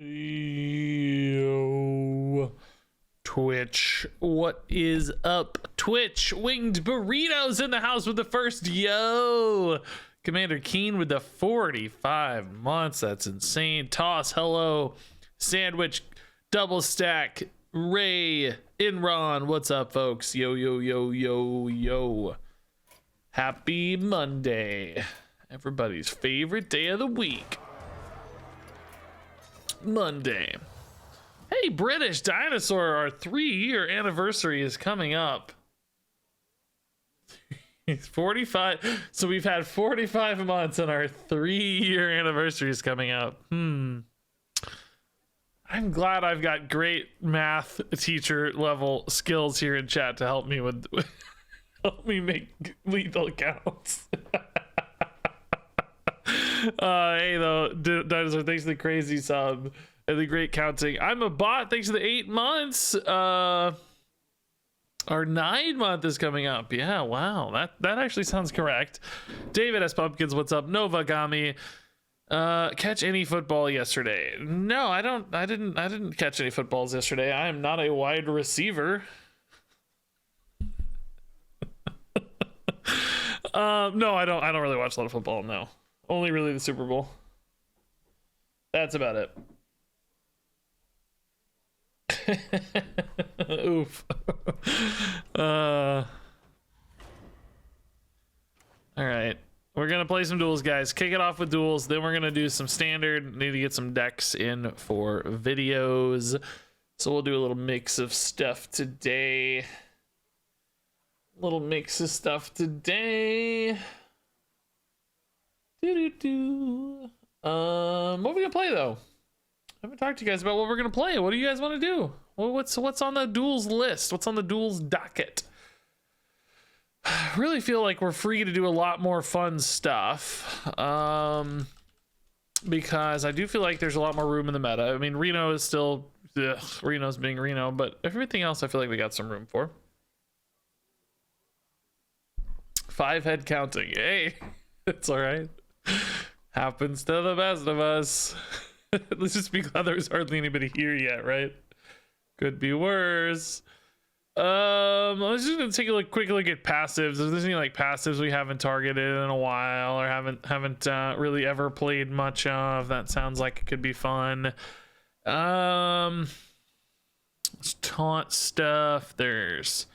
Yo, Twitch, what is up? Twitch, Winged Burritos in the house with the first yo. Commander Keen with the 45 months. That's insane. Toss, hello. Sandwich, double stack, Ray, Inron. What's up, folks? Yo, yo, yo, yo, yo. Happy Monday. Everybody's favorite day of the week. Monday. Hey, British Dinosaur, our 3-year anniversary is coming up. He's 45. So we've had 45 months and our 3-year anniversary is coming up. I'm glad I've got great math teacher level skills here in chat to help me with help me make lethal counts. Hey though, Dinosaur, thanks for the crazy sub and the great counting. I'm a bot, thanks for the 8 months. Our 9 month is coming up. Yeah, wow, that actually sounds correct. David S. Pumpkins, what's up? Nova Gami, catch any football yesterday? No, I didn't catch any footballs yesterday. I am not a wide receiver. No, I don't really watch a lot of football. No. Only really the Super Bowl. That's about it. Oof. All right. We're going to play some duels, guys. Kick it off with duels. Then we're going to do some standard. Need to get some decks in for videos. So we'll do a little mix of stuff today. What are we gonna play though? I haven't talked to you guys about what we're gonna play. What do you guys want to do? Well, what's on the duels list? What's on the duels docket? I really feel like we're free to do a lot more fun stuff. Because I do feel like there's a lot more room in the meta. I mean, Reno is still Reno's being Reno, but everything else I feel like we got some room for. 5 head counting. Hey, it's all right. Happens to the best of us. Let's just be glad there's hardly anybody here yet, right? Could be worse. Let's just gonna take a quick look at passives. If there's any like passives we haven't targeted in a while or haven't really ever played much of, that sounds like it could be fun. There's taunt stuff. There's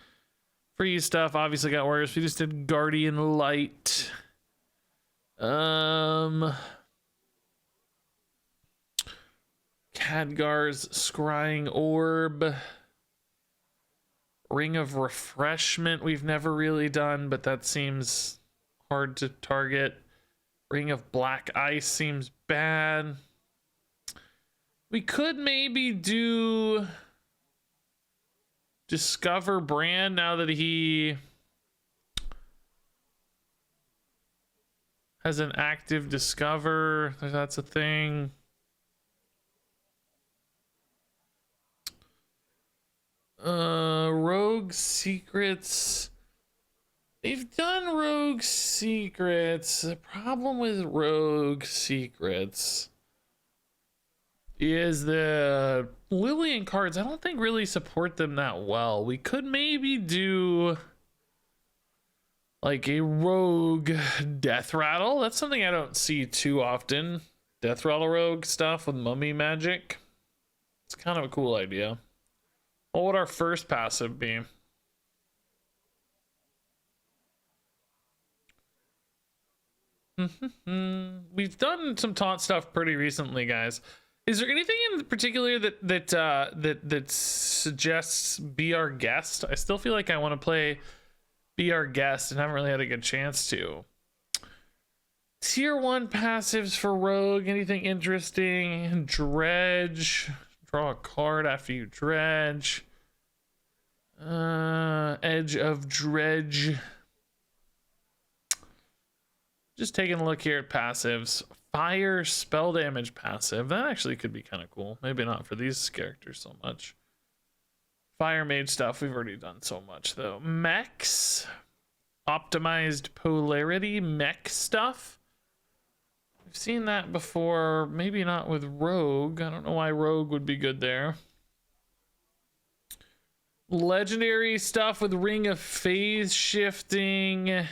free stuff. Obviously got worse. We just did Guardian Light. Khadgar's Scrying Orb. Ring of Refreshment we've never really done, but that seems hard to target. Ring of Black Ice seems bad. We could maybe do Discover Brand now that he has an active Discover. That's a thing. Rogue Secrets. They've done Rogue Secrets. The problem with Rogue Secrets is the Lillian cards, I don't think really support them that well. We could maybe do like a rogue Death Rattle. That's something I don't see too often. Death Rattle rogue stuff with mummy magic. It's kind of a cool idea. What would our first passive be? We've done some taunt stuff pretty recently, guys. Is there anything in particular that suggests Be Our Guest? I still feel like I want to play Be Our Guest and haven't really had a good chance to. Tier 1 passives for Rogue. Anything interesting? Dredge. Draw a card after you dredge. Edge of Dredge. Just taking a look here at passives. Fire spell damage passive. That actually could be kind of cool. Maybe not for these characters so much. Fire mage stuff we've already done so much though. Mechs. Optimized polarity mech stuff. We've seen that before. Maybe not with Rogue. I don't know why Rogue would be good there. Legendary stuff with Ring of Phase Shifting.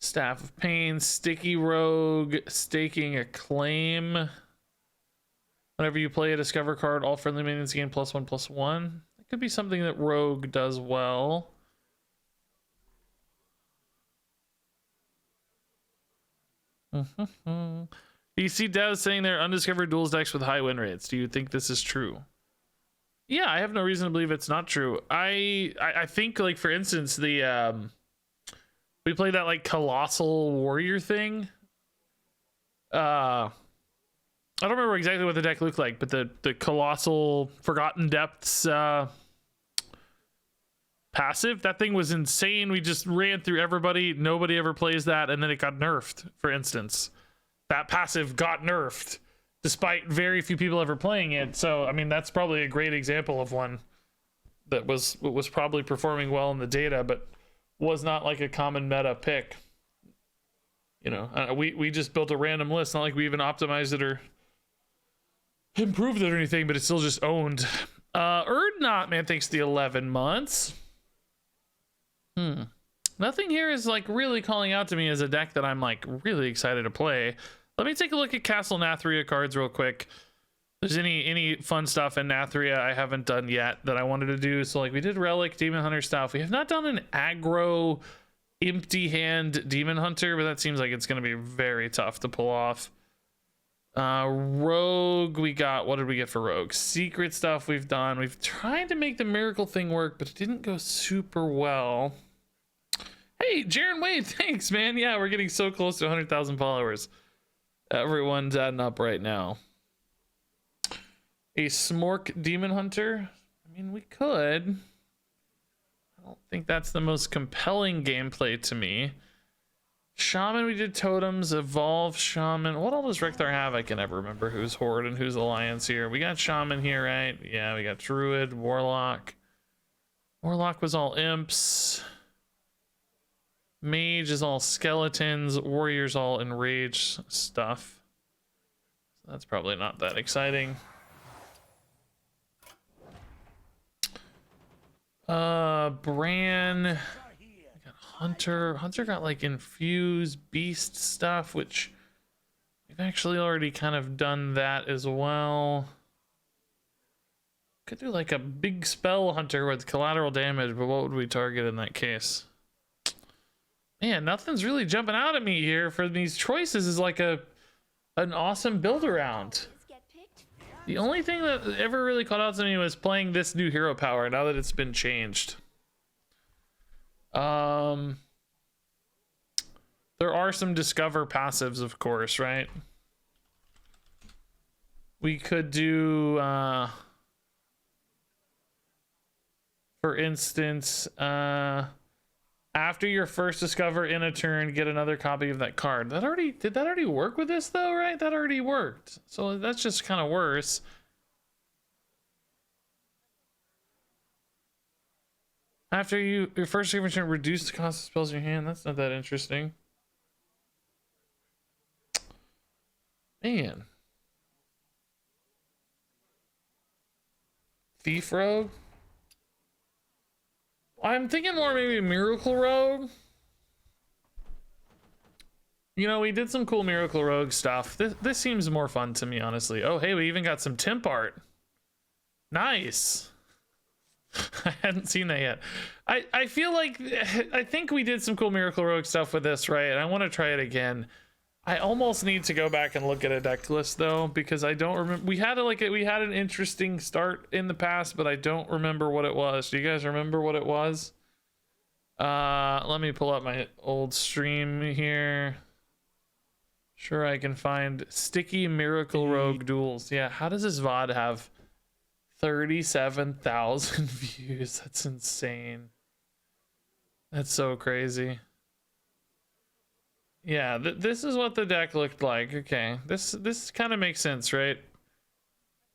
Staff of Pain, Sticky Rogue, Staking Acclaim. Whenever you play a discover card, all friendly minions gain +1/+1. It could be something that Rogue does well. You see devs saying they're undiscovered duels decks with high win rates. Do you think this is true? Yeah, I have no reason to believe it's not true. I think, like, for instance, the we played that like colossal warrior thing. I don't remember exactly what the deck looked like, but the colossal Forgotten Depths passive, that thing was insane. We just ran through everybody. Nobody ever plays that, and then it got nerfed. For instance, that passive got nerfed despite very few people ever playing it. So I mean, that's probably a great example of one that was probably performing well in the data, but was not like a common meta pick. You know, we just built a random list, not like we even optimized it or improved it or anything, but it's still just owned. Erdnot, man, thanks to the 11 months. Nothing here is like really calling out to me as a deck that I'm like really excited to play. Let me take a look at Castle Nathria cards real quick. If there's any fun stuff in Nathria I haven't done yet that I wanted to do. So like we did Relic, Demon Hunter stuff. We have not done an aggro empty hand Demon Hunter, but that seems like it's going to be very tough to pull off. Rogue, we got, what did we get for Rogue? Secret stuff we've done. We've tried to make the miracle thing work, but it didn't go super well. Hey, Jaren Wade, thanks, man. Yeah, we're getting so close to 100,000 followers. Everyone's adding up right now. A Smork Demon Hunter. I mean, we could. I don't think that's the most compelling gameplay to me. Shaman, we did Totems. Evolve Shaman. What all does Rekthar have? I can never remember who's Horde and who's Alliance here. We got Shaman here, right? Yeah, we got Druid, Warlock. Warlock was all imps. Mage is all skeletons. Warrior's all enraged stuff. So that's probably not that exciting. Bran. Got Hunter. Hunter got like infused beast stuff, which we've actually already kind of done that as well. Could do like a big spell Hunter with collateral damage, but what would we target in that case? Man, nothing's really jumping out at me here for these choices. Is like an awesome build around. The only thing that ever really caught out to me was playing this new hero power now that it's been changed. There are some discover passives, of course, right? We could do, for instance, after your first discover in a turn, get another copy of that card. Did that already work with this though, right? That already worked. So that's just kind of worse. After your first discover turn, reduce the cost of spells in your hand. That's not that interesting. Man. Thief Rogue? I'm thinking more maybe Miracle Rogue. You know, we did some cool Miracle Rogue stuff. This seems more fun to me, honestly. Oh, hey, we even got some Temp art. Nice. I hadn't seen that yet. I feel like, I think we did some cool Miracle Rogue stuff with this, right? And I want to try it again. I almost need to go back and look at a deck list though, because I don't remember. We had an interesting start in the past, but I don't remember what it was. Do you guys remember what it was? Let me pull up my old stream here. Sure, I can find Sticky Miracle Rogue Duels. Yeah, how does this VOD have 37,000 views? That's insane. That's so crazy. Yeah, this is what the deck looked like. Okay, this kind of makes sense, right?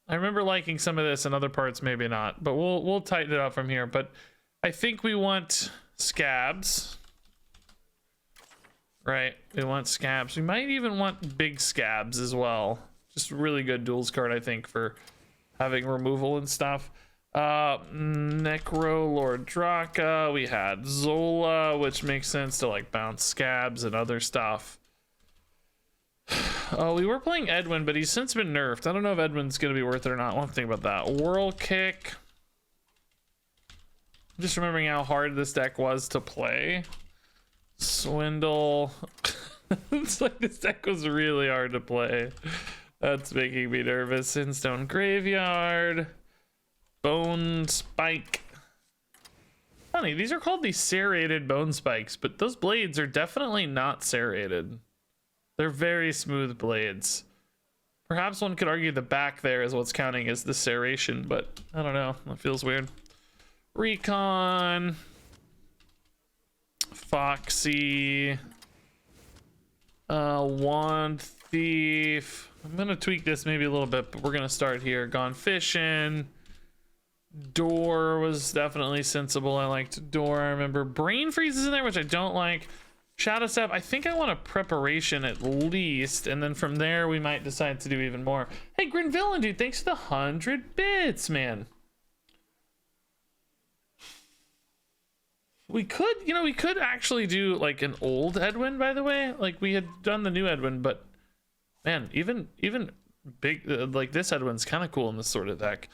I remember liking some of this and other parts maybe not, but we'll tighten it up from here. But I think we want scabs. right? We want scabs. We might even want big scabs as well. Just a really good duels card, I think, for having removal and stuff. Necro Lord Draka. We had Zola, which makes sense to like bounce scabs and other stuff. Oh, we were playing Edwin, but he's since been nerfed. I don't know if Edwin's gonna be worth it or not. We'll have to think about that. Whirl Kick. I'm just remembering how hard this deck was to play. Swindle. It's like this deck was really hard to play. That's making me nervous. Sinstone Graveyard. Bone Spike. Funny, these are called the serrated bone spikes, but those blades are definitely not serrated. They're very smooth blades. Perhaps one could argue the back there is what's counting as the serration, but I don't know. That feels weird. Recon. Foxy. Wand Thief. I'm gonna tweak this maybe a little bit, but we're gonna start here. Gone Fishing. Door was definitely sensible. I liked Door. I remember Brain Freeze is in there, which I don't like. Shadow Step, I think I want a Preparation at least, and then from there we might decide to do even more. Hey, Grin Villain, dude, thanks for the 100 bits, man. We could, you know, we could actually do like an old Edwin, by the way. Like we had done the new Edwin, but man, even big like this Edwin's kind of cool in this sort of deck.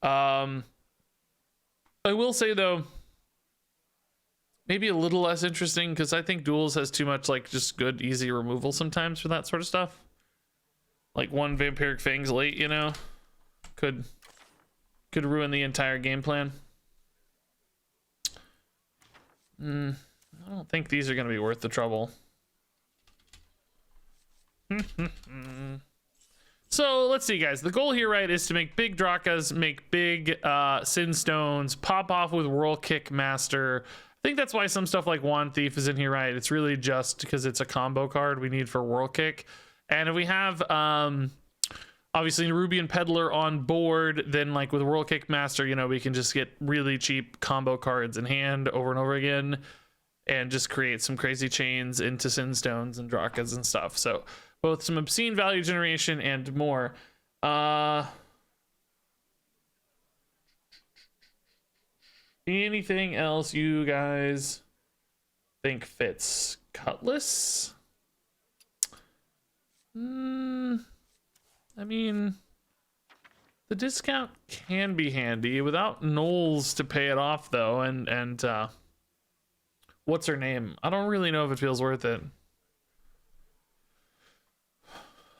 I will say though, maybe a little less interesting because I think Duels has too much like just good easy removal sometimes for that sort of stuff. Like one Vampiric Fangs late, you know, could ruin the entire game plan. I don't think these are going to be worth the trouble. So let's see, guys. The goal here, right, is to make big Drakas, make big Sin Stones, pop off with Whirl Kick Master. I think that's why some stuff like Wand Thief is in here, right? It's really just because it's a combo card we need for Whirl Kick. And if we have obviously Nerubian Peddler on board, then like with Whirl Kick Master, you know, we can just get really cheap combo cards in hand over and over again and just create some crazy chains into Sin Stones and Drakas and stuff. So both some obscene value generation and more. Anything else you guys think fits? Cutlass? I mean, the discount can be handy without Knowles to pay it off though, and what's her name? I don't really know if it feels worth it.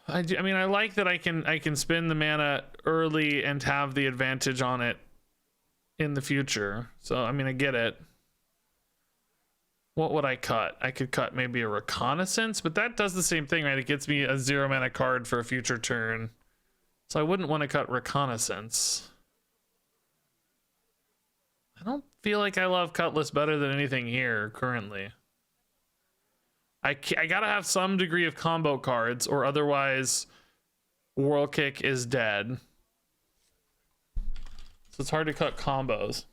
I mean, I like that I can spend the mana early and have the advantage on it in the future. So I mean, I get it. What would I cut? I could cut maybe a Reconnaissance, but that does the same thing, right? It gets me a 0 mana card for a future turn. So I wouldn't want to cut Reconnaissance. I don't feel like I love Cutlass better than anything here currently. I gotta have some degree of combo cards, or otherwise Whirl Kick is dead. So it's hard to cut combos.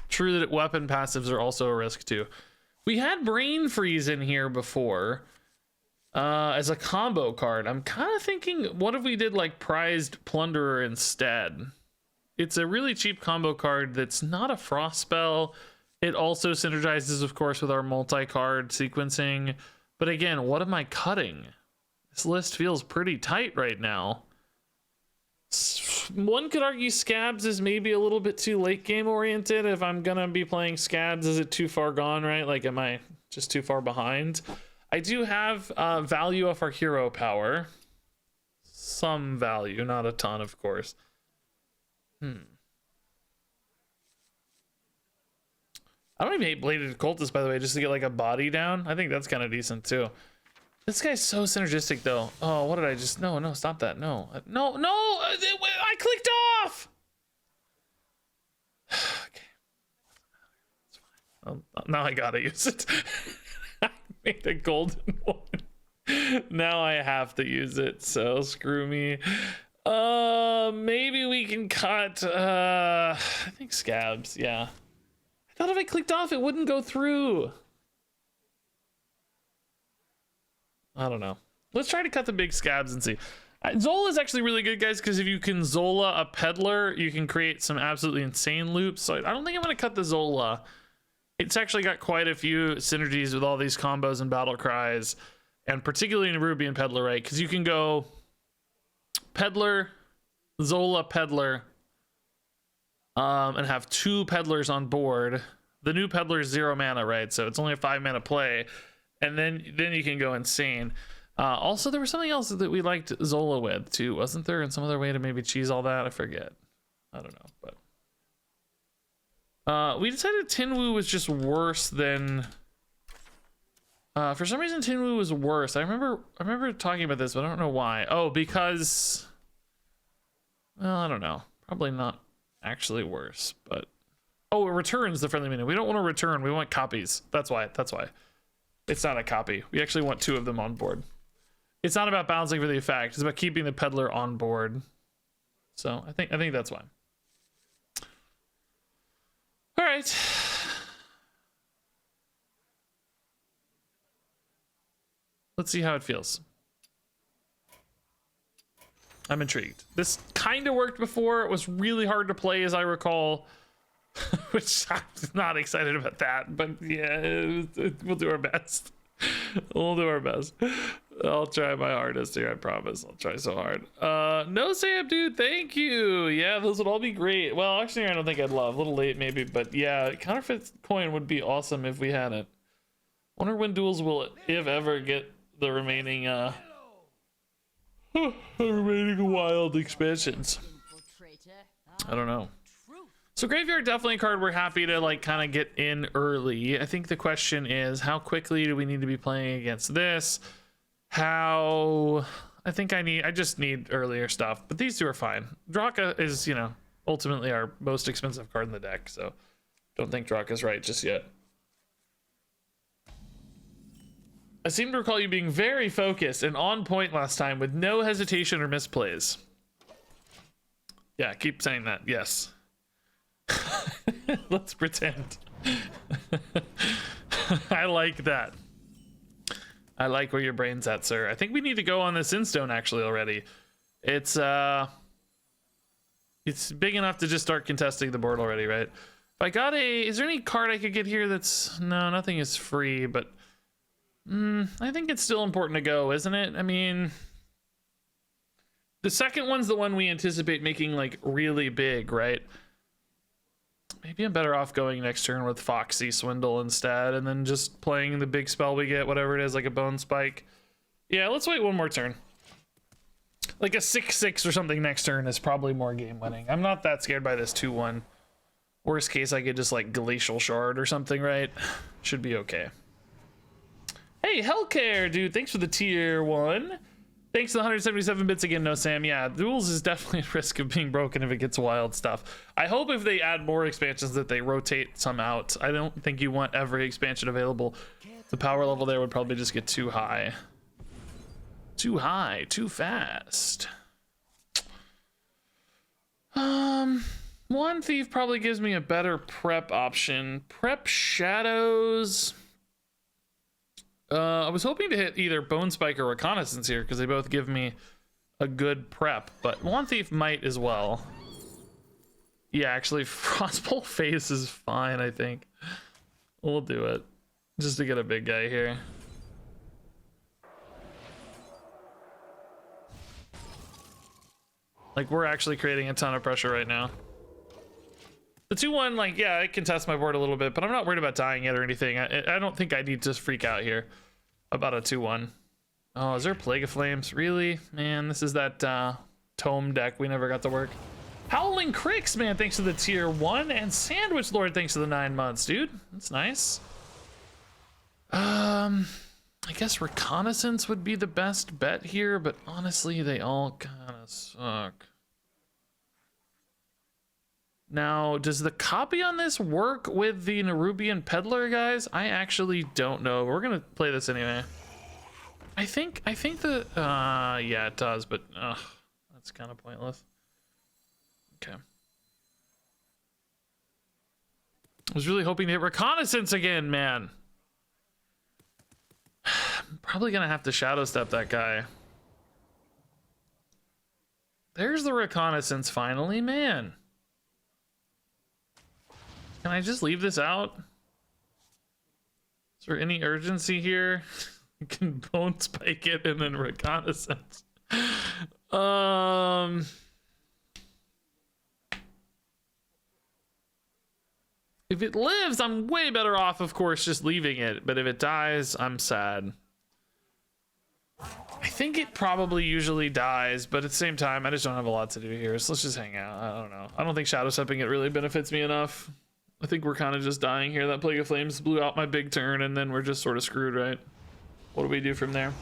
True that weapon passives are also a risk too. We had Brain Freeze in here before as a combo card. I'm kind of thinking, what if we did like Prized Plunderer instead? It's a really cheap combo card that's not a frost spell. It also synergizes, of course, with our multi-card sequencing. But again, what am I cutting? This list feels pretty tight right now. One could argue Scabs is maybe a little bit too late game oriented. If I'm gonna be playing Scabs, is it too far gone, right? Like, am I just too far behind? I do have value of our hero power. Some value, not a ton, of course. I don't even hate Bladed Cultist, by the way, just to get like a body down. I think that's kind of decent too. This guy's so synergistic though. Oh, what did I just... No, stop that. No, I clicked off. Okay. It's fine. Now I gotta use it. I made a golden one. Now I have to use it, so screw me. Maybe we can cut, I think Scabs, yeah. I thought if I clicked off, it wouldn't go through. I don't know. Let's try to cut the big scabs and see. Zola is actually really good, guys, because if you can Zola a peddler, you can create some absolutely insane loops. So I don't think I'm going to cut the Zola. It's actually got quite a few synergies with all these combos and battle cries, and particularly in Nerubian Peddler, right? Because you can go Peddler, Zola, Peddler, and have 2 Peddlers on board. The new Peddler is 0 mana, right? So it's only a 5 mana play, and then you can go insane. Also, there was something else that we liked Zola with too, wasn't there? And some other way to maybe cheese all that. I forget. I don't know, but we decided Tinwu was just worse than. For some reason, Tinwu was worse. I remember talking about this, but I don't know why. Oh, because. Well, I don't know. Probably not actually worse, but. Oh, it returns the friendly minion. We don't want to return. We want copies. That's why. It's not a copy. We actually want 2 of them on board. It's not about balancing for the effect. It's about keeping the peddler on board. So I think that's why. All right. Let's see how it feels. I'm intrigued. This kind of worked before. It was really hard to play, as I recall. Which I'm not excited about that, but yeah, we'll do our best. We'll do our best. I'll try my hardest here, I promise. I'll try so hard. No, Sam, dude, thank you. Yeah, those would all be great. Well, actually, I don't think I'd love. A little late, maybe, but yeah, counterfeit coin would be awesome if we had it. Wonder when Duels will, if ever, get the remaining, wild expansions. I don't know. So Graveyard, definitely a card we're happy to like kind of get in early. I think the question is, how quickly do we need to be playing against this? I just need earlier stuff, but these 2 are fine. Draka is, you know, ultimately our most expensive card in the deck, so don't think Draka's right just yet. I seem to recall you being very focused and on point last time with no hesitation or misplays. Yeah, keep saying that. Yes. Let's pretend. I like that. I like where your brain's at, sir. I think we need to go on this Instone actually already. It's big enough to just start contesting the board already, right? If I got is there any card I could get here that's, no, nothing is free, but I think it's still important to go, isn't it? I mean, the second one's the one we anticipate making like really big, right? Maybe I'm better off going next turn with Foxy Swindle instead, and then just playing the big spell we get, whatever it is, like a Bone Spike. Yeah, let's wait one more turn. Like a 6/6 or something next turn is probably more game winning. I'm not that scared by this 2/1. Worst case, I could just like Glacial Shard or something, right? Should be okay. Hey, Hellcare, dude, thanks for the tier 1. Thanks to the 177 bits again, no Sam. Yeah, Duels is definitely at risk of being broken if it gets wild stuff. I hope if they add more expansions that they rotate some out. I don't think you want every expansion available. The power level there would probably just get too high. Too high, too fast. One Thief probably gives me a better prep option. Prep Shadows. I was hoping to hit either Bone Spike or Reconnaissance here because they both give me a good prep, but One Thief might as well. Yeah, actually, Frostbolt Face is fine, I think. We'll do it just to get a big guy here. Like, we're actually creating a ton of pressure right now. The 2/1, like, yeah, I can test my board a little bit, but I'm not worried about dying yet or anything. I don't think I need to freak out here about a 2/1. Oh, is there Plague of Flames? Really? Man, this is that Tome deck we never got to work. Howling Cricks, man, thanks to the tier 1. And Sandwich Lord, thanks to the 9 months, dude. That's nice. I guess Reconnaissance would be the best bet here, but honestly, they all kind of suck. Now, does the copy on this work with the Nerubian Peddler, guys? I actually don't know. We're gonna play this anyway. I think the yeah, it does, but that's kind of pointless. Okay. I was really hoping to hit Reconnaissance again, man. I'm probably gonna have to shadow step that guy. There's the reconnaissance finally, man. Can I just leave this out? Is there any urgency here? You can bone spike it and then reconnaissance. If it lives, I'm way better off, of course, just leaving it. But if it dies, I'm sad. I think it probably usually dies, but at the same time, I just don't have a lot to do here. So let's just hang out. I don't know. I don't think shadow stepping it really benefits me enough. I think we're kind of just dying here. That Plague of Flames blew out my big turn, and then we're just sort of screwed, right? What do we do from there?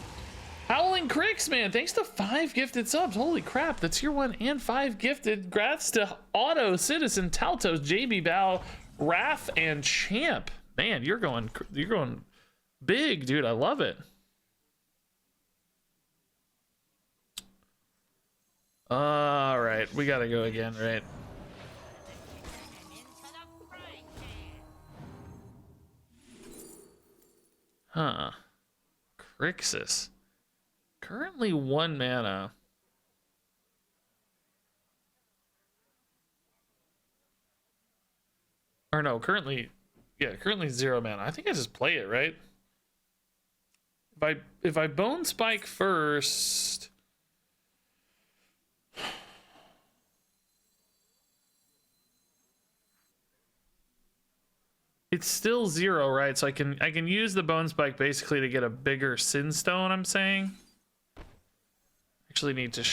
Howling Cricks, man, thanks to 5 gifted subs. Holy crap, that's tier 1 and 5 gifted. Grats to Auto, Citizen, Taltos, JB Bow, Raph, and Champ. Man, you're going big, dude. I love it. All right, we gotta go again, right? Huh. Crixus. Currently 1 mana. Or no, currently 0 mana. I think I just play it, right? If I bone spike first. It's still 0, right? So I can use the bone spike basically to get a bigger sin stone, I'm saying. Actually need to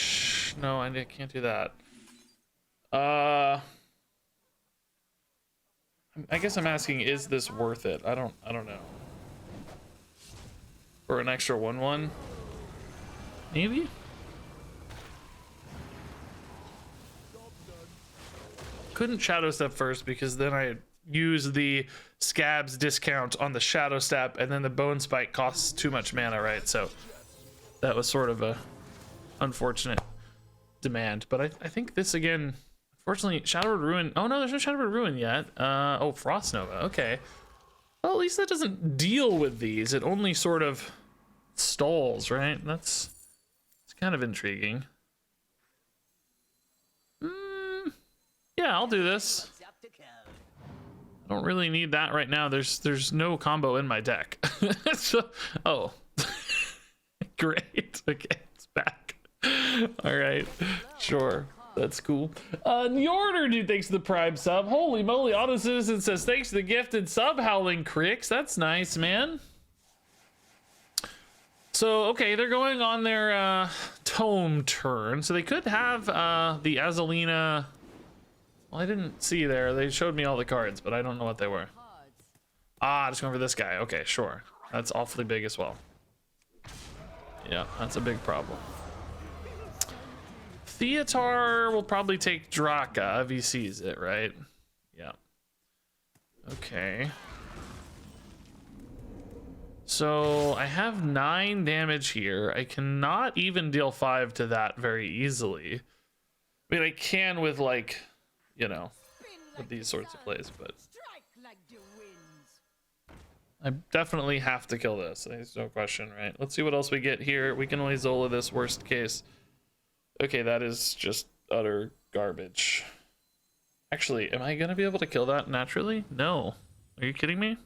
no, I can't do that. I guess I'm asking, is this worth it? I don't know. For an extra 1/1? Maybe? Couldn't shadow step first because then I use the scabs discount on the shadow step, and then the bone spike costs too much mana, right? So that was sort of a unfortunate demand. But I think this again, unfortunately, Shadowed Ruin. Oh no, there's no Shadowed Ruin yet. Oh, Frost Nova. Okay. Well, at least that doesn't deal with these. It only sort of stalls, right? It's kind of intriguing. Yeah, I'll do this. I don't really need that right now. There's no combo in my deck. So, oh, great. Okay, it's back. All right, sure. That's cool. The order, dude, thanks to the Prime sub. Holy moly, Auto Citizen says, thanks to the gifted sub, Howling Cricks. That's nice, man. So, okay, they're going on their tome turn. So they could have the Azalina. Well, I didn't see there. They showed me all the cards, but I don't know what they were. Ah, just going for this guy. Okay, sure. That's awfully big as well. Yeah, that's a big problem. Theatar will probably take Draka if he sees it, right? Yeah. Okay. So I have 9 damage here. I cannot even deal 5 to that very easily. I mean, I can with, like, you know, with these sorts of plays, but I definitely have to kill this. There's no question, right? Let's see what else we get here. We can only Zola this, worst case. Okay, that is just utter garbage. Actually, am I gonna be able to kill that naturally? No. Are you kidding me?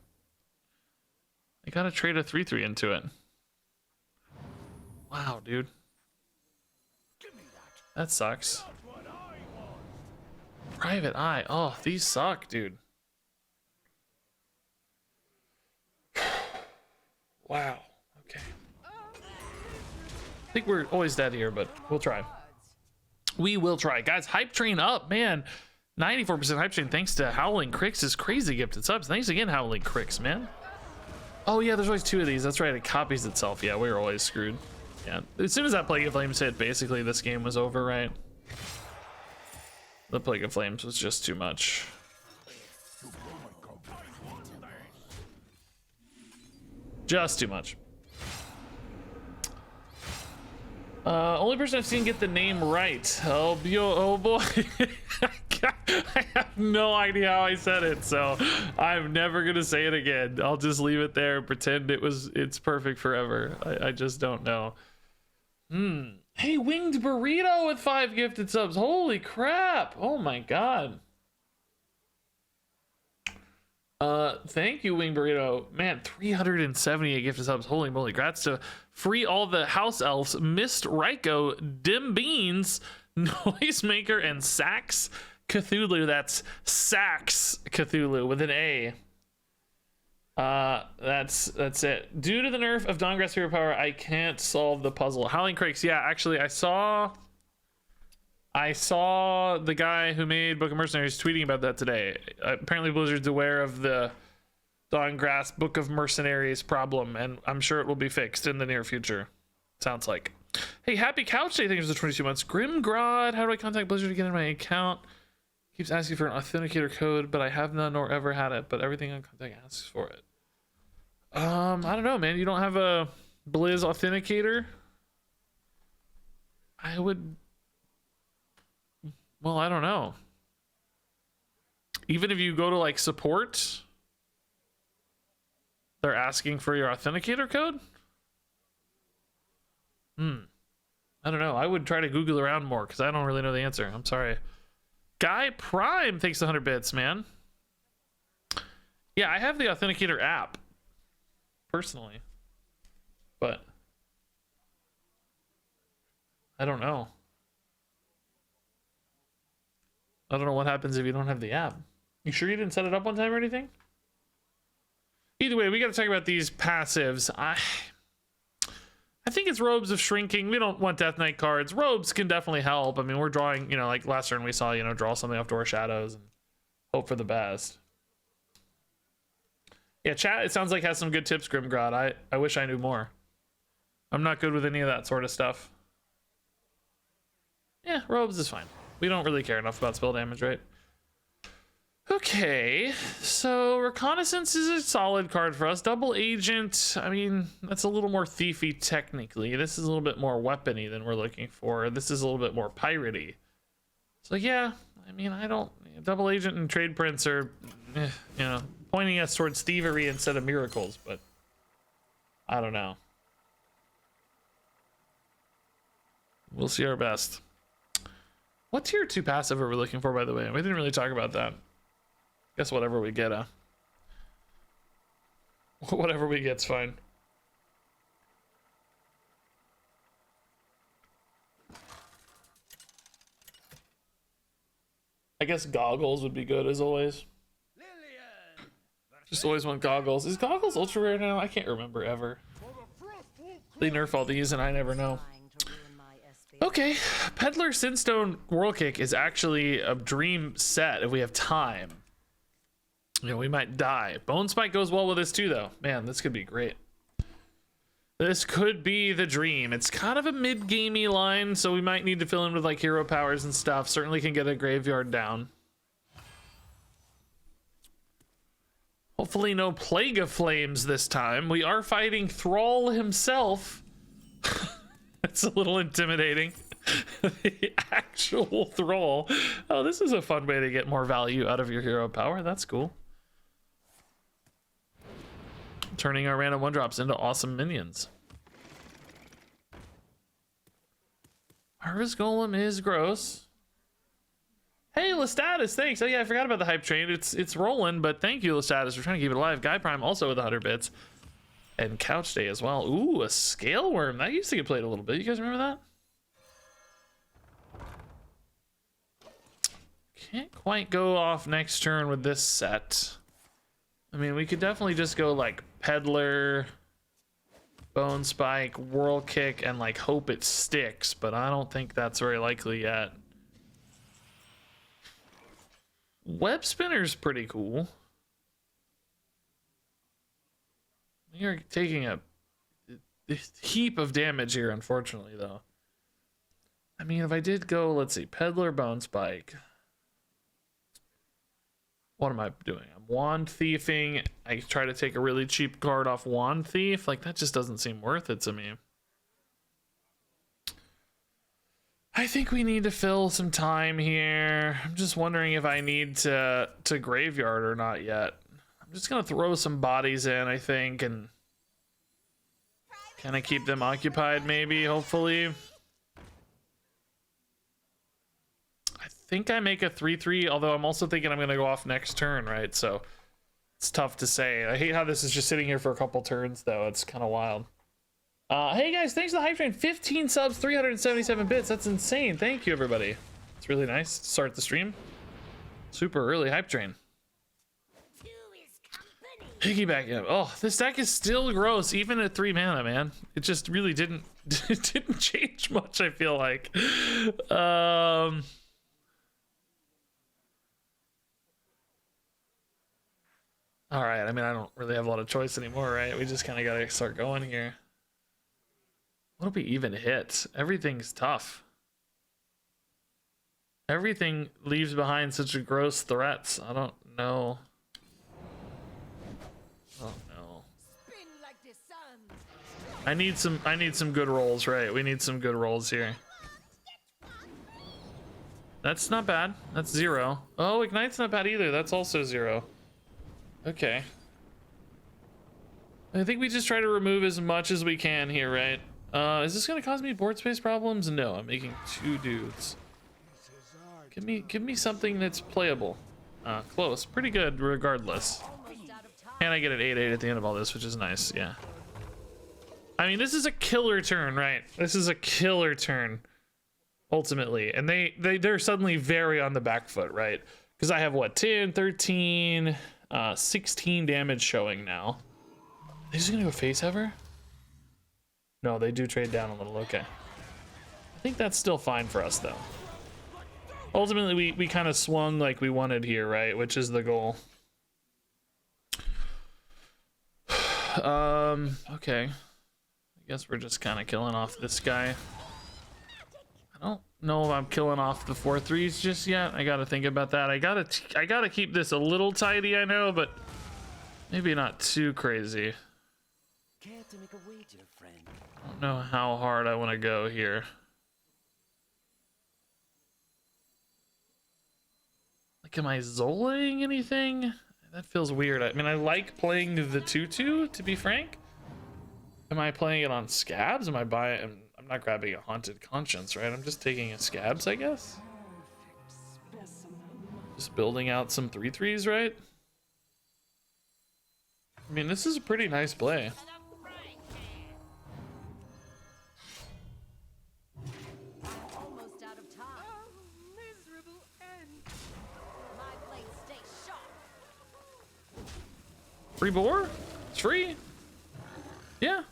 I gotta trade a 3/3 into it. Wow, dude. That sucks. Private Eye. Oh, these suck, dude. Wow. Okay. I think we're always dead here, but we'll try. We will try. Guys, hype train up, man. 94% hype train thanks to Howling Cricks. Is crazy gifted subs. Thanks again, Howling Cricks, man. Oh, yeah, there's always 2 of these. That's right. It copies itself. Yeah, we were always screwed. Yeah. As soon as that Plague of Flames hit, basically this game was over, right? The Plague of Flames was just too much. Just too much. Only person I've seen get the name right. Oh boy. I have no idea how I said it, so I'm never gonna say it again. I'll just leave it there and pretend it's perfect forever. I just don't know. Hey, Winged Burrito with 5 gifted subs. Holy crap. Oh my god. Thank you, Winged Burrito. Man, 378 gifted subs. Holy moly. Grats to Free All the House Elves, Mist Ryko, Dim Beans, Noisemaker, and Sax Cthulhu. That's Sax Cthulhu with an A. That's it. Due to the nerf of Dawngrass Hero Power, I can't solve the puzzle. Howling Crakes. Yeah, actually, I saw the guy who made Book of Mercenaries tweeting about that today. Apparently Blizzard's aware of the Dawngrass Book of Mercenaries problem, and I'm sure it will be fixed in the near future. Sounds like. Hey, Happy Couch Day, thanks for the 22 months. Grimgrod, how do I contact Blizzard to get in my account? Keeps asking for an authenticator code, but I have none nor ever had it, but everything on contact asks for it. I don't know, man. You don't have a Blizz authenticator? Well, I don't know. Even if you go to like support, they're asking for your authenticator code? I don't know. I would try to Google around more because I don't really know the answer. I'm sorry. Guy Prime, thanks to 100 bits, man. Yeah, I have the authenticator app personally, but I don't know. I don't know what happens if you don't have the app. You sure you didn't set it up one time or anything? Either way, we got to talk about these passives. I think it's Robes of Shrinking. We don't want Death Knight cards. Robes can definitely help. I mean, we're drawing, like last turn we saw, draw something off Door Shadows and hope for the best. Yeah, chat, it sounds like has some good tips, Grimgrod. I wish I knew more. I'm not good with any of that sort of stuff. Yeah, Robes is fine. We don't really care enough about spell damage, right? Okay, so Reconnaissance is a solid card for us. Double Agent, I mean, that's a little more thiefy technically. This is a little bit more weapony than we're looking for. This is a little bit more piratey. So yeah, I mean, Double Agent and Trade Prints are, pointing us towards thievery instead of miracles, but I don't know. We'll see our best. What tier 2 passive are we looking for, by the way? We didn't really talk about that. Guess whatever we get, whatever we get's fine. I guess Goggles would be good as always. Just always want Goggles. Is Goggles ultra rare now? I can't remember ever. They nerf all these and I never know. Okay, Peddler Sinstone Whirl Kick is actually a dream set if we have time. We might die. Bone Spike goes well with this too, though. Man, this could be great. This could be the dream. It's kind of a mid-gamey line, so we might need to fill in with like hero powers and stuff. Certainly can get a graveyard down. Hopefully no Plague of Flames this time. We are fighting Thrall himself. It's a little intimidating. The actual Thrall. Oh, this is a fun way to get more value out of your hero power. That's cool. Turning our random 1-drops into awesome minions. Harvest Golem is gross. Hey, Lestatus, thanks. Oh yeah, I forgot about the hype train. It's rolling, but thank you, Lestatus. We're trying to keep it alive. Guy Prime also with 100 bits. And Couch Day as well. Ooh, a Scale Worm. That used to get played a little bit. You guys remember that? Can't quite go off next turn with this set. I mean, we could definitely just go like Peddler, Bone Spike, Whirl Kick, and like hope it sticks, but I don't think that's very likely yet. Web Spinner's pretty cool. We are taking a heap of damage here, unfortunately, though. I mean, if I did go, let's see, Peddler, Bone Spike. What am I doing? I'm Wand Thiefing. I try to take a really cheap card off Wand Thief. Like, that just doesn't seem worth it to me. I think we need to fill some time here. I'm just wondering if I need to graveyard or not yet. I'm just gonna throw some bodies in, I think, and kind of keep them occupied, maybe, hopefully. I think I make a 3/3, although I'm also thinking I'm gonna go off next turn, right? So it's tough to say. I hate how this is just sitting here for a couple turns, though. It's kind of wild. Hey guys, thanks for the hype train. 15 subs, 377 bits. That's insane. Thank you, everybody. It's really nice to start the stream. Super early hype train. Piggyback him. Oh, this deck is still gross, even at 3 mana, man. It just really didn't change much, I feel like. All right, I mean, I don't really have a lot of choice anymore, right? We just kind of gotta start going here. What do we even hit? Everything's tough. Everything leaves behind such a gross threats. I don't know. Oh no. I need some good rolls, right? We need some good rolls here. That's not bad. That's 0. Oh, Ignite's not bad either. That's also 0. Okay. I think we just try to remove as much as we can here, right? Is this gonna cause me board space problems? No, I'm making 2 dudes. Give me something that's playable. Close, pretty good regardless. And I get an 8/8 at the end of all this, which is nice, yeah. I mean, this is a killer turn, right? This is a killer turn, ultimately. And they're suddenly very on the back foot, right? Because I have what, 10, 13, 16 damage showing now. Are they just gonna go face ever? No, they do trade down a little. Okay. I think that's still fine for us, though. Ultimately, we kind of swung like we wanted here, right? Which is the goal. Okay. I guess we're just kind of killing off this guy. I don't know if I'm killing off the 4/3s just yet. I gotta think about that. I gotta keep this a little tidy, I know, but maybe not too crazy. Care to make a wager, friend? I don't know how hard I want to go here. Like, am I Zolaing anything? That feels weird. I mean, I like playing the 2/2, to be frank. Am I playing it on Scabs? Am I buying? I'm not grabbing a Haunted Conscience, right? I'm just taking a Scabs, I guess. Just building out some 3/3s, right? I mean, this is a pretty nice play. Free boar? It's free. Yeah.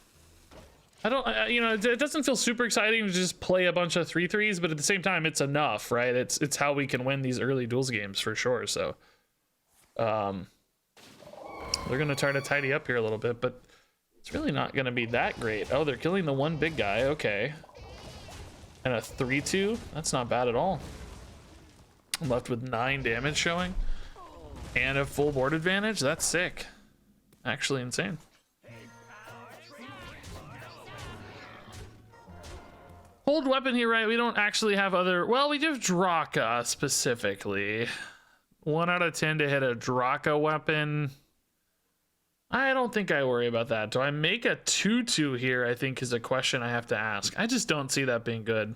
You know, it doesn't feel super exciting to just play a bunch of 3/3s, but at the same time, it's enough, right? It's how we can win these early duels games for sure. So, they're gonna try to tidy up here a little bit, but it's really not gonna be that great. Oh, they're killing the one big guy. Okay. And a 3/2. That's not bad at all. I'm left with 9 damage showing, and a full board advantage. That's sick. Actually insane. Hold weapon here, right? We don't actually have other... Well, we do have Draka specifically. 1 out of 10 to hit a Draka weapon. I don't think I worry about that. Do I make a 2/2 here, I think is a question I have to ask. I just don't see that being good.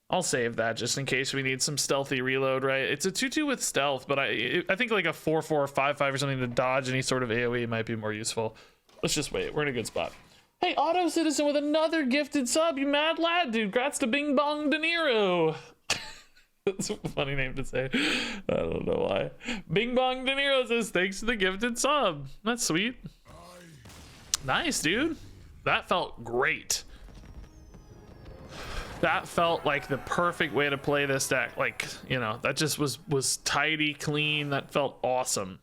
I'll save that just in case we need some stealthy reload, right? It's a 2/2 with stealth, but I think like a 4/4, 5/5 or something to dodge any sort of AoE might be more useful. Let's just wait. We're in a good spot. Hey, Auto Citizen with another gifted sub. You mad lad, dude. Congrats to Bing Bong De Niro. That's a funny name to say. I don't know why. Bing Bong De Niro says thanks to the gifted sub. That's sweet. Nice, dude. That felt great. That felt like the perfect way to play this deck. Like, you know, that just was tidy, clean. That felt awesome.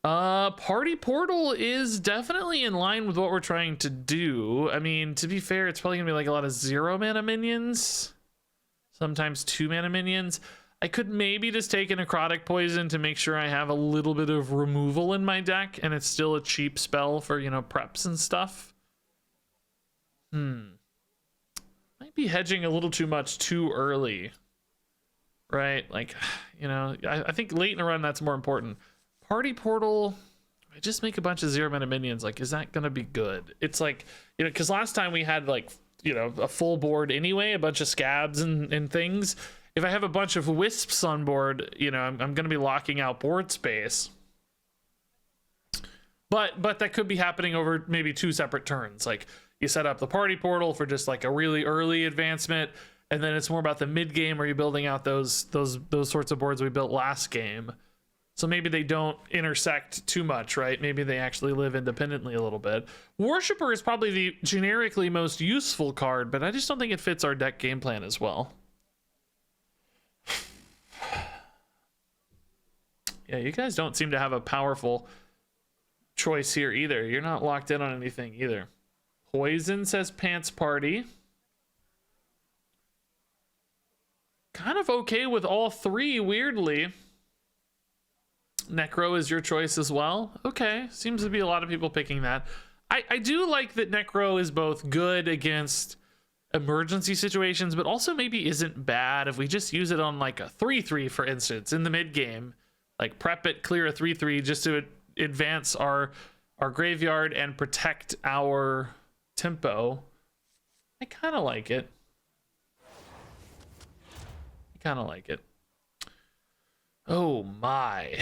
Party Portal is definitely in line with what we're trying to do. I mean, to be fair, it's probably gonna be like a lot of 0 mana minions, sometimes 2 mana minions. I could maybe just take a Necrotic Poison to make sure I have a little bit of removal in my deck, and it's still a cheap spell for, you know, preps and stuff. Might be hedging a little too much too early, right? Like, you know, I think late in a run that's more important. Party portal, I just make a bunch of 0 mana minions. Like, is that gonna be good? It's like, you know, because last time we had like, you know, a full board anyway, a bunch of scabs and things. If I have a bunch of wisps on board, you know, I'm gonna be locking out board space. But that could be happening over maybe 2 separate turns. Like, you set up the party portal for just like a really early advancement, and then it's more about the mid game where you're building out those sorts of boards we built last game. So maybe they don't intersect too much, right? Maybe they actually live independently a little bit. Worshipper is probably the generically most useful card, but I just don't think it fits our deck game plan as well. Yeah, you guys don't seem to have a powerful choice here either. You're not locked in on anything either. Poison says Pants Party. Kind of okay with all 3, weirdly. Necro is your choice as well. Okay, seems to be a lot of people picking that. I do like that Necro is both good against emergency situations, but also maybe isn't bad if we just use it on like a 3/3, for instance, in the mid game. Like, prep it, clear a 3/3 just to advance our graveyard and protect our tempo. I kind of like it. Oh my.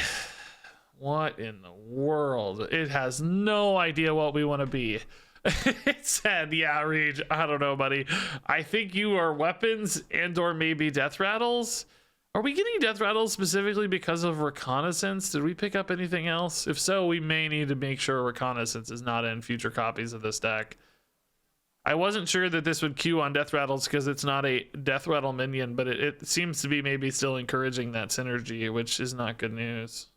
What in the world? It has no idea what we want to be. It said, yeah, Rage, I don't know, buddy. I think you are weapons and or maybe death rattles. Are we getting death rattles specifically because of reconnaissance? Did we pick up anything else? If so, we may need to make sure reconnaissance is not in future copies of this deck. I wasn't sure that this would queue on death rattles because it's not a death rattle minion, but it seems to be maybe still encouraging that synergy, which is not good news.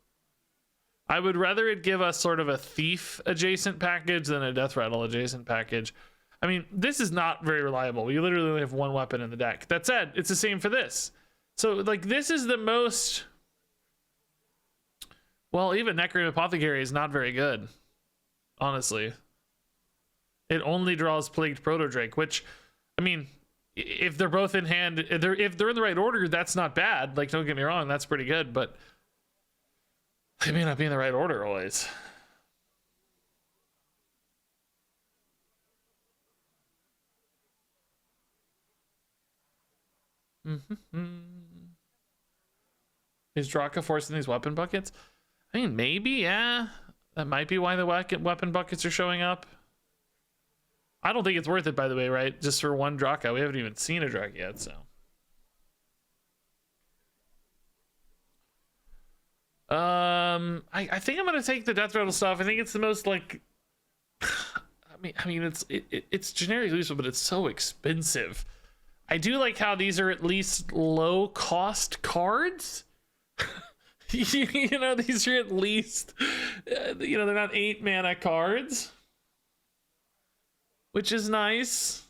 I would rather it give us sort of a thief adjacent package than a death rattle adjacent package. I mean, this is not very reliable. We literally only have 1 weapon in the deck. That said, it's the same for this. So, like, this is the most... Well, even Necromantic Apothecary is not very good, honestly. It only draws Plagued Proto-Drake, which, I mean, if they're both in hand, if they're in the right order, that's not bad. Like, don't get me wrong, that's pretty good, but they may not be in the right order always. Is Draka forcing these weapon buckets? I mean, maybe, yeah. That might be why the weapon buckets are showing up. I don't think it's worth it, by the way, right? Just for 1 Draka. We haven't even seen a Draka yet, so. I think I'm gonna take the death rattle stuff. I think it's the most, like, I mean it's generically useful, but it's so expensive. I do like how these are at least low cost cards. You know, these are at least, you know, they're not 8 mana cards, which is nice.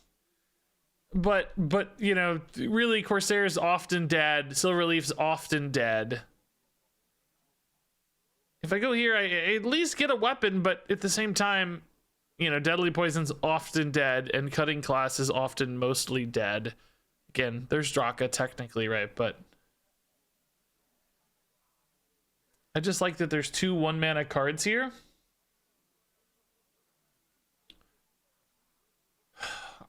But you know, really, Corsair's often dead. Silverleaf's often dead. If I go here, I at least get a weapon, but at the same time, you know, Deadly Poison's often dead, and Cutting Class is often mostly dead. Again, there's Draka technically, right? But I just like that there's 2 1-mana cards here.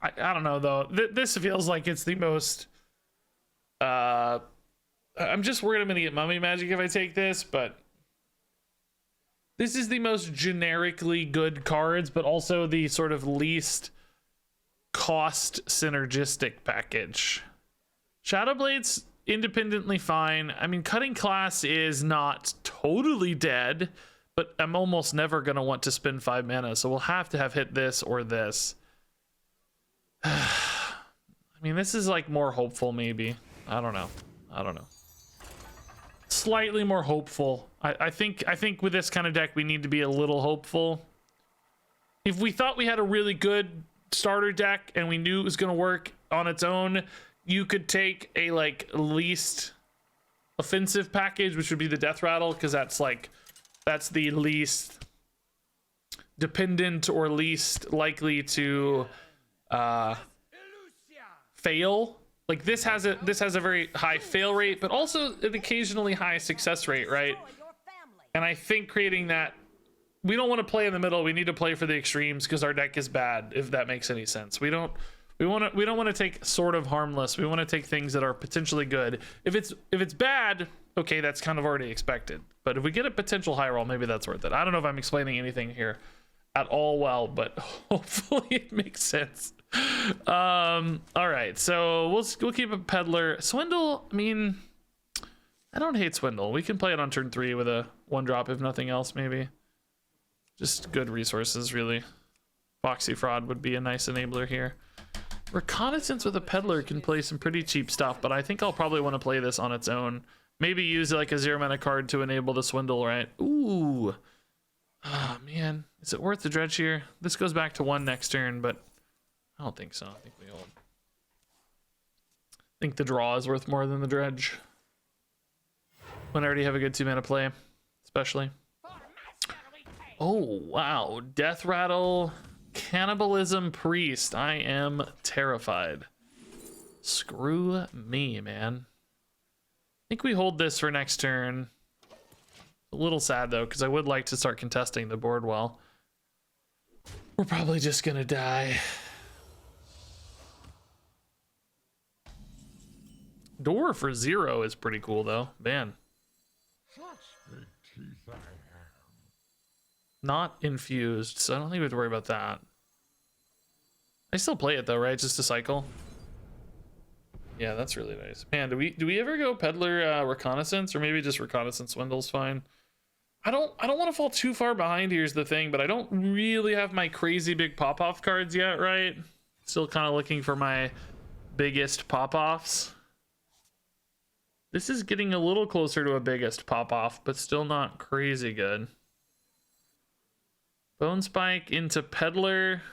I don't know, though. This feels like it's the most... I'm just worried I'm going to get Mummy Magic if I take this, but... This is the most generically good cards, but also the sort of least cost synergistic package. Shadowblade's independently fine. I mean, Cutting Class is not totally dead, but I'm almost never going to want to spend 5 mana, so we'll have to have hit this or this. I mean, this is like more hopeful, maybe. I don't know. Slightly more hopeful. I think with this kind of deck, we need to be a little hopeful. If we thought we had a really good starter deck and we knew it was going to work on its own, you could take a like least offensive package, which would be the Death Rattle, because that's the least dependent or least likely to fail. Like this has a very high fail rate, but also an occasionally high success rate, right? And I think creating that, we don't want to play in the middle. We need to play for the extremes because our deck is bad, if that makes any sense. We don't want to take sort of harmless. We want to take things that are potentially good. If it's bad, okay, that's kind of already expected. But if we get a potential high roll, maybe that's worth it. I don't know if I'm explaining anything here at all well, but hopefully it makes sense. All right, so we'll keep a peddler. Swindle, I mean, I don't hate Swindle. We can play it on turn 3 with a 1-drop if nothing else, maybe. Just good resources, really. Foxy Fraud would be a nice enabler here. Reconnaissance with a peddler can play some pretty cheap stuff, but I think I'll probably want to play this on its own. Maybe use like a 0-mana card to enable the Swindle, right? Ooh. Oh, man. Is it worth the dredge here? This goes back to 1 next turn, but I don't think so. I think we hold. I think the draw is worth more than the dredge. When I already have a good 2-mana play, especially. Oh, wow. Death Rattle, Cannibalism Priest. I am terrified. Screw me, man. I think we hold this for next turn. A little sad, though, because I would like to start contesting the board well. We're probably just going to die. Door for 0 is pretty cool, though. Man. Not infused, so I don't think we have to worry about that. I still play it though, right? Just to cycle. Yeah, that's really nice. Man, do we ever go peddler reconnaissance, or maybe just reconnaissance Swindle's fine? I don't want to fall too far behind, here's the thing, but I don't really have my crazy big pop-off cards yet, right? Still kind of looking for my biggest pop-offs. This is getting a little closer to a biggest pop-off, but still not crazy good. Bone Spike into Peddler.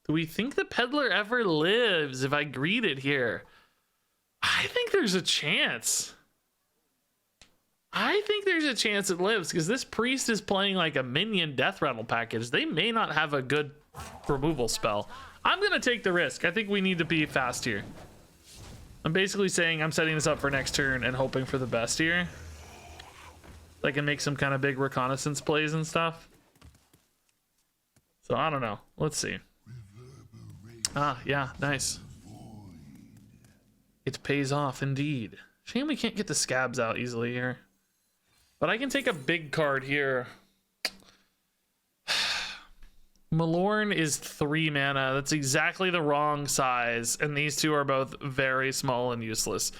Do we think the Peddler ever lives if I greed it here? I think there's a chance. I think there's a chance it lives because this priest is playing like a minion death rattle package. They may not have a good removal spell. I'm going to take the risk. I think we need to be fast here. I'm basically saying I'm setting this up for next turn and hoping for the best here. So I can make some kind of big reconnaissance plays and stuff. So I don't know. Let's see. Ah, yeah, nice. It pays off indeed. Shame we can't get the scabs out easily here. But I can take a big card here. Malorn is 3 mana. That's exactly the wrong size. And these two are both very small and useless.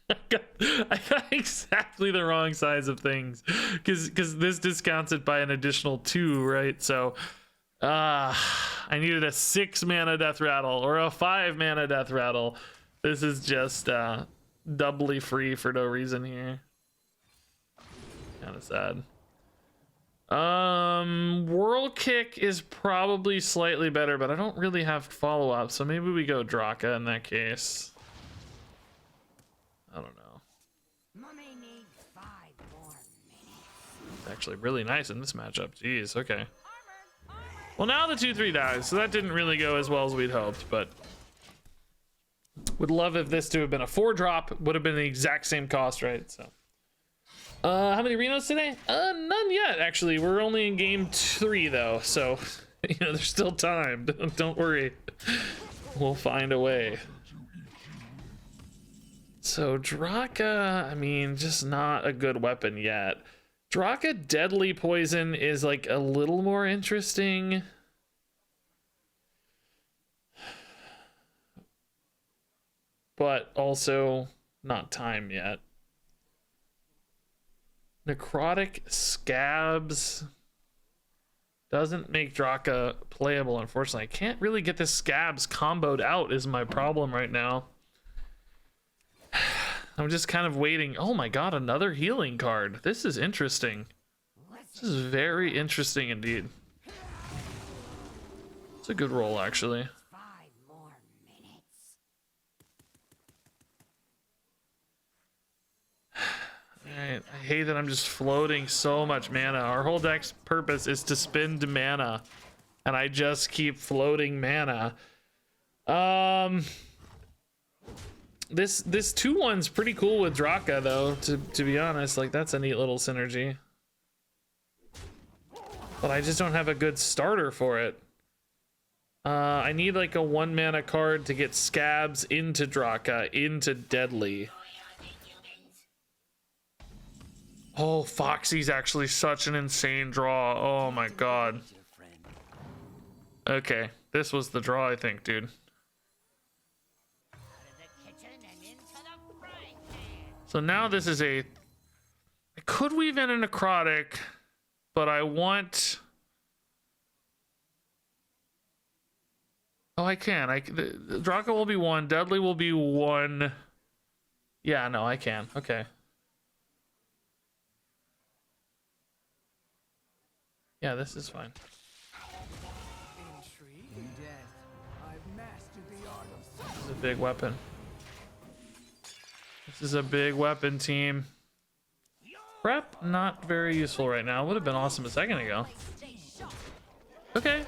I got exactly the wrong size of things. Because this discounts it by an additional 2, right? So I needed a 6 mana death rattle or a 5 mana death rattle. This is just doubly free for no reason here. Kind of sad. Whirl Kick is probably slightly better, but I don't really have follow-up, so maybe we go Draka in that case. I don't know. It's actually really nice in this matchup. Jeez, okay. Well, now the 2/3 dies, so that didn't really go as well as we'd hoped, but would love if this to have been a 4-drop. Would have been the exact same cost, right? So how many Renos today? None yet, actually. We're only in game 3 though, so you know there's still time. Don't worry, we'll find a way. So Draka, I mean, just not a good weapon yet. Draka Deadly Poison is like a little more interesting. But also not time yet. Necrotic Scabs doesn't make Draka playable, unfortunately. I can't really get the Scabs comboed out is my problem right now. I'm just kind of waiting. Oh my god, another healing card. This is interesting. This is very interesting indeed. It's a good roll, actually. Alright, I hate that I'm just floating so much mana. Our whole deck's purpose is to spend mana, and I just keep floating mana. This 2/1's pretty cool with Draka though, to be honest. Like that's a neat little synergy. But I just don't have a good starter for it. I need like a 1-mana card to get Scabs into Draka, into Deadly. Oh, Foxy's actually such an insane draw. Oh my god. Okay, this was the draw, I think, dude. So now this is a... I could weave in a Necrotic, but I want... Oh, I can. The Draka will be 1. Deadly will be 1. Yeah, no, I can. Okay. Yeah, this is fine. This is a big weapon. This is a big weapon, team. Prep, not very useful right now. Would have been awesome a second ago. Okay.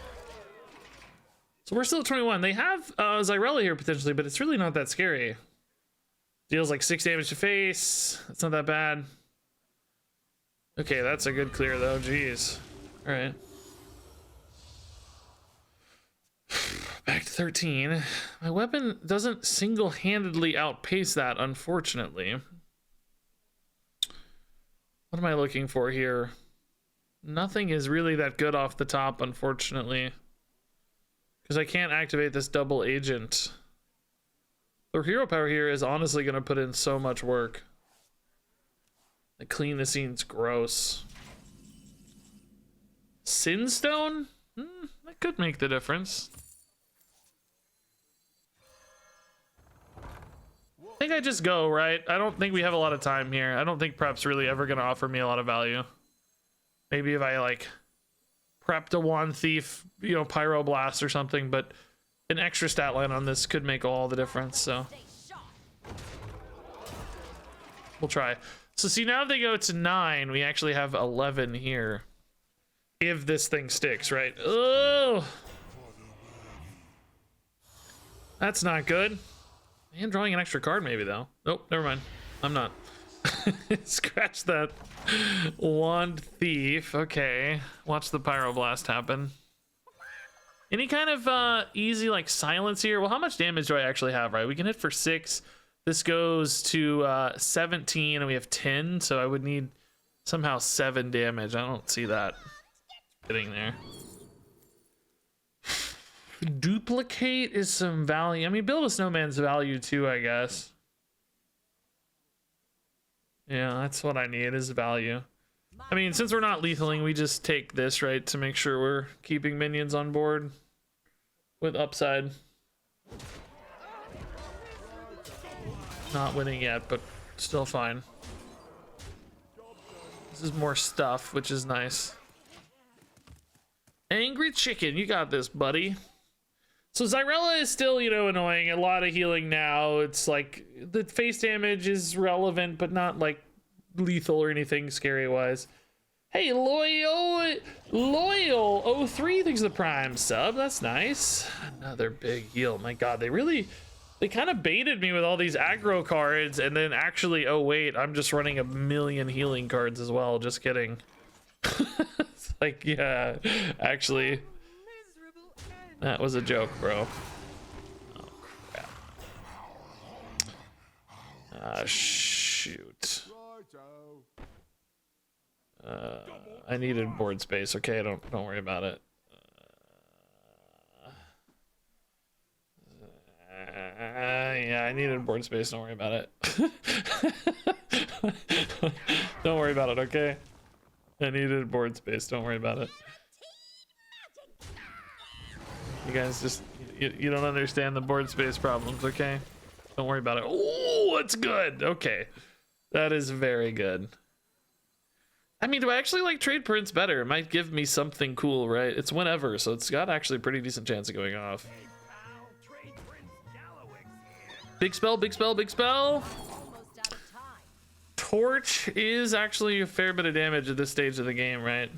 So we're still at 21. They have Zyrella here potentially, but it's really not that scary. Deals like 6 damage to face. That's not that bad. Okay, that's a good clear though. Jeez. All right. Back to 13. My weapon doesn't single-handedly outpace that, unfortunately. What am I looking for here? Nothing is really that good off the top, unfortunately. Because I can't activate this double agent. The hero power here is honestly going to put in so much work. The clean the scene's gross. Sinstone? That could make the difference. I think I just go, right? I don't think we have a lot of time here. I don't think prep's really ever going to offer me a lot of value. Maybe if I like prepped a Wand Thief, you know, Pyroblast or something, but an extra stat line on this could make all the difference, so we'll try. So see, now they go to 9, we actually have 11 here. If this thing sticks, right? Oh, that's not good. And drawing an extra card maybe though. Nope, never mind. I'm not. Scratch that. Wand Thief. Okay. Watch the Pyroblast happen. Any kind of easy like silence here? Well, how much damage do I actually have, right? We can hit for 6. This goes to 17 and we have 10, so I would need somehow 7 damage. I don't see that getting there. Duplicate is some value. I mean, build a snowman's value too, I guess. Yeah, that's what I need is value. I mean, since we're not lethaling, we just take this, right, to make sure we're keeping minions on board with upside. Not winning yet, but still fine. This is more stuff, which is nice. Angry Chicken, you got this, buddy. So Zyrella is still, you know, annoying. A lot of healing now. It's like the face damage is relevant, but not like lethal or anything scary-wise. Hey, Loyal 03 thinks the Prime sub. That's nice. Another big heal. My God, they kind of baited me with all these aggro cards, and then actually, oh wait, I'm just running a million healing cards as well. Just kidding. It's like, yeah, actually. That was a joke, bro. Oh, crap. Shoot. I needed board space. Okay, don't worry about it. Yeah, I needed board space. Don't worry about it. Don't worry about it, okay? I needed board space. Don't worry about it. You guys just, you don't understand the board space problems, okay? Don't worry about it. Oh, it's good. Okay. That is very good. I mean, do I actually like Trade Prince better? It might give me something cool, right? It's whenever, so it's got actually a pretty decent chance of going off. Big spell, big spell, big spell. Torch is actually a fair bit of damage at this stage of the game, right?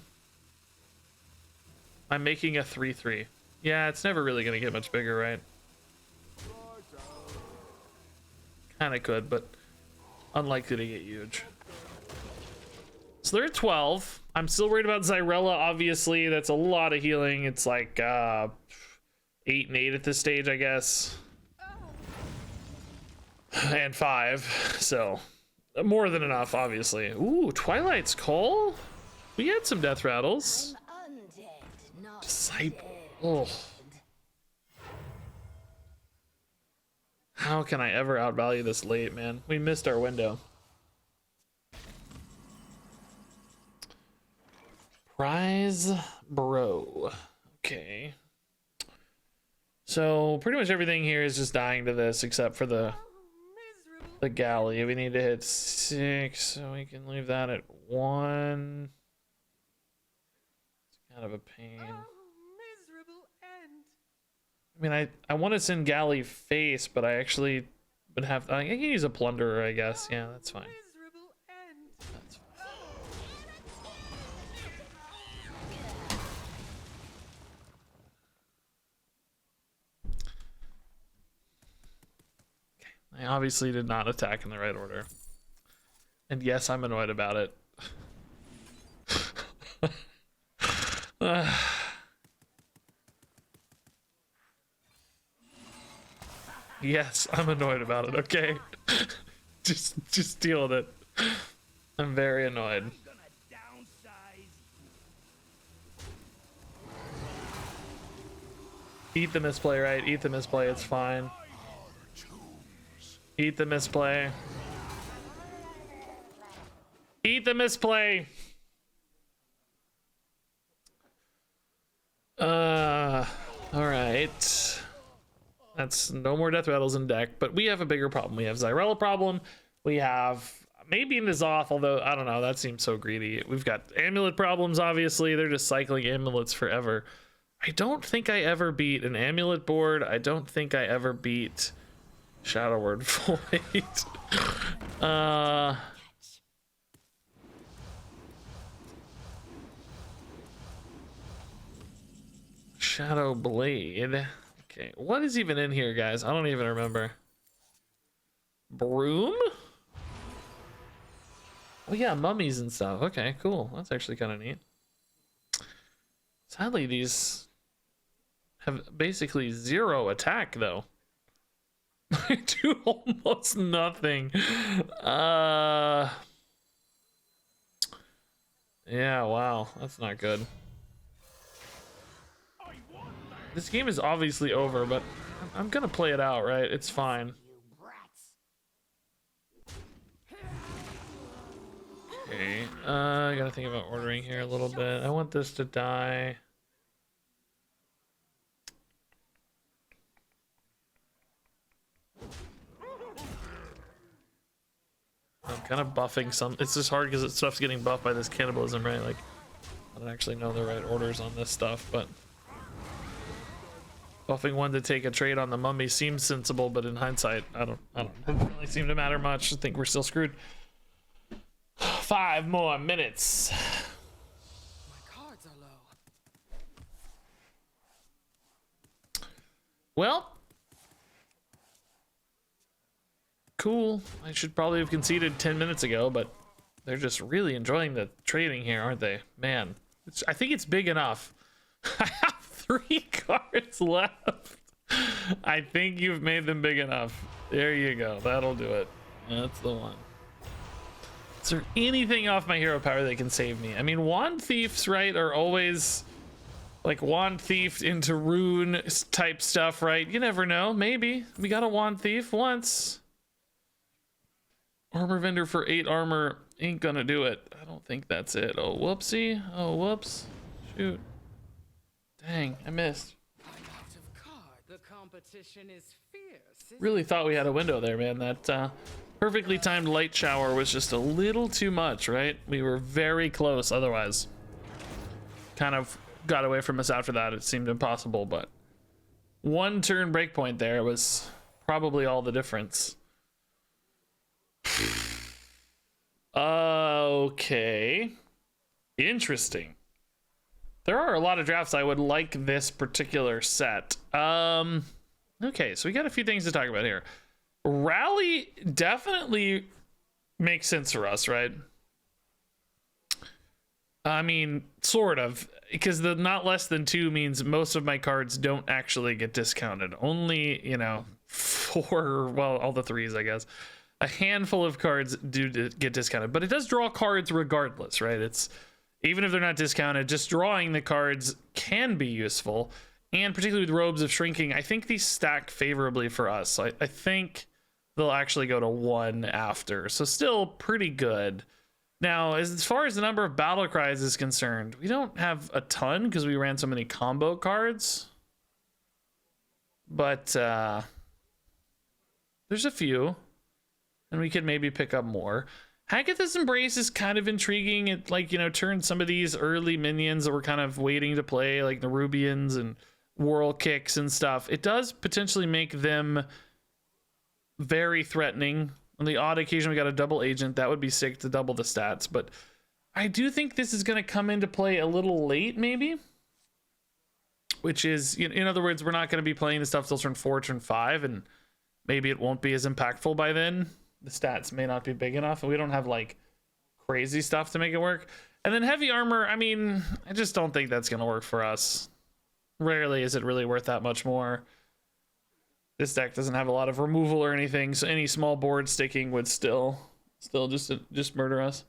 I'm making a 3/3. Yeah, it's never really going to get much bigger, right? Kind of could, but unlikely to get huge. So they're at 12. I'm still worried about Xyrella, obviously. That's a lot of healing. It's like 8 and 8 at this stage, I guess. And 5, so more than enough, obviously. Ooh, Twilight's Call? We had some death rattles. Disciple. Oh. How can I ever outvalue this late, man? We missed our window. Prize bro. Okay. So pretty much everything here is just dying to this except for the galley. We need to hit 6, so we can leave that at 1. It's kind of a pain. I mean, I want to send galley face, but I actually would have. I can use a plunderer, I guess. Yeah, that's fine. That's fine. I obviously did not attack in the right order. And yes, I'm annoyed about it. Yes, I'm annoyed about it, okay? just deal with it. I'm very annoyed. Eat the misplay, right? Eat the misplay, it's fine. Eat the misplay. Eat the misplay. All right. That's no more death rattles in deck, but we have a bigger problem. We have Xyrella problem. We have maybe N'Zoth, although I don't know. That seems so greedy. We've got amulet problems, obviously. They're just cycling amulets forever. I don't think I ever beat an amulet board. I don't think I ever beat Shadow Word Void. Shadow Blade. Okay, what is even in here, guys? I don't even remember. Broom? Oh yeah, mummies and stuff. Okay, cool. That's actually kind of neat. Sadly, these have basically 0 attack, though. I do almost nothing. Yeah, wow. That's not good. This game is obviously over, but I'm gonna play it out, right? It's fine. Okay, I gotta think about ordering here a little bit. I want this to die. I'm kind of buffing some. It's just hard because stuff's getting buffed by this cannibalism, right? Like, I don't actually know the right orders on this stuff, but buffing one to take a trade on the mummy seems sensible, but in hindsight, I don't really seem to matter much. I think we're still screwed. 5 more minutes. My cards are low. Well, cool. I should probably have conceded 10 minutes ago, but they're just really enjoying the trading here, aren't they? Man, I think it's big enough. I have 3 cards left. I think you've made them big enough. There you go. That'll do it. That's the one. Is there anything off my hero power that can save me? I mean, wand thieves, right, are always like wand thief into rune type stuff, right? You never know. Maybe we got a wand thief once. Armor vendor for 8 armor ain't gonna do it. I don't think that's it. Oh, whoopsie. Oh, whoops. Shoot. Dang, I missed. The competition is fierce. Really thought we had a window there, man. That perfectly timed light shower was just a little too much, right? We were very close otherwise. Kind of got away from us after that. It seemed impossible, but 1 turn breakpoint there was probably all the difference. Okay. Interesting. There are a lot of drafts I would like this particular set. Okay, so we got a few things to talk about here. Rally definitely makes sense for us, right? I mean, sort of, because the not less than 2 means most of my cards don't actually get discounted. Only, you know, 4, well, all the 3s, I guess. A handful of cards do get discounted, but it does draw cards regardless, right? It's, even if they're not discounted, just drawing the cards can be useful. And particularly with Robes of Shrinking, I think these stack favorably for us. So I think they'll actually go to 1 after. So still pretty good. Now, as far as the number of battle cries is concerned, we don't have a ton because we ran so many combo cards. But there's a few. And we could maybe pick up more. Hagatha's Embrace is kind of intriguing. It, like, you know, turns some of these early minions that we're kind of waiting to play, like the Rubians and Whirl Kicks and stuff. It does potentially make them very threatening. On the odd occasion we got a double agent, that would be sick to double the stats, but I do think this is going to come into play a little late, maybe, which is, in other words, we're not going to be playing the stuff till turn 4, turn 5, and maybe it won't be as impactful by then. The stats may not be big enough, and we don't have like crazy stuff to make it work. And then heavy armor, I mean, I just don't think that's going to work for us. Rarely is it really worth that much more. This deck doesn't have a lot of removal or anything, so any small board sticking would still just murder us.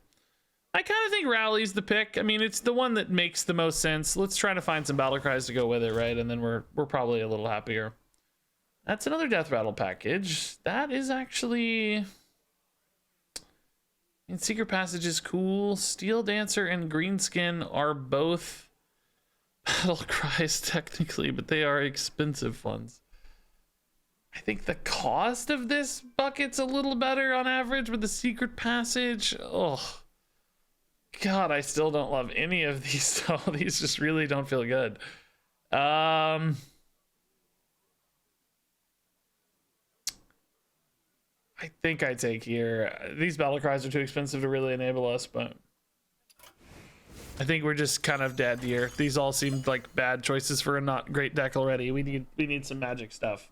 I kind of think Rally's the pick. I mean, it's the one that makes the most sense. Let's try to find some battle cries to go with it, right? And then we're probably a little happier. That's another Death Rattle package. That is actually... And Secret Passage is cool. Steel Dancer and Greenskin are both battle cries technically, but they are expensive ones. I think the cost of this bucket's a little better on average with the Secret Passage. Oh, God, I still don't love any of these, so these just really don't feel good. I think I take here. These battle cries are too expensive to really enable us, but I think we're just kind of dead here. These all seemed like bad choices for a not great deck already. We need some magic stuff.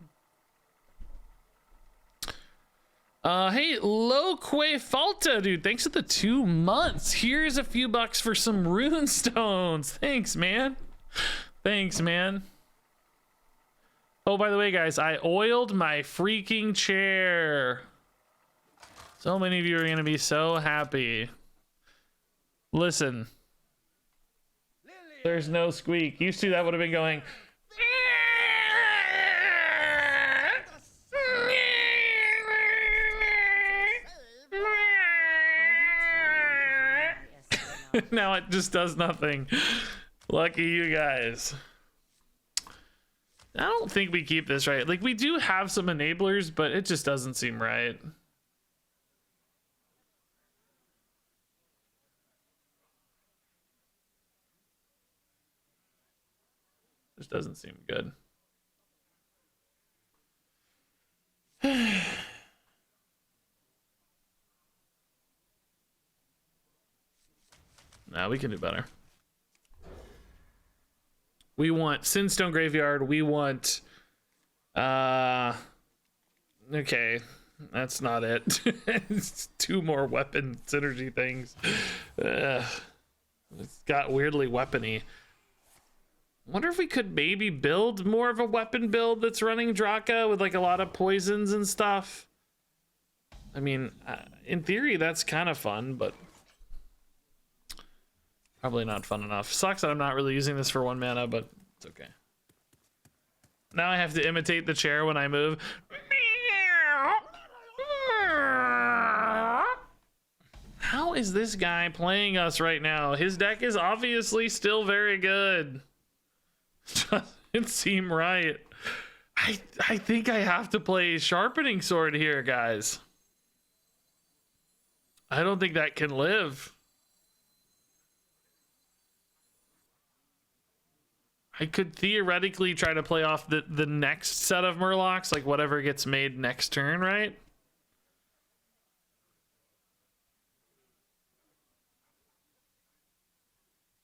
Hey, Loque Falta, dude, thanks for the 2 months. Here's a few bucks for some rune stones. Thanks, man. Thanks, man. Oh, by the way, guys, I oiled my freaking chair. So many of you are gonna be so happy. Listen, there's no squeak. Used to, that would have been going. Now it just does nothing. Lucky you guys. I don't think we keep this right. Like, we do have some enablers, but it just doesn't seem right. Just doesn't seem good. Nah, we can do better. We want Sinstone Graveyard. We want... Okay. That's not it. It's 2 more weapon synergy things. It's got weirdly weapony. Wonder if we could maybe build more of a weapon build that's running Draka with like a lot of poisons and stuff. I mean, in theory, that's kind of fun, but probably not fun enough. Sucks that I'm not really using this for 1 mana, but it's okay. Now I have to imitate the chair when I move. How is this guy playing us right now? His deck is obviously still very good. Doesn't seem right. I think I have to play Sharpening Sword here, guys. I don't think that can live. I could theoretically try to play off the next set of Murlocs, like whatever gets made next turn, right?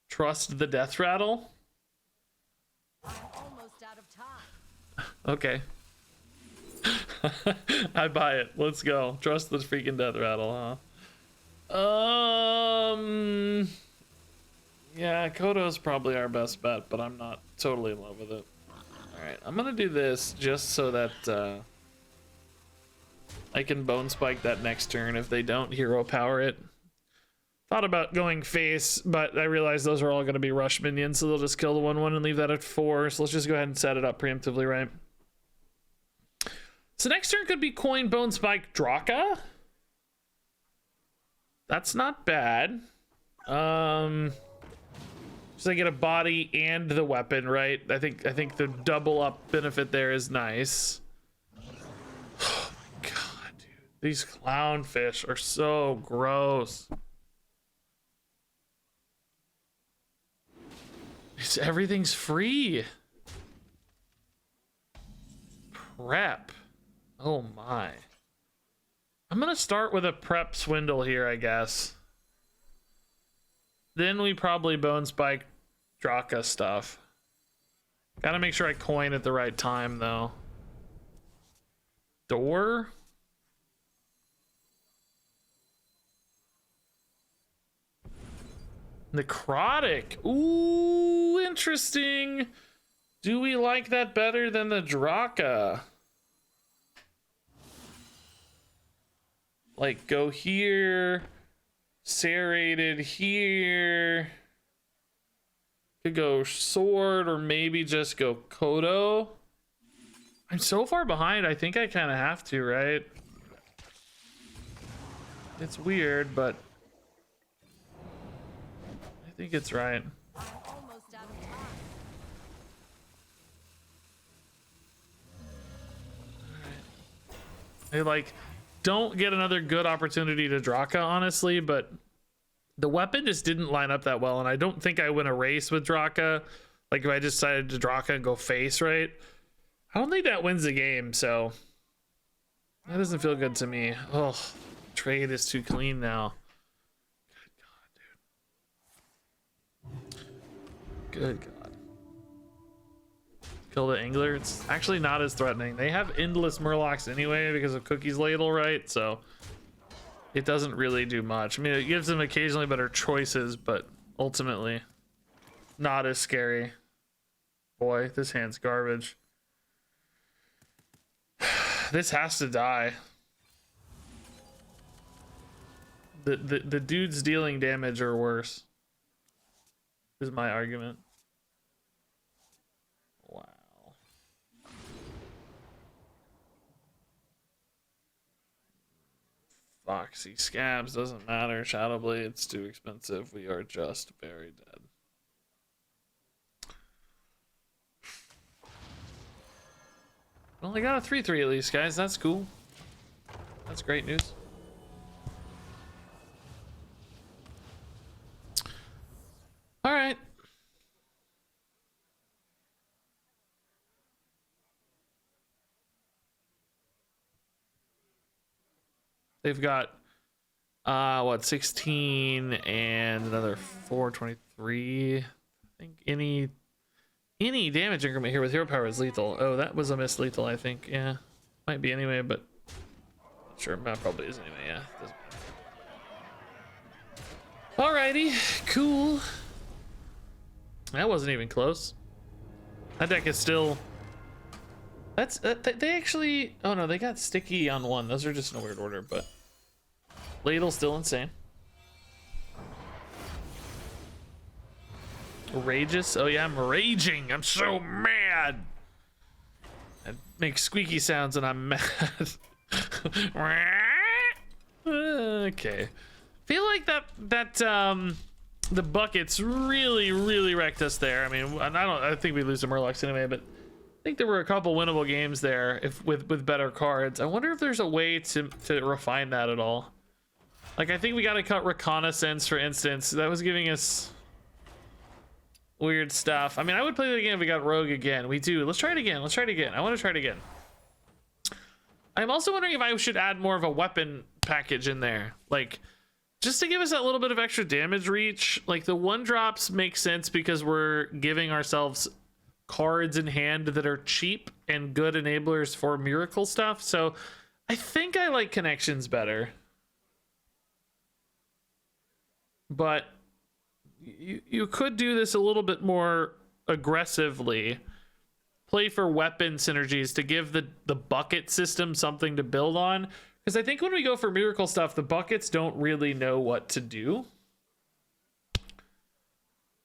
Trust the Death Rattle. I'm almost out of time. Okay. I buy it. Let's go. Trust the freaking death rattle, huh? Yeah, Kodo's probably our best bet, but I'm not totally in love with it. Alright, I'm gonna do this just so that I can bone spike that next turn if they don't hero power it. Thought about going face, but I realized those are all gonna be rush minions, so they'll just kill the 1/1 and leave that at 4. So let's just go ahead and set it up preemptively, right? So next turn could be coin, bone spike, Draka. That's not bad. So I get a body and the weapon, right? I think the double up benefit there is nice. Oh my god, dude. These clownfish are so gross. Everything's free. Prep. Oh my. I'm gonna start with a prep swindle here, I guess. Then we probably bone spike Draka stuff. Gotta make sure I coin at the right time though. Door? Necrotic. Ooh, interesting. Do we like that better than the Draka? Like, go here. Serrated here. Could go sword or maybe just go Kodo. I'm so far behind, I think I kind of have to, right? It's weird, but I think it's right. Almost out of time. I like don't get another good opportunity to Draka, honestly, but the weapon just didn't line up that well, and I don't think I win a race with Draka. Like if I just decided to Draka and go face, right? I don't think that wins the game, so that doesn't feel good to me. Oh, trade is too clean now. Good God. Kill the angler. It's actually not as threatening. They have endless murlocs anyway because of Cookie's ladle, right? So it doesn't really do much. I mean, it gives them occasionally better choices, but ultimately not as scary. Boy, this hand's garbage. This has to die. The dudes dealing damage are worse, is my argument. Wow. Foxy Scabs doesn't matter. Shadowblade, it's too expensive. We are just very dead. Well, I got a 3/3 at least, guys. That's cool. That's great news. All right. They've got what, 16 and another 423. I think any damage increment here with hero power is lethal. Oh, that was a miss lethal, I think. Yeah, might be anyway, but not sure. That probably is anyway. Yeah. Alrighty, cool. That wasn't even close. That deck is still. That's they actually. Oh no, they got sticky on one. Those are just in a weird order, but Ladle's still insane. Rageous. Oh yeah, I'm raging. I'm so mad. I make squeaky sounds and I'm mad. Okay. Feel like that the buckets really wrecked us there. I mean, I think we lose to Murlocs anyway, but I think there were a couple winnable games there if with better cards. I wonder if there's a way to refine that at all. Like, I think we got to cut Reconnaissance, for instance. That was giving us weird stuff. I mean, I would play the game if we got Rogue again. We do. Let's try it again. I want to try it again. I'm also wondering if I should add more of a weapon package in there. Like, just to give us that little bit of extra damage reach. Like, the 1-drops make sense because we're giving ourselves cards in hand that are cheap and good enablers for miracle stuff. So I think I like connections better. But you could do this a little bit more aggressively. Play for weapon synergies to give the bucket system something to build on. Because I think when we go for miracle stuff, the buckets don't really know what to do.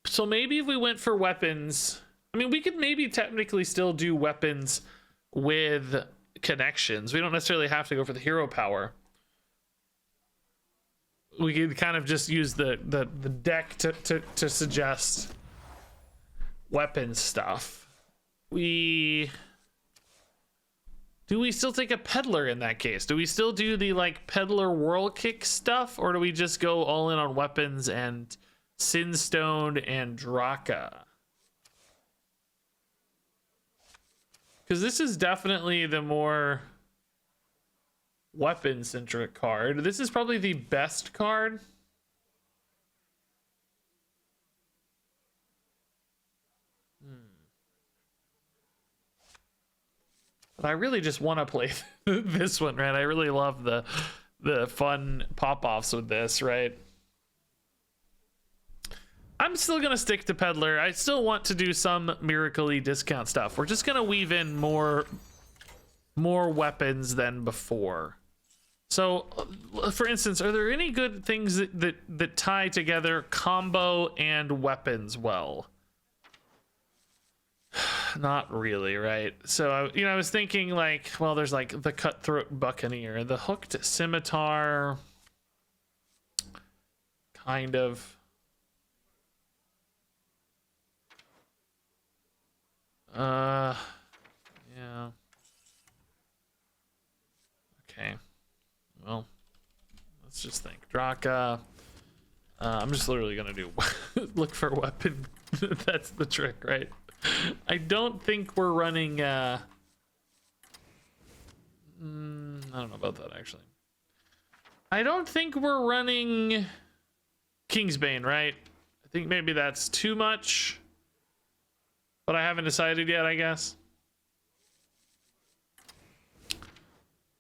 So maybe if we went for weapons, I mean, we could maybe technically still do weapons with connections. We don't necessarily have to go for the hero power. We could kind of just use the deck to suggest weapon stuff. Do we still take a peddler in that case? Do we still do the like peddler whirl kick stuff, or do we just go all in on weapons and Sinstone and Draka? Because this is definitely the more weapon centric card. This is probably the best card. But I really just want to play this one, right? I really love the fun pop-offs with this, right? I'm still gonna stick to peddler. I still want to do some miracle-y discount stuff. We're just gonna weave in more weapons than before. So, for instance, are there any good things that tie together combo and weapons well? Not really, right? So, I was thinking like, well, there's like the cutthroat buccaneer, the hooked scimitar, kind of. Yeah. Okay. Well, let's just think. Draka. I'm just literally gonna do look for a weapon. That's the trick, right? I don't think we're running I don't know about that actually. I don't think we're running Kingsbane, right? I think maybe that's too much, but I haven't decided yet, I guess.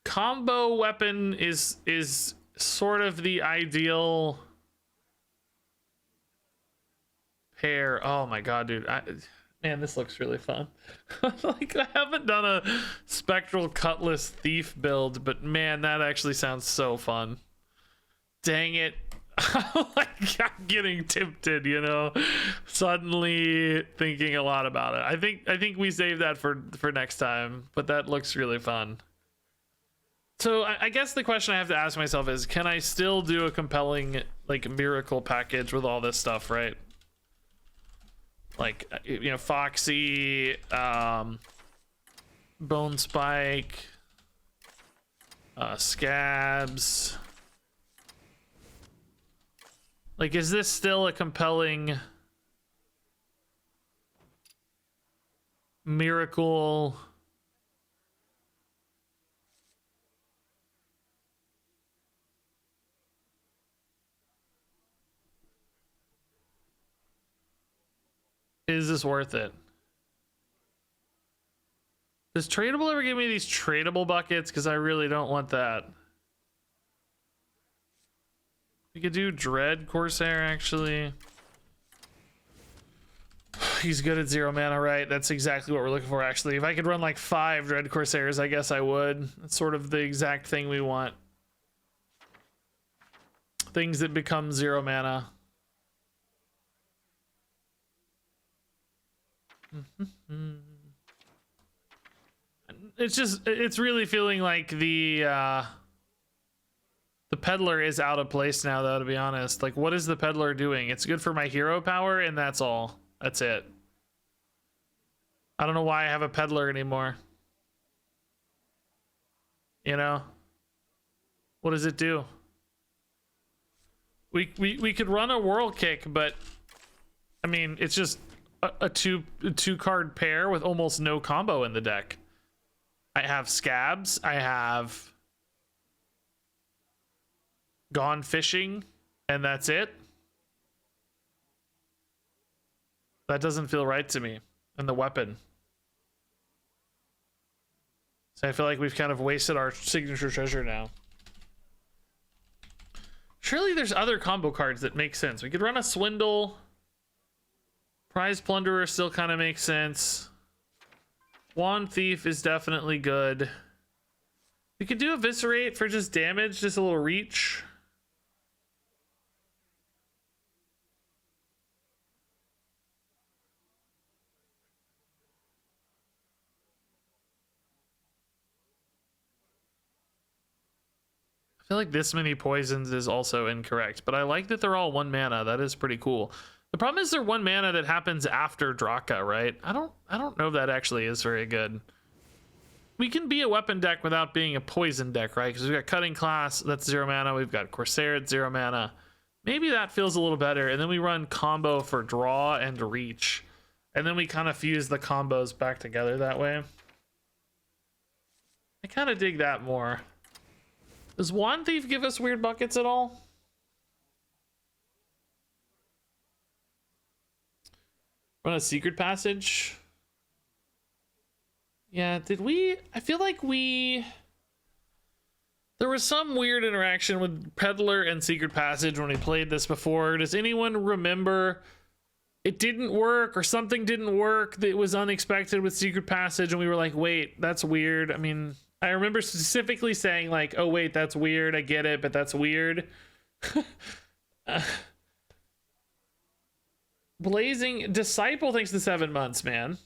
Combo weapon is sort of the ideal pair. Oh my god, dude. Man, this looks really fun. Like, I haven't done a Spectral Cutlass Thief build, but man, that actually sounds so fun. Dang it. Like, I'm getting tempted, suddenly thinking a lot about it. I think we save that for next time, but that looks really fun. So I guess the question I have to ask myself is, can I still do a compelling like miracle package with all this stuff, right? Like, Foxy, Bone Spike, Scabs. Like, is this still a compelling miracle? Is this worth it? Does Tradable ever give me these tradable buckets? Because I really don't want that. We could do Dread Corsair, actually. He's good at 0 mana, right? That's exactly what we're looking for, actually. If I could run like 5 Dread Corsairs, I guess I would. That's sort of the exact thing we want. Things that become 0 mana. It's really feeling like the peddler is out of place now, though, to be honest. Like, what is the peddler doing? It's good for my hero power, and that's all. That's it. I don't know why I have a peddler anymore. What does it do? We could run a whirl kick, but I mean, it's just a two card pair with almost no combo in the deck. I have Scabs, I have Gone Fishing, and that's it. That doesn't feel right to me. and the weapon. So I feel like we've kind of wasted our signature treasure now. Surely there's other combo cards that make sense. We could run a Swindle. Prize Plunderer still kind of makes sense. Wand Thief is definitely good. We could do Eviscerate for just damage, just a little reach. I feel like this many poisons is also incorrect, but I like that they're all 1 mana. That is pretty cool. The problem is they're 1 mana that happens after Draka, right? I don't know if that actually is very good. We can be a weapon deck without being a poison deck, right? Because we've got Cutting Class, that's 0 mana. We've got Corsair at 0 mana. Maybe that feels a little better. And then we run combo for draw and reach. And then we kind of fuse the combos back together that way. I kind of dig that more. Does Wand Thief give us weird buckets at all? Run a Secret Passage. Yeah, did we? I feel like there was some weird interaction with Peddler and Secret Passage when we played this before. Does anyone remember it didn't work or something didn't work that was unexpected with Secret Passage and we were like, wait, that's weird? I mean, I remember specifically saying like, oh wait, that's weird, I get it, but that's weird. Blazing Disciple thanks to 7 months, man.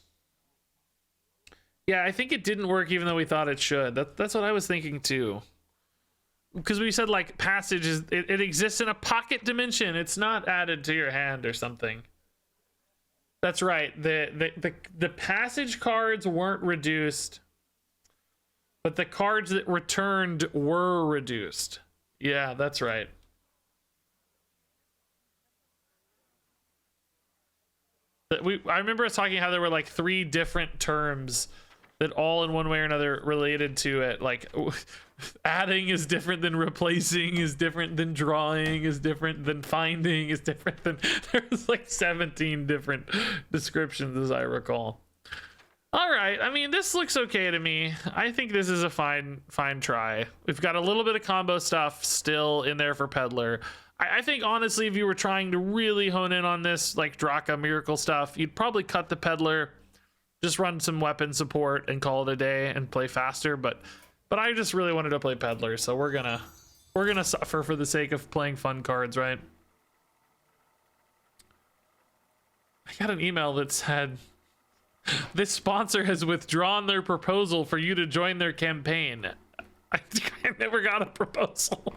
Yeah, I think it didn't work even though we thought it should. That's what I was thinking too. Because we said like passage is it exists in a pocket dimension. It's not added to your hand or something. That's right. The passage cards weren't reduced, but the cards that returned were reduced. Yeah, that's right. I remember us talking how there were like 3 different terms that all in one way or another related to it. Like adding is different than replacing, is different than drawing, is different than finding, is different than... There's like 17 different descriptions as I recall. All right, I mean, this looks okay to me. I think this is a fine try. We've got a little bit of combo stuff still in there for Peddler. I think honestly, if you were trying to really hone in on this, like Draka Miracle stuff, you'd probably cut the Peddler, just run some weapon support and call it a day and play faster. But I just really wanted to play Peddler, so we're gonna suffer for the sake of playing fun cards, right? I got an email that said, this sponsor has withdrawn their proposal for you to join their campaign. I never got a proposal.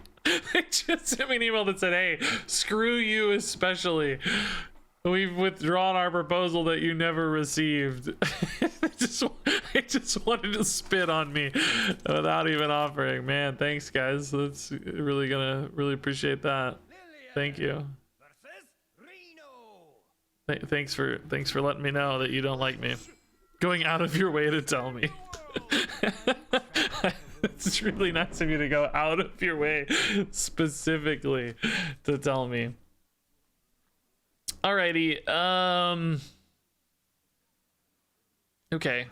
They just sent me an email that said, hey, screw you especially. We've withdrawn our proposal that you never received. I just wanted to spit on me without even offering. Man, thanks guys. That's really appreciate that. Thank you. Thanks for letting me know that you don't like me. Going out of your way to tell me. It's really nice of you to go out of your way specifically to tell me. Alrighty. Okay.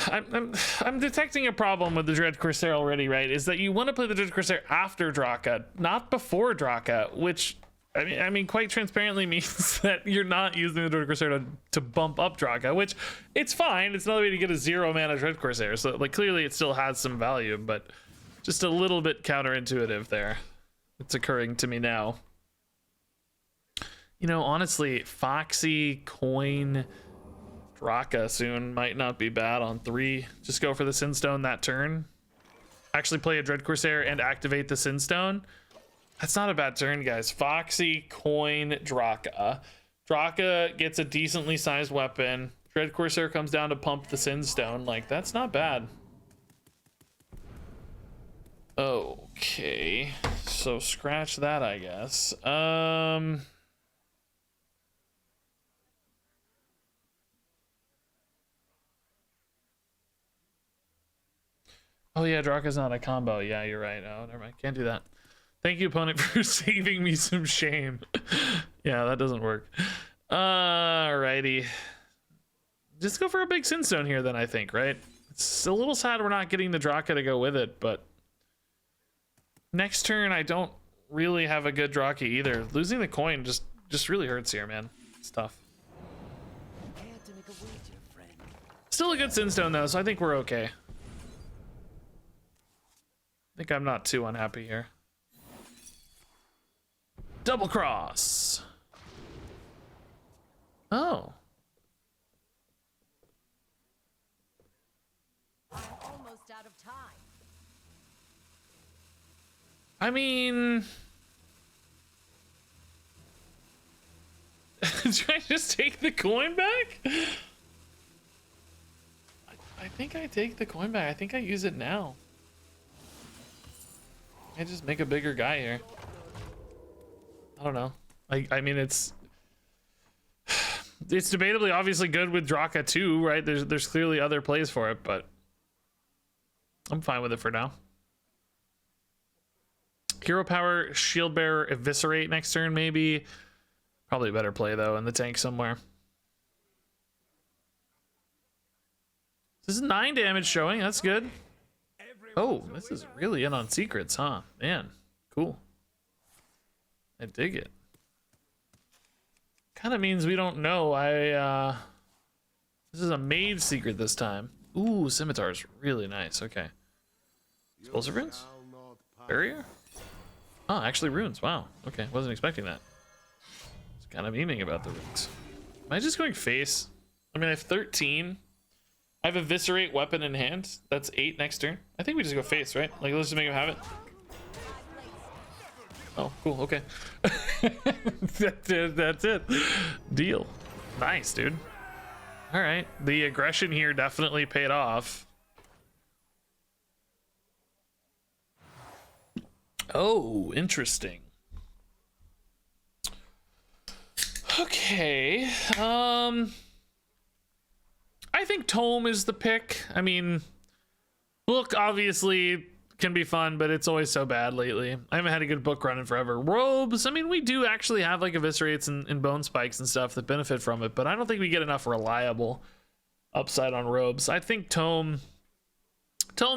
I'm detecting a problem with the Dread Corsair already, right? Is that you want to play the Dread Corsair after Draka, not before Draka, which I mean, quite transparently means that you're not using the Dread Corsair to bump up Draka, which it's fine. It's another way to get a 0 mana Dread Corsair. So like clearly it still has some value, but just a little bit counterintuitive there. It's occurring to me now. You know, honestly, Foxy, Coin, Draka soon might not be bad on 3. Just go for the Sinstone that turn. Actually play a Dread Corsair and activate the Sinstone. That's not a bad turn, guys. Foxy, Coin, Draka. Draka gets a decently sized weapon. Dread Corsair comes down to pump the Sinstone. Like, that's not bad. Okay. So scratch that, I guess. Oh yeah, Draka's not a combo. Yeah, you're right. Oh, never mind. Can't do that. Thank you, opponent, for saving me some shame. Yeah, that doesn't work. Alrighty. Just go for a big Sinstone here then, I think, right? It's a little sad we're not getting the Draka to go with it, but next turn I don't really have a good Draka either. Losing the coin just really hurts here, man. It's tough. Care to make a wager, friend? Still a good Sinstone though, so I think we're okay. I think I'm not too unhappy here. Double cross. Oh. I'm almost out of time. I mean, should I just take the coin back? I think I take the coin back. I think I use it now. I just make a bigger guy here. I don't know. I mean, it's debatably obviously good with Draka too, right? There's clearly other plays for it, but I'm fine with it for now. Hero power, shield bearer, eviscerate next turn, maybe. Probably a better play though in the tank somewhere. This is 9 damage showing. That's good. Oh, this is really in on secrets, huh? Man, cool. I dig it. Kind of means we don't know. This is a mage secret this time. Ooh, scimitar is really nice. Okay. Explosive runes? Barrier? Oh, actually runes. Wow. Okay, wasn't expecting that. It's kind of memeing about the runes. Am I just going face? I mean, I have 13. I have eviscerate weapon in hand. That's 8 next turn. I think we just go face, right? Like, let's just make him have it. Oh, cool. Okay. That's it. Deal. Nice, dude. All right. The aggression here definitely paid off. Oh, interesting. Okay. I think Tome is the pick. I mean, book obviously can be fun, but it's always so bad lately. I haven't had a good book run in forever. Robes, I mean, we do actually have like eviscerates and bone spikes and stuff that benefit from it, but I don't think we get enough reliable upside on robes. I think Tome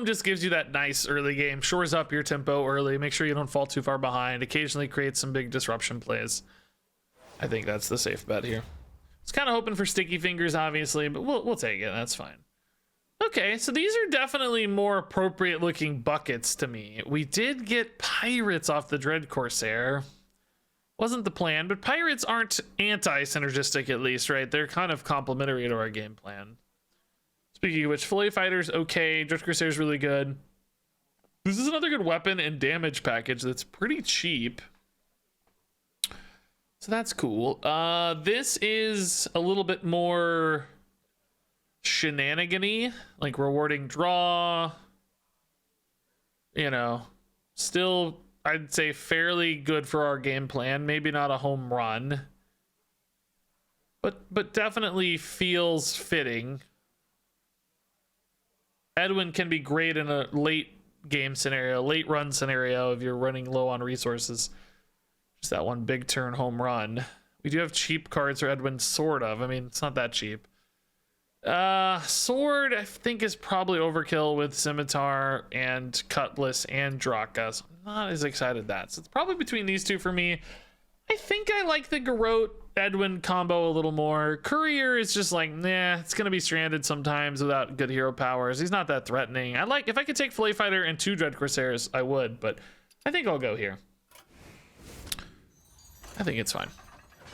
just gives you that nice early game, shores up your tempo early, make sure you don't fall too far behind, occasionally creates some big disruption plays. I think that's the safe bet here. It's kind of hoping for sticky fingers, obviously, but we'll take it. That's fine. Okay, so these are definitely more appropriate looking buckets to me. We did get pirates off the Dread Corsair. Wasn't the plan, but pirates aren't anti-synergistic at least, right? They're kind of complementary to our game plan. Speaking of which, Fillet Fighter's okay. Dread Corsair's really good. This is another good weapon and damage package that's pretty cheap. So that's cool. This is a little bit more shenanigan-y, like rewarding draw. You know, still, I'd say fairly good for our game plan. Maybe not a home run, but definitely feels fitting. Edwin can be great in a late game scenario, late run scenario if you're running low on resources. Just that one big turn home run. We do have cheap cards for Edwin, sort of. I mean, it's not that cheap. Sword, I think, is probably overkill with Scimitar and Cutlass and Draka. So I'm not as excited that. So it's probably between these two for me. I think I like the Garrote Edwin combo a little more. Courier is just like, nah, it's gonna be stranded sometimes without good hero powers. He's not that threatening. I like, if I could take Fillet Fighter and 2 Dread Corsairs, I would, but I think I'll go here. I think it's fine.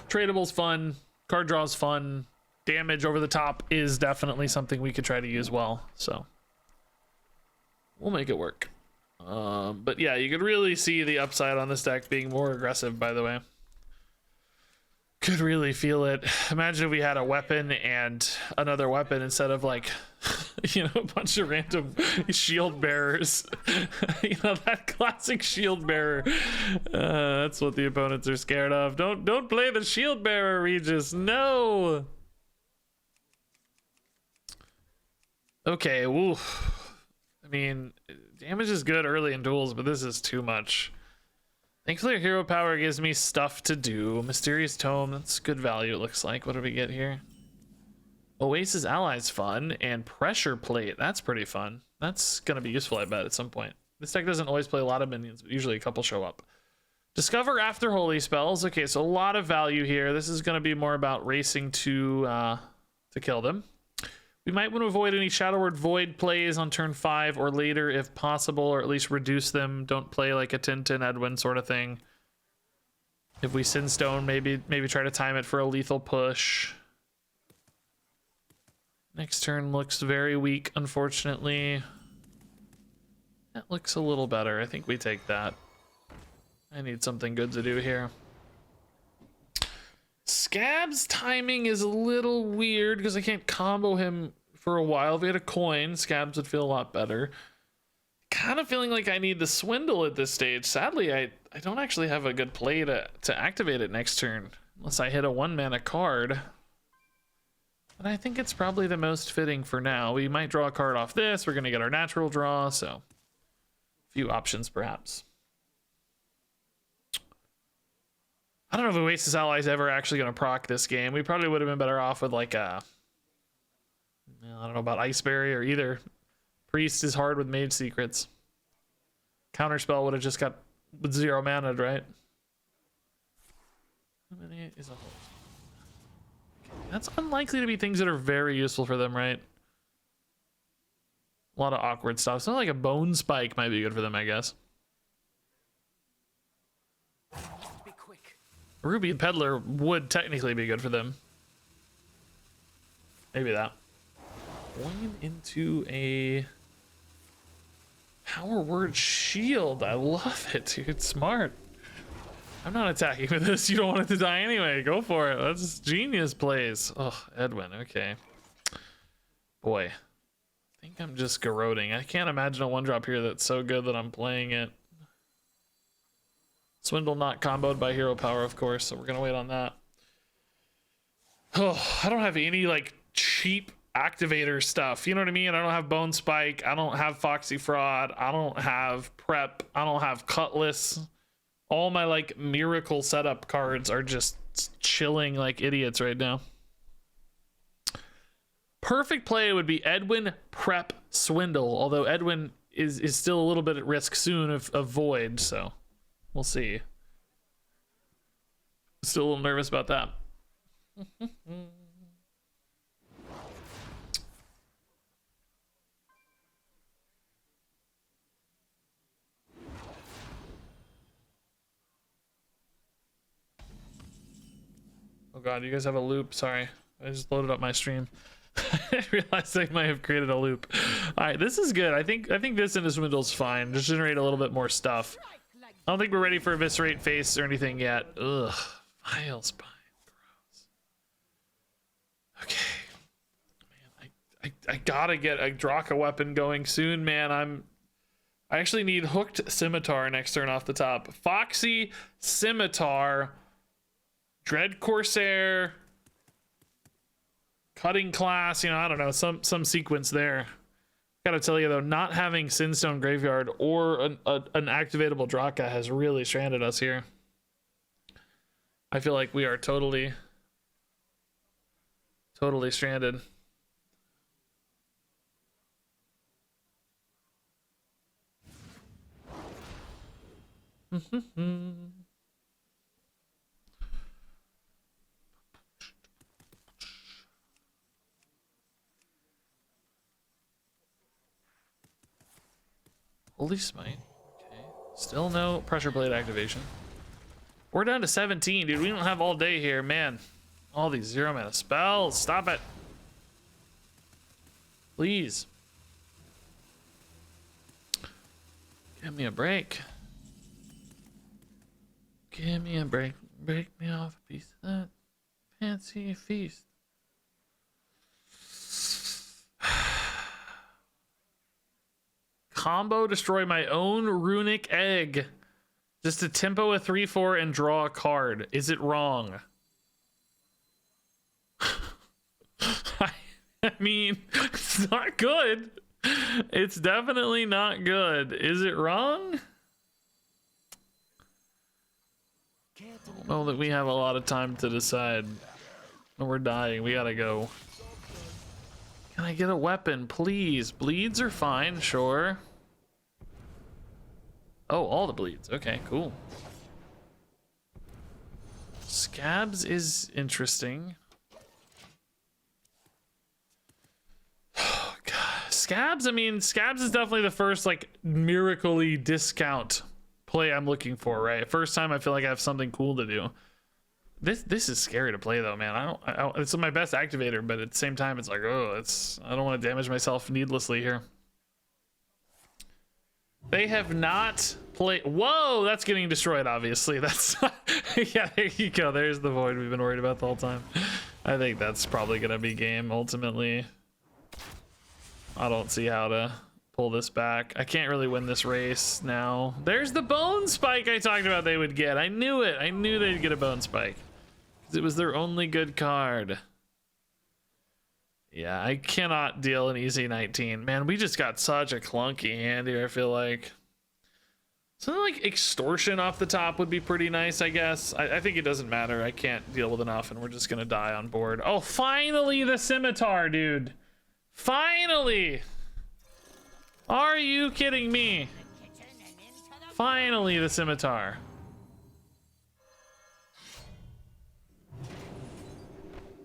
Tradable's fun. Card draw's fun. Damage over the top is definitely something we could try to use well. So we'll make it work. But yeah, you could really see the upside on this deck being more aggressive, by the way. Could really feel it. Imagine if we had a weapon and another weapon instead of like, you know, a bunch of random shield bearers. You know, that classic shield bearer. That's what the opponents are scared of. Don't play the shield bearer, Regis. No. Okay, woof. I mean, damage is good early in duels, but this is too much. Thankfully, our hero power gives me stuff to do. Mysterious Tome, that's good value, it looks like. What do we get here? Oasis Allies fun, and Pressure Plate. That's pretty fun. That's going to be useful, I bet, at some point. This deck doesn't always play a lot of minions, but usually a couple show up. Discover After Holy Spells. Okay, so a lot of value here. This is going to be more about racing to kill them. We might want to avoid any Shadow Word Void plays on turn 5 or later if possible, or at least reduce them. Don't play like a Tintin Edwin sort of thing. If we Sin Stone, maybe try to time it for a lethal push. Next turn looks very weak, unfortunately. That looks a little better. I think we take that. I need something good to do here. Scab's timing is a little weird because I can't combo him for a while. If we had a coin, Scabs would feel a lot better. Kind of feeling like I need the Swindle at this stage. Sadly, I don't actually have a good play to activate it next turn. Unless I hit a 1-mana card. But I think it's probably the most fitting for now. We might draw a card off this. We're going to get our natural draw, so a few options perhaps. I don't know if Oasis Allies ever actually going to proc this game. We probably would have been better off with like a... I don't know about Iceberry or either. Priest is hard with Mage Secrets. Counterspell would have just got with 0 mana, right? How many is a whole? That's unlikely to be things that are very useful for them, right? A lot of awkward stuff. Something like a Bone Spike might be good for them, I guess. Be quick. Ruby and Peddler would technically be good for them. Maybe that. Going into a Power Word Shield. I love it, dude. Smart. I'm not attacking with this. You don't want it to die anyway. Go for it. That's genius plays. Oh, Edwin. Okay. Boy. I think I'm just garroting. I can't imagine a 1-drop here that's so good that I'm playing it. Swindle not comboed by hero power, of course, so we're going to wait on that. Oh, I don't have any, like, cheap activator stuff. You know what I mean? I don't have Bone Spike. I don't have Foxy Fraud. I don't have Prep. I don't have Cutlass. All my like miracle setup cards are just chilling like idiots right now. Perfect play would be Edwin, Prep, Swindle, although Edwin is still a little bit at risk soon of Void, so we'll see. Still a little nervous about that. Oh god, you guys have a loop. Sorry, I just loaded up my stream. I realized I might have created a loop. All right, this is good. I think this into Swindle's fine. Just generate a little bit more stuff. I don't think we're ready for Eviscerate Face or anything yet. Ugh, Vile Spine, gross. Okay, man, I gotta get a Draka weapon going soon, man. I actually need Hooked Scimitar next turn off the top. Foxy Scimitar. Dread Corsair, Cutting Class, you know, I don't know, some sequence there. Gotta tell you though, not having Sinstone Graveyard or an activatable Draka has really stranded us here. I feel like we are totally stranded. Holy smite. Okay. Still no Pressure Blade activation. We're down to 17, dude. We don't have all day here, man. All these 0-mana spells. Stop it. Please. Give me a break. Give me a break. Break me off a piece of that fancy feast. Combo destroy my own runic egg just to tempo a 3/4 and draw a card. Is it wrong? I mean, it's not good. It's definitely not good. Is it wrong? Well, that we have a lot of time to decide. We're dying. We gotta go. Can I get a weapon, please? Bleeds are fine, sure. Oh, all the bleeds. Okay, cool. Scabs is interesting. Oh, God. Scabs, I mean, Scabs is definitely the first, like, miracle-y discount play I'm looking for, right? First time I feel like I have something cool to do. This is scary to play though, man. I don't it's my best activator, but at the same time it's like, oh, I don't want to damage myself needlessly here. They have not played. Whoa, that's getting destroyed, obviously. That's yeah, there you go. There's the void we've been worried about the whole time. I think that's probably gonna be game ultimately. I don't see how to pull this back. I can't really win this race now. There's the bone spike I talked about they would get. I knew it. I knew they'd get a bone spike. It was their only good card. Yeah, I cannot deal an easy 19. Man, we just got such a clunky hand here, I feel like. Something like extortion off the top would be pretty nice, I guess. I think it doesn't matter. I can't deal with enough, and we're just gonna die on board. Oh, finally the scimitar, dude. Finally! Are you kidding me? Finally the scimitar.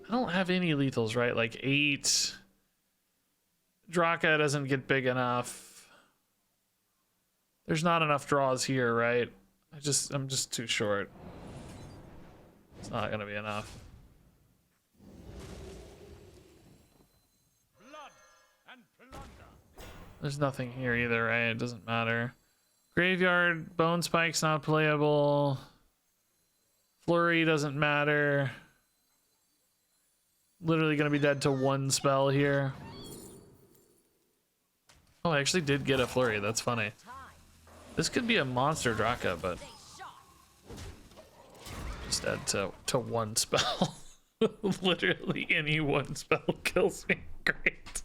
I don't have any lethals, right? Like 8. Draka doesn't get big enough. There's not enough draws here, right? I'm just too short. It's not gonna be enough. There's nothing here either, right? It doesn't matter. Graveyard, Bone Spike's not playable. Flurry doesn't matter. Literally gonna be dead to one spell here. Oh, I actually did get a flurry. That's funny. This could be a monster Draka, but just dead to one spell. Literally any one spell kills me. Great.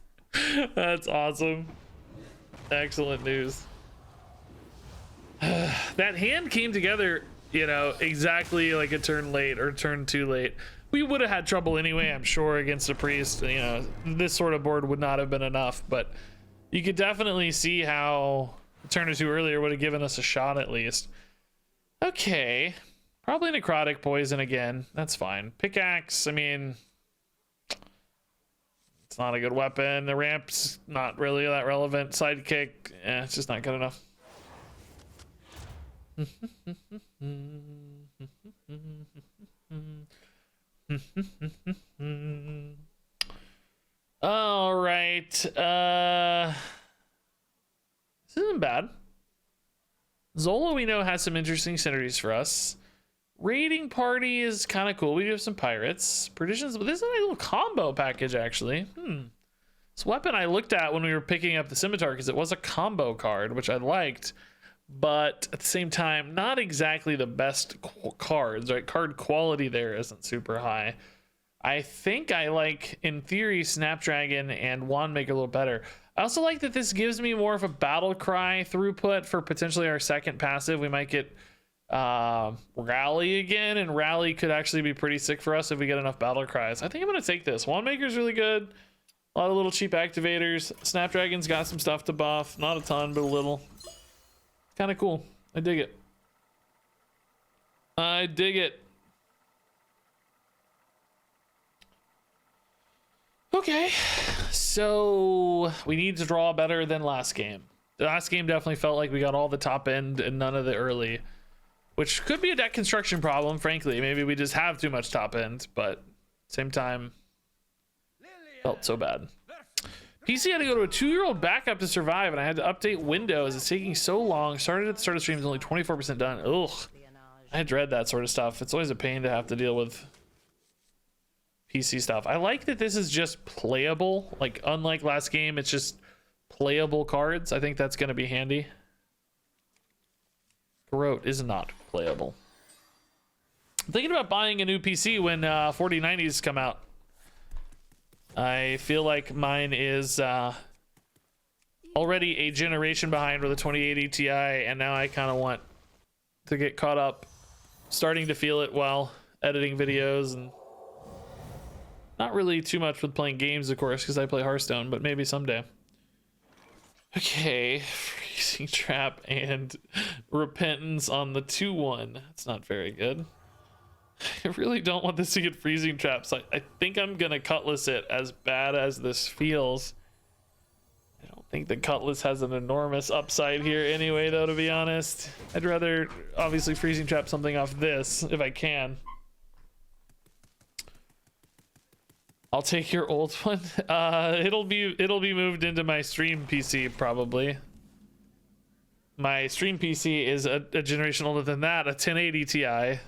That's awesome. Excellent news. That hand came together, you know, exactly like a turn late or turn too late. We would have had trouble anyway, I'm sure, against a priest. You know, this sort of board would not have been enough, but you could definitely see how a turn or two earlier would have given us a shot at least. Okay, probably necrotic poison again. That's fine. Pickaxe, I mean, it's not a good weapon. The ramp's not really that relevant. Sidekick, it's just not good enough. All right. This isn't bad. Zola, we know, has some interesting synergies for us. Raiding party is kind of cool. We do have some pirates. Perditions, but this is a little combo package, actually. This weapon I looked at when we were picking up the scimitar because it was a combo card, which I liked. But at the same time, not exactly the best cards, right? Card quality there isn't super high. I think I like, in theory, Snapdragon and Wandmaker a little better. I also like that this gives me more of a battle cry throughput for potentially our second passive. We might get Rally again, and Rally could actually be pretty sick for us if we get enough battle cries. I think I'm going to take this. Wandmaker's really good. A lot of little cheap activators. Snapdragon's got some stuff to buff. Not a ton, but a little. Kind of cool. I dig it. I dig it. Okay, so we need to draw better than last game. The last game definitely felt like we got all the top end and none of the early, which could be a deck construction problem, frankly. Maybe we just have too much top end, but same time, felt so bad. PC had to go to a 2-year-old backup to survive, and I had to update Windows. It's taking so long. Started at the start of the stream, is only 24% done. Ugh. I dread that sort of stuff. It's always a pain to have to deal with PC stuff. I like that this is just playable. Like, unlike last game, it's just playable cards. I think that's going to be handy. Garrote is not playable. I'm thinking about buying a new PC when 4090s come out. I feel like mine is already a generation behind with a 2080 Ti, and now I kind of want to get caught up starting to feel it while editing videos, and not really too much with playing games, of course, because I play Hearthstone, but maybe someday. Okay, freezing trap and repentance on the 2-1. That's not very good. I really don't want this to get freezing traps. I think I'm gonna Cutlass it, as bad as this feels. I don't think the Cutlass has an enormous upside here anyway, though, to be honest. I'd rather obviously freezing trap something off this if I can. I'll take your old one. It'll be moved into my stream PC probably. My stream PC is a generation older than that, a 1080 Ti.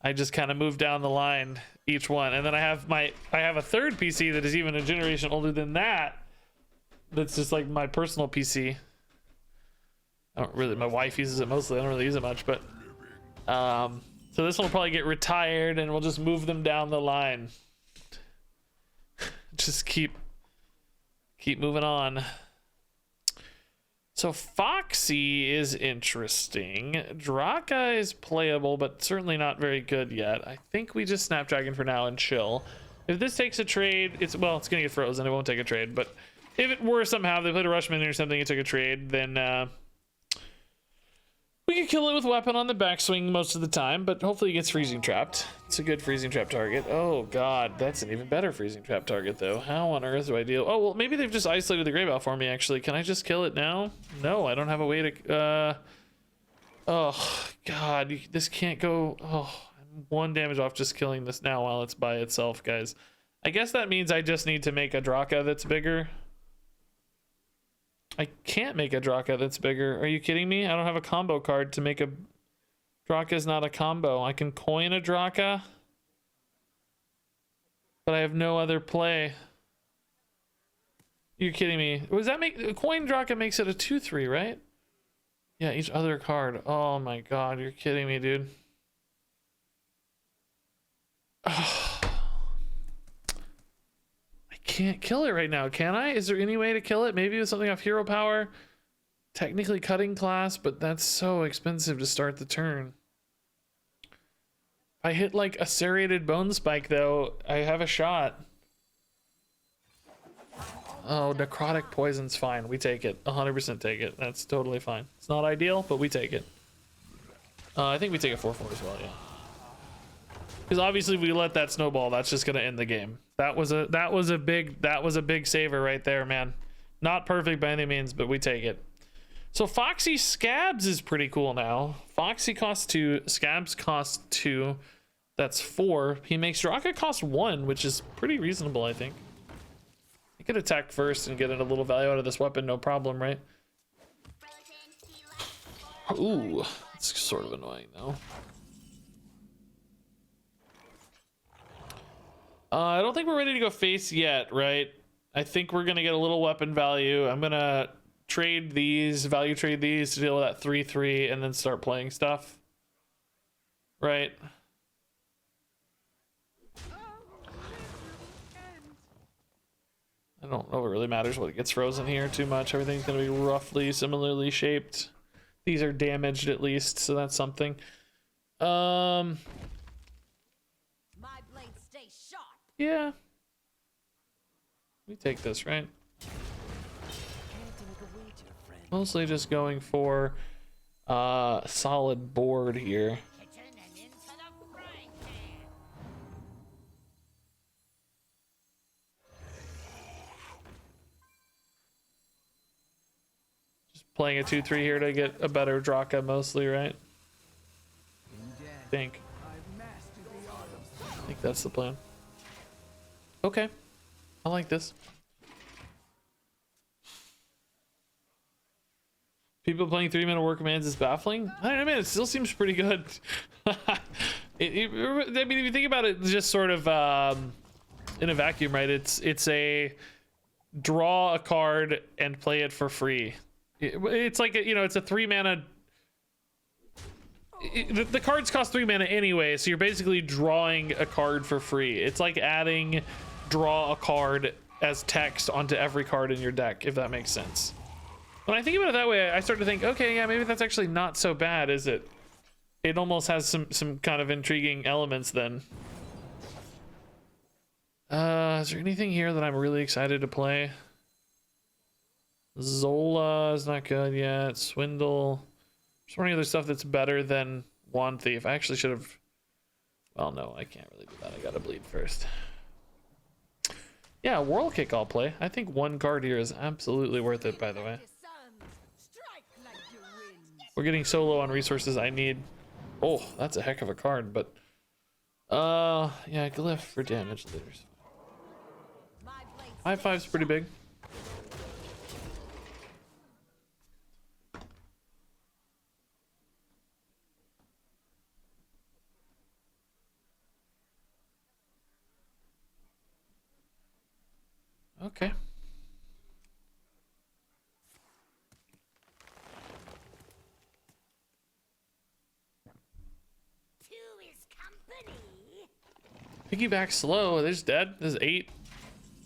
I just kind of moved down the line each one, and then I have a third PC that is even a generation older than that. That's just like my personal PC. I don't really. My wife uses it mostly. I don't really use it much, but so this one will probably get retired, and we'll just move them down the line. Just keep moving on. So Foxy is interesting. Draka is playable, but certainly not very good yet. I think we just Snapdragon for now and chill. If this takes a trade, it's gonna get frozen. It won't take a trade. But if it were somehow they played a Rushman or something and took a trade, then we could kill it with weapon on the backswing most of the time, but hopefully it gets freezing trapped. It's a good freezing trap target. Oh god, that's an even better freezing trap target though. How on earth do I deal? Oh well, maybe they've just isolated the Grey Bell for me actually. Can I just kill it now? No, I don't have a way to oh god, this can't go. Oh, I'm 1 damage off just killing this now while it's by itself, guys. I guess that means I just need to make a Draka that's bigger. I can't make a Draka that's bigger. Are you kidding me? I don't have a combo card to make a... Draka is not a combo. I can coin a Draka, but I have no other play. You're kidding me. Was that make... Coin Draka makes it a 2-3, right? Yeah, each other card. Oh my god, you're kidding me, dude. Can't kill it right now, can I? Is there any way to kill it? Maybe with something off hero power? Technically cutting class, but that's so expensive to start the turn. If I hit like a serrated bone spike though, I have a shot. Oh, necrotic poison's fine. We take it. 100% take it. That's totally fine. It's not ideal, but we take it. I think we take a 4-4 as well, yeah. Because obviously if we let that snowball, that's just gonna end the game. That was a big saver right there, man. Not perfect by any means, but we take it. So Foxy Scabs is pretty cool now. Foxy costs 2, Scabs cost 2. That's 4. He makes Draka cost 1, which is pretty reasonable, I think. He could attack first and get a little value out of this weapon, no problem, right? Ooh, it's sort of annoying though. I don't think we're ready to go face yet, right? I think we're gonna get a little weapon value. I'm gonna trade these, value trade these to deal with that 3-3 and then start playing stuff. Right? I don't know if it really matters what it gets frozen here too much. Everything's gonna be roughly similarly shaped. These are damaged at least, so that's something. Yeah. We take this, right? Mostly just going for solid board here. Just playing a 2-3 here to get a better Draka mostly, right? I think that's the plan. Okay, I like this. People playing 3-mana war commands is baffling. I don't know, man. It still seems pretty good. I mean, if you think about it, just sort of in a vacuum, right? It's a draw a card and play it for free. It's like it's a 3-mana. The cards cost 3 mana anyway, so you're basically drawing a card for free. It's like adding draw a card as text onto every card in your deck, if that makes sense. When I think about it that way, I start to think, okay, yeah, maybe that's actually not so bad, is it? it almost has some kind of intriguing elements then. Is there anything here that I'm really excited to play? Zola is not good yet. Swindle. There's any other stuff that's better than Wand Thief. I actually should have... Well, no, I can't really do that. I gotta bleed first. Yeah, Whirl Kick I'll play. I think one card here is absolutely worth it, by the way. We're getting so low on resources. I need... Oh, that's a heck of a card, but... yeah, Glyph for damage leaders. 5/5's pretty big. Okay. Piggyback slow. They're just dead. This is 8.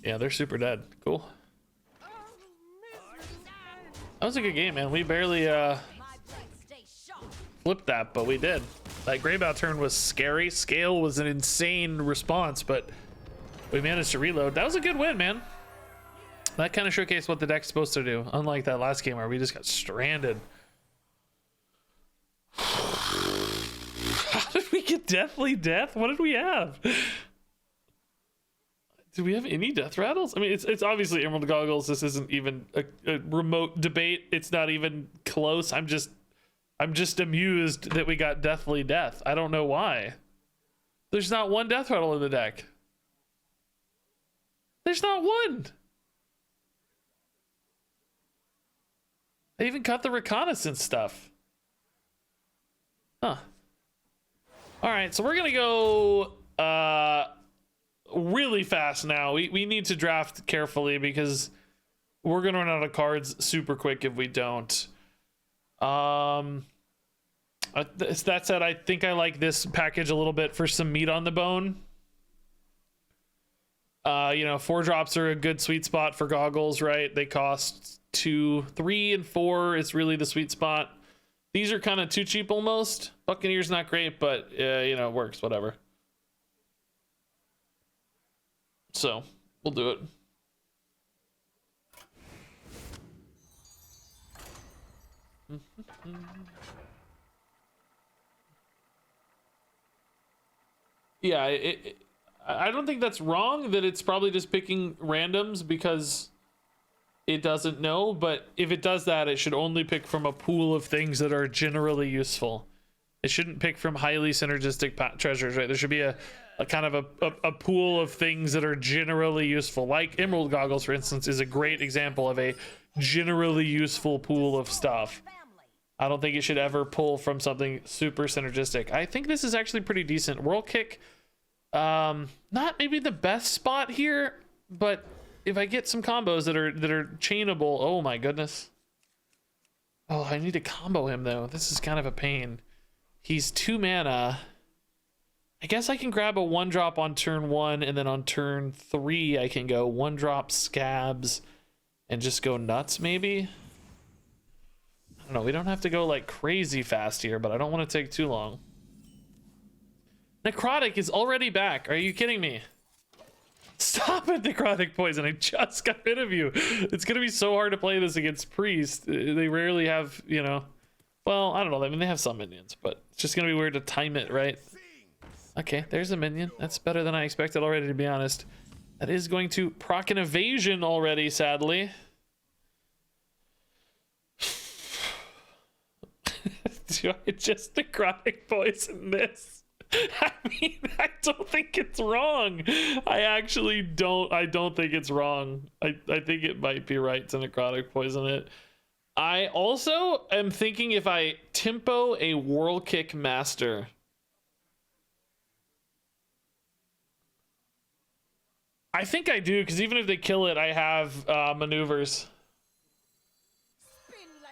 Yeah, they're super dead. Cool. That was a good game, man. We barely flipped that, but we did. That Greybow turn was scary. Scale was an insane response, but we managed to reload. That was a good win, man. That kind of showcased what the deck's supposed to do, unlike that last game where we just got stranded. How did we get Deathly Death? What did we have? Do we have any death rattles? I mean, it's obviously Emerald Goggles. This isn't even a remote debate. It's not even close. I'm just amused that we got Deathly Death. I don't know why. There's not one death rattle in the deck. There's not one. I even cut the reconnaissance stuff. Huh. All right, so we're gonna go really fast now. We need to draft carefully because we're gonna run out of cards super quick if we don't. That said, I think I like this package a little bit for some meat on the bone. You know, 4 drops are a good sweet spot for goggles, right? They cost 2, 3, and 4 is really the sweet spot. These are kind of too cheap almost. Buccaneer's not great, but you know, it works, whatever. So, we'll do it. Yeah, I don't think that's wrong that it's probably just picking randoms because it doesn't know, but if it does that, it should only pick from a pool of things that are generally useful. It shouldn't pick from highly synergistic treasures, right? There should be a kind of a pool of things that are generally useful. Like Emerald Goggles, for instance, is a great example of a generally useful pool of stuff. I don't think it should ever pull from something super synergistic. I think this is actually pretty decent. Whirl Kick, not maybe the best spot here, but if I get some combos that are chainable, oh my goodness. Oh, I need to combo him though. This is kind of a pain. He's 2 mana. I guess I can grab a 1-drop on turn 1, and then on turn 3 I can go 1-drop Scabs and just go nuts maybe. I don't know. We don't have to go like crazy fast here, but I don't want to take too long. Necrotic is already back. Are you kidding me? Stop it, Necrotic Poison. I just got rid of you. It's going to be so hard to play this against Priest. They rarely have, you know... Well, I don't know. I mean, they have some minions, but it's just going to be weird to time it, right? Okay, there's a minion. That's better than I expected already, to be honest. That is going to proc an evasion already, sadly. Do I just Necrotic Poison this? I mean, I don't think it's wrong. I actually don't. I don't think it's wrong. I think it might be right to Necrotic Poison it. I also am thinking if I tempo a Whirl Kick Master. I think I do, because even if they kill it, I have maneuvers.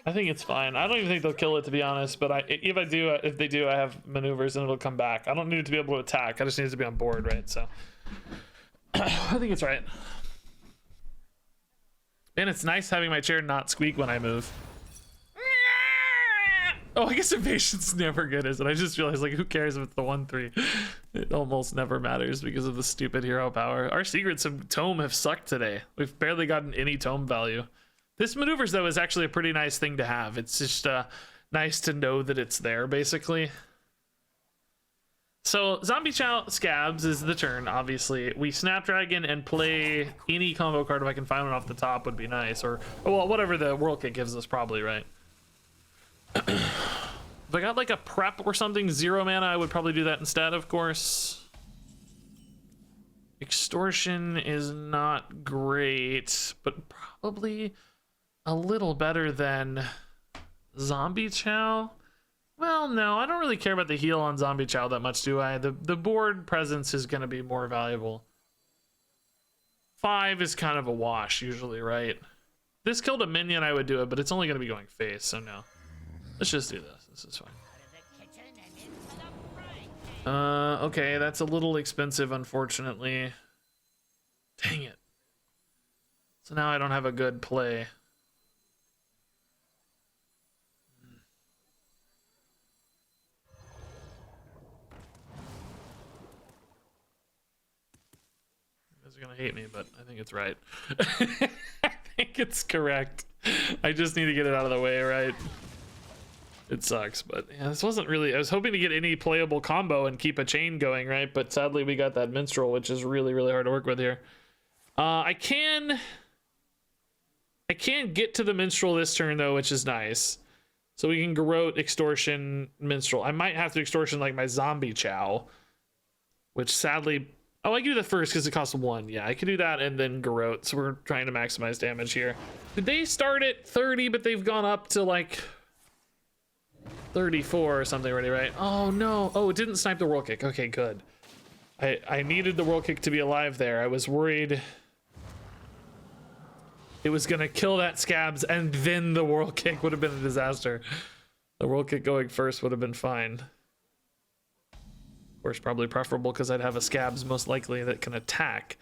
I think it's fine. I don't even think they'll kill it, to be honest, but if they do, I have maneuvers and it'll come back. I don't need it to be able to attack. I just need it to be on board, right? So I think it's right. And it's nice having my chair not squeak when I move. Oh, I guess evasion's never good, is it? I just realized, like, who cares if it's the 1-3? It almost never matters because of the stupid hero power. Our secrets of tome have sucked today. We've barely gotten any tome value. This maneuvers, though, is actually a pretty nice thing to have. It's just nice to know that it's there, basically. So, Zombie Chow Scabs is the turn, obviously. We Snapdragon and play any combo card if I can find one off the top would be nice. Or, well, whatever the World Kit gives us, probably, right? If I got like a prep or something, 0 mana, I would probably do that instead, of course. Extortion is not great, but probably a little better than Zombie Chow. Well, no, I don't really care about the heal on Zombie Chow that much, do I? The board presence is going to be more valuable. 5 is kind of a wash, usually, right? This killed a minion, I would do it, but it's only going to be going face, so no. Let's just do this. This is fine. Okay, that's a little expensive, unfortunately. Dang it. So now I don't have a good play. Gonna hate me, but I think it's right. I think it's correct. I just need to get it out of the way, right? It sucks, but yeah, this wasn't really. I was hoping to get any playable combo and keep a chain going, right? But sadly, we got that minstrel, which is really, really hard to work with here. I can get to the minstrel this turn though, which is nice. So we can garrote, extortion, minstrel. I might have to extortion like my Zombie Chow, which sadly. Oh, I can do the first because it costs 1. Yeah, I can do that and then garrote. So we're trying to maximize damage here. Did they start at 30, but they've gone up to like 34 or something already, right? Oh, no. Oh, it didn't snipe the World Kick. Okay, good. I needed the World Kick to be alive there. I was worried it was going to kill that Scabs and then the World Kick would have been a disaster. The World Kick going first would have been fine. Of course, probably preferable because I'd have a Scabs most likely that can attack.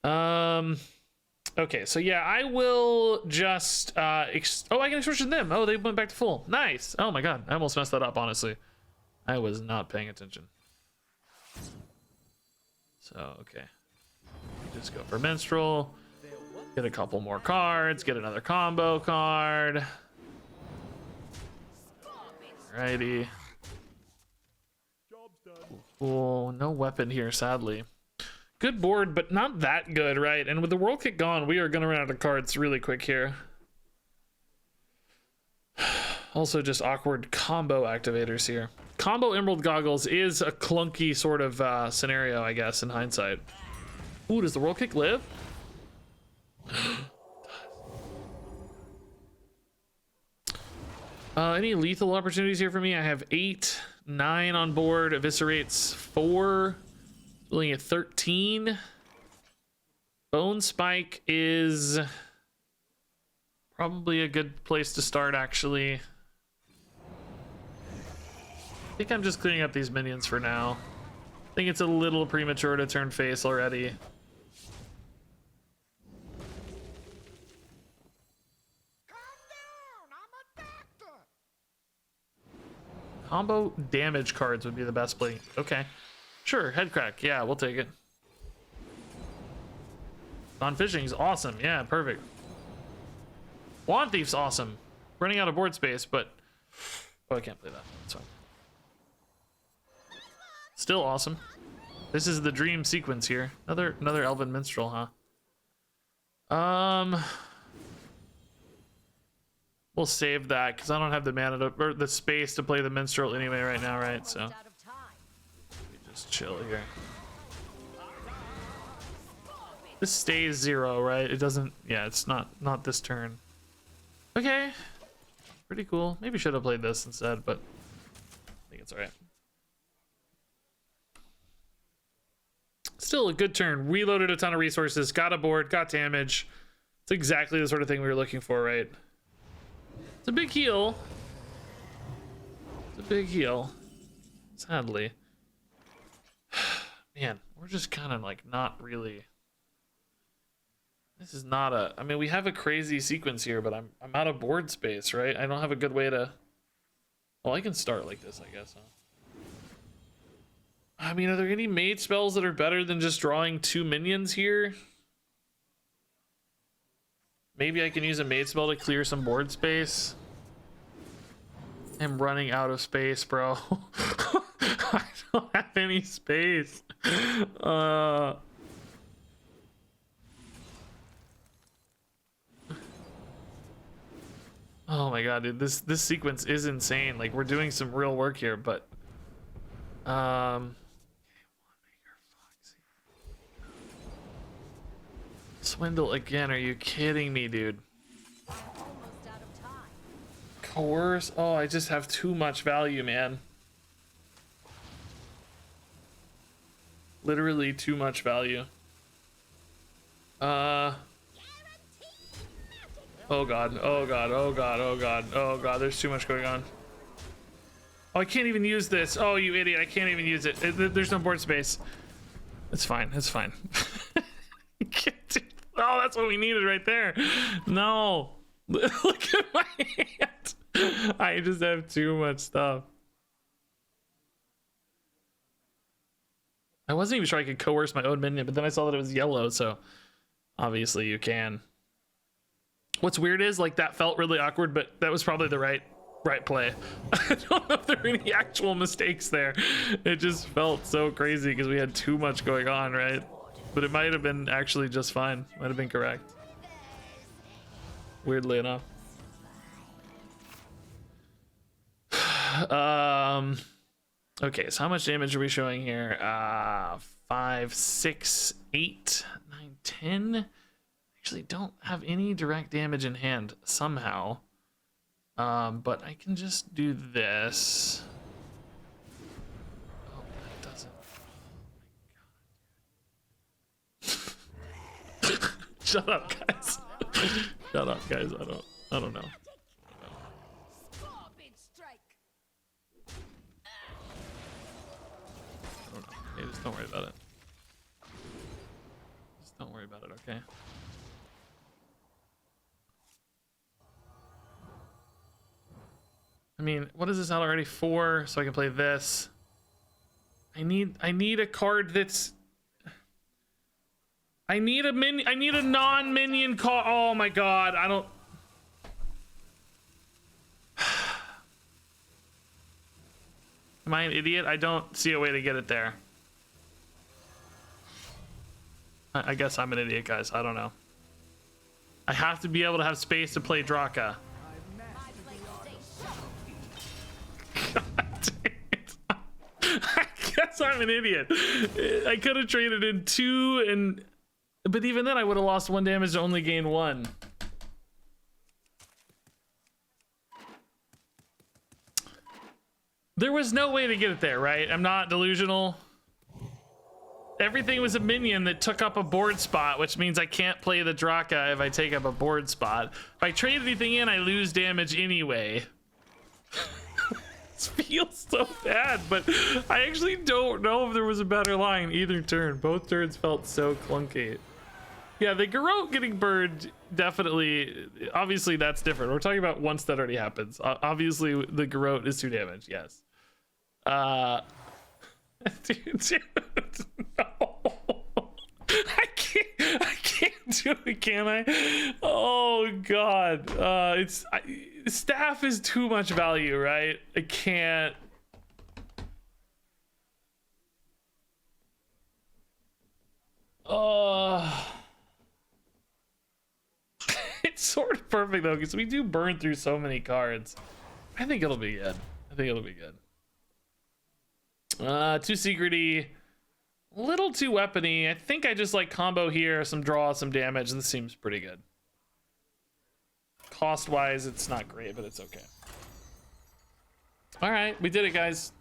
Okay, so yeah, I will just oh, I can extortion them. Oh, they went back to full. Nice. Oh my god, I almost messed that up, honestly. I was not paying attention. So okay, just go for minstrel, get a couple more cards, get another combo card. Alrighty. Cool, no weapon here, sadly. Good board, but not that good, right? And with the World Kick gone, we are going to run out of cards really quick here. Also, just awkward combo activators here. Combo Emerald Goggles is a clunky sort of scenario, I guess, in hindsight. Ooh, does the World Kick live? Any lethal opportunities here for me? I have 8, 9 on board. Eviscerates 4. Looking at 13. Bone Spike is probably a good place to start, actually. I think I'm just cleaning up these minions for now. I think it's a little premature to turn face already. Combo damage cards would be the best play. Okay. Sure, head crack. Yeah, we'll take it. Non-fishing's awesome. Yeah, perfect. Wand Thief's awesome. Running out of board space, but... Oh, I can't play that. That's fine. Still awesome. This is the dream sequence here. Another Elven Minstrel, huh? We'll save that because I don't have the mana to, or the space to play the Minstrel anyway right now, right? So we just chill here. This stays 0, right? It doesn't. Yeah, it's not this turn. Okay, pretty cool. Maybe should have played this instead, but I think it's all right. Still a good turn. Reloaded a ton of resources, got a board, got damage. It's exactly the sort of thing we were looking for, right? It's a big heal. It's a big heal. Sadly. Man, we're just kind of like not really. This is not a. I mean, we have a crazy sequence here, but I'm out of board space, right? I don't have a good way to Well, I can start like this, I guess, huh? I mean, are there any mage spells that are better than just drawing 2 minions here? Maybe I can use a mage spell to clear some board space. I'm running out of space, bro. I don't have any space. Oh my god, dude, this sequence is insane. Like, we're doing some real work here, but Swindle again, are you kidding me, dude? Almost out of time. Coerce? Oh, I just have too much value, man. Literally too much value. Oh god, oh god, oh god, oh god, oh god, there's too much going on. Oh, I can't even use this. Oh, you idiot, I can't even use it. There's no board space. It's fine, it's fine. Oh, that's what we needed right there. No. Look at my hand. I just have too much stuff. I wasn't even sure I could coerce my own minion, but then I saw that it was yellow, so obviously you can. What's weird is, like, that felt really awkward, but that was probably the right play. I don't know if there were any actual mistakes there. It just felt so crazy because we had too much going on, right? But it might have been actually just fine. Might have been correct. Weirdly enough. Okay, so how much damage are we showing here? 5, 6, 8, 9, 10. Actually don't have any direct damage in hand somehow. But I can just do this. Oh, that doesn't. Oh my god. Shut up, guys. Shut up, guys. I don't know. Hey, just don't worry about it. Just don't worry about it, okay? I mean, what is this out already? 4, so I can play this. I need a card that's. I need a non-minion card. Oh my god, I don't. Am I an idiot? I don't see a way to get it there. I guess I'm an idiot, guys. I don't know. I have to be able to have space to play Draka. God damn it. I guess I'm an idiot. I could have traded in 2 and... But even then I would have lost 1 damage to only gain 1. There was no way to get it there, right? I'm not delusional. Everything was a minion that took up a board spot, which means I can't play the Draka if I take up a board spot. If I trade anything in, I lose damage anyway. This feels so bad, but I actually don't know if there was a better line either turn. Both turns felt so clunky. Yeah, the Garrote getting burned, definitely, obviously that's different. We're talking about once that already happens. Obviously the Garrote is 2 damage, yes. Dude, no. I can't do it, can I? Oh god. Staff is too much value, right? I can't. It's sort of perfect though, because we do burn through so many cards. I think it'll be good. I think it'll be good. Too secrety, little too weapony. I think I just like combo here, some draw, some damage. This seems pretty good. Cost wise, it's not great, but it's okay. All right, we did it, guys.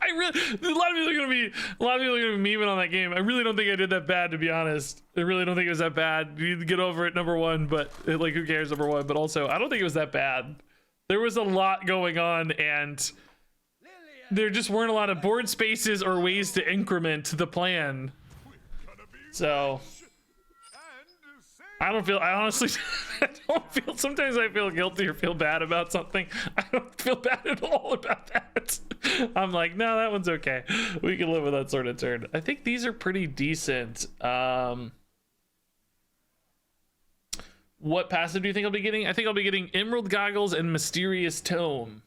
I really, a lot of people are gonna be memeing on that game. I really don't think I did that bad, to be honest. I really don't think it was that bad. You need to get over it, number one, but like, who cares, number one, but also I don't think it was that bad. There was a lot going on, and there just weren't a lot of board spaces or ways to increment the plan. So I honestly don't feel, sometimes I feel guilty or feel bad about something. I don't feel bad at all about that. I'm like, no, that one's okay. We can live with that sort of turn. I think these are pretty decent. What passive do you think I'll be getting? I think I'll be getting Emerald Goggles and Mysterious Tome.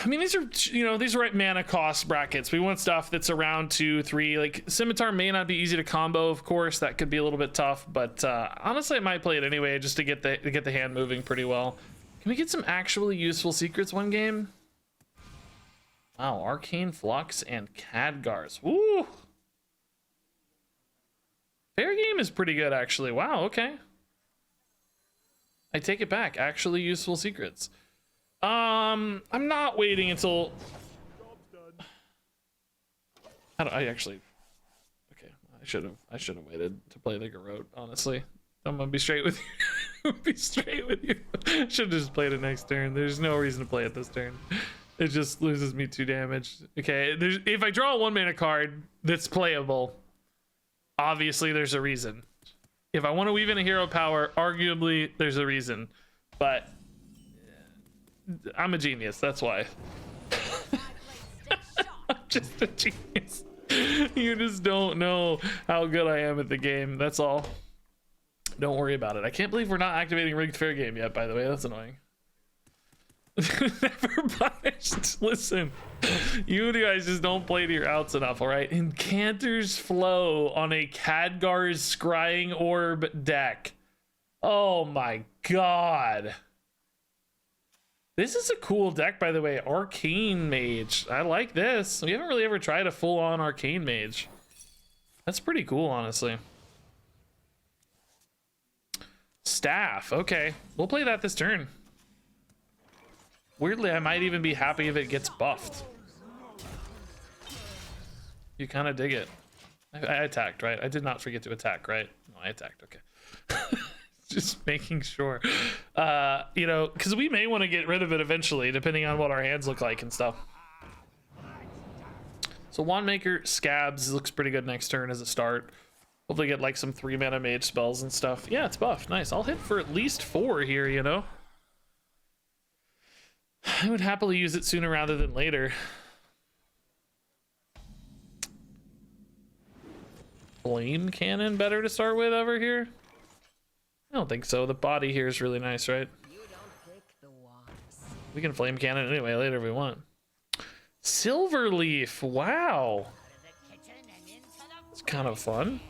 I mean, these are, you know, these are right mana cost brackets. We want stuff that's around 2, 3. Like Scimitar may not be easy to combo, of course. That could be a little bit tough, but honestly, I might play it anyway just to get the hand moving pretty well. Can we get some actually useful secrets one game? Wow, Arcane Flux and Khadgars. Woo! Fair game is pretty good, actually. Wow, okay. I take it back. Actually useful secrets. I'm not waiting until... I actually... Okay, I should have waited to play the Garrote, honestly. I'm gonna be straight with you. Be straight with you. Should have just played it next turn. There's no reason to play it this turn. It just loses me 2 damage. Okay, if I draw a 1-mana card that's playable, obviously there's a reason. If I want to weave in a hero power, arguably there's a reason. But I'm a genius, that's why. I'm just a genius. You just don't know how good I am at the game, that's all. Don't worry about it. I can't believe we're not activating Rigged Fair Game yet, by the way. That's annoying. Never punished. Listen, you guys just don't play to your outs enough, all right? Incanter's Flow on a Khadgar's Scrying Orb deck. Oh my god. This is a cool deck, by the way. Arcane Mage. I like this. We haven't really ever tried a full-on Arcane Mage. That's pretty cool, honestly. Staff. Okay. We'll play that this turn. Weirdly, I might even be happy if it gets buffed. You kind of dig it. I attacked, right? I did not forget to attack, right? No, I attacked. Okay. Just making sure. You know, because we may want to get rid of it eventually, depending on what our hands look like and stuff. So Wandmaker, Scabs looks pretty good next turn as a start. Hopefully get like some 3-mana mage spells and stuff. Yeah, it's buffed. Nice. I'll hit for at least 4 here, you know? I would happily use it sooner rather than later. Flame Cannon better to start with over here? I don't think so. The body here is really nice, right? You don't pick the wise. We can Flame Cannon anyway later if we want. Silverleaf, wow. It's kind of fun.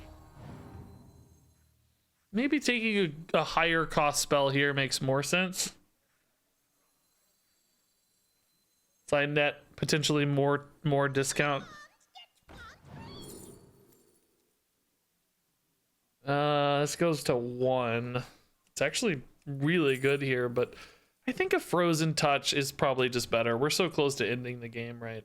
Maybe taking a higher cost spell here makes more sense. So I net potentially more discount. This goes to 1. It's actually really good here, but I think a Frozen Touch is probably just better. We're so close to ending the game, right?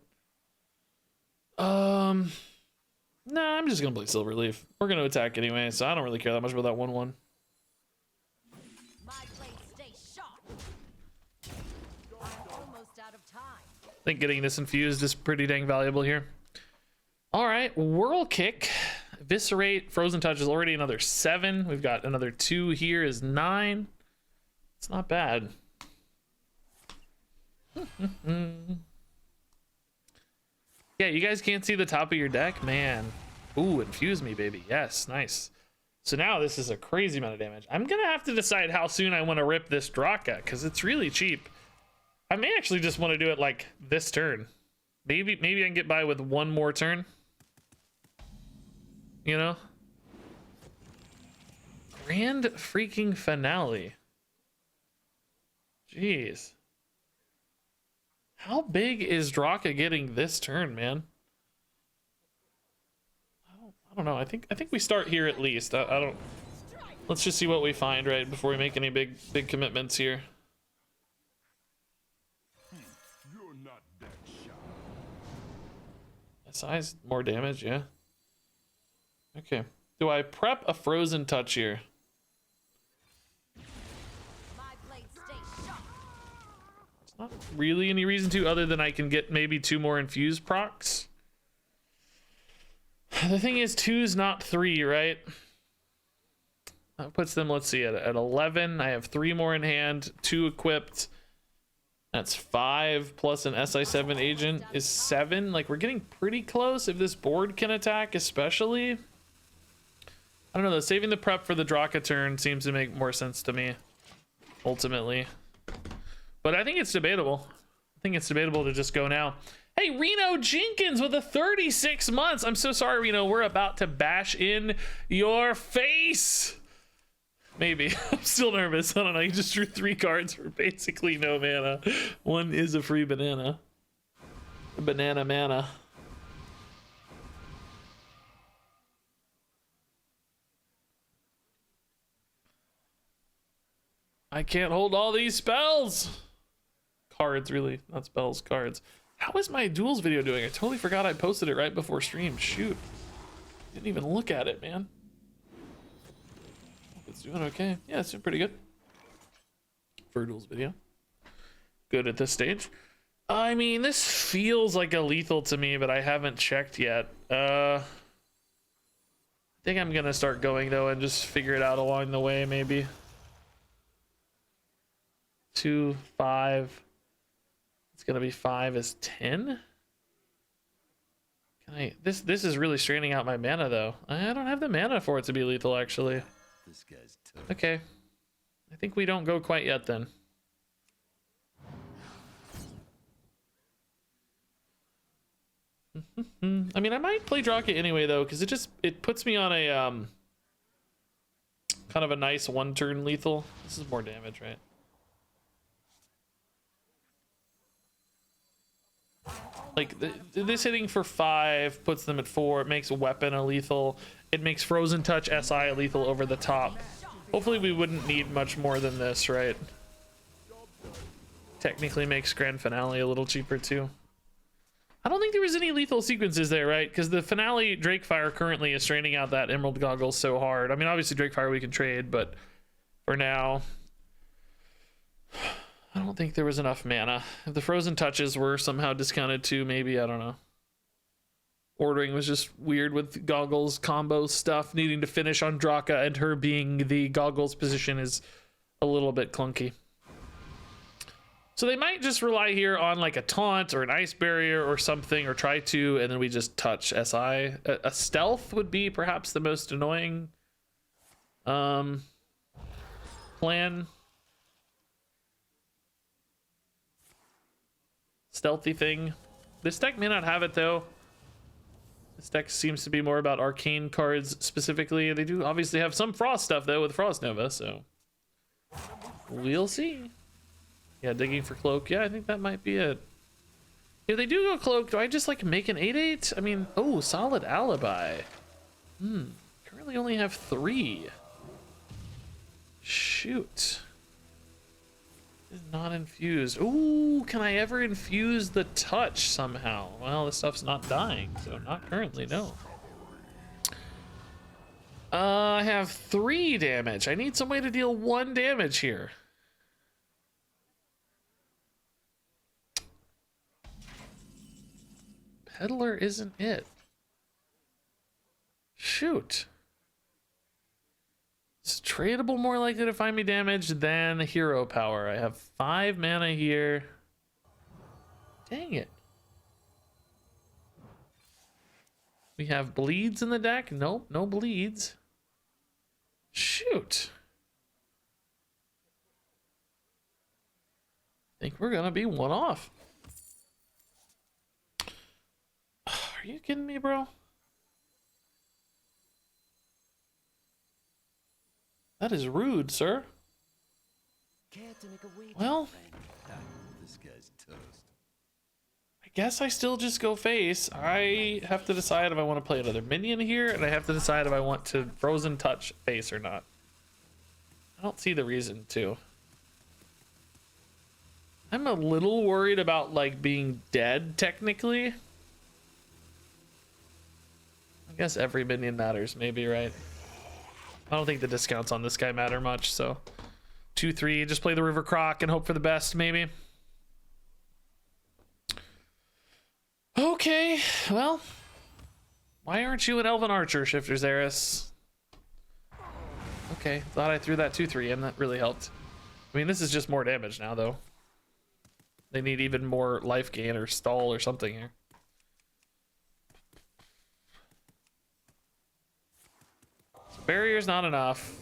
Nah, I'm just gonna play Silverleaf. We're gonna attack anyway, so I don't really care that much about that 1/1. My blade stays sharp. I'm almost out of time. I think getting this infused is pretty dang valuable here. All right, Whirl Kick, Eviscerate, Frozen Touch is already another 7. We've got another 2 here is 9. It's not bad. Yeah, you guys can't see the top of your deck, man. Ooh, infuse me, baby. Yes, nice. So now this is a crazy amount of damage. I'm gonna have to decide how soon I want to rip this Draka because it's really cheap. I may actually just want to do it like this turn. Maybe I can get by with 1 more turn. You know? Grand freaking finale. Jeez. How big is Draka getting this turn, man? I don't know. I think we start here at least. I don't. Let's just see what we find right before we make any big commitments here. You're not that shy. Size more damage, yeah. Okay. Do I prep a Frozen Touch here? My blade stays sharp. Not really any reason to, other than I can get maybe 2 more infused procs. The thing is, 2's not 3, right? That puts them, let's see, at 11. I have 3 more in hand, 2 equipped. That's 5 plus an SI7 agent is 7. Like, we're getting pretty close if this board can attack, especially. I don't know, though. Saving the prep for the Draka turn seems to make more sense to me, ultimately. But I think it's debatable. I think it's debatable to just go now. Hey, Reno Jenkins with a 36 months. I'm so sorry, Reno. We're about to bash in your face. Maybe. I'm still nervous. I don't know. You just drew 3 cards for basically no mana. One is a free banana. A banana mana. I can't hold all these spells. Cards, really. Not spells, cards. How is my Duels video doing? I totally forgot I posted it right before stream. Shoot. Didn't even look at it, man. It's doing okay. Yeah, it's doing pretty good for a Duels video. Good at this stage. I mean, this feels like a lethal to me, but I haven't checked yet. I think I'm gonna start going though and just figure it out along the way, maybe. 2, 5. It's gonna be 5 is 10. Can I? This is really straining out my mana though. I don't have the mana for it to be lethal actually. This guy's tough. Okay. I think we don't go quite yet then. I mean, I might play Draka anyway though, because it puts me on a kind of a nice 1-turn lethal. This is more damage, right? Like this hitting for 5 puts them at 4. It makes weapon a lethal. It makes Frozen Touch SI a lethal over the top. Hopefully we wouldn't need much more than this, right? Technically makes Grand Finale a little cheaper too. I don't think there was any lethal sequences there, right? Because the Finale Drakefire currently is straining out that Emerald Goggles so hard. I mean, obviously Drakefire we can trade, but for now, I don't think there was enough mana. If the Frozen Touches were somehow discounted too, maybe, I don't know. Ordering was just weird with Goggles combo stuff. Needing to finish on Draka and her being the Goggles position is a little bit clunky. So they might just rely here on like a taunt or an ice barrier or something, or try to, and then we just touch SI. A stealth would be perhaps the most annoying plan. Stealthy thing. This deck may not have it though. This deck seems to be more about arcane cards specifically. They do obviously have some frost stuff though with Frost Nova, so we'll see. Yeah, digging for cloak. Yeah, I think that might be it. If they do go cloak, do I just like make an 8/8? I mean, oh, solid alibi. Currently only have 3. Shoot. Is not infused. Ooh, can I ever infuse the touch somehow? Well, this stuff's not dying, so not currently, no. I have 3 damage. I need some way to deal 1 damage here. Peddler isn't it. Shoot. It's tradable, more likely to find me damage than hero power. I have 5 mana here. Dang it. We have bleeds in the deck. Nope, no bleeds. Shoot. I think we're gonna be 1 off. Are you kidding me, bro? That is rude, sir. Care to make a wager, Well, friend? This guy's toast. I guess I still just go face. I have to decide if I want to play another minion here, and I have to decide if I want to Frozen Touch face or not. I don't see the reason to. I'm a little worried about like being dead technically. I guess every minion matters, maybe, right? I don't think the discounts on this guy matter much, so 2-3, just play the River Croc and hope for the best, maybe. Okay, well, why aren't you an Elven Archer, Shifter Xeris? Okay, thought I threw that 2-3 in. That really helped. I mean, this is just more damage now, though. They need even more life gain or stall or something here. So barrier's not enough.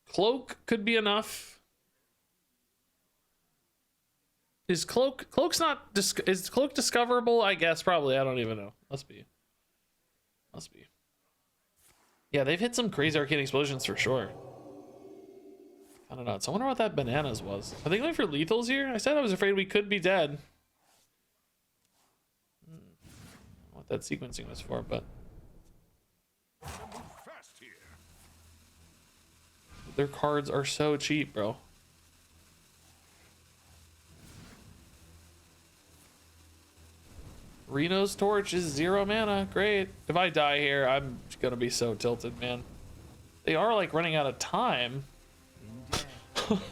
Cloak could be enough. Is cloak's not is cloak discoverable? I guess probably. I don't even know. Must be. Yeah, they've hit some crazy arcane explosions for sure. I don't know. I wonder what that bananas was. Are they going for lethals here? I said I was afraid we could be dead. I don't know what that sequencing was for, but Fast here. their cards are so cheap, bro. Reno's torch is 0 mana. Great. If I die here, I'm gonna be so tilted, man. They are like running out of time.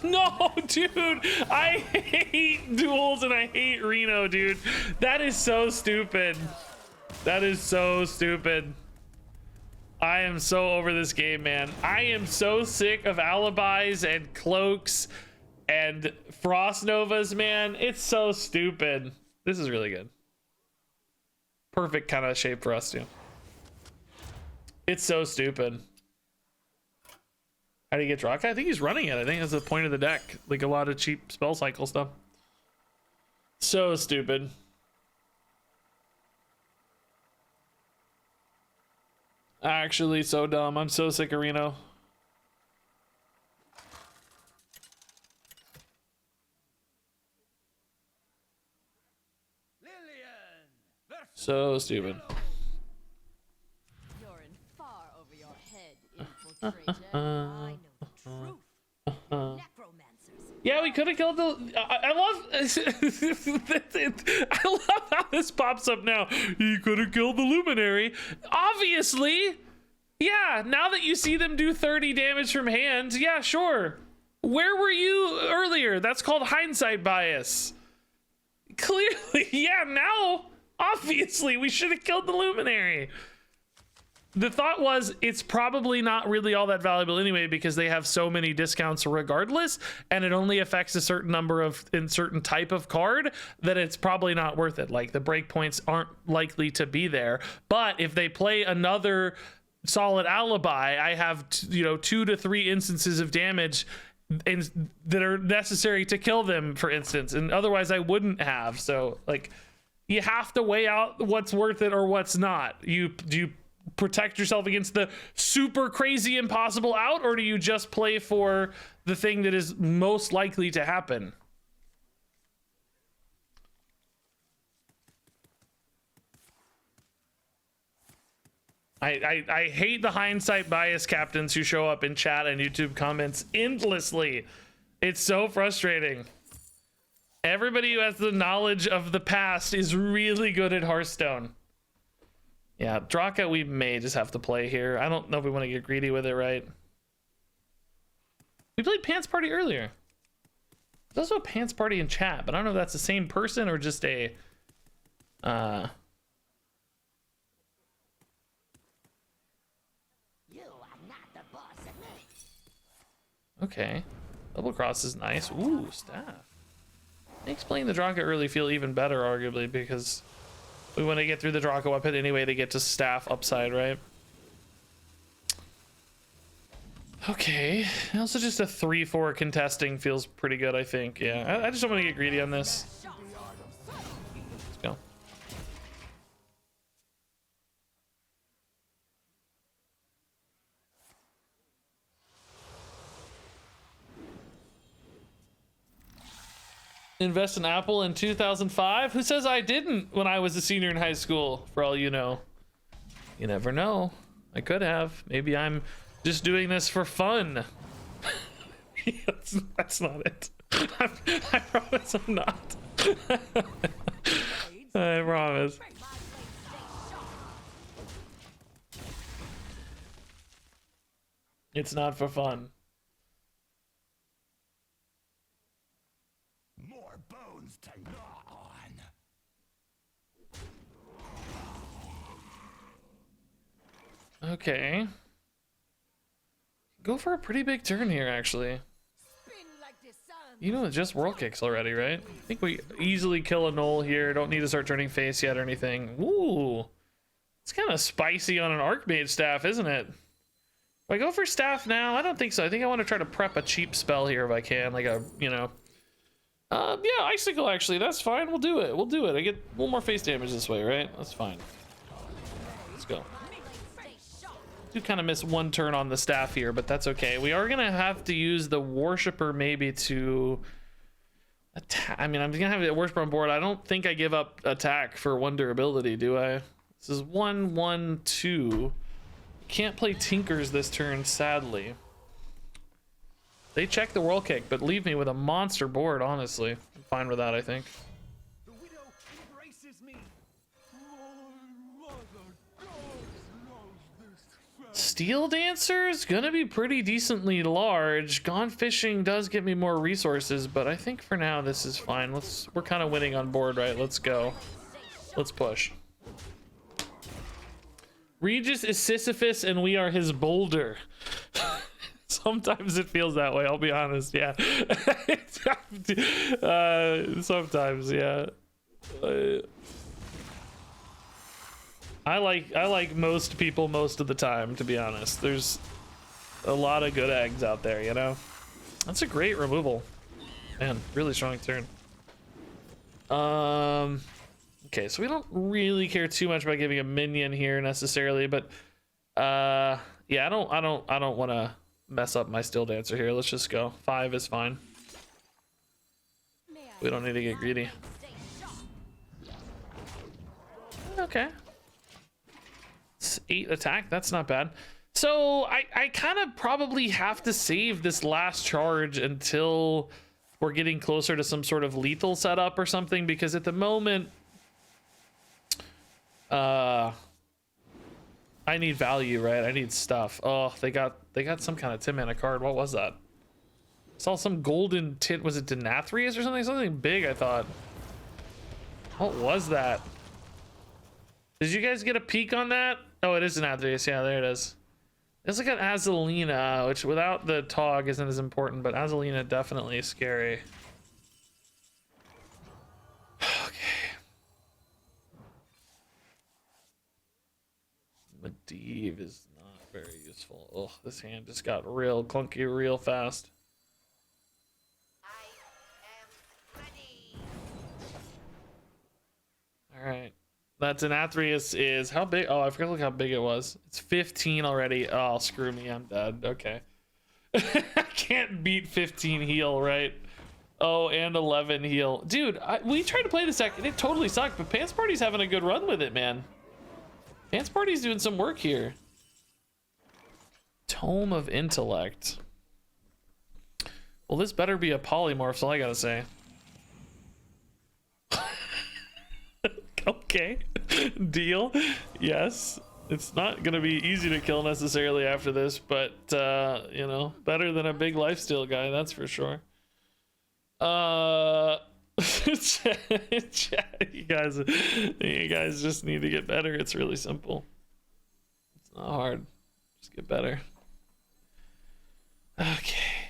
No, dude, I hate duels and I hate Reno, dude. That is so stupid. That is so stupid. I am so over this game, man. I am so sick of alibis and cloaks and frost novas, man. It's so stupid. This is really good. Perfect kind of shape for us too. It's so stupid. How do you get Draka? I think he's running it. I think that's the point of the deck. Like a lot of cheap spell cycle stuff. So stupid. Actually, so dumb. I'm so sick of Reno. So stupid. You're in far over your head, infiltrator. I know the truth. Necromancers. Yeah, we could have killed the. I love. I love how this pops up now. You could have killed the Luminary. Obviously. Yeah, now that you see them do 30 damage from hand, yeah, sure. Where were you earlier? That's called hindsight bias. Clearly, yeah, now, obviously, we should have killed the Luminary. The thought was it's probably not really all that valuable anyway because they have so many discounts regardless, and it only affects a certain number of in certain type of card that it's probably not worth it. Like the breakpoints aren't likely to be there, but if they play another solid alibi, I have 2 to 3 instances of damage that are necessary to kill them, for instance, and otherwise I wouldn't have. So like you have to weigh out what's worth it or what's not. Do you protect yourself against the super crazy impossible out, or do you just play for the thing that is most likely to happen? I hate the hindsight bias captains who show up in chat and YouTube comments endlessly. It's so frustrating. Everybody who has the knowledge of the past is really good at Hearthstone. Yeah, Draka we may just have to play here. I don't know if we want to get greedy with it, right? We played Pants Party earlier. There's also a Pants Party in chat, but I don't know if that's the same person or just a... Okay. Double cross is nice. Ooh, staff. Makes playing the Draka early feel even better, arguably, because we want to get through the Draka weapon anyway to get to staff upside, right? Okay. Also just a 3-4 contesting feels pretty good, I think. Yeah, I just don't want to get greedy on this. Let's go. Invest in Apple in 2005? Who says I didn't when I was a senior in high school, for all you know? You never know. I could have. Maybe I'm just doing this for fun. That's not it. I promise I'm not. I promise. It's not for fun. More bones to gnaw on. Okay. go for a pretty big turn here, actually. You know, it's just world kicks already, right? I think we easily kill a null here. Don't need to start turning face yet or anything. Ooh, it's kind of spicy on an Archmage staff, isn't it? Do I go for staff now? I don't think so. I think I want to try to prep a cheap spell here if I can, like a, you know. Yeah, icicle actually. That's fine. We'll do it. We'll do it. I get a little more face damage this way, right? That's fine. Let's go. Do kind of miss one turn on the staff here, but that's okay. We are gonna have to use the Worshipper maybe to attack. I mean, I'm gonna have the Worshipper on board. I don't think I give up attack for one durability, do I? This is 1/1/2. Can't play Tinkers this turn, sadly. They check the world kick, but leave me with a monster board. Honestly, I'm fine with that. I think. The widow embraces me. Steel Dancer's gonna be pretty decently large. Gone Fishing does get me more resources, but I think for now this is fine. We're kind of winning on board, right? Let's go. Let's push. Regis is Sisyphus and we are his boulder. Sometimes it feels that way, I'll be honest. Yeah. Sometimes, yeah. I like most people most of the time, to be honest. There's a lot of good eggs out there, you know. That's a great removal. Man, really strong turn. Okay, so we don't really care too much about giving a minion here necessarily, but yeah, I don't want to mess up my Steel Dancer here. Let's just go. 5 is fine. We don't need to get greedy. Okay. It's 8 attack. That's not bad. So I kind of probably have to save this last charge until we're getting closer to some sort of lethal setup or something, because at the moment I need value, right? I need stuff. Oh, they got some kind of 10 mana card. What was that? I saw some golden tint. Was it Denathrius or something? Something big, I thought. What was that? Did you guys get a peek on that? Oh, it is Denathrius. Yeah, there it is. It's like an Azalina, which without the Tog isn't as important, but Azalina definitely scary. Okay. Medivh is not very useful. Oh, this hand just got real clunky real fast. I am ready. All right. That Denathrius is how big? Oh, I forgot to look how big it was. It's 15 already. Oh, screw me. I'm dead. Okay. I can't beat 15 heal, right? Oh, and 11 heal. Dude, we tried to play this deck and it totally sucked, but Pants Party's having a good run with it, man. Pants Party's doing some work here. Tome of Intellect. Well, this better be a polymorph, so all I gotta say. Okay. Deal. Yes. It's not gonna be easy to kill necessarily after this, but you know, better than a big lifesteal guy, that's for sure. You guys just need to get better. It's really simple. It's not hard. Just get better. Okay.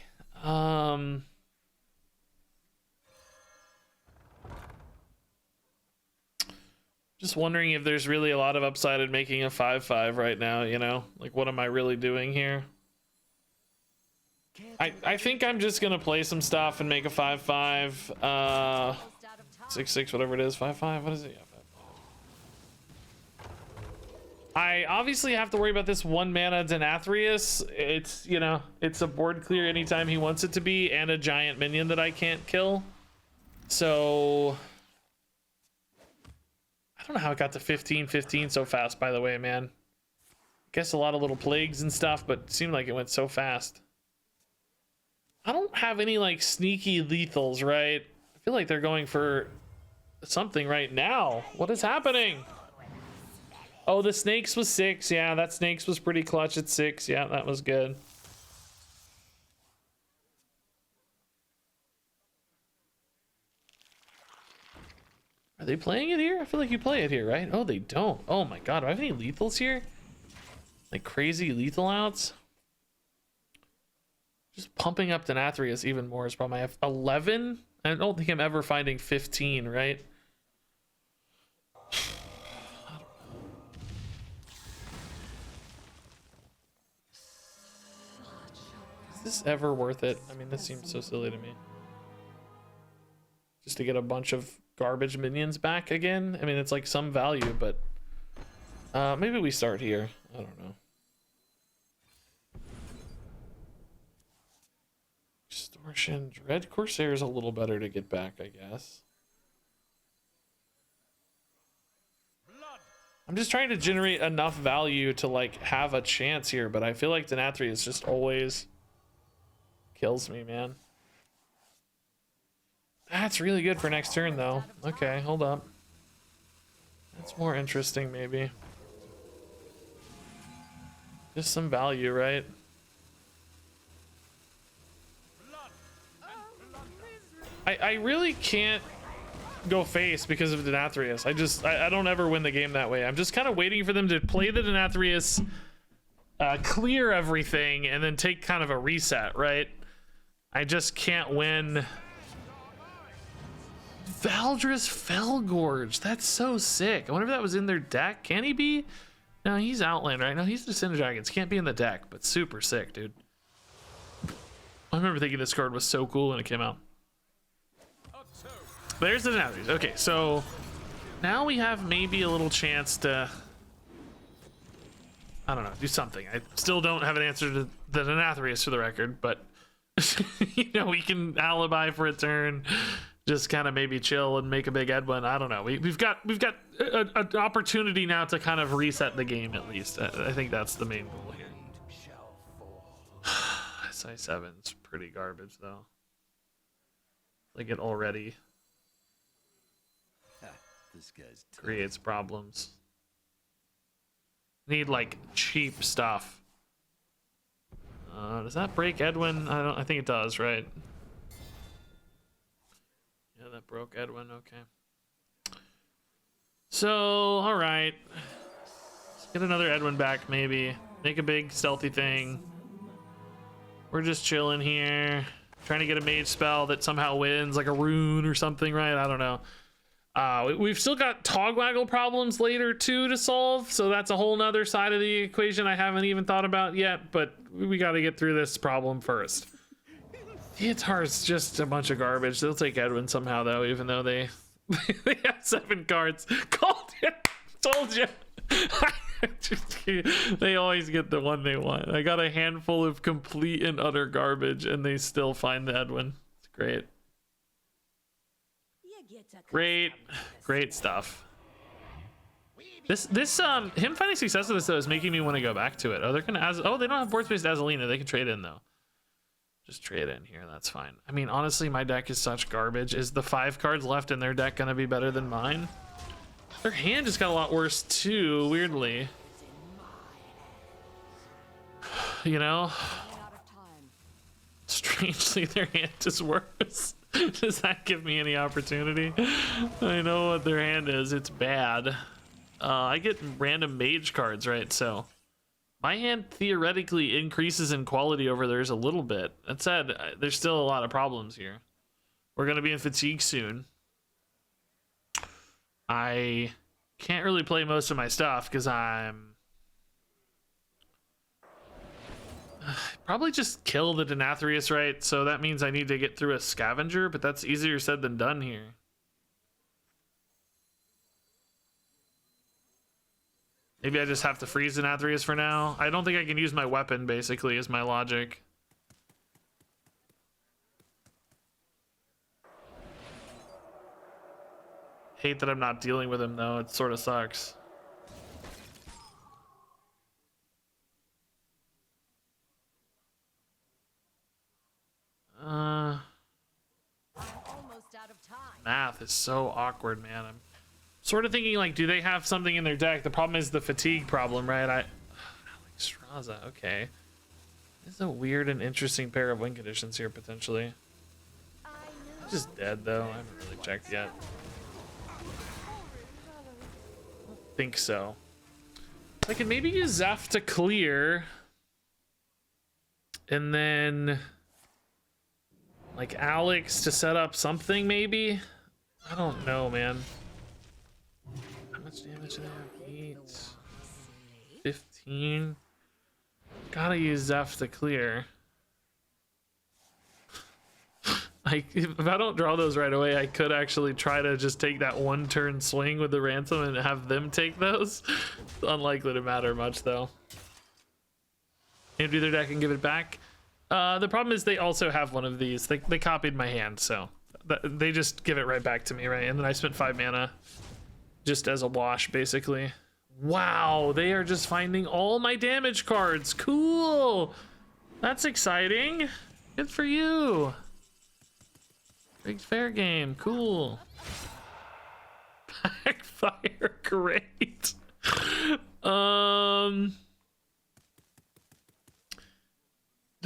Just wondering if there's really a lot of upside in making a 5/5 right now, you know? Like, what am I really doing here? I think I'm just gonna play some stuff and make a 5/5. 6/6, whatever it is. 5/5, what is it? Yeah, 5/5. I obviously have to worry about this 1 mana Denathrius. It's, you know, it's a board clear anytime he wants it to be, and a giant minion that I can't kill. So I don't know how it got to 15/15 so fast, by the way, man. I guess a lot of little plagues and stuff, but it seemed like it went so fast. I don't have any like sneaky lethals, right? I feel like they're going for something right now. What is happening? Oh, the snakes was 6. Yeah, that snakes was pretty clutch at 6. Yeah, that was good. Are they playing it here? I feel like you play it here, right? Oh, they don't. Oh my god, do I have any lethals here? Like crazy lethal outs? pumping up Denathrius even more is problem. I have 11. I don't think I'm ever finding 15, right? Is this ever worth it? I mean, this seems so silly to me. Just to get a bunch of garbage minions back again? I mean, it's like some value, but maybe we start here. I don't know. Extortion. Dread Corsair is a little better to get back, I guess. I'm just trying to generate enough value to like have a chance here, but I feel like Denathrius just always kills me, man. That's really good for next turn, though. Okay, hold up. That's more interesting, maybe. Just some value, right? I really can't go face because of Denathrius. I don't ever win the game that way. I'm just kind of waiting for them to play the Denathrius, clear everything, and then take kind of a reset, right? I just can't win. Valdris Felgorge. That's so sick. I wonder if that was in their deck. Can he be? No, he's Outland, right? No, he's the Cinder Dragons. Can't be in the deck, but super sick, dude. I remember thinking this card was so cool when it came out. There's the Denathrius. Okay, so now we have maybe a little chance to, I don't know, do something. I still don't have an answer to the Denathrius for the record, but you know, we can alibi for a turn, just kind of maybe chill and make a big Edwin. I don't know. We've got an opportunity now to kind of reset the game at least. I think that's the main goal here. SI7's pretty garbage though. Like it already This guy's toast. creates problems. Need like cheap stuff. Does that break Edwin? I think it does, right? Yeah, that broke Edwin. Okay. So, all right. Let's get another Edwin back, maybe. Make a big stealthy thing. We're just chilling here, trying to get a mage spell that somehow wins, like a rune or something, right? I don't know. We've still got Togwaggle problems later too to solve, so that's a whole nother side of the equation I haven't even thought about yet, but we got to get through this problem first. Theatar's just a bunch of garbage. They'll take Edwin somehow though, even though they they have 7 cards. Called you, told you. They always get the one they want. I got a handful of complete and utter garbage and they still find the Edwin. It's great. Great stuff. This him finding success with this though is making me want to go back to it. Oh, they're gonna they don't have board space Azalina. They can trade in though. Just trade in here, that's fine. I mean, honestly, my deck is such garbage. Is the 5 cards left in their deck gonna be better than mine? Their hand just got a lot worse too, weirdly. You know? Strangely, their hand is worse. Does that give me any opportunity? I know what their hand is. It's bad. I get random mage cards, right? So my hand theoretically increases in quality over theirs a little bit. That said, there's still a lot of problems here. We're going to be in fatigue soon. I can't really play most of my stuff because I'm probably just kill the Denathrius, right? So that means I need to get through a scavenger, but that's easier said than done here. Maybe I just have to freeze Denathrius for now. I don't think I can use my weapon, basically, is my logic. Hate that I'm not dealing with him, though. It sort of sucks. Almost out of time. Math is so awkward, man. I'm sort of thinking, like, do they have something in their deck? The problem is the fatigue problem, right? Like Straza, okay. This is a weird and interesting pair of win conditions here, potentially. Just dead, though. I haven't really checked yet. Think so. I can maybe use Zeph to clear, and then Like Alex to set up something, maybe? I don't know, man. How much damage do they have? 8, 15. Gotta use Zeph to clear. If I don't draw those right away, I could actually try to just take that one turn swing with the ransom and have them take those. It's unlikely to matter much, though. Empty their deck and give it back. The problem is they also have one of these. They copied my hand, so they just give it right back to me, right? And then I spent 5 mana just as a wash, basically. Wow, they are just finding all my damage cards. Cool. That's exciting. Good for you. Big fair game. Cool. Backfire. Great. Do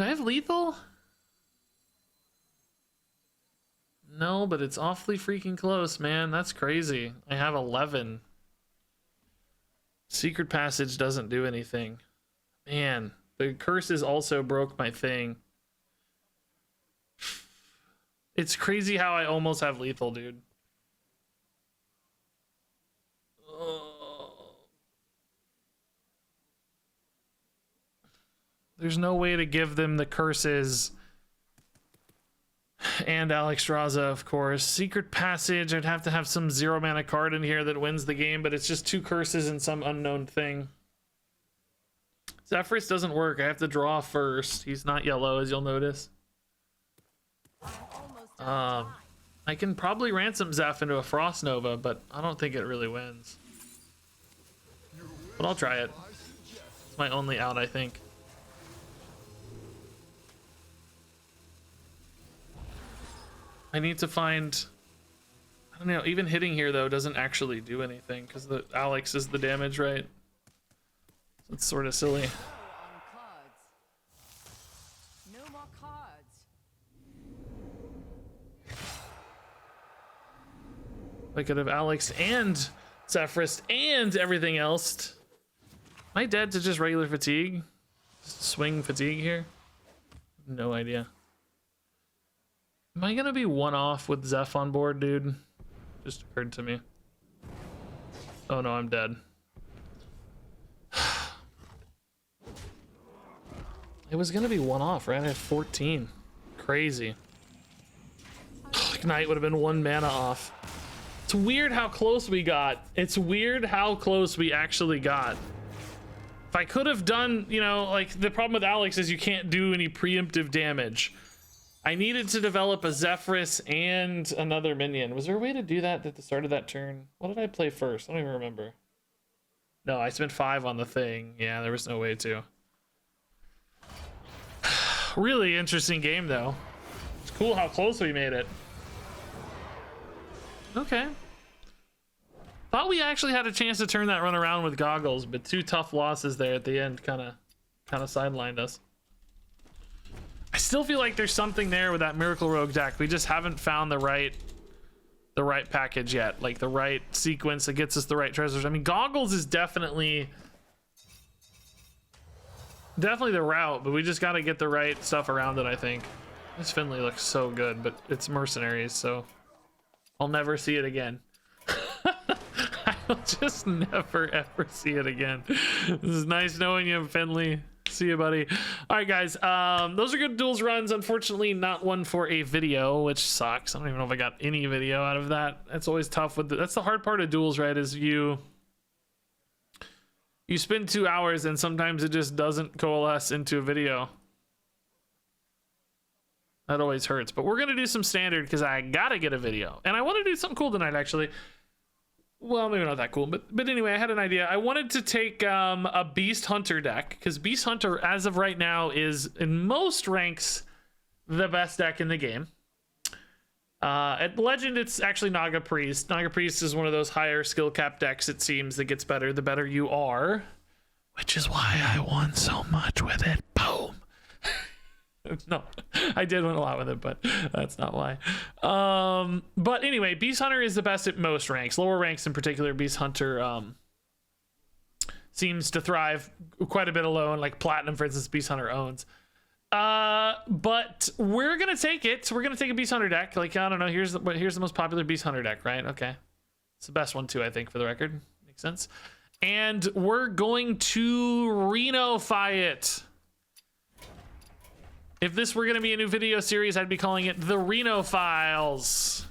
I have lethal? No, but it's awfully freaking close, man. That's crazy. I have 11. Secret Passage doesn't do anything. Man, the curses also broke my thing. It's crazy how I almost have lethal, dude. There's no way to give them the curses. And Alex Raza, of course. Secret Passage, I'd have to have some 0 mana card in here that wins the game, but it's just 2 curses and some unknown thing. Zephyrus doesn't work. I have to draw first. He's not yellow, as you'll notice. I can probably ransom Zeph into a Frost Nova, but I don't think it really wins. But I'll try it. It's my only out, I think. I need to find... I don't know, even hitting here, though, doesn't actually do anything, because the Alex is the damage, right? It's sort of silly. No more cards. I could have Alex and Zephyrus and everything else. Am I dead to just regular fatigue? Just swing fatigue here? No idea. Am I gonna be one off with Zeph on board, dude? Just occurred to me. Oh no, I'm dead. It was gonna be one off, right? I had 14. Crazy. Ignite would have been 1 mana off. It's weird how close we got. It's weird how close we actually got. If I could have done, you know, like the problem with Alex is you can't do any preemptive damage. I needed to develop a Zephyrus and another minion. Was there a way to do that at the start of that turn? What did I play first? I don't even remember. No, I spent 5 on the thing. Yeah, there was no way to. Really interesting game, though. It's cool how close we made it. Okay. Thought we actually had a chance to turn that run around with Goggles, but 2 tough losses there at the end kind of sidelined us. I still feel like there's something there with that Miracle Rogue deck. We just haven't found the right package yet, like the right sequence that gets us the right treasures. I mean, Goggles is definitely the route, but we just got to get the right stuff around it, I think. This Finley looks so good, but it's mercenaries, so I'll never see it again. I'll just never ever see it again. This is nice knowing you, Finley. See you, buddy. All right, guys. Those are good duels runs. Unfortunately, not one for a video, which sucks. I don't even know if I got any video out of that. That's always tough with that's the hard part of duels, right? Is you spend 2 hours and sometimes it just doesn't coalesce into a video. That always hurts. But we're gonna do some standard because I gotta get a video, and I want to do something cool tonight, actually. Well, maybe not that cool, but anyway, I had an idea. I wanted to take a Beast Hunter deck, because Beast Hunter, as of right now, is in most ranks the best deck in the game. At Legend, it's actually Naga Priest. Naga Priest is one of those higher skill cap decks, it seems, that gets better the better you are, which is why I won so much with it. Boom. No, I did win a lot with it, but that's not why. But anyway, Beast Hunter is the best at most ranks. Lower ranks in particular, Beast Hunter seems to thrive quite a bit alone. Like Platinum, for instance, Beast Hunter owns. But we're gonna take it. We're gonna take a Beast Hunter deck. Like, I don't know. Here's the most popular Beast Hunter deck, right? Okay, it's the best one too, I think, for the record. Makes sense. And we're going to Renofy it. If this were gonna be a new video series, I'd be calling it the Reno Files.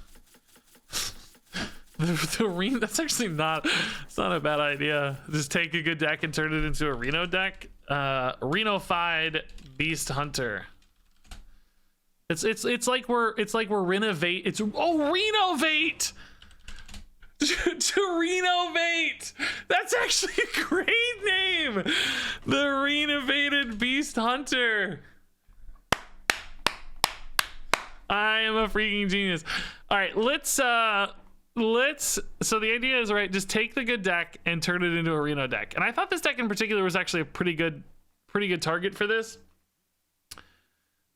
That's actually not. It's not a bad idea. Just take a good deck and turn it into a Reno deck. Renofied Beast Hunter. It's like we're renovate. Renovate to renovate. That's actually a great name. The Renovated Beast Hunter. I am a freaking genius. All right, so the idea is, right, just take the good deck and turn it into a Reno deck. And I thought this deck in particular was actually a pretty good target for this.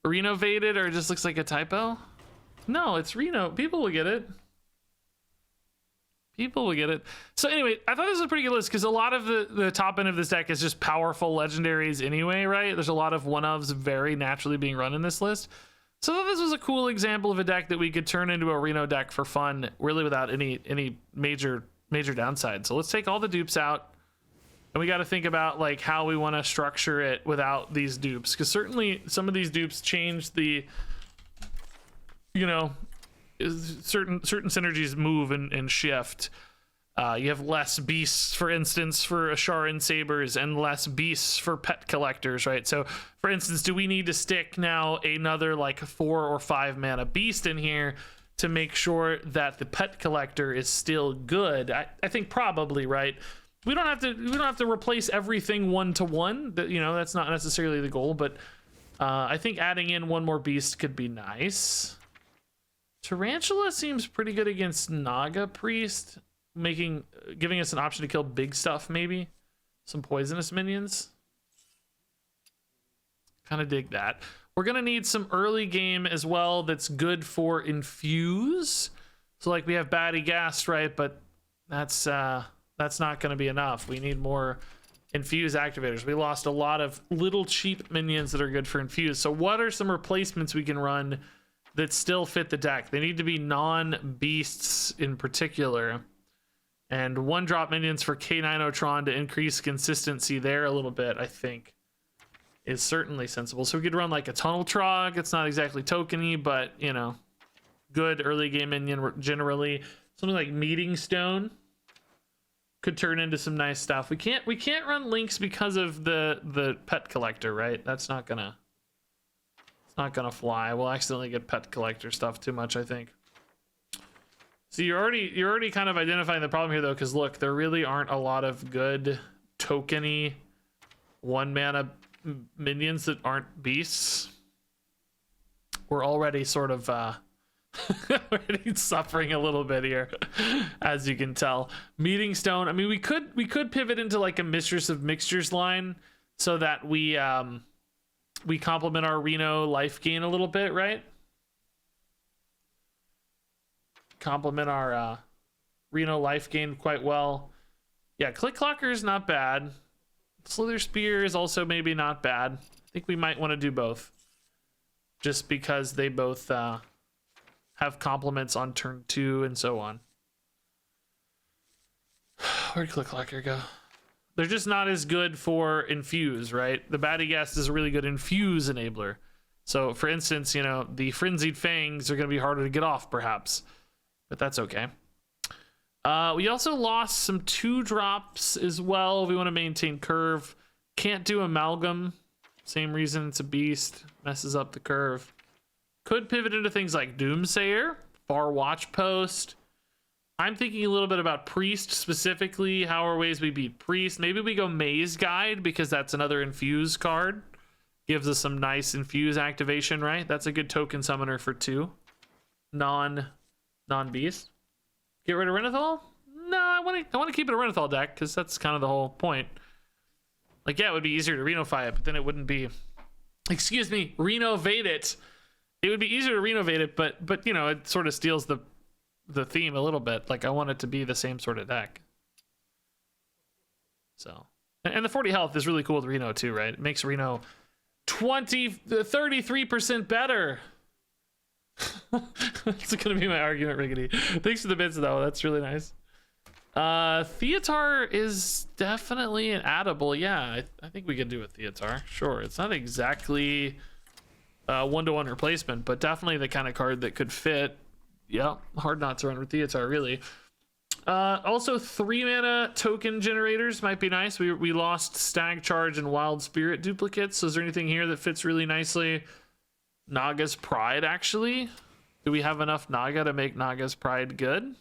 Renovated, or it just looks like a typo? No, it's Reno. People will get it. People will get it. So anyway, I thought this was a pretty good list because a lot of the top end of this deck is just powerful legendaries anyway, right? There's a lot of one-ofs very naturally being run in this list. So I thought this was a cool example of a deck that we could turn into a Reno deck for fun, really without any major downside. So let's take all the dupes out, and we got to think about like how we want to structure it without these dupes, because certainly some of these dupes change the, you know, certain synergies move and shift. You have less beasts, for instance, for Asharan Sabers, and less beasts for pet collectors, right? So, for instance, do we need to stick now another like 4 or 5 mana beast in here to make sure that the pet collector is still good? I think probably, right? We don't have to replace everything 1-to-1. That, you know, that's not necessarily the goal, but I think adding in one more beast could be nice. Tarantula seems pretty good against Naga Priest, giving us an option to kill big stuff, maybe some poisonous minions. Kind of dig that. We're gonna need some early game as well that's good for infuse. So like we have Batty Ghast, right? But that's not gonna be enough. We need more infuse activators. We lost a lot of little cheap minions that are good for infuse. So what are some replacements we can run that still fit the deck? They need to be non-beasts in particular. And 1-drop minions for K9-Otron to increase consistency there a little bit, I think, is certainly sensible. So we could run like a Tunnel Trog. It's not exactly tokeny, but, you know, good early game minion generally. Something like Meeting Stone could turn into some nice stuff. We can't run Lynx because of the pet collector, right? It's not gonna fly. We'll accidentally get pet collector stuff too much, I think. So you're already kind of identifying the problem here, though, because look, there really aren't a lot of good tokeny 1-mana minions that aren't beasts. We're already sort of already suffering a little bit here, as you can tell. Meeting Stone. I mean, we could pivot into like a Mistress of Mixtures line so that we complement our Reno life gain a little bit, right? Complement our Reno life gain quite well. Yeah, Click Clocker is not bad. Slither Spear is also maybe not bad. I think we might want to do both, just because they both have complements on turn 2 and so on. Where'd Click Clocker go? They're just not as good for infuse, right? The Batty Ghast is a really good infuse enabler. So, for instance, you know, the Frenzied Fangs are going to be harder to get off, perhaps. But that's okay. We also lost some 2-drops as well. We want to maintain curve. Can't do Amalgam. Same reason, it's a beast. Messes up the curve. Could pivot into things like Doomsayer, Far Watch Post. I'm thinking a little bit about Priest specifically. How are ways we beat Priest? Maybe we go Maze Guide, because that's another infuse card. Gives us some nice infuse activation, right? That's a good token summoner for 2. Non-beast. Get rid of Renathal? No, I want to keep it a Renathal deck, because that's kind of the whole point. Like, yeah, it would be easier to Renofy it, but then it wouldn't be... Excuse me, renovate it. It would be easier to renovate it, but you know, it sort of steals the theme a little bit. Like, I want it to be the same sort of deck. So, and the 40 health is really cool with Reno too, right? It makes Reno 33% better. That's gonna be my argument, Riggedy. Thanks for the bits though, that's really nice. Theatar is definitely an addable. Yeah, I think we could do a Theatar. Sure, it's not exactly one-to-one replacement, but definitely the kind of card that could fit. Yeah, hard not to run with Theatar, really. Also, 3 mana token generators might be nice. We lost Stag Charge and Wild Spirit duplicates. So is there anything here that fits really nicely? Naga's Pride, actually. Do we have enough Naga to make Naga's Pride good?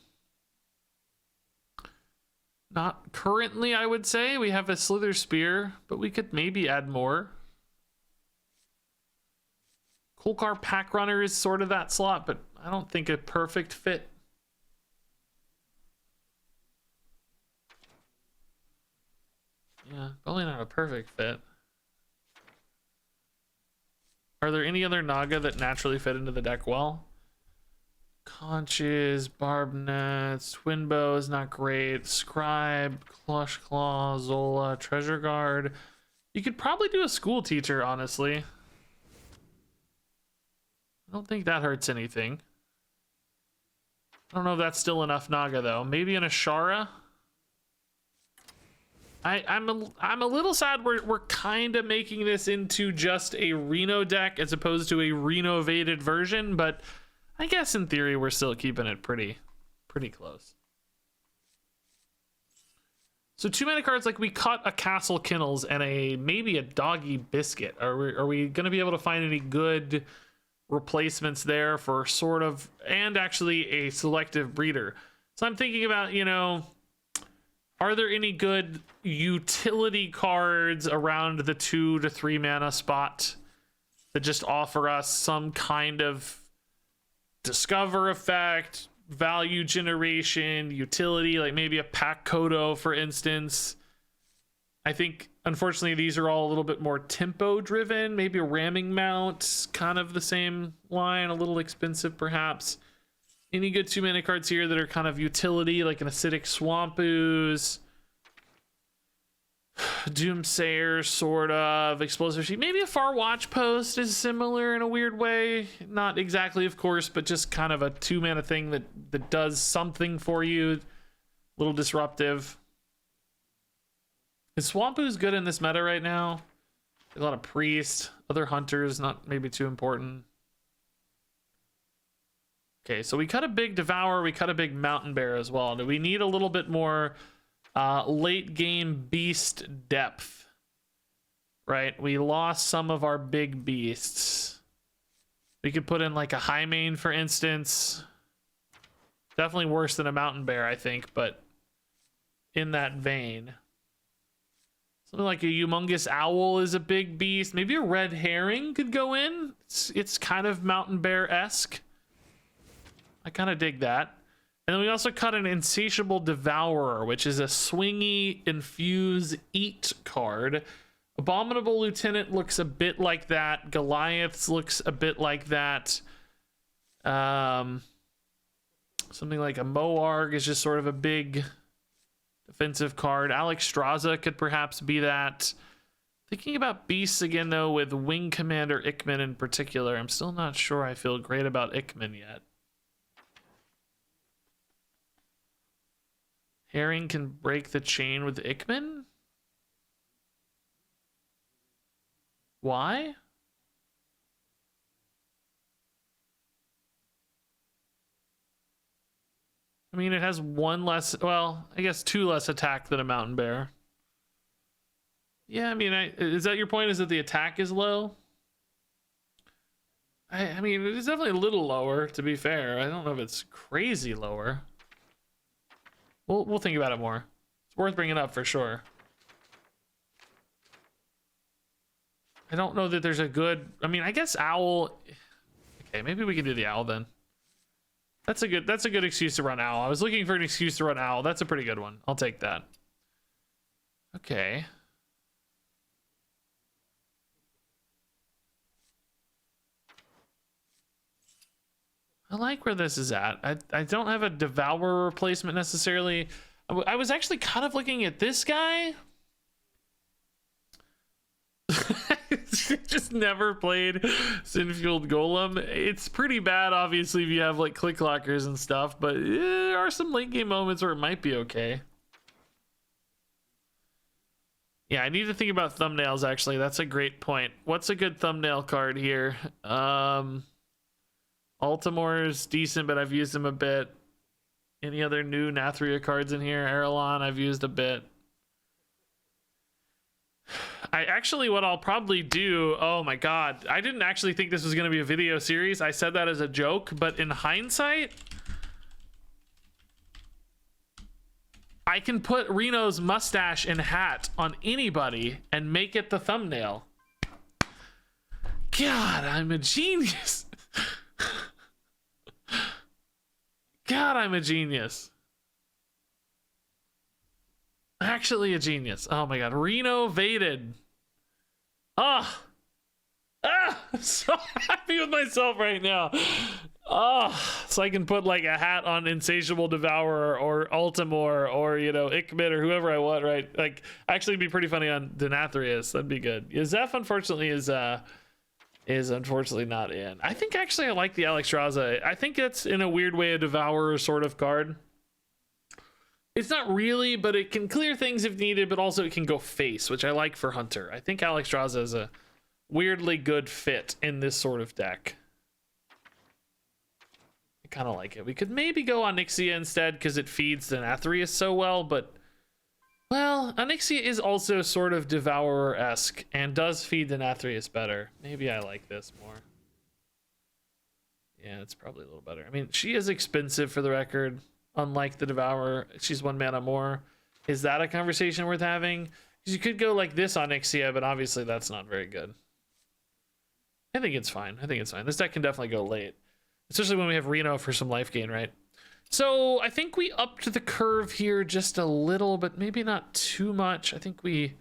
Not currently, I would say. We have a Slither Spear, but we could maybe add more. Kolkar Pack Runner is sort of that slot, but I don't think a perfect fit. Yeah, probably not a perfect fit. Are there any other Naga that naturally fit into the deck well? Conches, Barbnets, Twin Bow is not great. Scribe, Clutch Claw, Zola, Treasure Guard. You could probably do a School Teacher, honestly. I don't think that hurts anything. I don't know if that's still enough Naga, though. Maybe an Ashara? I'm a little sad we're kind of making this into just a Reno deck as opposed to a renovated version, but I guess in theory we're still keeping it pretty close. So 2 mana cards, like we cut a Castle Kennels and maybe a Doggy Biscuit. Are we going to be able to find any good replacements there for sort of, and actually a selective breeder? So I'm thinking about, you know, are there any good utility cards around the 2 to 3 mana spot that just offer us some kind of discover effect, value generation, utility, like maybe a Pack Kodo, for instance? I think, unfortunately, these are all a little bit more tempo driven. Maybe a Ramming Mount, kind of the same line, a little expensive perhaps. Any good 2 mana cards here that are kind of utility, like an Acidic Swamp Ooze, Doomsayer, sort of, Explosive Sheet. Maybe a Far Watch Post is similar in a weird way. Not exactly, of course, but just kind of a 2 mana thing that does something for you. A little disruptive. Is Swamp Ooze good in this meta right now? A lot of Priest, other Hunters, not maybe too important. Okay, so we cut a big Devour, we cut a big Mountain Bear as well. Do we need a little bit more late game beast depth? Right, we lost some of our big beasts. We could put in like a High Mane, for instance. Definitely worse than a Mountain Bear, I think, but in that vein. Something like a Humongous Owl is a big beast. Maybe a Red Herring could go in. It's kind of Mountain Bear-esque. I kind of dig that. And then we also cut an Insatiable Devourer, which is a swingy Infuse Eat card. Abominable Lieutenant looks a bit like that. Goliaths looks a bit like that. Something like a Moarg is just sort of a big defensive card. Alex Straza could perhaps be that. Thinking about beasts again, though, with Wing Commander Ikman in particular. I'm still not sure I feel great about Ikman yet. Herring can break the chain with Ikman? Why? I mean, it has 1 less, well, I guess 2 less attack than a Mountain Bear. Yeah, I mean, is that your point? Is that the attack is low? I mean, it's definitely a little lower, to be fair. I don't know if it's crazy lower. We'll think about it more. It's worth bringing up for sure. I don't know that there's a good, I mean, I guess Owl. Okay, maybe we can do the Owl then. That's a good excuse to run Owl. I was looking for an excuse to run Owl. That's a pretty good one. I'll take that. Okay. I like where this is at. I don't have a Devourer replacement necessarily. I was actually kind of looking at this guy. just never played Sin-Fueled Golem. It's pretty bad, obviously, if you have like click lockers and stuff, but there are some late game moments where it might be okay. Yeah, I need to think about thumbnails, actually. That's a great point. What's a good thumbnail card here? Altamore's decent, but I've used him a bit. Any other new Nathria cards in here? Erelon, I've used a bit. What I'll probably do, oh my god, I didn't actually think this was going to be a video series. I said that as a joke, but in hindsight, I can put Reno's mustache and hat on anybody and make it the thumbnail. God, I'm a genius. God, I'm a genius. Actually a genius. Oh my god. Renovated. I'm so happy with myself right now. So I can put like a hat on Insatiable Devourer or Altamore or, you know, Ikmit or whoever I want, right? Like, actually it'd be pretty funny on Denathrius. That'd be good. Zeph, unfortunately, is unfortunately not in. I think actually I like the Alexstrasza. I think it's in a weird way a Devourer sort of card. It's not really, but it can clear things if needed, but also it can go face, which I like for Hunter. I think Alexstrasza is a weirdly good fit in this sort of deck. I kind of like it. We could maybe go Onyxia instead because it feeds the Nathrius so well, but well, Onyxia is also sort of Devourer-esque and does feed the Nathrius better. Maybe I like this more. Yeah, it's probably a little better. I mean, she is expensive for the record. Unlike the Devourer, she's 1 mana more. Is that a conversation worth having? Because you could go like this on Onyxia, but obviously that's not very good. I think it's fine. I think it's fine. This deck can definitely go late. Especially when we have Reno for some life gain, right? So I think we upped the curve here just a little, but maybe not too much. I think we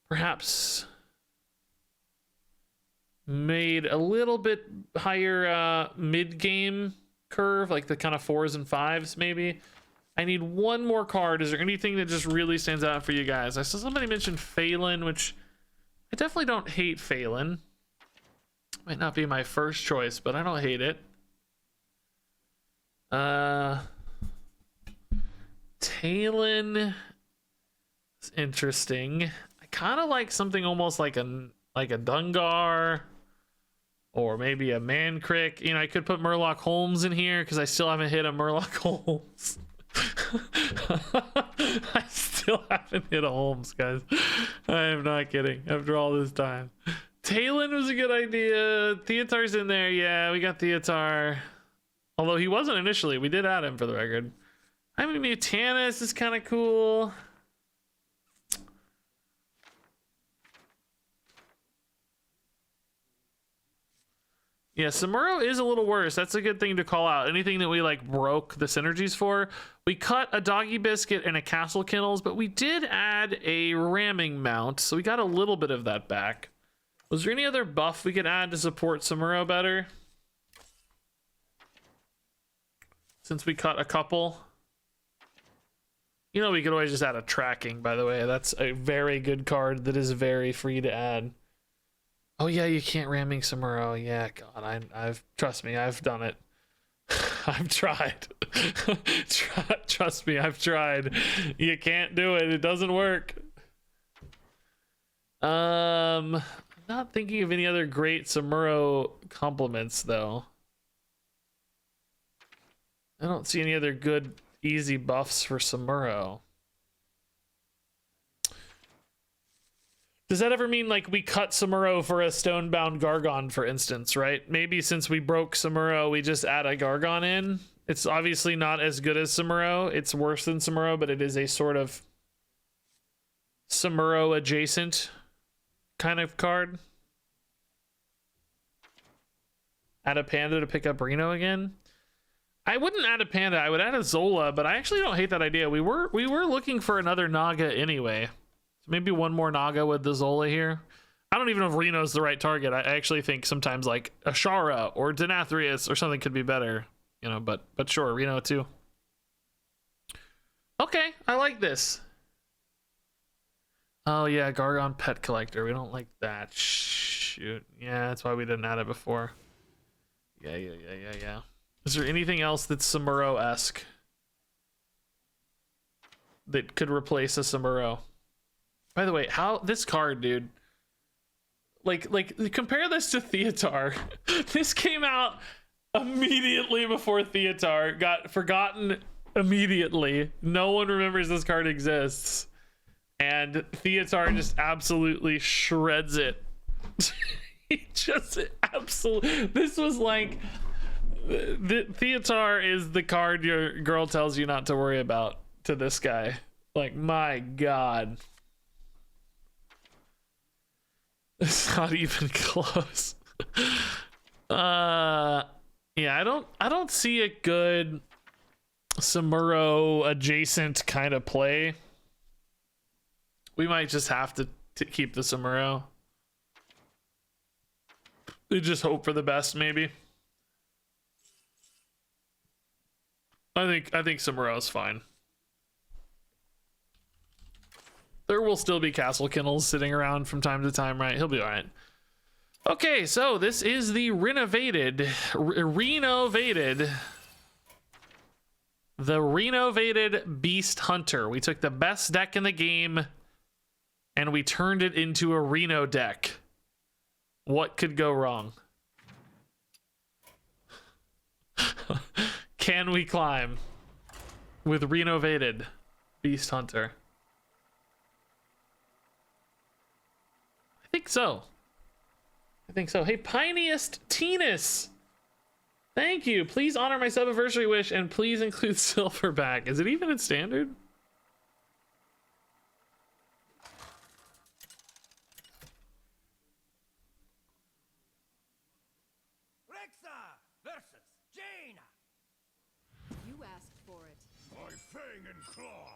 perhaps made a little bit higher mid-game curve, like the kind of 4s and 5s maybe. I need one more card. Is there anything that just really stands out for you guys? I saw somebody mention Phelan, which I definitely don't hate Phelan. Might not be my first choice, but I don't hate it. Talon is interesting. I kind of like something almost like a Dungar. Or maybe a Mancrick. You know, I could put Murloc Holmes in here because I still haven't hit a Murloc Holmes. I still haven't hit a Holmes, guys. I am not kidding. After all this time. Talon was a good idea. Theatar's in there. Yeah, we got Theatar. Although he wasn't initially. We did add him for the record. I mean, Mutanus is kind of cool. Yeah, Samuro is a little worse. That's a good thing to call out. Anything that we like broke the synergies for. We cut a Doggy Biscuit and a Castle Kennels, but we did add a Ramming Mount, so we got a little bit of that back. Was there any other buff we could add to support Samuro better? Since we cut a couple. You know, we could always just add a Tracking, by the way. That's a very good card that is very free to add. Oh yeah, you can't Ramming Samuro. Yeah, God, I've trust me, I've done it. I've tried. Trust me, I've tried. You can't do it. It doesn't work. I'm not thinking of any other great Samuro compliments though. I don't see any other good easy buffs for Samuro. Does that ever mean like we cut Samuro for a Stonebound Gargon, for instance, right? Maybe since we broke Samuro, we just add a Gargon in. It's obviously not as good as Samuro. It's worse than Samuro, but it is a sort of Samuro adjacent kind of card. Add a Panda to pick up Reno again. I wouldn't add a Panda. I would add a Zola, but I actually don't hate that idea. We were looking for another Naga anyway. Maybe one more Naga with the Zola here. I don't even know if Reno's the right target. I actually think sometimes like Ashara or Denathrius or something could be better, you know, but sure, Reno too. Okay, I like this. Oh yeah, Gargon Pet Collector. We don't like that. Shh. shoot. Yeah, that's why we didn't add it before. Yeah. Is there anything else that's Samuro-esque that could replace a Samuro? By the way, how this card, dude, like compare this to Theatar. This came out immediately before Theatar, got forgotten immediately. No one remembers this card exists, and Theatar just absolutely shreds it. He just absolutely, this was like, the Theatar is the card your girl tells you not to worry about to this guy. Like, my god, it's not even close. Yeah, I don't see a good Samuro adjacent kind of play. We might just have to keep the Samuro. We just hope for the best, maybe. I think Samuro's fine. There will still be Castle Kennels sitting around from time to time, right? He'll be all right. Okay, so this is the renovated Beast Hunter. We took the best deck in the game and we turned it into a Reno deck. What could go wrong? Can we climb with Renovated Beast Hunter? I think so. Hey, Piniest Teenus, thank you. Please honor my sub-anniversary wish and please include Silverback. Is it even in standard? Rexa versus Jaina. You asked for it. My fang and claw.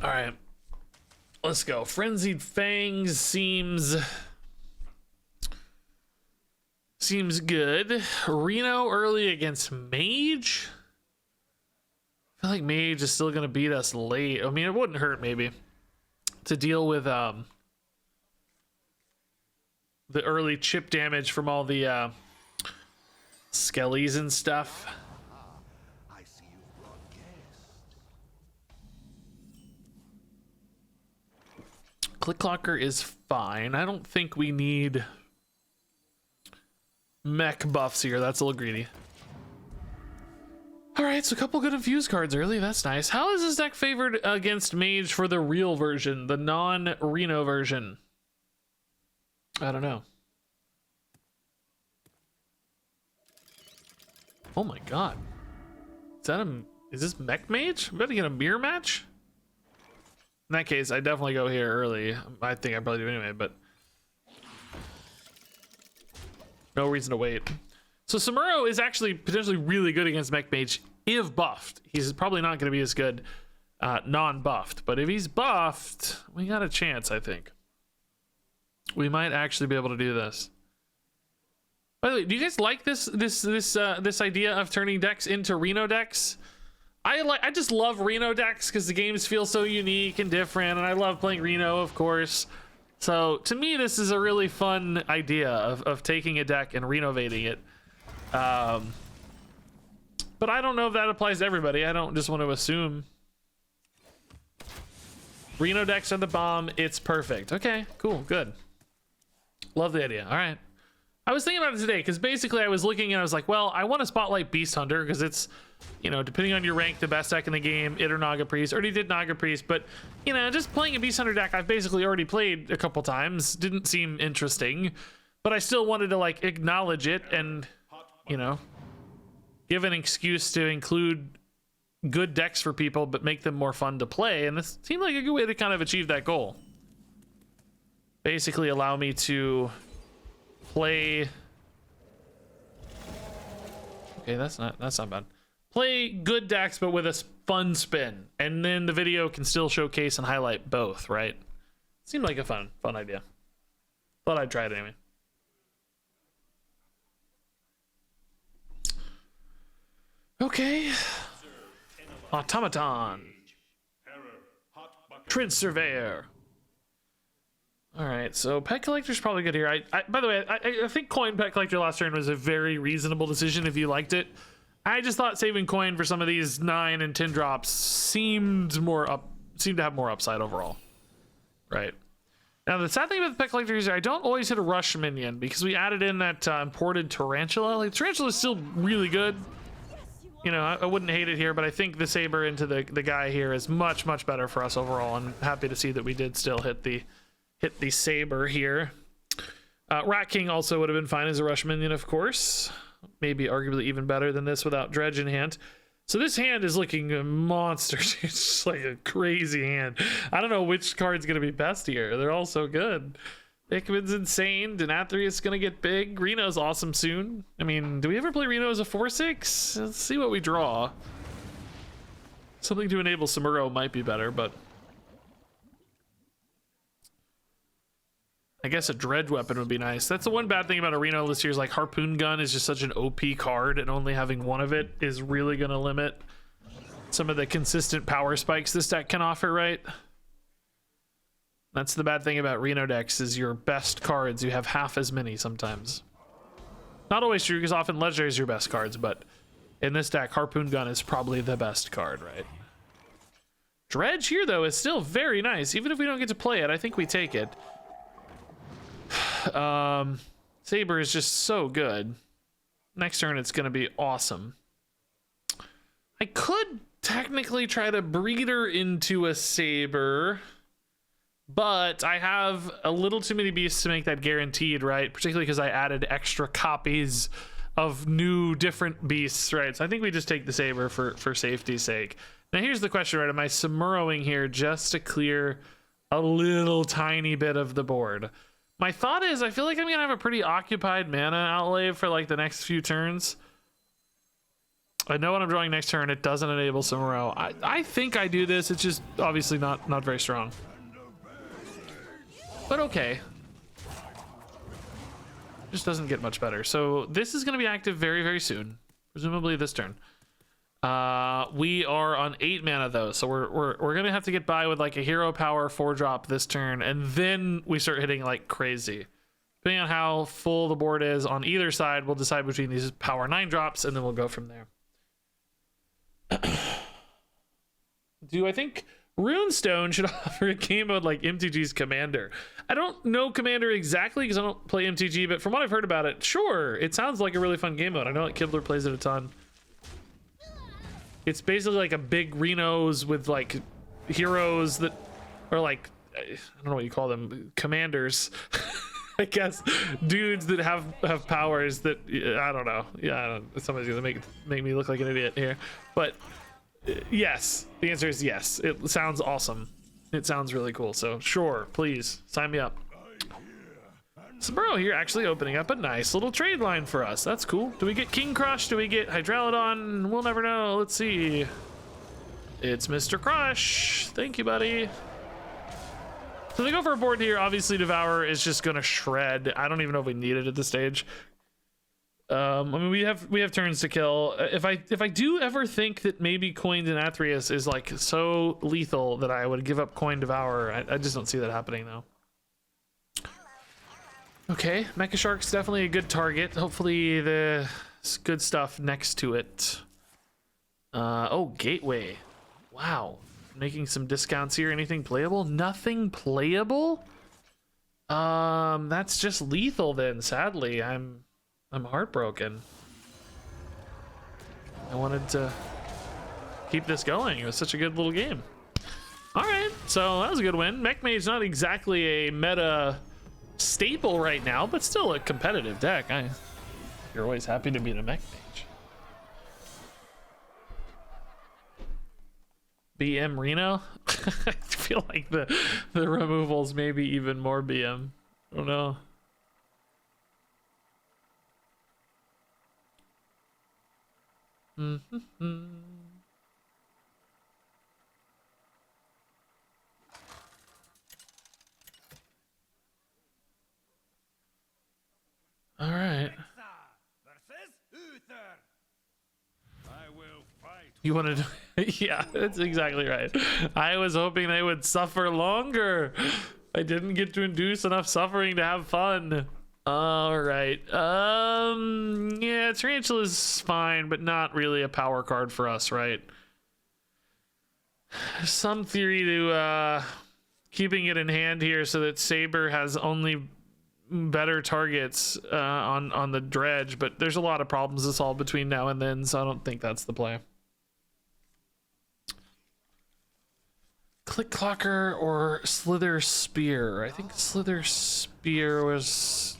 All right, let's go. Frenzied Fangs seems good. Reno early against Mage. I feel like Mage is still gonna beat us late. I mean, it wouldn't hurt maybe to deal with the early chip damage from all the skellies and stuff. I see you brought guests. Clicklocker is fine. I don't think we need mech buffs here. That's a little greedy. All right, so a couple good infused cards early. That's nice. How is this deck favored against Mage for the real version, the non-Reno version? I don't know. Oh my god. Is this Mech Mage? I'm about to get a mirror match? In that case, I definitely go here early. I think I probably do anyway, but no reason to wait. So Samuro is actually potentially really good against Mech Mage if buffed. He's probably not going to be as good non-buffed, but if he's buffed, we got a chance, I think. We might actually be able to do this. By the way, do you guys like this idea of turning decks into Reno decks? I just love Reno decks because the games feel so unique and different, and I love playing Reno, of course. So to me, this is a really fun idea of taking a deck and renovating it. But I don't know if that applies to everybody. I don't just want to assume. Reno decks are the bomb. It's perfect. Okay, cool, good. Love the idea. All right. I was thinking about it today because basically I was looking and I was like, well, I want to spotlight Beast Hunter because it's, you know, depending on your rank, the best deck in the game. It or Naga Priest. Already did Naga Priest, but, you know, just playing a Beast Hunter deck I've basically already played a couple times. Didn't seem interesting, but I still wanted to, like, acknowledge it and, you know, give an excuse to include good decks for people, but make them more fun to play. And this seemed like a good way to kind of achieve that goal. Basically allow me to play. Okay, that's not bad. Play good decks, but with a fun spin, and then the video can still showcase and highlight both. Right? Seemed like a fun idea. Thought I'd try it anyway. Okay. Automaton. Trent Surveyor. All right, so Pet Collector's probably good here. By the way, I think coin Pet Collector last turn was a very reasonable decision if you liked it. I just thought saving coin for some of these 9 and 10 drops seemed to have more upside overall. Right. Now, the sad thing about the Pet Collector is I don't always hit a rush minion because we added in that imported Tarantula. Like, Tarantula is still really good. You know, I wouldn't hate it here, but I think the Saber into the guy here is much, much better for us overall. I'm happy to see that we did still hit the Saber here. Rat King also would have been fine as a rush minion, of course. Maybe arguably even better than this without Dredge in hand. So this hand is looking a monster. It's just like a crazy hand. I don't know which card's going to be best here. They're all so good. Hickman's insane. Denathria's going to get big. Reno's awesome soon. I mean, do we ever play Reno as a 4/6? Let's see what we draw. Something to enable Samuro might be better, but I guess a Dredge weapon would be nice. That's the one bad thing about a Reno this year is like Harpoon Gun is just such an OP card, and only having one of it is really going to limit some of the consistent power spikes this deck can offer, right? That's the bad thing about Reno decks is your best cards, you have half as many sometimes. Not always true because often Legendary is your best cards, but in this deck, Harpoon Gun is probably the best card, right? Dredge here, though, is still very nice. Even if we don't get to play it, I think we take it. Saber is just so good. Next turn, it's going to be awesome. I could technically try to breeder into a Saber, but I have a little too many beasts to make that guaranteed, right? Particularly because I added extra copies of new different beasts, right? So I think we just take the Saber for safety's sake. Now here's the question, right? Am I Samuroing here just to clear a little tiny bit of the board? My thought is I feel like I'm going to have a pretty occupied mana outlay for like the next few turns. I know when I'm drawing next turn, it doesn't enable Samuro. I think I do this. It's just obviously not very strong. But okay. Just doesn't get much better. So this is going to be active very, very soon. Presumably this turn. We are on 8 mana though, so we're gonna have to get by with like a hero power 4-drop this turn, and then we start hitting like crazy. Depending on how full the board is on either side, we'll decide between these power 9 drops, and then we'll go from there. Do I think Runestone should offer a game mode like MTG's Commander? I don't know Commander exactly because I don't play MTG, but from what I've heard about it, sure, it sounds like a really fun game mode. I know that Kibler plays it a ton. It's basically like a big Renos with like heroes that are like, I don't know what you call them, commanders. I guess dudes that have powers that I don't know. Yeah, somebody's gonna make me look like an idiot here, but yes, the answer is yes. It sounds awesome. It sounds really cool. So sure, please sign me up. Samuro here actually opening up a nice little trade line for us. That's cool. Do we get King Crush? Do we get Hydralodon? We'll never know. Let's see. It's Mr. Crush. Thank you, buddy. So they go for a board here. Obviously, Devourer is just gonna shred. I don't even know if we need it at this stage. I mean, we have turns to kill. If I do ever think that maybe Coin Denathrius is like so lethal that I would give up Coin Devourer, I just don't see that happening though. Okay, Mecha Shark's definitely a good target. Hopefully the good stuff next to it. Oh, Gateway. Wow. Making some discounts here. Anything playable? Nothing playable? That's just lethal then, sadly. I'm heartbroken. I wanted to keep this going. It was such a good little game. Alright, so that was a good win. Mech Mage not exactly a meta staple right now, but still a competitive deck. You're always happy to beat a Mech Mage. BM Reno? I feel like the removals maybe even more BM. I don't know. All right. Versus Uther. I will fight You wanted to, yeah, that's exactly right. I was hoping they would suffer longer. I didn't get to induce enough suffering to have fun. All right. Yeah, Tarantula's fine, but not really a power card for us, right? Some theory to keeping it in hand here so that Saber has only better targets on the dredge, but there's a lot of problems to solve between now and then, so I don't think that's the play. Click Clocker or Slither Spear. I think Slither Spear was...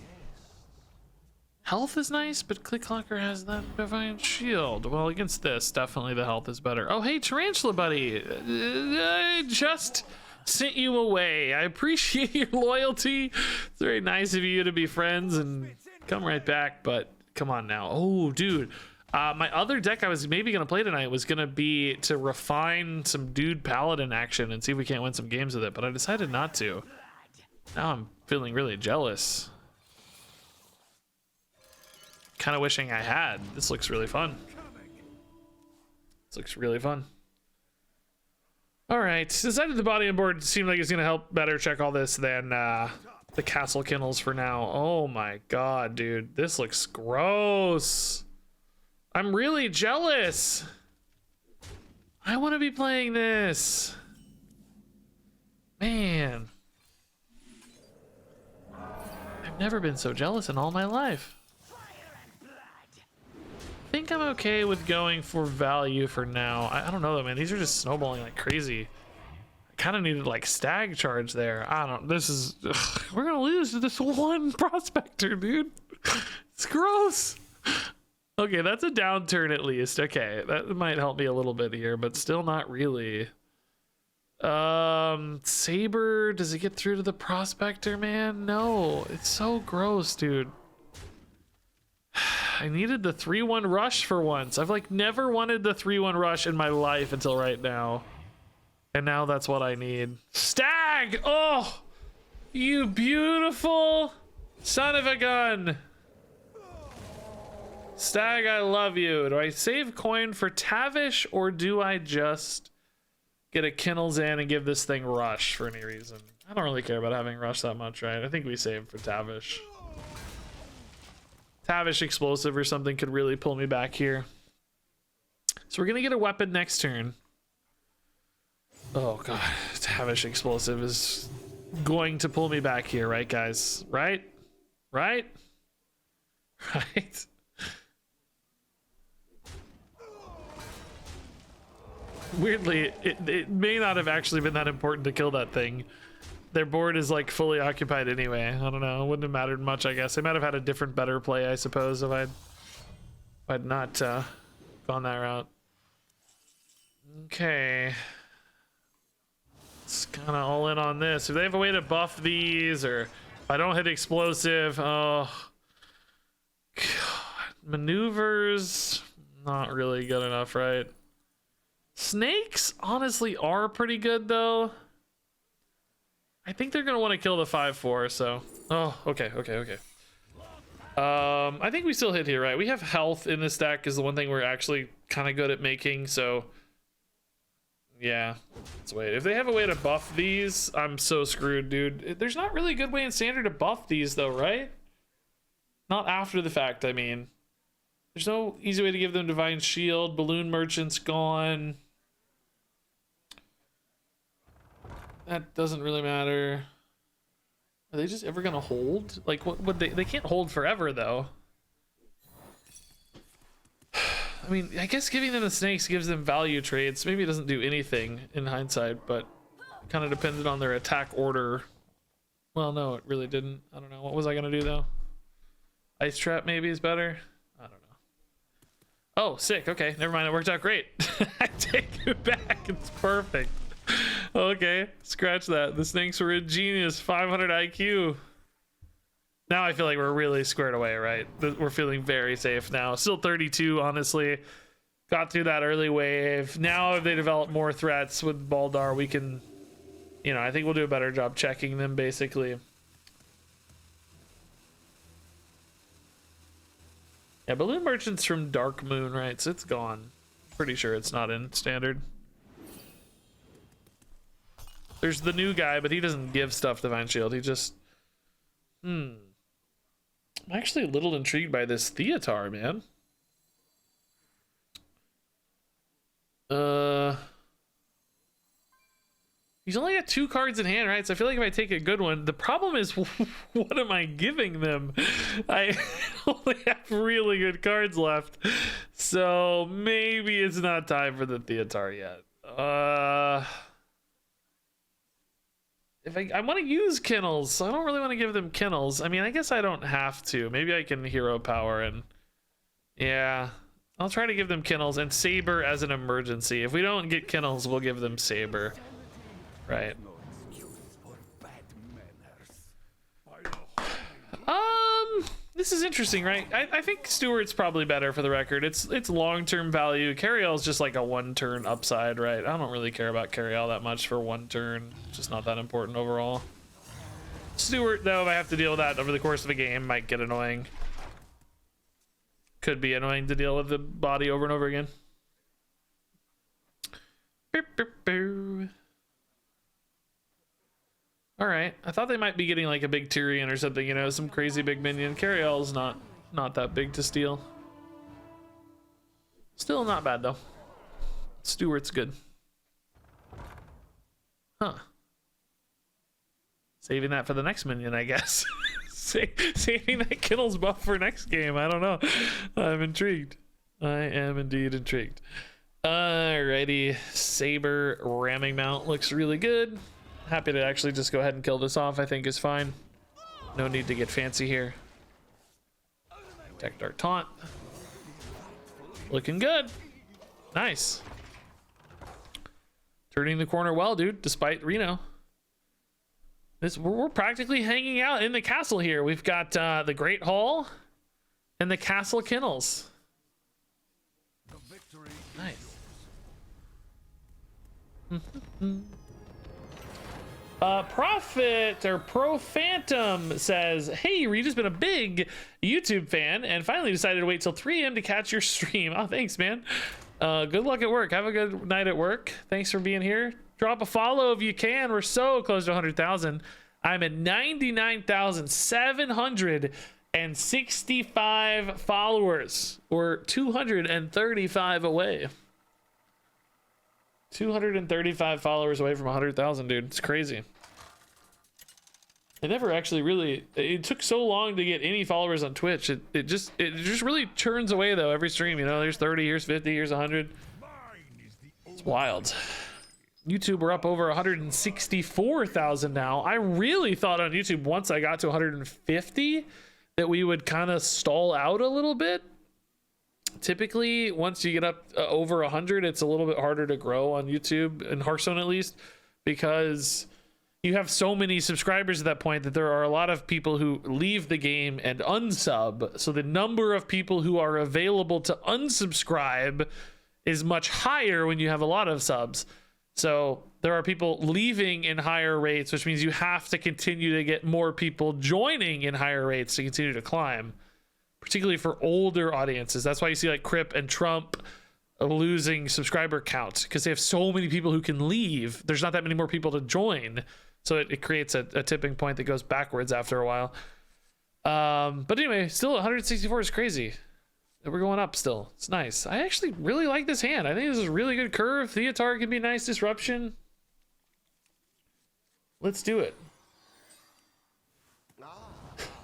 Health is nice, but Click Clocker has that Divine Shield. Well, against this, definitely the health is better. Oh, hey, Tarantula Buddy. I just sent you away. I appreciate your loyalty. It's very nice of you to be friends and come right back, but come on now. Oh, dude. My other deck I was maybe going to play tonight was going to be to refine some Dude Paladin action and see if we can't win some games with it, but I decided not to. Now I'm feeling really jealous. Kind of wishing I had. This looks really fun. This looks really fun. All right. Decided the body on board seemed like it's going to help better check all this than the Castle Kennels for now. Oh my god, dude. This looks gross. I'm really jealous. I want to be playing this. Man. I've never been so jealous in all my life. I think I'm okay with going for value for now. I don't know though, man. These are just snowballing like crazy. I kind of needed like stag charge there. I don't. This is. Ugh, we're gonna lose to this one prospector, dude. It's gross. Okay, that's a downturn at least. Okay, that might help me a little bit here, but still not really. Saber, does it get through to the prospector, man? No, it's so gross, dude. I needed the 3-1 rush for once. I've like never wanted the 3-1 rush in my life until right now. And now that's what I need. Stag! Oh! You beautiful son of a gun. Stag, I love you. Do I save coin for Tavish or do I just get a Kennels in and give this thing rush for any reason? I don't really care about having rush that much, right? I think we save for Tavish. Tavish explosive or something could really pull me back here. So we're gonna get a weapon next turn. Oh god, Tavish explosive is going to pull me back here, right guys? Right? Right? Right? Weirdly, it may not have actually been that important to kill that thing. Their board is like fully occupied anyway. I don't know. It wouldn't have mattered much, I guess. They might have had a different, better play, I suppose, if I'd not gone that route. Okay. It's kind of all in on this. If they have a way to buff these, or if I don't hit explosive, oh. God. Maneuvers, not really good enough, right? Snakes, honestly, are pretty good, though. I think they're gonna want to kill the 5/4, so. Oh, okay. I think we still hit here, right? We have health in this deck is the one thing we're actually kind of good at making, so yeah. Let's wait. If they have a way to buff these, I'm so screwed, dude. There's not really a good way in standard to buff these, though, right? Not after the fact, I mean. There's no easy way to give them Divine Shield. Balloon Merchant's gone. That doesn't really matter. Are they just ever gonna hold? Like, what would they can't hold forever, though. I mean, I guess giving them the snakes gives them value trades. Maybe it doesn't do anything in hindsight, but kind of depended on their attack order. Well, no, it really didn't. I don't know. What was I gonna do, though? Ice Trap maybe is better? I don't know. Oh, sick. Okay, never mind. It worked out great. I take it back. It's perfect. Okay, scratch that. The snakes were a genius. 500 IQ. Now I feel like we're really squared away, right? We're feeling very safe now. Still 32, honestly. Got through that early wave. Now if they develop more threats with Baldar, we can, you know, I think we'll do a better job checking them, basically. Yeah, Balloon Merchant's from Dark Moon, right? So it's gone. Pretty sure it's not in standard. There's the new guy, but he doesn't give stuff Divine Shield. He just... I'm actually a little intrigued by this Theatar, man. He's only got 2 cards in hand, right? So I feel like if I take a good one, the problem is, what am I giving them? I only have really good cards left. So maybe it's not time for the Theatar yet. If I want to use Kennels, so I don't really want to give them Kennels. I mean, I guess I don't have to. Maybe I can Hero Power and... Yeah, I'll try to give them Kennels and Saber as an emergency. If we don't get Kennels, we'll give them Saber. Right. This is interesting, right? I think Stewart's probably better for the record. It's long-term value. Carryall's just like a 1-turn upside, right? I don't really care about Carryall that much for 1 turn. It's just not that important overall. Stewart, though, if I have to deal with that over the course of a game, might get annoying. Could be annoying to deal with the body over and over again. All right, I thought they might be getting like a big Tyrion or something, you know, some crazy big minion. Carryall's not that big to steal. Still not bad though. Stewart's good. Huh. Saving that for the next minion, I guess. Saving that Kennel's buff for next game. I don't know. I'm intrigued. I am indeed intrigued. Alrighty, Saber ramming mount looks really good. Happy to actually just go ahead and kill this off. I think is fine. No need to get fancy here. Protect our taunt. Looking good. Nice. Turning the corner well, dude, despite Reno. We're practically hanging out in the castle here. We've got the Great Hall and the Castle Kennels. Nice. Prophet or Pro Phantom says, hey, Regis been a big YouTube fan and finally decided to wait till 3 a.m. to catch your stream. Oh, thanks, man. Good luck at work. Have a good night at work. Thanks for being here. Drop a follow if you can. We're so close to 100,000. I'm at 99,765 followers. We're 235 away. 235 followers away from 100,000, dude. It's crazy. It never actually really, it took so long to get any followers on Twitch. It just really churns away though every stream, you know. There's 30, here's 50, here's 100. It's wild. YouTube, we're up over 164,000 now. I really thought on YouTube once I got to 150 that we would kind of stall out a little bit. Typically, once you get up over 100, it's a little bit harder to grow on YouTube, in Hearthstone at least, because you have so many subscribers at that point that there are a lot of people who leave the game and unsub. So the number of people who are available to unsubscribe is much higher when you have a lot of subs. So there are people leaving in higher rates, which means you have to continue to get more people joining in higher rates to continue to climb, particularly for older audiences. That's why you see like Crip and Trump losing subscriber count, because they have so many people who can leave. There's not that many more people to join. So it creates a tipping point that goes backwards after a while. But anyway, still 164 is crazy. We're going up still. It's nice. I actually really like this hand. I think this is a really good curve. Theatar can be nice disruption. Let's do it.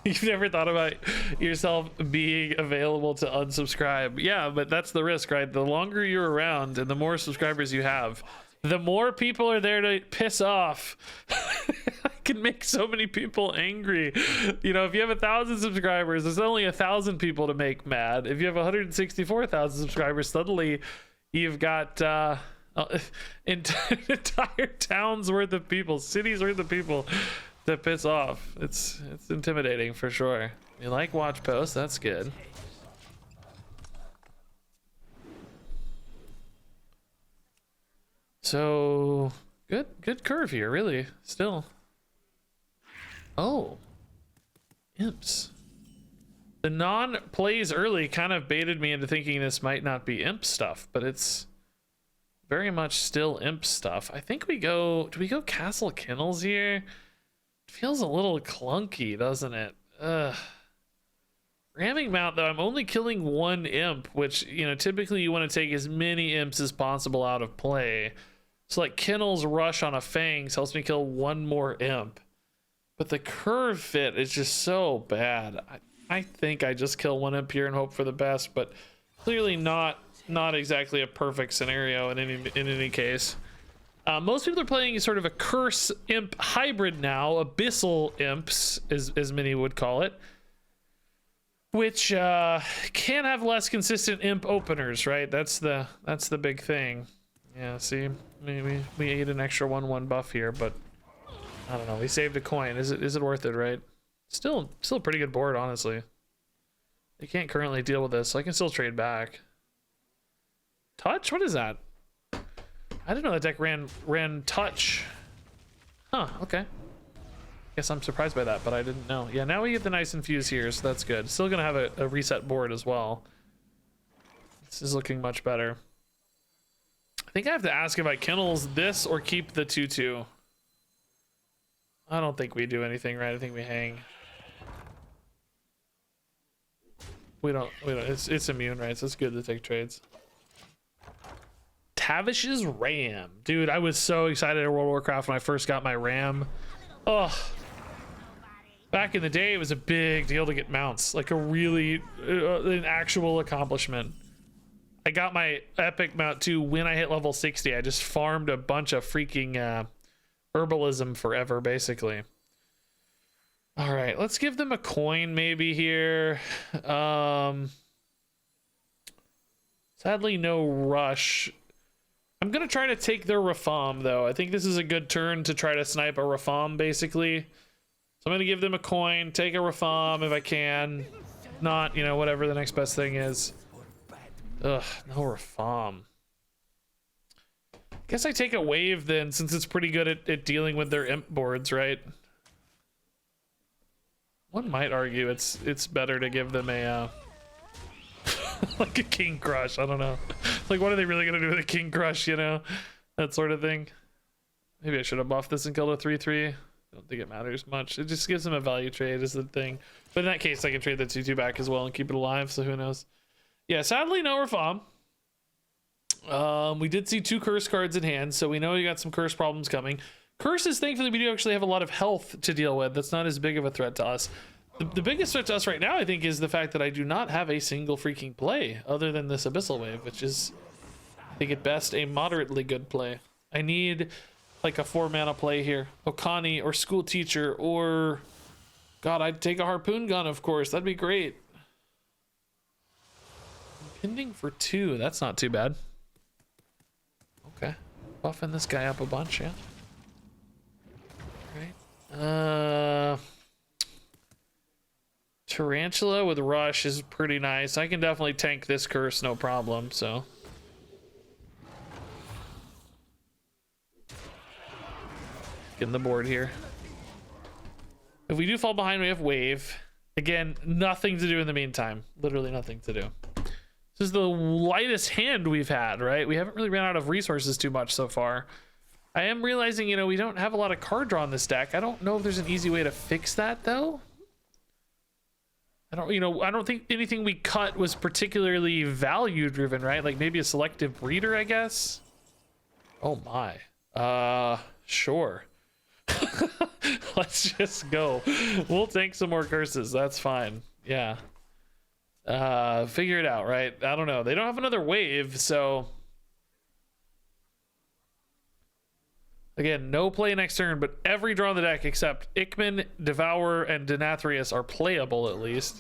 You've never thought about yourself being available to unsubscribe. Yeah, but that's the risk, right? The longer you're around and the more subscribers you have, the more people are there to piss off. I can make so many people angry. You know, if you have 1,000 subscribers, there's only 1,000 people to make mad. If you have 164,000 subscribers, suddenly you've got entire towns worth of people, cities worth of people to piss off. It's intimidating for sure. You like watch posts? That's good. So good curve here, really. Still. Oh, imps. The non-plays early kind of baited me into thinking this might not be imp stuff, but it's very much still imp stuff. I think we go... Do we go Castle Kennels here? It feels a little clunky, doesn't it? Ugh. Ramming Mount, though, I'm only killing one imp, which, you know, typically you want to take as many imps as possible out of play. So, like, Kennel's Rush on a Fangs helps me kill one more imp. But the curve fit is just so bad. I think I just kill one imp here and hope for the best, but clearly not exactly a perfect scenario in any case. Most people are playing sort of a curse imp hybrid now, abyssal imps, as many would call it, which can have less consistent imp openers, right? That's the big thing. Yeah, see, we ate an extra 1/1 buff here, but I don't know. We saved a coin. Is it worth it, right? Still a pretty good board, honestly. They can't currently deal with this, so I can still trade back. Touch? What is that? I didn't know that deck ran touch. Huh, okay. Guess I'm surprised by that, but I didn't know. Yeah, now we get the nice infuse here, so that's good. Still gonna have a reset board as well. This is looking much better. I think I have to ask if I kennels this or keep the 2/2. I don't think we do anything, right? I think we hang. We don't. It's immune, right? So it's good to take trades. Tavish's Ram. Dude, I was so excited at World of Warcraft when I first got my Ram. Oh. Back in the day, it was a big deal to get mounts. Like a really, an actual accomplishment. I got my epic mount too when I hit level 60. I just farmed a bunch of freaking herbalism forever, basically. All right, let's give them a coin maybe here. Sadly, no rush. I'm gonna try to take their Rafam though. I think this is a good turn to try to snipe a Rafam, basically. So I'm gonna give them a coin, take a Rafam if I can. Not, you know, whatever the next best thing is. Ugh, no Rafam. Guess I take a wave then, since it's pretty good at dealing with their imp boards, right? One might argue it's better to give them a like a King Crush. I don't know. Like, what are they really gonna do with a King Crush? You know, that sort of thing. Maybe I should have buffed this and killed a 3/3. I don't think it matters much. It just gives them a value trade is the thing. But in that case, I can trade the 2/2 back as well and keep it alive. So who knows? Yeah, sadly no Rafam. We did see 2 curse cards in hand, so we know we got some curse problems coming. Curses, thankfully, we do actually have a lot of health to deal with. That's not as big of a threat to us. The biggest threat to us right now, I think, is the fact that I do not have a single freaking play other than this Abyssal Wave, which is, I think at best, a moderately good play. I need like a 4-mana play here. Okani or School Teacher or... God, I'd take a Harpoon Gun, of course. That'd be great. Pending for 2. That's not too bad. Okay. Buffing this guy up a bunch, yeah. Right. Tarantula with Rush is pretty nice. I can definitely tank this curse, no problem, so. Getting the board here. If we do fall behind, we have Wave. Again, nothing to do in the meantime. Literally nothing to do. This is the lightest hand we've had, right? We haven't really ran out of resources too much so far. I am realizing, you know, we don't have a lot of card draw in this deck. I don't know if there's an easy way to fix that, though. I don't think anything we cut was particularly value driven, right? Like maybe a selective breeder, I guess. Oh my. Sure. Let's just go. We'll take some more curses. That's fine. Yeah. Figure it out, right? I don't know. They don't have another wave, so again, no play next turn, but every draw in the deck except Ikman, Devour, and Denathrius are playable at least.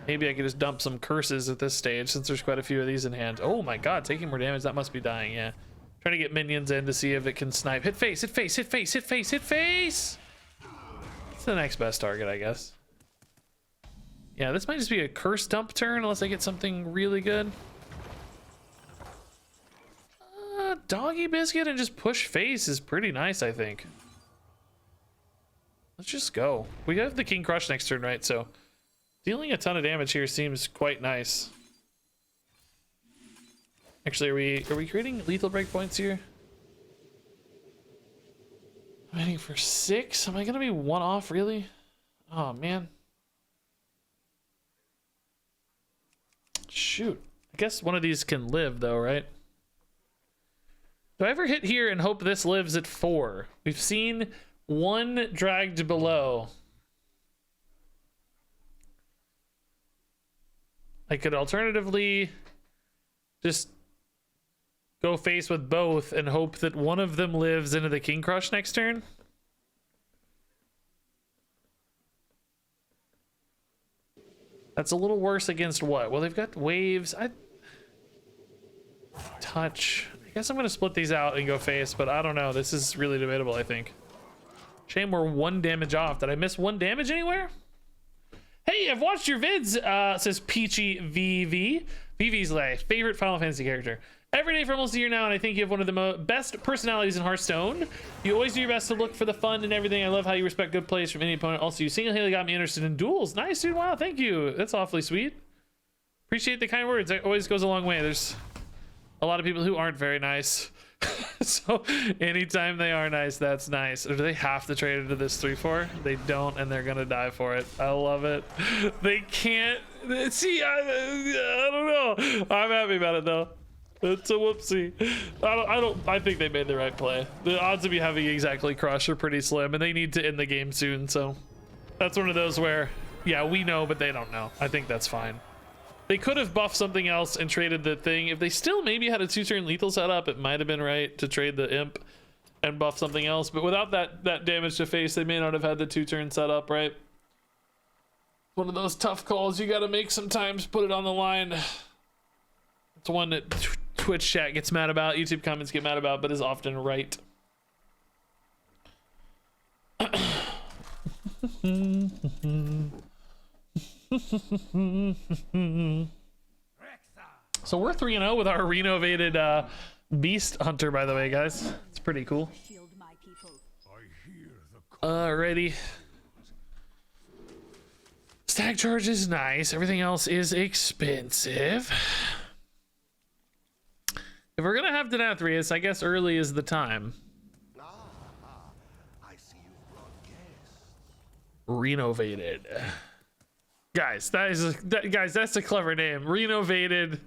Maybe I could just dump some curses at this stage since there's quite a few of these in hand. Oh my god, taking more damage. That must be dying, yeah. Trying to get minions in to see if it can snipe. Hit face, hit face, hit face, hit face, hit face! It's the next best target, I guess. Yeah, this might just be a curse dump turn unless I get something really good. Doggy Biscuit and just push face is pretty nice, I think. Let's just go. We have the King Crush next turn, right? So Dealing a ton of damage here seems quite nice. Actually, are we creating lethal breakpoints here? I'm heading for 6. Am I gonna be 1 off, really? Oh man. Shoot. I guess one of these can live though, right? Do I ever hit here and hope this lives at 4? We've seen 1 dragged below. I could alternatively just go face with both and hope that one of them lives into the King Crush next turn. That's a little worse against what? Well, they've got waves. Touch. I guess I'm going to split these out and go face, but I don't know. This is really debatable, I think. Shame we're 1 damage off. Did I miss 1 damage anywhere? Hey, I've watched your vids, says Peachy VV. VV's like favorite Final Fantasy character. Every day for almost a year now, and I think you have one of the best personalities in Hearthstone. You always do your best to look for the fun and everything. I love how you respect good plays from any opponent. Also, you single-handedly got me interested in duels. Nice, dude. Wow, thank you. That's awfully sweet. Appreciate the kind words. It always goes a long way. There's a lot of people who aren't very nice. So anytime they are nice, that's nice. Or do they have to trade into this 3-4? They don't, and they're gonna die for it. I love it. They can't see. I don't know. I'm happy about it though. It's a whoopsie. I think they made the right play. The odds of you having exactly crush are pretty slim, and they need to end the game soon. So that's one of those where, yeah, we know, but they don't know. I think that's fine. They could have buffed something else and traded the thing. If they still maybe had a 2-turn lethal setup, it might have been right to trade the imp and buff something else. But without that damage to face, they may not have had the 2-turn setup, right? One of those tough calls you got to make sometimes. Put it on the line. It's one that Twitch chat gets mad about, YouTube comments get mad about, but is often right. So we're 3-0 with our renovated Beast Hunter, by the way, guys. It's pretty cool. Shield my people. Alrighty. Stack charge is nice. Everything else is expensive. If we're gonna have Denathrius, I guess early is the time. I see you've brought guests. Renovated. Guys, that's a clever name. Renovated.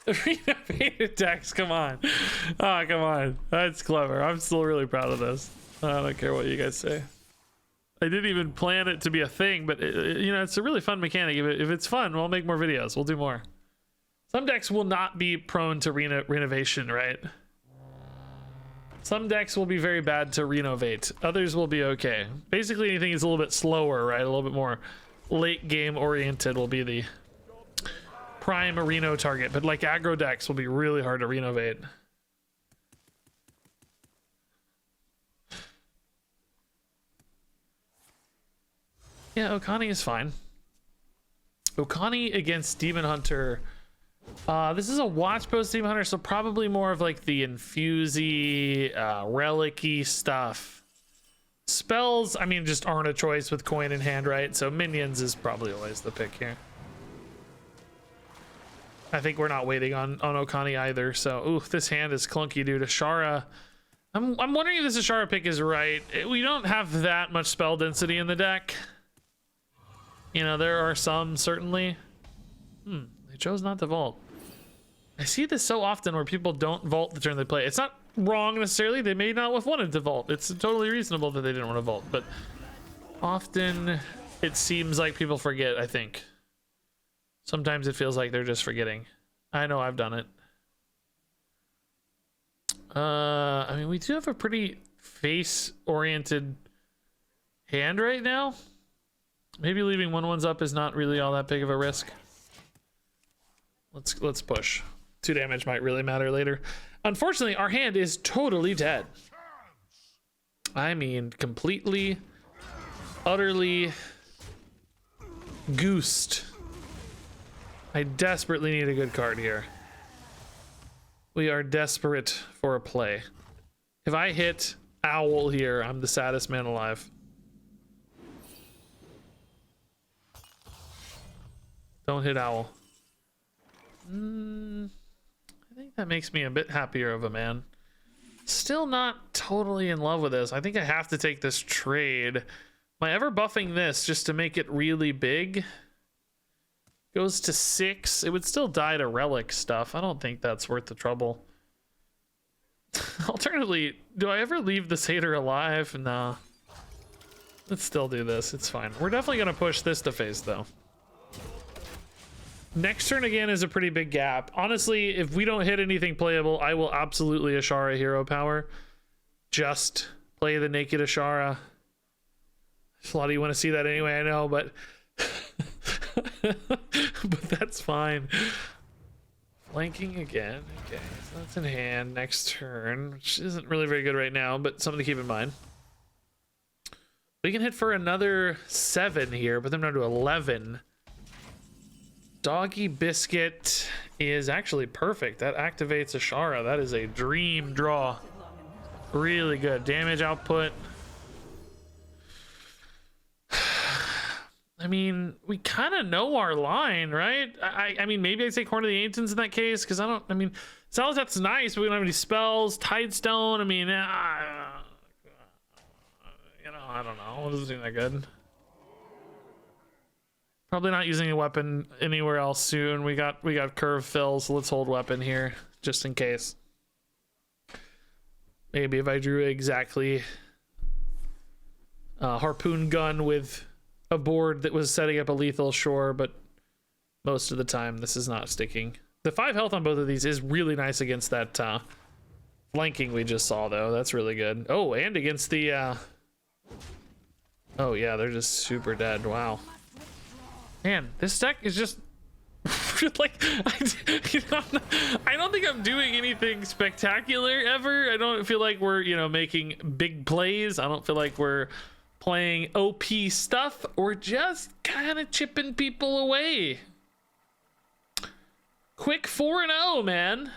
Renovated decks, come on. Oh, come on. That's clever. I'm still really proud of this. I don't care what you guys say. I didn't even plan it to be a thing, but you know, it's a really fun mechanic. If it's fun, we'll make more videos. We'll do more. Some decks will not be prone to renovation, right? Some decks will be very bad to renovate. Others will be okay. Basically, anything is a little bit slower, right? A little bit more late game oriented will be the prime reno target. But like aggro decks will be really hard to renovate. Yeah, Okani is fine. Okani against Demon Hunter. This is a watch post Demon Hunter, so probably more of like the infusey, relic-y stuff. Spells, I mean, just aren't a choice with coin in hand, right? So minions is probably always the pick here. I think we're not waiting on Okani either. So, ooh, this hand is clunky due to Shara. I'm wondering if this Ashara pick is right. We don't have that much spell density in the deck. You know, there are some, certainly. They chose not to vault. I see this so often where people don't vault the turn they play. It's not wrong necessarily. They may not have wanted to vault. It's totally reasonable that they didn't want to vault. But often it seems like people forget, I think. Sometimes it feels like they're just forgetting. I know I've done it. I mean, we do have a pretty face-oriented hand right now. Maybe leaving 1/1s up is not really all that big of a risk. Let's push. 2 damage might really matter later. Unfortunately, our hand is totally dead. I mean, completely, utterly goosed. I desperately need a good card here. We are desperate for a play. If I hit Owl here, I'm the saddest man alive. Don't hit owl. I think that makes me a bit happier of a man. Still not totally in love with this. I think I have to take this trade. Am I ever buffing this just to make it really big? Goes to 6. It would still die to relic stuff. I don't think that's worth the trouble. Alternatively, do I ever leave this hater alive? Nah. Let's still do this. It's fine. We're definitely going to push this to face, though. Next turn again is a pretty big gap. Honestly, if we don't hit anything playable, I will absolutely Ashara hero power. Just play the naked Ashara. A lot of you want to see that anyway, I know, but but that's fine. Flanking again. Okay, so that's in hand next turn, which isn't really very good right now, but something to keep in mind. We can hit for another 7 here, but then down to 11. Doggy Biscuit is actually perfect. That activates Ashara. That is a dream draw. Really good damage output. I mean, we kind of know our line, right? I mean, maybe I'd say Horn of the Ancients in that case, because I mean, Salazat's nice, but we don't have any spells. Tidestone, I mean, you know, I don't know. It doesn't seem that good. Probably not using a weapon anywhere else soon. We got curve fill, so let's hold weapon here just in case. Maybe if I drew exactly harpoon gun with a board that was setting up a lethal, sure, but most of the time this is not sticking. The 5 health on both of these is really nice against that flanking we just saw, though. That's really good. Oh, and against the oh yeah, they're just super dead. Wow. Man, this deck is just like, I don't think I'm doing anything spectacular ever. I don't feel like we're, you know, making big plays. I don't feel like we're playing OP stuff. We're just kind of chipping people away. Quick 4-0, man.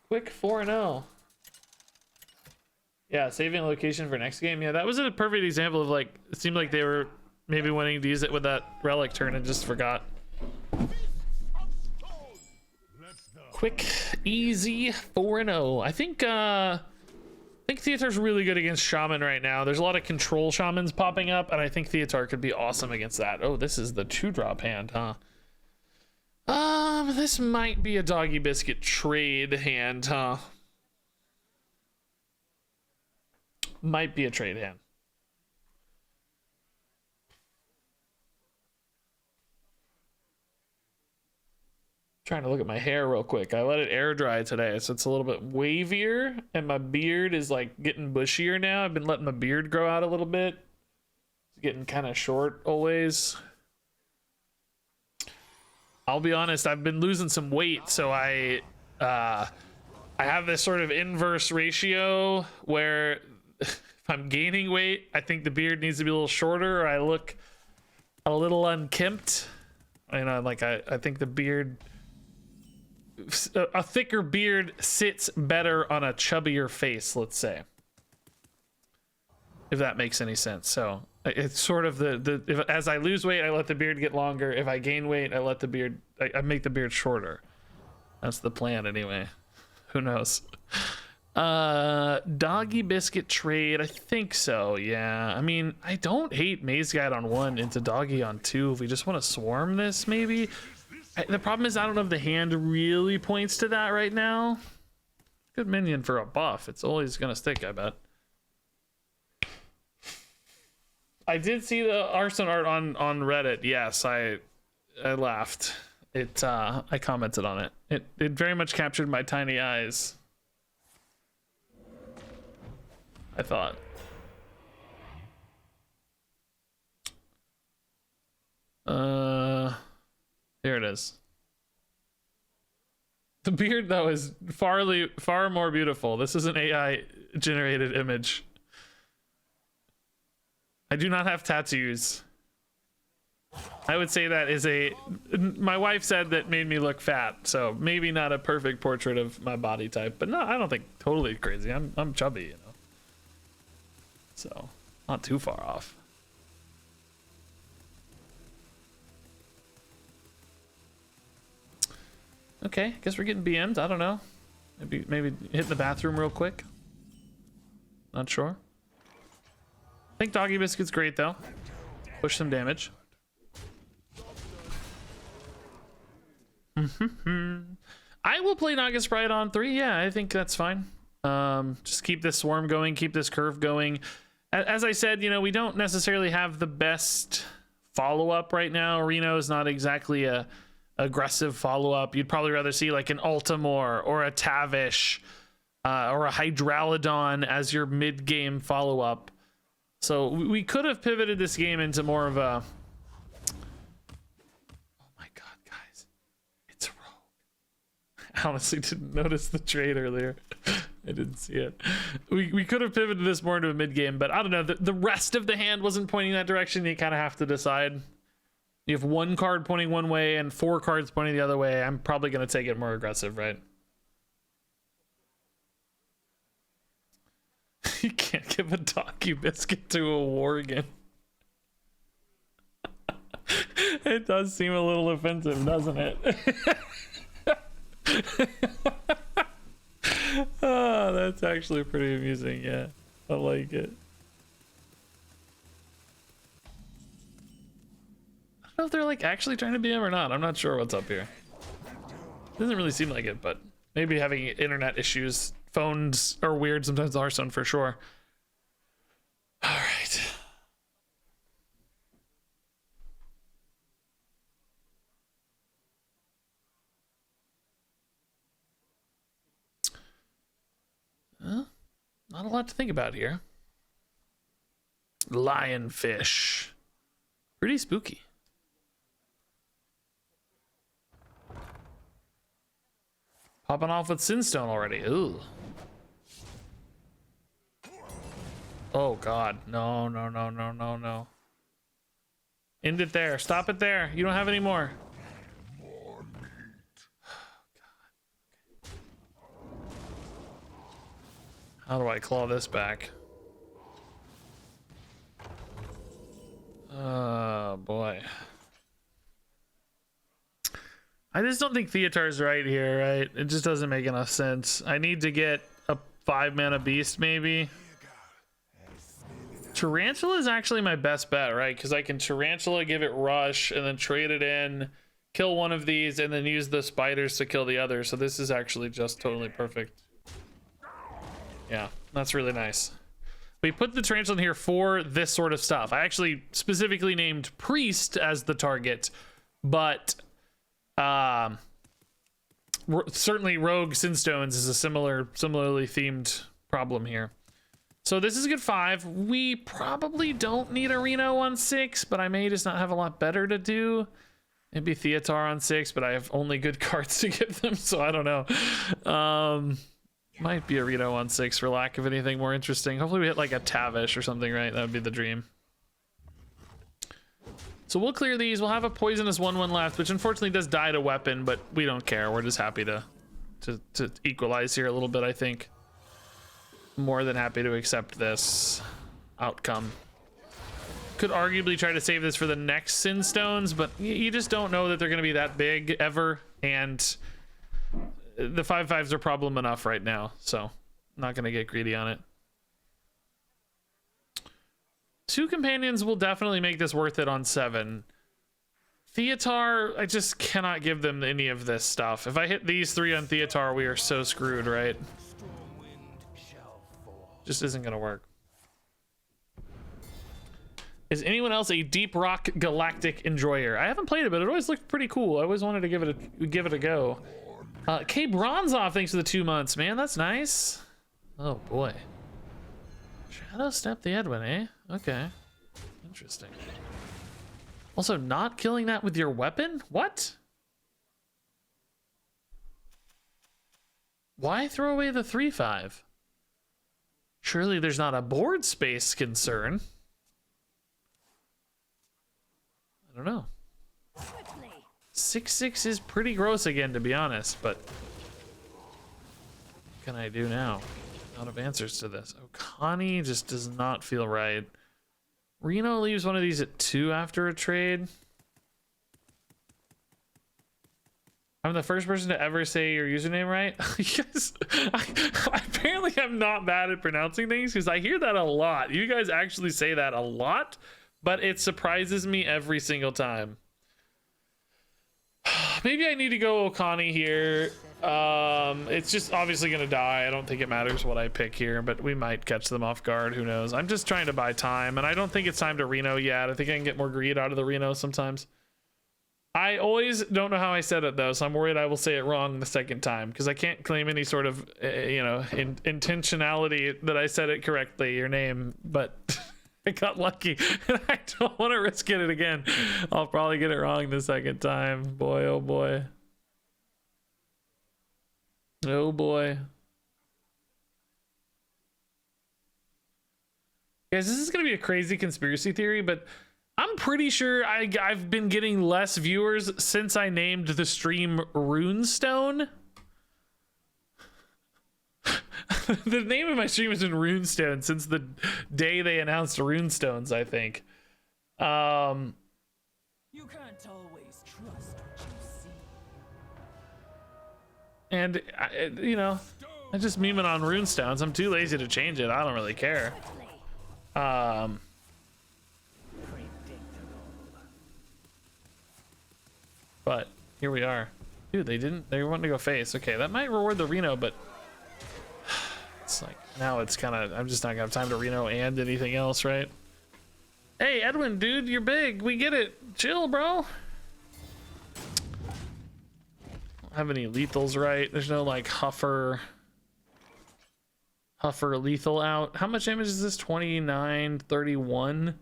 Quick 4-0. Yeah, saving a location for next game. Yeah, that was a perfect example of, like, it seemed like they were maybe wanting to use it with that relic turn and just forgot. Quick, easy 4-0. I think Theater's really good against Shaman right now. There's a lot of control Shamans popping up, and I think Theater could be awesome against that. Oh, this is the 2-drop hand, huh? This might be a Doggy Biscuit trade hand, huh? Might be a trade hand. Trying to look at my hair real quick. I let it air dry today, so it's a little bit wavier, and my beard is like getting bushier now. I've been letting my beard grow out a little bit. It's getting kind of short always. I'll be honest, I've been losing some weight, so I have this sort of inverse ratio where if I'm gaining weight, I think the beard needs to be a little shorter, or I look a little unkempt. You know, like I think the beard, a thicker beard sits better on a chubbier face, let's say, if that makes any sense. So it's sort of if, as I lose weight, I let the beard get longer. If I gain weight, I let the beard, I make the beard shorter. That's the plan anyway. Who knows? Doggy Biscuit trade, I think so. Yeah, I mean, I don't hate Maze Guide on 1 into Doggy on 2 if we just want to swarm this, maybe. The problem is I don't know if the hand really points to that right now. Good minion for a buff. It's always gonna stick, I bet. I did see the Hearthstone art on Reddit. Yes, I laughed. I commented on it. It very much captured my tiny eyes, I thought. Here it is. The beard, though, is far more beautiful. This is an AI generated image. I do not have tattoos. I would say that is my wife said that made me look fat, so maybe not a perfect portrait of my body type, but no, I don't think totally crazy. I'm chubby, you know. So, not too far off. Okay, I guess we're getting BM'd. I don't know. Maybe hit the bathroom real quick. Not sure. I think Doggy Biscuit's great though. Push some damage. I will play Naga Sprite on 3. Yeah, I think that's fine. Just keep this swarm going, keep this curve going. As I said, you know, we don't necessarily have the best follow-up right now. Reno is not exactly a aggressive follow-up. You'd probably rather see like an Ultimore or a Tavish or a Hydralodon as your mid-game follow-up. So we could have pivoted this game into more of a... Oh my god, guys. It's a rogue. I honestly didn't notice the trade earlier. I didn't see it. We could have pivoted this more into a mid-game, but I don't know. The rest of the hand wasn't pointing that direction. You kind of have to decide. You have one card pointing one way and 4 cards pointing the other way. I'm probably going to take it more aggressive, right? You can't give a Doggy Biscuit to a Worgen. It does seem a little offensive, doesn't it? Oh, that's actually pretty amusing. Yeah, I like it. I don't know if they're like actually trying to BM or not. I'm not sure what's up here. Doesn't really seem like it, but maybe having internet issues. Phones are weird sometimes. Hearthstone for sure. All right. Not a lot to think about here. Lionfish. Pretty spooky. Popping off with Sinstone already. Ooh. Oh god. No, no, no, no, no, no. End it there. Stop it there. You don't have any more. How do I claw this back? Oh boy. I just don't think Theatar's right here, right? It just doesn't make enough sense. I need to get a 5-mana beast maybe. Tarantula is actually my best bet, right? Because I can Tarantula, give it rush, and then trade it in, kill one of these, and then use the spiders to kill the other. So this is actually just totally perfect. Yeah, that's really nice. We put the Tarantula in here for this sort of stuff. I actually specifically named Priest as the target, but certainly Rogue Sinstones is a similarly themed problem here. So this is a good 5. We probably don't need a Reno on 6, but I may just not have a lot better to do. Maybe Theatar on 6, but I have only good cards to give them, so I don't know. Might be a Reno on 6 for lack of anything more interesting. Hopefully we hit like a Tavish or something, right? That would be the dream. So we'll clear these. We'll have a poisonous 1/1 left, which unfortunately does die to weapon, but we don't care. We're just happy to equalize here a little bit, I think. More than happy to accept this outcome. Could arguably try to save this for the next Sin Stones, but you just don't know that they're going to be that big ever, and the 5/5s are problem enough right now, so I'm not going to get greedy on it. 2 companions will definitely make this worth it on 7. Theatar, I just cannot give them any of this stuff. If I hit these 3 on Theatar, we are so screwed, right? Just isn't going to work. Is anyone else a Deep Rock Galactic enjoyer? I haven't played it, but it always looked pretty cool. I always wanted to give it a go. K Bronzoff, thanks for the 2 months, man. That's nice. Oh boy. Shadow Step the Edwin, eh? Okay. Interesting. Also, not killing that with your weapon? What? Why throw away the 3/5? Surely there's not a board space concern. I don't know. 6/6 is pretty gross again, to be honest, but what can I do now? Out of answers to this. Okani just does not feel right. Reno leaves one of these at 2 after a trade. I'm the first person to ever say your username right. You guys, apparently I'm not bad at pronouncing things because I hear that a lot. You guys actually say that a lot, but it surprises me every single time. Maybe I need to go Okani here. It's just obviously gonna die. I don't think it matters what I pick here, but we might catch them off guard. Who knows? I'm just trying to buy time, and I don't think it's time to Reno yet. I think I can get more greed out of the Reno sometimes. I always don't know how I said it though, so I'm worried I will say it wrong the second time because I can't claim any sort of intentionality that I said it correctly, your name, but I got lucky and I don't want to risk it again. I'll probably get it wrong the second time. Boy, oh boy. Oh boy. Guys, this is gonna be a crazy conspiracy theory, but I'm pretty sure I've been getting less viewers since I named the stream Runestone. The name of my stream has been Runestone since the day they announced Runestones, I think. You can't always trust what you see. And, I'm just memeing on Runestones. I'm too lazy to change it. I don't really care. But here we are. Dude, they wanted to go face. Okay, that might reward the Reno, but it's like now it's kind of, I'm just not gonna have time to Reno and anything else, right? Hey, Edwin, dude, you're big. We get it. Chill, bro. Don't have any lethals, right? There's no like Huffer lethal out. How much damage is this? 29, 31.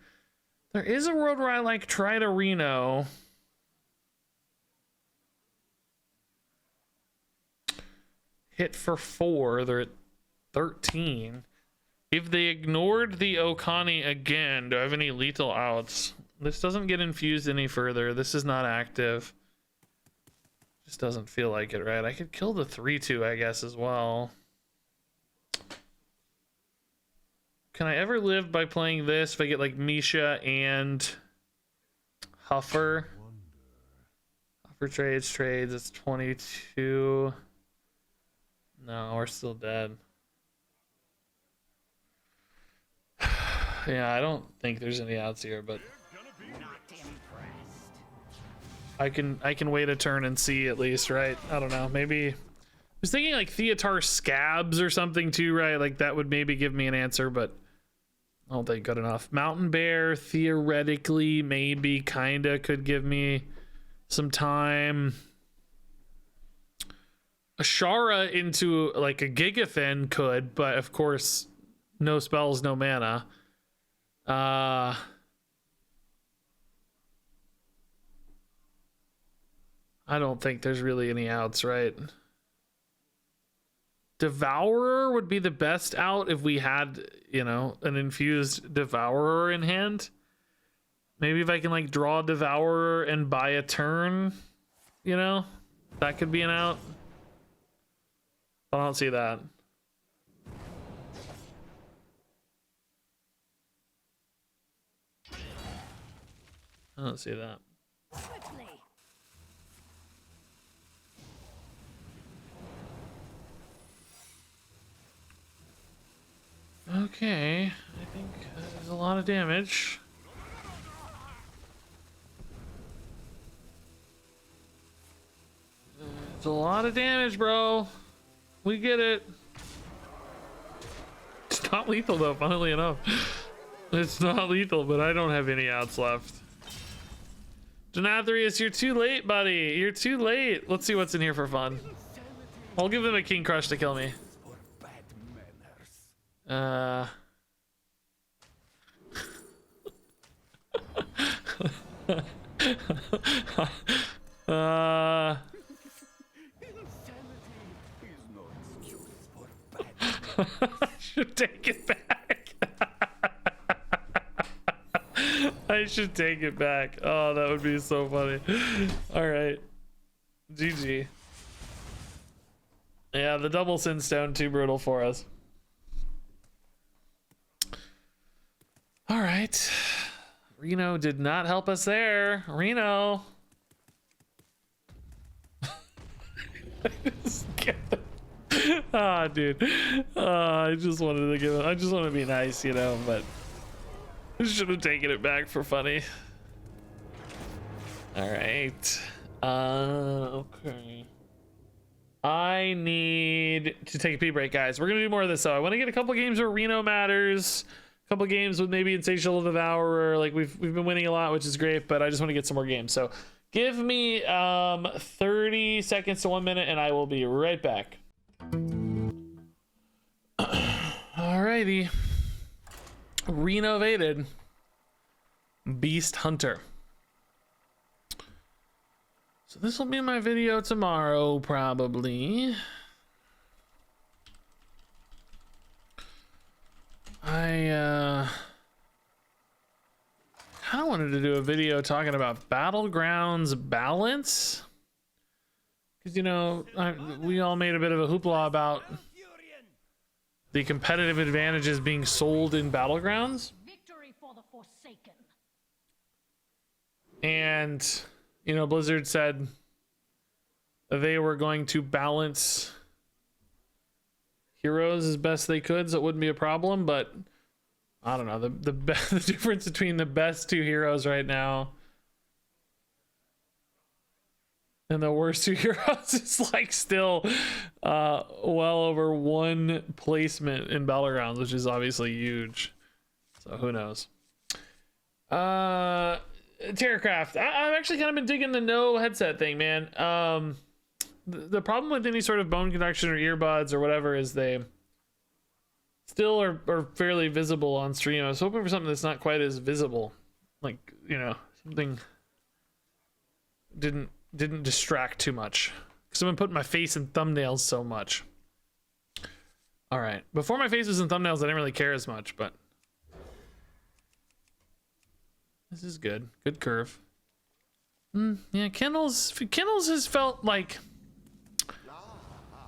There is a world where I like try to Reno. Hit for 4. They're at 13. If they ignored the Okani again, do I have any lethal outs? This doesn't get infused any further. This is not active. Just doesn't feel like it, right? I could kill the 3/2, I guess, as well. Can I ever live by playing this if I get like Misha and Huffer? Huffer trades. It's 22. No, we're still dead. Yeah, I don't think there's any outs here, but I can wait a turn and see at least, right? I don't know. Maybe I was thinking like Theatar Scabs or something too, right? Like that would maybe give me an answer, but I don't think good enough. Mountain Bear theoretically maybe kinda could give me some time. Ashara into like a Gigathin could, but of course no spells, no mana. I don't think there's really any outs, right? Devourer would be the best out if we had, an infused Devourer in hand. Maybe if I can like draw a Devourer and buy a turn, that could be an out. I don't see that. I don't see that. Quickly. Okay, I think there's a lot of damage. It's a lot of damage, bro. We get it. It's not lethal though, funnily enough. It's not lethal, but I don't have any outs left. Denathrius, you're too late, buddy. You're too late. Let's see what's in here for fun. I'll give them a King Crush to kill me. I should take it back. I should take it back. Oh, that would be so funny. All right. GG. Yeah, the double Sin Stone too brutal for us. All right. Reno did not help us there. Reno. Ah, dude. I just wanted to give it. I just want to be nice, you know, but I should have taken it back for funny. All right. Okay. I need to take a pee break, guys. We're gonna do more of this though. I want to get a couple games where Reno matters. A couple games with maybe Insatiable Devourer. Like we've been winning a lot, which is great, but I just want to get some more games. So give me 30 seconds to 1 minute, and I will be right back. Alrighty. Renovated Beast Hunter. So this will be my video tomorrow, probably. I kind of wanted to do a video talking about Battlegrounds balance. Because, you know, we all made a bit of a hoopla about the competitive advantages being sold in Battlegrounds. Victory for the Forsaken. And, you know, Blizzard said they were going to balance heroes as best they could, so it wouldn't be a problem. But I don't know, the difference between the best two heroes right now and the worst two heroes is like still well over one placement in Battlegrounds, which is obviously huge. So who knows? Terracraft. I've actually kind of been digging the no headset thing, man. The problem with any sort of bone conduction or earbuds or whatever is they still are fairly visible on stream. I was hoping for something that's not quite as visible, like, you know, something didn't distract too much, because I've been putting my face in thumbnails so much. All right, before my face was in thumbnails, I didn't really care as much, but this is good. Good curve. Yeah, Kindles has felt like,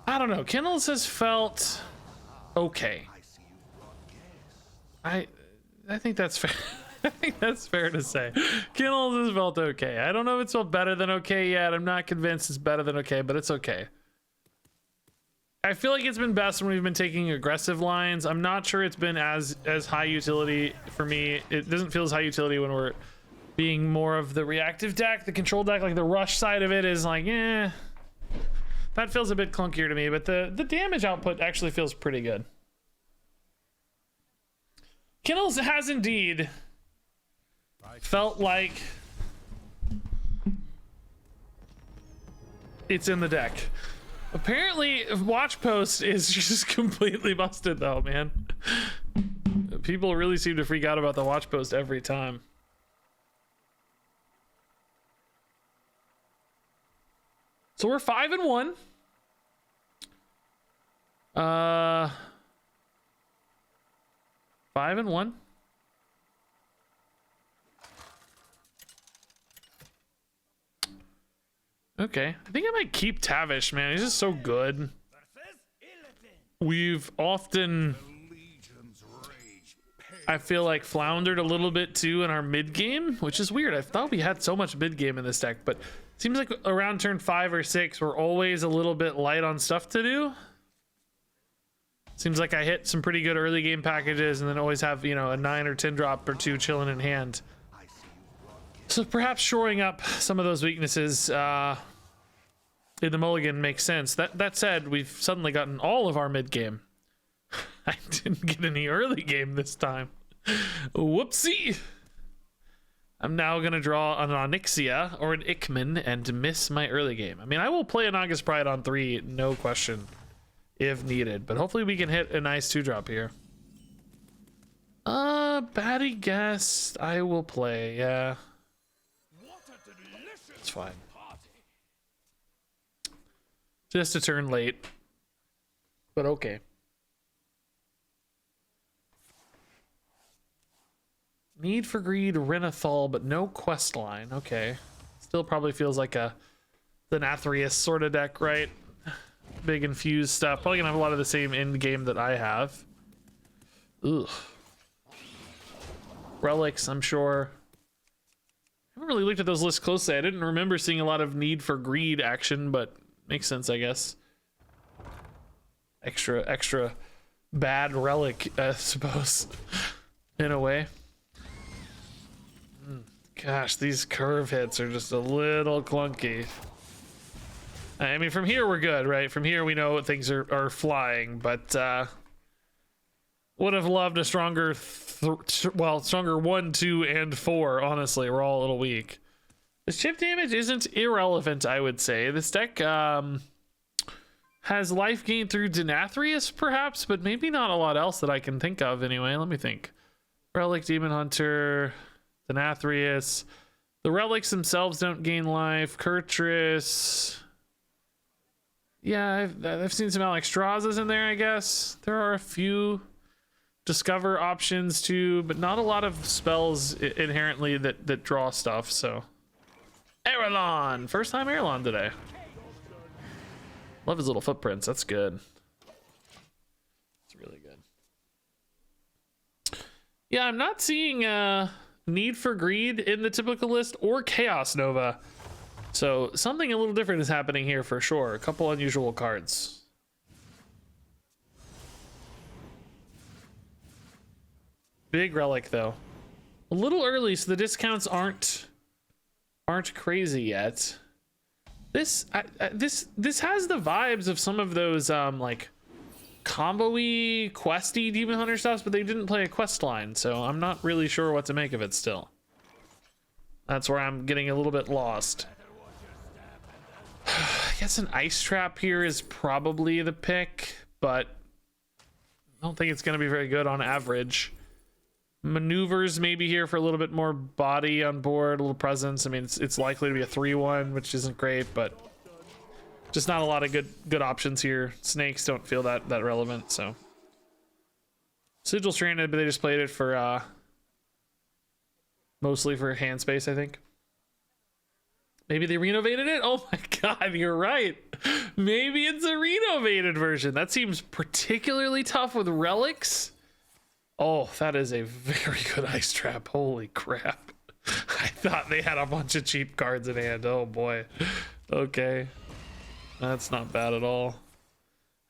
I don't know. Kindles has felt okay. I think that's fair. I think that's fair to say. Kindles has felt okay. I don't know if it's felt better than okay yet. I'm not convinced it's better than okay, but it's okay. I feel like it's been best when we've been taking aggressive lines. I'm not sure it's been as high utility for me. It doesn't feel as high utility when we're being more of the reactive deck. The control deck, like the rush side of it, is like, that feels a bit clunkier to me, but the damage output actually feels pretty good. Kindles has indeed felt like it's in the deck. Apparently, Watch Post is just completely busted though, man. People really seem to freak out about the Watch Post every time. So we're 5-1. 5-1. Okay, I think I might keep Tavish, man. He's just so good. We've often, I feel like, floundered a little bit too in our mid game, which is weird. I thought we had so much mid game in this deck, but it seems like around turn 5 or 6, we're always a little bit light on stuff to do. Seems like I hit some pretty good early game packages and then always have, you know, a 9 or 10 drop or 2 chilling in hand. So perhaps shoring up some of those weaknesses in the mulligan makes sense. That said, we've suddenly gotten all of our mid game. I didn't get any early game this time. Whoopsie. I'm now going to draw an Onyxia or an Ickman and miss my early game. I mean, I will play an August Pride on 3, no question, if needed. But hopefully we can hit a nice 2-drop here. Batty Guest, I will play, yeah. It's fine. Just a turn late, but okay. Need for Greed, Renathal, but no quest line. Okay. Still probably feels like the Nathria sort of deck, right? Big infused stuff. Probably gonna have a lot of the same end game that I have. Ugh. Relics, I'm sure. I haven't really looked at those lists closely. I didn't remember seeing a lot of Need for Greed action, but makes sense, I guess. Extra bad relic, I suppose, in a way. Gosh, these curve hits are just a little clunky. I mean, from here we're good, right? From here we know things are flying, but would have loved a stronger, stronger 1, 2, and 4. Honestly, we're all a little weak. This chip damage isn't irrelevant, I would say. This deck has life gain through Denathrius, perhaps, but maybe not a lot else that I can think of anyway. Let me think. Relic, Demon Hunter, Denathrius. The relics themselves don't gain life. Kurtrus. Yeah, I've seen some Alexstrasza's in there, I guess. There are a few discover options too, but not a lot of spells inherently that draw stuff, so. Erelon! First time Erelon today. Love his little footprints, that's good. It's really good. Yeah, I'm not seeing Need for Greed in the typical list or Chaos Nova. So something a little different is happening here for sure. A couple unusual cards. Big relic though. A little early, so the discounts aren't crazy yet. This this has the vibes of some of those like combo-y, questy Demon Hunter stuffs, but they didn't play a quest line, so I'm not really sure what to make of it still. That's where I'm getting a little bit lost. I guess an ice trap here is probably the pick, but I don't think it's going to be very good on average. Maneuvers maybe here for a little bit more body on board, a little presence. I mean, it's likely to be a 3-1, which isn't great, but just not a lot of good options here. Snakes don't feel that relevant, so. Sigil Stranded, but they just played it for mostly for hand space, I think. Maybe they renovated it? Oh my god, you're right. Maybe it's a renovated version. That seems particularly tough with relics. Oh, that is a very good ice trap. Holy crap. I thought they had a bunch of cheap cards in hand. Oh boy. Okay. That's not bad at all.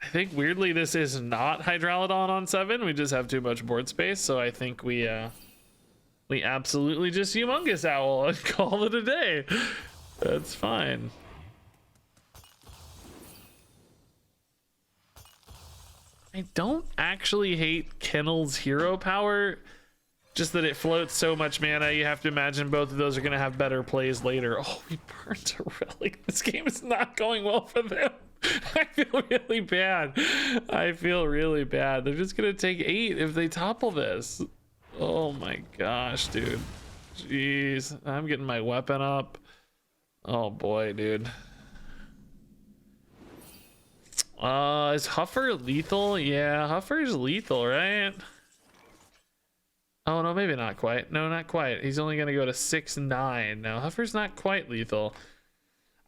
I think weirdly this is not Hydralodon on 7. We just have too much board space, so I think we absolutely just Humongous Owl and call it a day. That's fine. I don't actually hate Kennel's hero power, just that it floats so much mana. You have to imagine both of those are going to have better plays later. Oh, we burnt a relic. This game is not going well for them. I feel really bad. I feel really bad. They're just going to take 8 if they topple this. Oh my gosh, dude. Jeez. I'm getting my weapon up. Oh boy, dude. Is Huffer lethal? Yeah, Huffer's lethal, right? Oh no, maybe not quite. No, not quite. He's only gonna go to 6-9. No, Huffer's not quite lethal.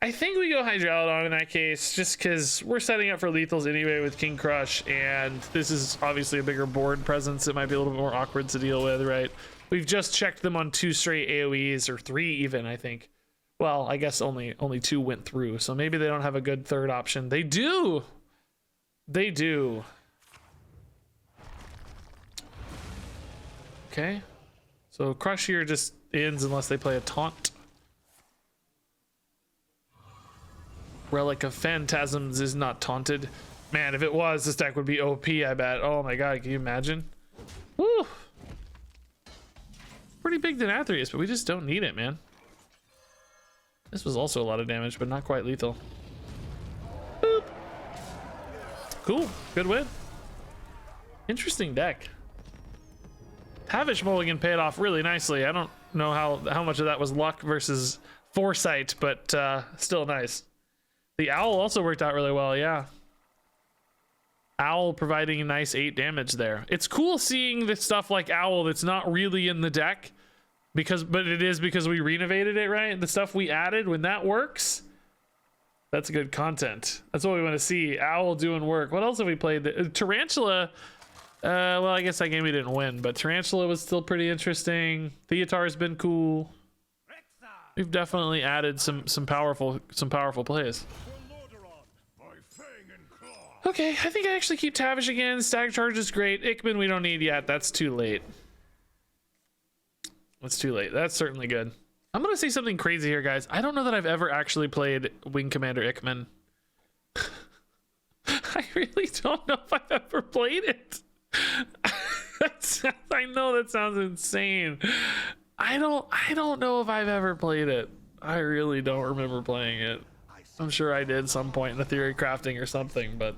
I think we go Hydralodon in that case, just because we're setting up for lethals anyway with King Crush, and this is obviously a bigger board presence. It might be a little bit more awkward to deal with, right? We've just checked them on 2 straight AoEs, or 3 even, I think. Well, I guess only 2 went through, so maybe they don't have a good third option. They do! They do. Okay. So Crush here just ends unless they play a taunt. Relic of Phantasms is not taunted. Man, if it was, this deck would be OP, I bet. Oh my god, can you imagine? Woo! Pretty big Denathrius, but we just don't need it, man. This was also a lot of damage, but not quite lethal. Boop. Cool, good win. Interesting deck. Tavish Mulligan paid off really nicely. I don't know how much of that was luck versus foresight, but still nice. The Owl also worked out really well, yeah. Owl providing a nice 8 damage there. It's cool seeing this stuff like Owl that's not really in the deck, but it is because we renovated it, right? The stuff we added, when that works, that's good content. That's what we want to see. Owl doing work. What else have we played? Tarantula. Well, I guess that game we didn't win, but Tarantula was still pretty interesting. Theatar's been cool. We've definitely added some powerful plays. Okay, I think I actually keep Tavish again. Stag Charge is great. Ikman we don't need yet. That's too late. That's too late. That's certainly good. I'm gonna say something crazy here, guys. I don't know that I've ever actually played Wing Commander Ikman. I really don't know if I've ever played it. I know that sounds insane. I don't know if I've ever played it. I really don't remember playing it. I'm sure I did some point in the theory crafting or something, but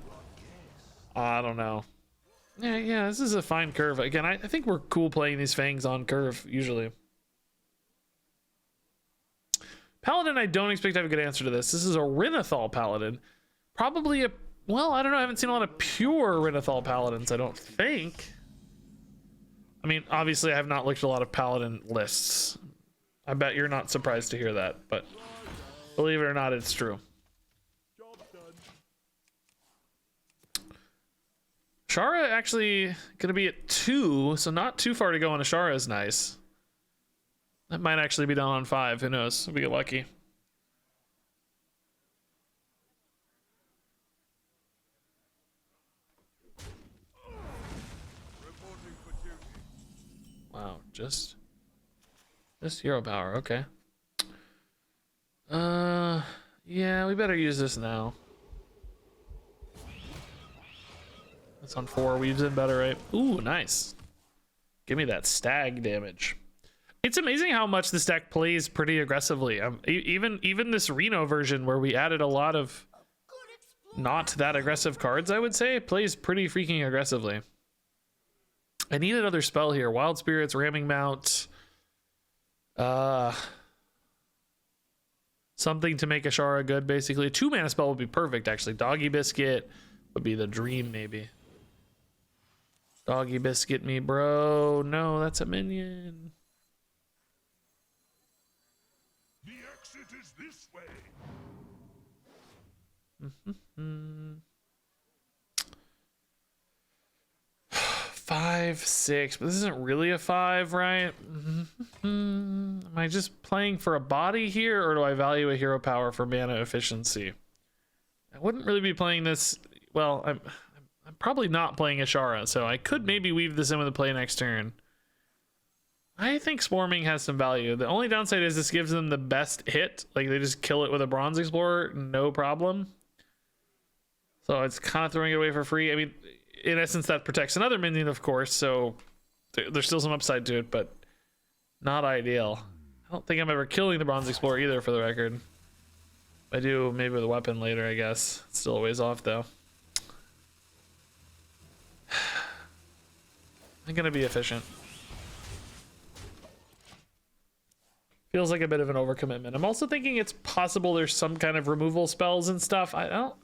I don't know. Yeah, this is a fine curve. Again, I think we're cool playing these Fangs on curve, usually. Paladin, I don't expect to have a good answer to this. This is a Renathal Paladin. Probably a... Well, I don't know. I haven't seen a lot of pure Renathal Paladins, I don't think. I mean, obviously, I have not looked at a lot of Paladin lists. I bet you're not surprised to hear that, but believe it or not, it's true. Shara actually gonna be at 2, so not too far to go on a Shara is nice. That might actually be down on 5, who knows, if we get lucky. Wow, just hero power, okay. Yeah, we better use this now. That's on 4, weaves in better, right? Ooh, nice. Give me that stag damage. It's amazing how much this deck plays pretty aggressively. Even this Reno version where we added a lot of not that aggressive cards, I would say, it plays pretty freaking aggressively. I need another spell here. Wild Spirits, Ramming Mount. Something to make Ashara good, basically. A 2-mana spell would be perfect, actually. Doggy Biscuit would be the dream, maybe. Doggy Biscuit me, bro. No, that's a minion. The exit is this way. 5, 6, but this isn't really a 5, right? Am I just playing for a body here, or do I value a hero power for mana efficiency? I wouldn't really be playing this. Well, I'm probably not playing Ashara, so I could maybe weave this in with a play next turn. I think Swarming has some value. The only downside is this gives them the best hit. Like, they just kill it with a Bronze Explorer, no problem. So it's kind of throwing it away for free. I mean, in essence, that protects another minion, of course, so there's still some upside to it, but not ideal. I don't think I'm ever killing the Bronze Explorer either, for the record. If I do, maybe with a weapon later, I guess. It's still a ways off, though. I'm gonna be efficient. Feels like a bit of an overcommitment. I'm also thinking it's possible there's some kind of removal spells and stuff. I don't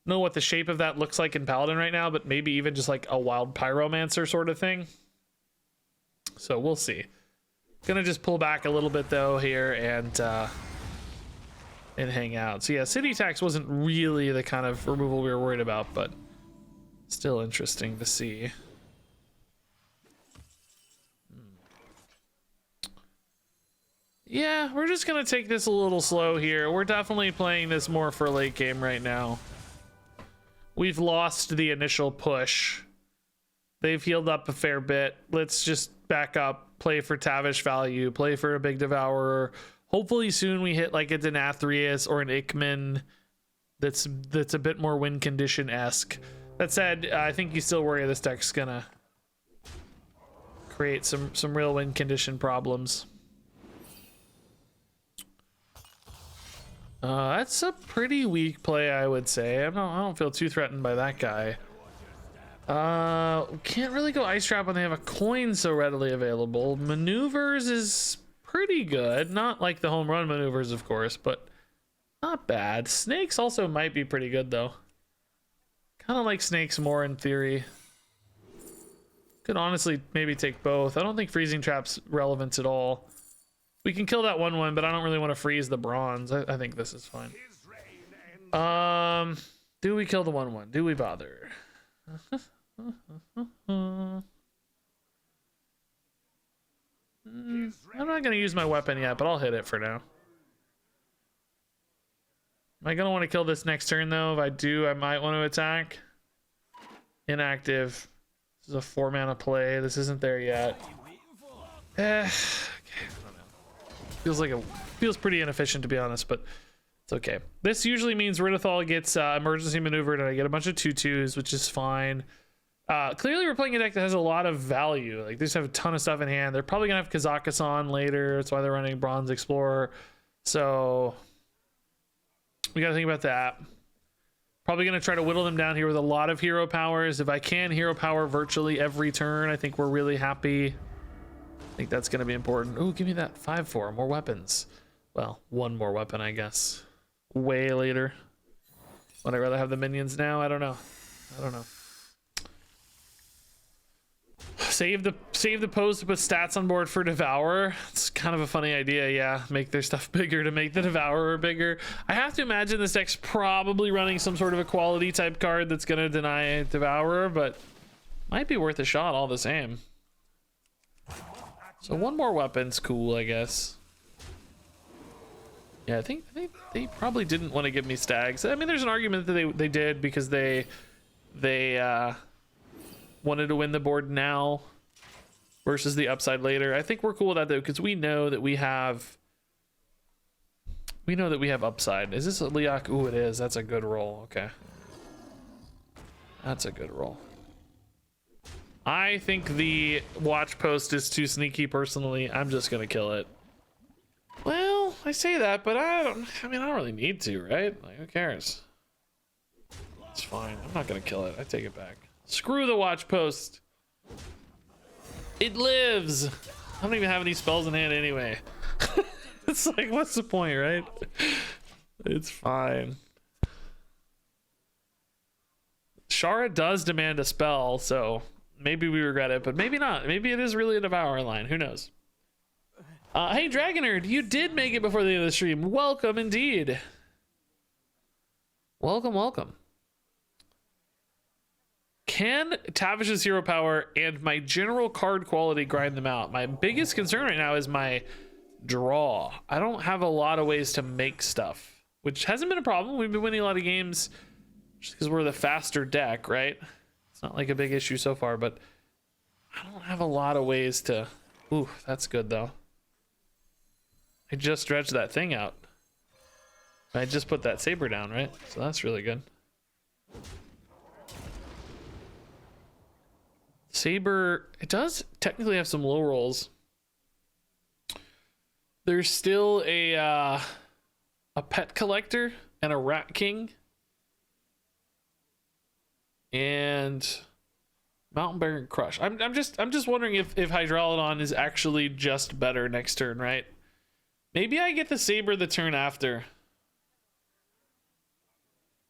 know what the shape of that looks like in Paladin right now, but maybe even just like a wild Pyromancer sort of thing. So we'll see. Gonna just pull back a little bit though here and hang out. So yeah, City Tax wasn't really the kind of removal we were worried about, but still interesting to see. Yeah, we're just gonna take this a little slow here. We're definitely playing this more for late game right now. We've lost the initial push. They've healed up a fair bit. Let's just back up, play for Tavish value, play for a big Devourer. Hopefully soon we hit like a Denathrius or an Ikman that's a bit more win condition-esque. That said, I think you still worry this deck's gonna create some real win condition problems. That's a pretty weak play, I would say. I don't feel too threatened by that guy. Can't really go Ice Trap when they have a coin so readily available. Maneuvers is pretty good. Not like the home run maneuvers, of course, but not bad. Snakes also might be pretty good, though. Kind of like snakes more in theory. Could honestly maybe take both. I don't think Freezing Trap's relevant at all. We can kill that 1/1, but I don't really want to freeze the bronze. I think this is fine. Do we kill the 1/1? Do we bother? I'm not gonna use my weapon yet, but I'll hit it for now. Am I gonna want to kill this next turn though? If I do, I might want to attack. Inactive. This is a 4-mana play. This isn't there yet. Okay, I don't know. Feels pretty inefficient, to be honest, but it's okay. This usually means Ridithal gets emergency maneuvered and I get a bunch of 2/2s, which is fine. Clearly we're playing a deck that has a lot of value. Like, they just have a ton of stuff in hand. They're probably gonna have Kazakhstan later. That's why they're running Bronze Explorer. So we gotta think about that. Probably gonna try to whittle them down here with a lot of hero powers. If I can hero power virtually every turn, I think we're really happy. I think that's gonna be important. Oh, give me that 5/4, more weapons. Well, one more weapon, I guess. Way later. Would I rather have the minions now? I don't know. Save the pose to put stats on board for Devourer. It's kind of a funny idea, yeah. Make their stuff bigger to make the Devourer bigger. I have to imagine this deck's probably running some sort of equality type card that's gonna deny Devourer, but might be worth a shot all the same. So one more weapon's cool, I guess. Yeah, I think they probably didn't want to give me stags. I mean, there's an argument that they did because they wanted to win the board now versus the upside later. I think we're cool with that though, because we know that we have upside. Is this a Liak? Ooh, it is. That's a good roll. Okay. That's a good roll. I think the watch post is too sneaky personally. I'm just gonna kill it. Well, I say that, but I don't really need to, right? Like, who cares? It's fine. I'm not gonna kill it. I take it back. Screw the watch post. It lives. I don't even have any spells in hand anyway. It's like, what's the point, right? It's fine. Shara does demand a spell, so maybe we regret it, but maybe not. Maybe it is really a Devourer line. Who knows? Hey, Dragonerd, you did make it before the end of the stream. Welcome indeed. Welcome. Can Tavish's hero power and my general card quality grind them out? My biggest concern right now is my draw. I don't have a lot of ways to make stuff, which hasn't been a problem. We've been winning a lot of games just because we're the faster deck, right? It's not like a big issue so far, but I don't have a lot of ways to... Ooh, that's good though. I just stretched that thing out. I just put that saber down, right? So that's really good. Saber, it does technically have some low rolls. There's still a pet collector and a rat king. And Mountain Baron Crush. I'm just wondering if Hydralodon is actually just better next turn, right? Maybe I get the saber the turn after.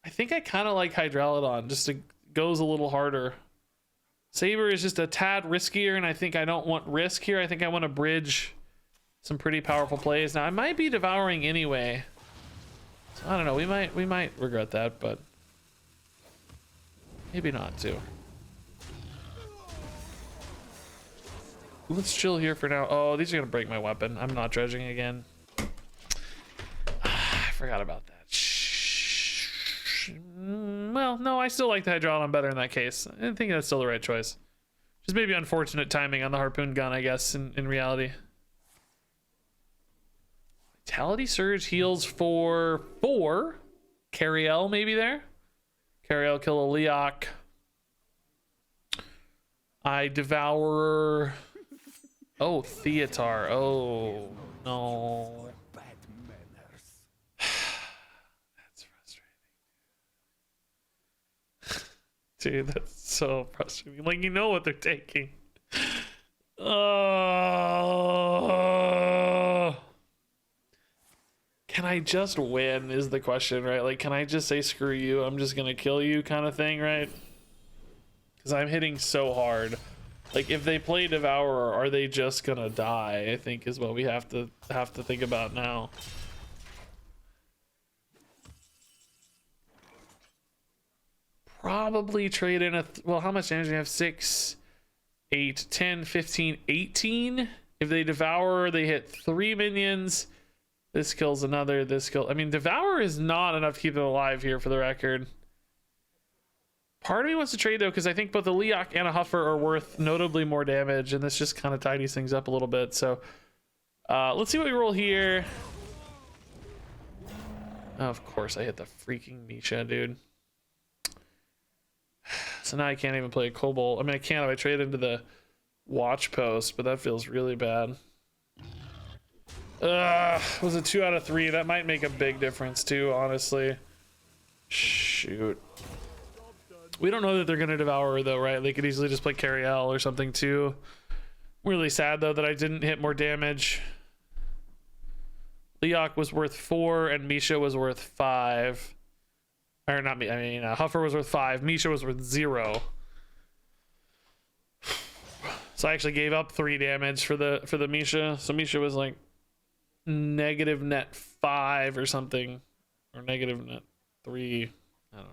I think I kind of like Hydralodon, just it goes a little harder. Saber is just a tad riskier, and I think I don't want risk here. I think I want to bridge some pretty powerful plays. Now I might be devouring anyway. So I don't know. We might regret that, but maybe not too. Let's chill here for now. Oh, these are gonna break my weapon. I'm not dredging again. I forgot about that. Well, no, I still like the Hydralodon better in that case. I think that's still the right choice. Just maybe unfortunate timing on the harpoon gun, I guess, in reality. Vitality Surge heals for 4. Cariel maybe there. Cariel kill a Liak. I devour... Oh, Theatar. Oh, no. Bad manners. That's frustrating. Dude, that's so frustrating. Like, you know what they're taking. Oh. Can I just win is the question, right? Like, can I just say, screw you, I'm just gonna kill you kind of thing, right? Because I'm hitting so hard. Like, if they play Devourer, are they just gonna die? I think is what we have to think about now. Probably trade in a... well, how much damage do you have? 6, 8, 10, 15, 18? If they Devour, they hit 3 minions. This kills another, this kill... I mean, Devour is not enough to keep them alive here, for the record. Part of me wants to trade though, because I think both a Leok and a Huffer are worth notably more damage, and this just kind of tidies things up a little bit. So let's see what we roll here. Oh, of course, I hit the freaking Misha, dude. So now I can't even play a Kobold. I mean, I can if I trade into the Watch Post, but that feels really bad. Was it 2 out of 3? That might make a big difference too, honestly. Shoot. We don't know that they're gonna devour her though, right? They could easily just play Cariel or something too. Really sad though that I didn't hit more damage. Leok was worth 4 and Misha was worth 5. Or not me, I mean Huffer was worth 5, Misha was worth 0. So I actually gave up 3 damage for the Misha. So Misha was like negative net 5 or something. Or negative net 3. I don't know.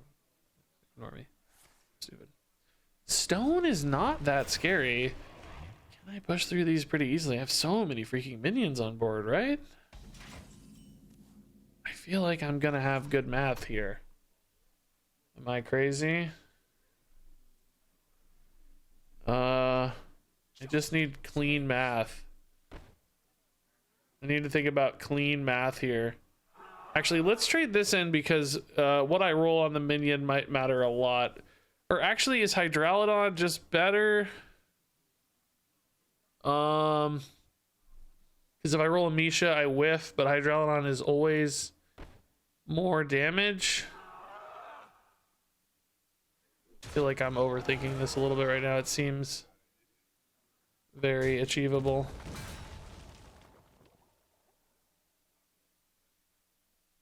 Ignore me. Stupid. Stone is not that scary. Can I push through these pretty easily? I have so many freaking minions on board, right? I feel like I'm gonna have good math here. Am I crazy? I just need clean math. I need to think about clean math here. Actually, let's trade this in because what I roll on the minion might matter a lot. Or actually, is Hydralodon just better? Because if I roll a Misha, I whiff, but Hydralodon is always more damage. I feel like I'm overthinking this a little bit right now. It seems very achievable.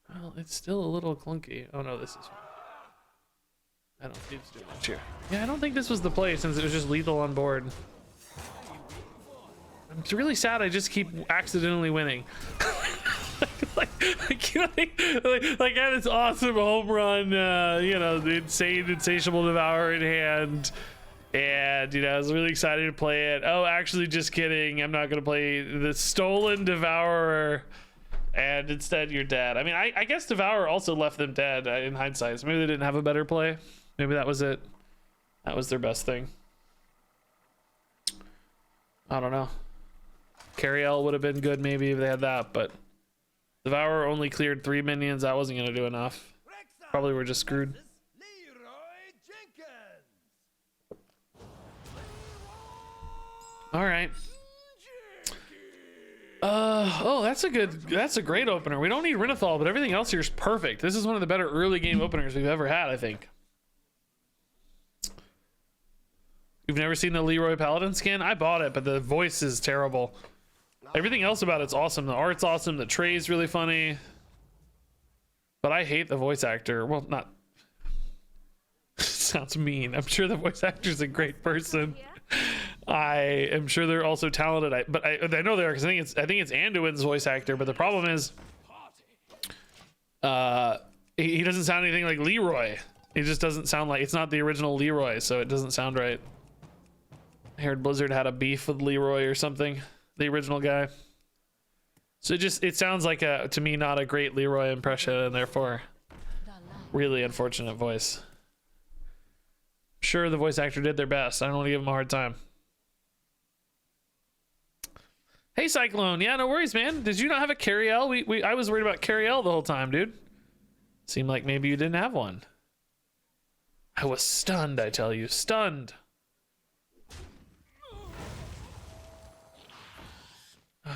Well, it's still a little clunky. Oh no, this is fine. I don't need to do much here. Yeah, I don't think this was the play since it was just lethal on board. I'm really sad I just keep accidentally winning. like I had this awesome home run, you know, the insatiable devour in hand. And, you know, I was really excited to play it. Oh, actually, just kidding. I'm not going to play the stolen devourer. And instead, you're dead. I mean, I guess devourer also left them dead in hindsight. So maybe they didn't have a better play. Maybe that was it. That was their best thing. I don't know. Cariel would have been good maybe if they had that, but devourer only cleared 3 minions. That wasn't going to do enough. Probably were just screwed. All right. Oh, that's a great opener. We don't need Renathal, but everything else here is perfect. This is one of the better early game openers we've ever had, I think. You've never seen the Leroy Paladin skin? I bought it, but the voice is terrible. Everything else about it's awesome. The art's awesome. The tray's really funny. But I hate the voice actor. Well, not... Sounds mean. I'm sure the voice actor's a great person. I am sure they're also talented. I know they are because I think it's Anduin's voice actor. But the problem is, he doesn't sound anything like Leroy. He just doesn't sound like, it's not the original Leroy, so it doesn't sound right. I heard Blizzard had a beef with Leroy or something, the original guy. So it sounds like to me not a great Leroy impression, and therefore really unfortunate voice. Sure, the voice actor did their best. I don't want to give him a hard time. Hey Cyclone, yeah, no worries, man. Did you not have a Cariel? I was worried about Cariel the whole time, dude. Seemed like maybe you didn't have one. I was stunned, I tell you, stunned.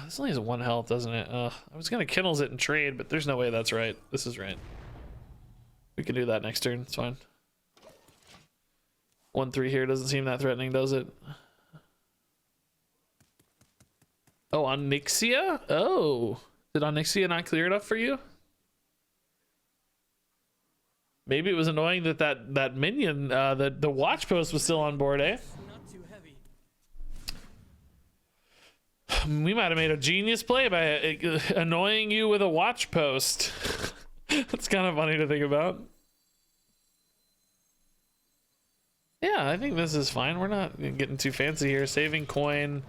This only has 1 health, doesn't it? I was gonna Kindles it and trade, but there's no way that's right. This is right. We can do that next turn. It's fine. 1-3 here doesn't seem that threatening, does it? Oh, Onyxia? Oh, did Onyxia not clear enough for you? Maybe it was annoying that minion, the watch post was still on board, eh? Not too heavy. We might have made a genius play by annoying you with a watch post. That's kind of funny to think about. Yeah, I think this is fine. We're not getting too fancy here. Saving coin.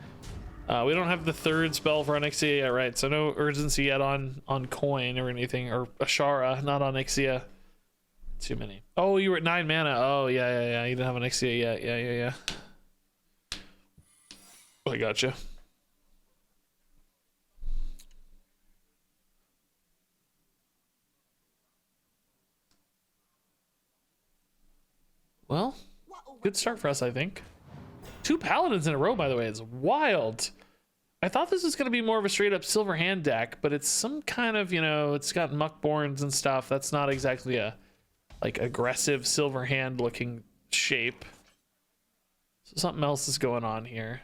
We don't have the 3rd spell for Onyxia yet, right? So no urgency yet on coin or anything, or Ashara, not Onyxia. Too many. Oh, you were at 9 mana. Oh, yeah. You didn't have an Ixia yet. Yeah. I gotcha. Well, good start for us, I think. 2 paladins in a row, by the way. It's wild. I thought this was going to be more of a straight up silver hand deck, but it's some kind of, it's got muckborns and stuff. That's not exactly a like aggressive silver hand looking shape. So something else is going on here.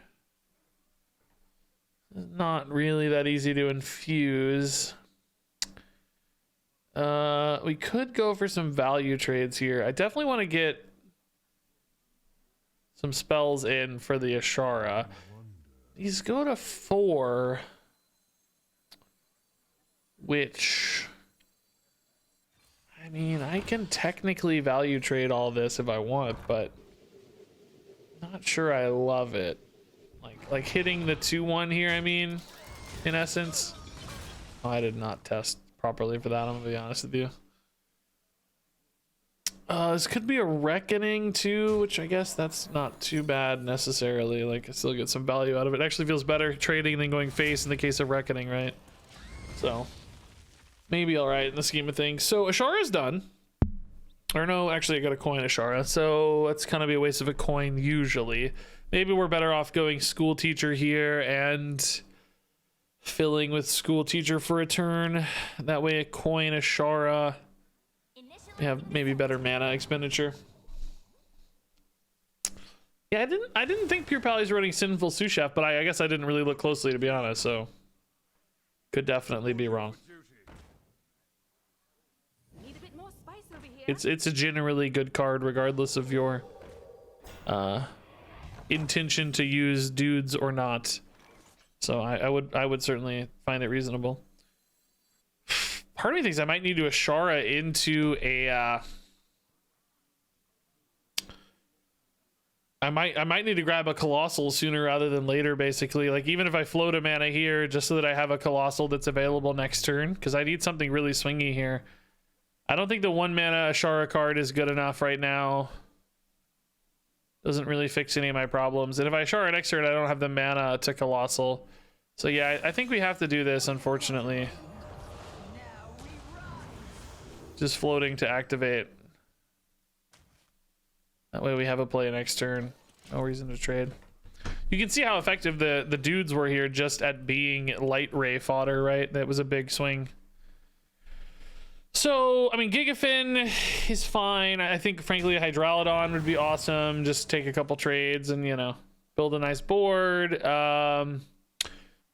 Not really that easy to infuse. We could go for some value trades here. I definitely want to get some spells in for the Ashara. These go to 4, which, I mean, I can technically value trade all this if I want, but not sure I love it. Like hitting the 2-1 here, I mean, in essence. Oh, I did not test properly for that, I'm gonna be honest with you. This could be a Reckoning too, which I guess that's not too bad necessarily. Like, I still get some value out of it. Actually feels better trading than going face in the case of Reckoning, right? So, maybe alright in the scheme of things. So, Ashara's done. Or no, actually I got a coin Ashara, so that's kind of be a waste of a coin usually. Maybe we're better off going School Teacher here and filling with School Teacher for a turn. That way a coin Ashara. We have maybe better mana expenditure. Yeah, I didn't think Pure Pally's running Sinful Sous Chef, but I guess I didn't really look closely, to be honest, so could definitely be wrong. Need a bit more spice over here. It's a generally good card regardless of your intention to use dudes or not. So I would certainly find it reasonable. Part of me thinks I might need to Ashara into a I might need to grab a Colossal sooner rather than later, basically. Like, even if I float a mana here just so that I have a Colossal that's available next turn, because I need something really swingy here. I don't think the 1 mana Ashara card is good enough right now. Doesn't really fix any of my problems. And if I Ashara next turn, I don't have the mana to Colossal. So yeah, I think we have to do this, unfortunately. Just floating to activate. That way we have a play next turn. No reason to trade. You can see how effective the dudes were here just at being light ray fodder, right? That was a big swing. So, I mean, Gigafin is fine. I think, frankly, a Hydralodon would be awesome. Just take a couple trades and, build a nice board.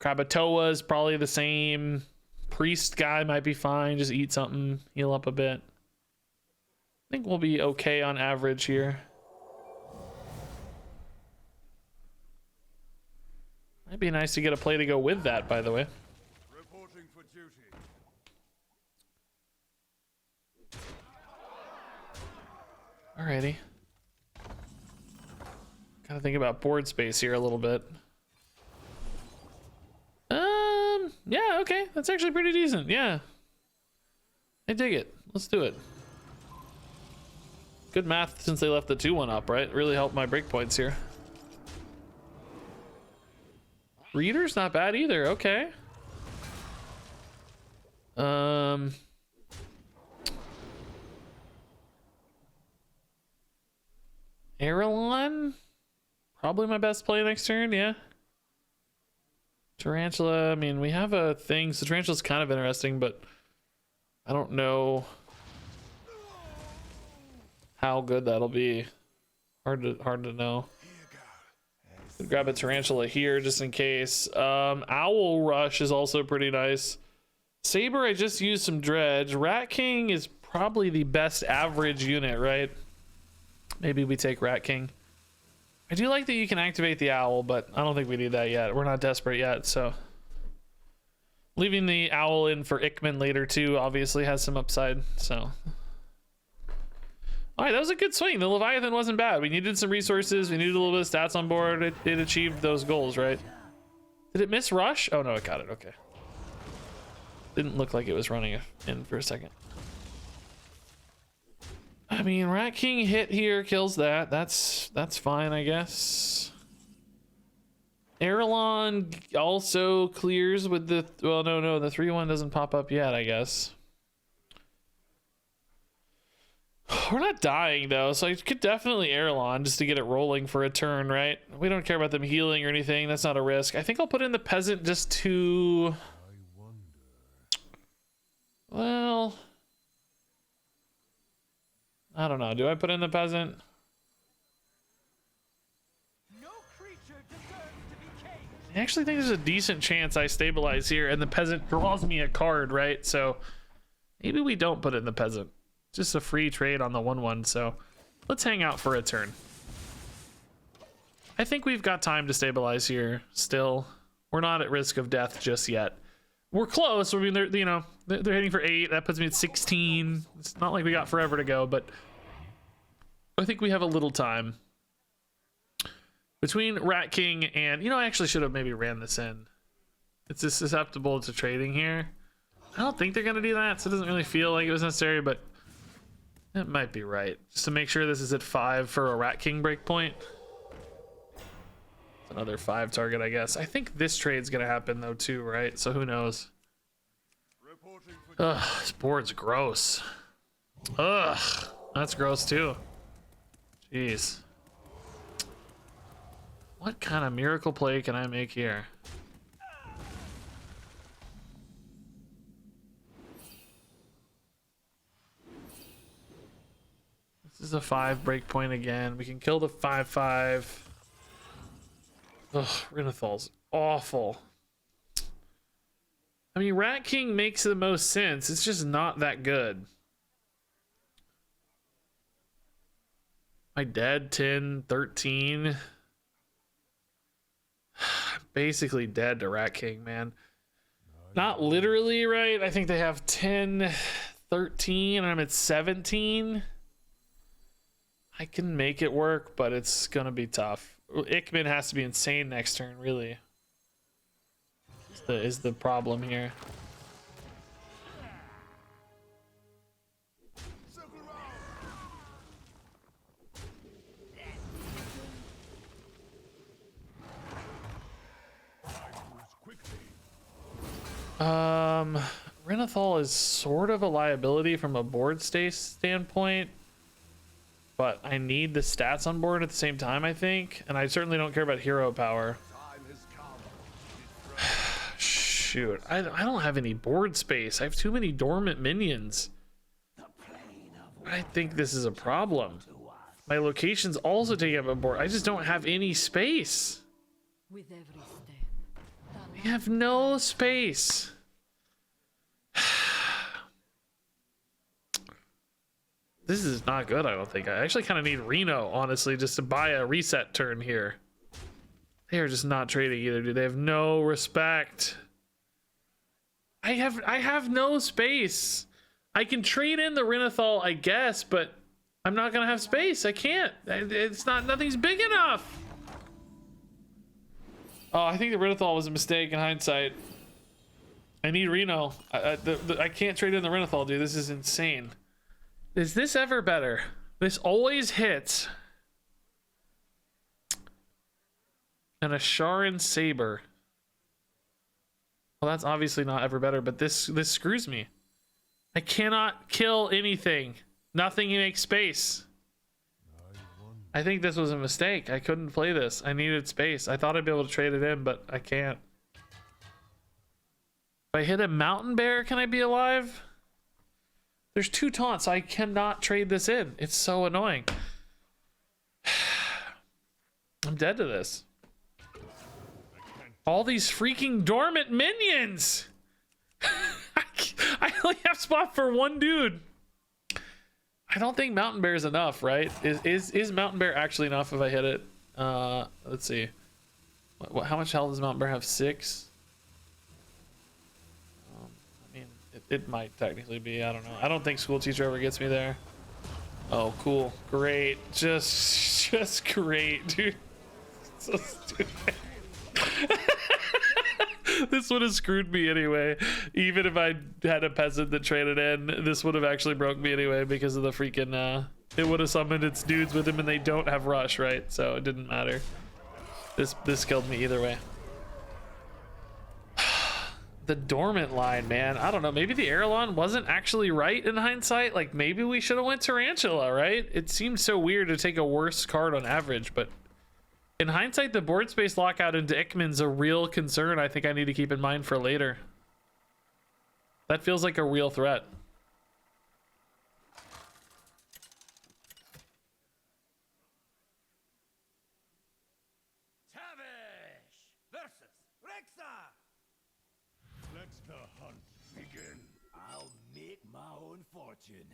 Krakatoa is probably the same. Priest guy might be fine. Just eat something, heal up a bit. I think we'll be okay on average here. Might be nice to get a play to go with that, by the way. Reporting for duty. Alrighty. Gotta think about board space here a little bit. Yeah, okay. That's actually pretty decent. Yeah. I dig it. Let's do it. Good math since they left the 2-1 up, right? Really helped my breakpoints here. Reader's not bad either. Okay. Aerolon? Probably my best play next turn, yeah. Tarantula, I mean, we have a thing, so Tarantula's kind of interesting, but I don't know how good that'll be. Hard to know. Grab a Tarantula here just in case. Owl Rush is also pretty nice. Saber, I just used some Dredge. Rat King is probably the best average unit, right? Maybe we take Rat King. I do like that you can activate the Owl, but I don't think we need that yet. We're not desperate yet, so. Leaving the Owl in for Ickman later too obviously has some upside, so. All right, that was a good swing. The Leviathan wasn't bad. We needed some resources. We needed a little bit of stats on board. It achieved those goals, right? Did it miss rush? Oh no, it got it, okay. Didn't look like it was running in for a second. mean, Rat King hit here kills that. That's fine, I guess. Erelon also clears with the... Well, no, the 3-1 doesn't pop up yet, I guess. We're not dying, though, so I could definitely Erelon just to get it rolling for a turn, right? We don't care about them healing or anything. That's not a risk. I think I'll put in the Peasant just to... Well... I don't know. Do I put in the Peasant? No creature deserves to be caged. I actually think there's a decent chance I stabilize here and the Peasant draws me a card, right? So maybe we don't put in the Peasant. Just a free trade on the 1/1, so let's hang out for a turn. I think we've got time to stabilize here still. We're not at risk of death just yet. We're close. I mean, they're hitting for 8. That puts me at 16. It's not like we got forever to go, but I think we have a little time. Between Rat King and... I actually should have maybe ran this in. It's just susceptible to trading here. I don't think they're going to do that, so it doesn't really feel like it was necessary, but it might be right. Just to make sure this is at 5 for a Rat King breakpoint. Another 5 target, I guess. I think this trade's gonna happen though too, right? So who knows? Ugh, this board's gross. Ugh, that's gross too. Jeez. What kind of miracle play can I make here? This is a 5 breakpoint again. We can kill the 5/5. Ugh, Renathal's awful. I mean, Rat King makes the most sense. It's just not that good. Am I dead? 10, 13. Basically dead to Rat King, man. Not literally, right? I think they have 10, 13, and I'm at 17. I can make it work, but it's gonna be tough. Ikman has to be insane next turn, really. Is the problem here. Renathal is sort of a liability from a board standpoint. But I need the stats on board at the same time, I think. And I certainly don't care about hero power. Shoot, I don't have any board space. I have too many dormant minions. I think this is a problem. My location's also taking up a board. I just don't have any space. With every step. I have no space. This is not good, I don't think. I actually kind of need Reno, honestly, just to buy a reset turn here. They are just not trading either, dude. They have no respect. I have no space. I can trade in the Renathal, I guess, but I'm not gonna have space. I can't. Nothing's big enough. Oh, I think the Renathal was a mistake in hindsight. I need Reno. I can't trade in the Renathal, dude. This is insane. Is this ever better? This always hits. And a Sharon Saber. Well, that's obviously not ever better, but this screws me. I cannot kill anything. Nothing makes space. I think this was a mistake. I couldn't play this. I needed space. I thought I'd be able to trade it in, but I can't. If I hit a Mountain Bear, can I be alive? There's 2 taunts. I cannot trade this in. It's so annoying. I'm dead to this. All these freaking dormant minions. I only have spot for 1 dude. I don't think Mountain Bear is enough, right? Is Mountain Bear actually enough if I hit it? Let's see. How much health does Mountain Bear have? 6? It might technically be. I don't know. I don't think School Teacher ever gets me there. Oh, cool. Great. Just great, dude. So stupid. This would have screwed me anyway. Even if I had a peasant that traded in, this would have actually broke me anyway because of the freaking it would have summoned its dudes with him, and they don't have rush, right? So it didn't matter. This killed me either way. The dormant line, man. I don't know. Maybe the Airlon wasn't actually right in hindsight. Like, maybe we should have went Tarantula, right? It seems so weird to take a worse card on average, but in hindsight, the board space lockout into Ickman's a real concern I think I need to keep in mind for later. That feels like a real threat. Tavish versus Rexa. Let the hunt begin. I'll make my own fortune.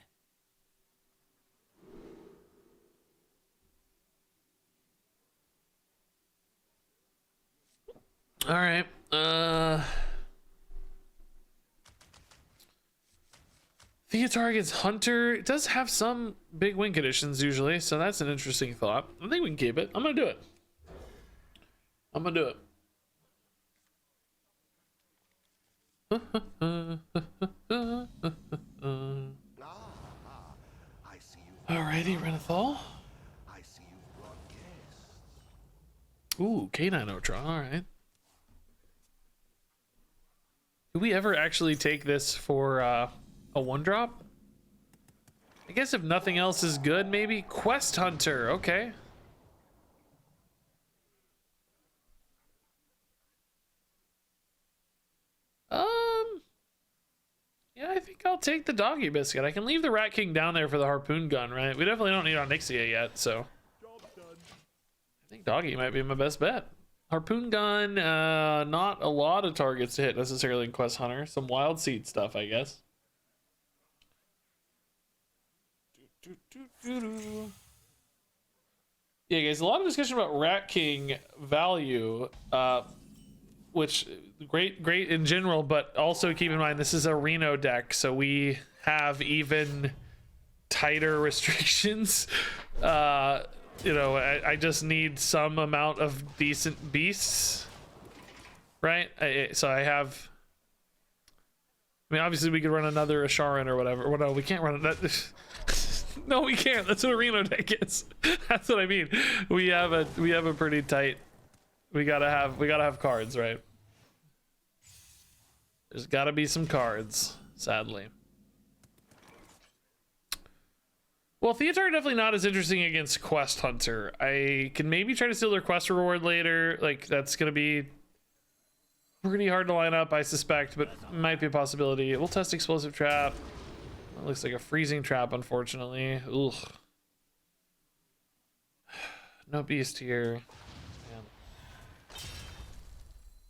All right. Theatar against Hunter. It does have some big win conditions usually, so that's an interesting thought. I think we can keep it. I'm gonna do it. I'm gonna do it. I see you. Alrighty, Renathal. I see you brought guests. Ooh, K9 Otra. Alright. Do we ever actually take this for a 1-drop? I guess if nothing else is good, maybe Quest Hunter. Okay. Yeah, I think I'll take the Doggy Biscuit. I can leave the Rat King down there for the Harpoon Gun, right? We definitely don't need Onyxia yet, so I think Doggy might be my best bet. Harpoon Gun, not a lot of targets to hit necessarily in Quest Hunter. Some Wild Seed stuff, I guess. Yeah, guys, a lot of discussion about Rat King value, which great in general, but also keep in mind this is a Reno deck, so we have even tighter restrictions. You know, I just need some amount of decent beasts, right? So I have. I mean, obviously we could run another Asharan or whatever. Well, no, we can't run that. No, we can't. That's what a Reno deck is. That's what I mean. We have a pretty tight. We gotta have cards, right? There's gotta be some cards, sadly. Well, Theatar definitely not as interesting against Quest Hunter. I can maybe try to steal their quest reward later. Like, that's gonna be pretty hard to line up, I suspect, but might be a possibility. We'll test Explosive Trap. It looks like a Freezing Trap, unfortunately. Ugh. No beast here. Man.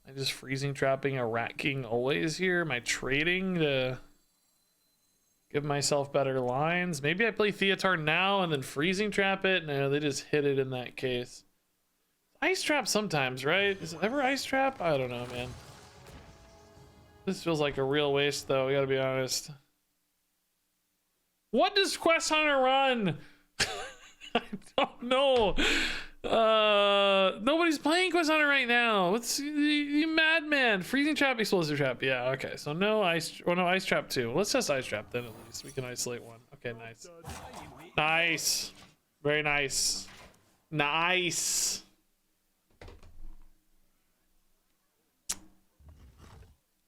I'm just Freezing Trapping a Rat King always here. Am I trading to give myself better lines? Maybe I play Theatar now and then Freezing Trap it? No, they just hit it in that case. Ice Trap sometimes, right? Is it ever Ice Trap? I don't know, man. This feels like a real waste, though. We gotta be honest. What does Quest Hunter run? I don't know. Nobody's playing Quest Hunter right now. What's you madman? Freezing Trap, Explosive Trap. Yeah, okay. So no Ice. Oh no, Ice Trap 2. Let's test Ice Trap then. At least we can isolate one. Okay, nice. Nice. Very nice. Nice.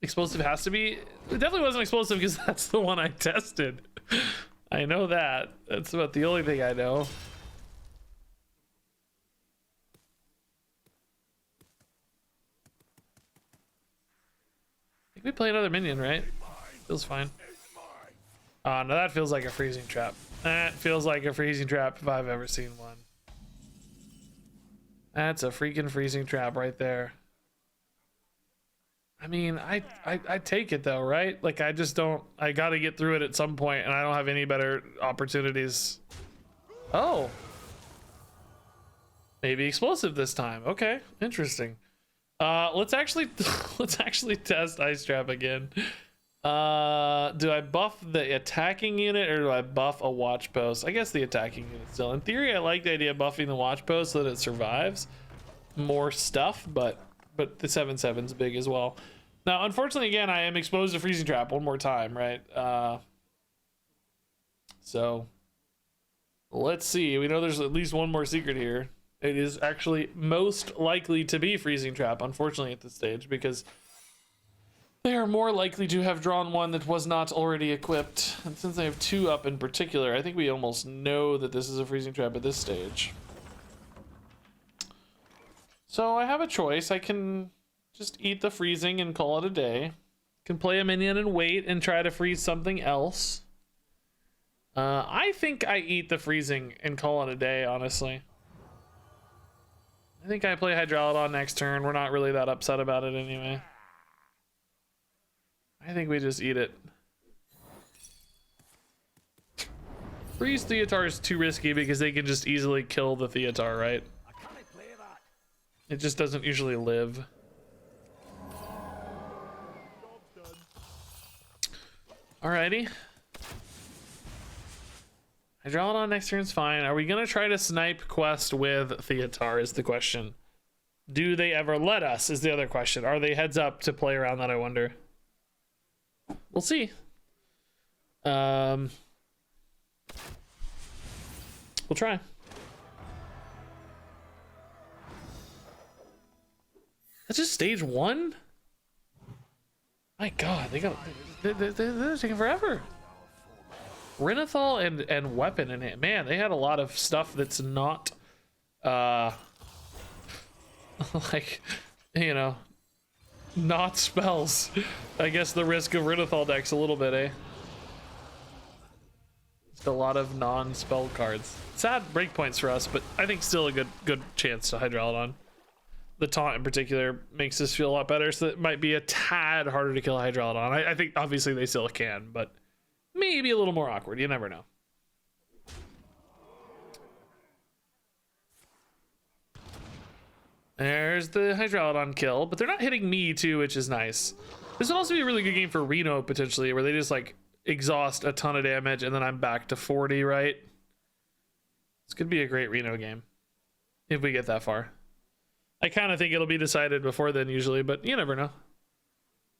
Explosive has to be. It definitely wasn't explosive because that's the one I tested. I know that. That's about the only thing I know. I think we play another minion, right? Feels fine. No, that feels like a Freezing Trap. That feels like a Freezing Trap if I've ever seen one. That's a freaking Freezing Trap right there. I mean, I take it though, right? Like, I just don't. I got to get through it at some point, and I don't have any better opportunities. Oh, maybe explosive this time. Okay, interesting. Let's actually test Ice Trap again. Do I buff the attacking unit or do I buff a watch post? I guess the attacking unit still. In theory, I like the idea of buffing the watch post so that it survives more stuff, but the 7/7's big as well. Now, unfortunately, again, I am exposed to Freezing Trap one more time, right? So Let's see. We know there's at least one more secret here. It is actually most likely to be Freezing Trap, unfortunately, at this stage, because they are more likely to have drawn one that was not already equipped. And since I have 2 up in particular, I think we almost know that this is a Freezing Trap at this stage. So I have a choice. I can just eat the freezing and call it a day. Can play a minion and wait and try to freeze something else. I think I eat the freezing and call it a day, honestly. I think I play Hydralodon next turn. We're not really that upset about it anyway. I think we just eat it. Freeze Theatar is too risky because they can just easily kill the Theatar, right? I can't play that. It just doesn't usually live. Alrighty. Hydralodon next turn's fine. Are we gonna try to snipe quest with Theatar is the question. Do they ever let us is the other question. Are they heads up to play around that, I wonder? We'll see. We'll try. That's just stage 1? My god, they're taking forever. Renathal and weapon in it. Man, they had a lot of stuff that's not like, you know, not spells. I guess the risk of Renathal decks a little bit, eh? Just a lot of non-spell cards. Sad breakpoints for us, but I think still a good chance to Hydralodon. The taunt in particular makes us feel a lot better, so it might be a tad harder to kill Hydralodon. I think obviously they still can, but maybe a little more awkward. You never know. There's the Hydralodon kill, but they're not hitting me too, which is nice. This would also be a really good game for Reno potentially, where they just like exhaust a ton of damage and then I'm back to 40, right? This could be a great Reno game if we get that far. I kind of think it'll be decided before then usually, but you never know.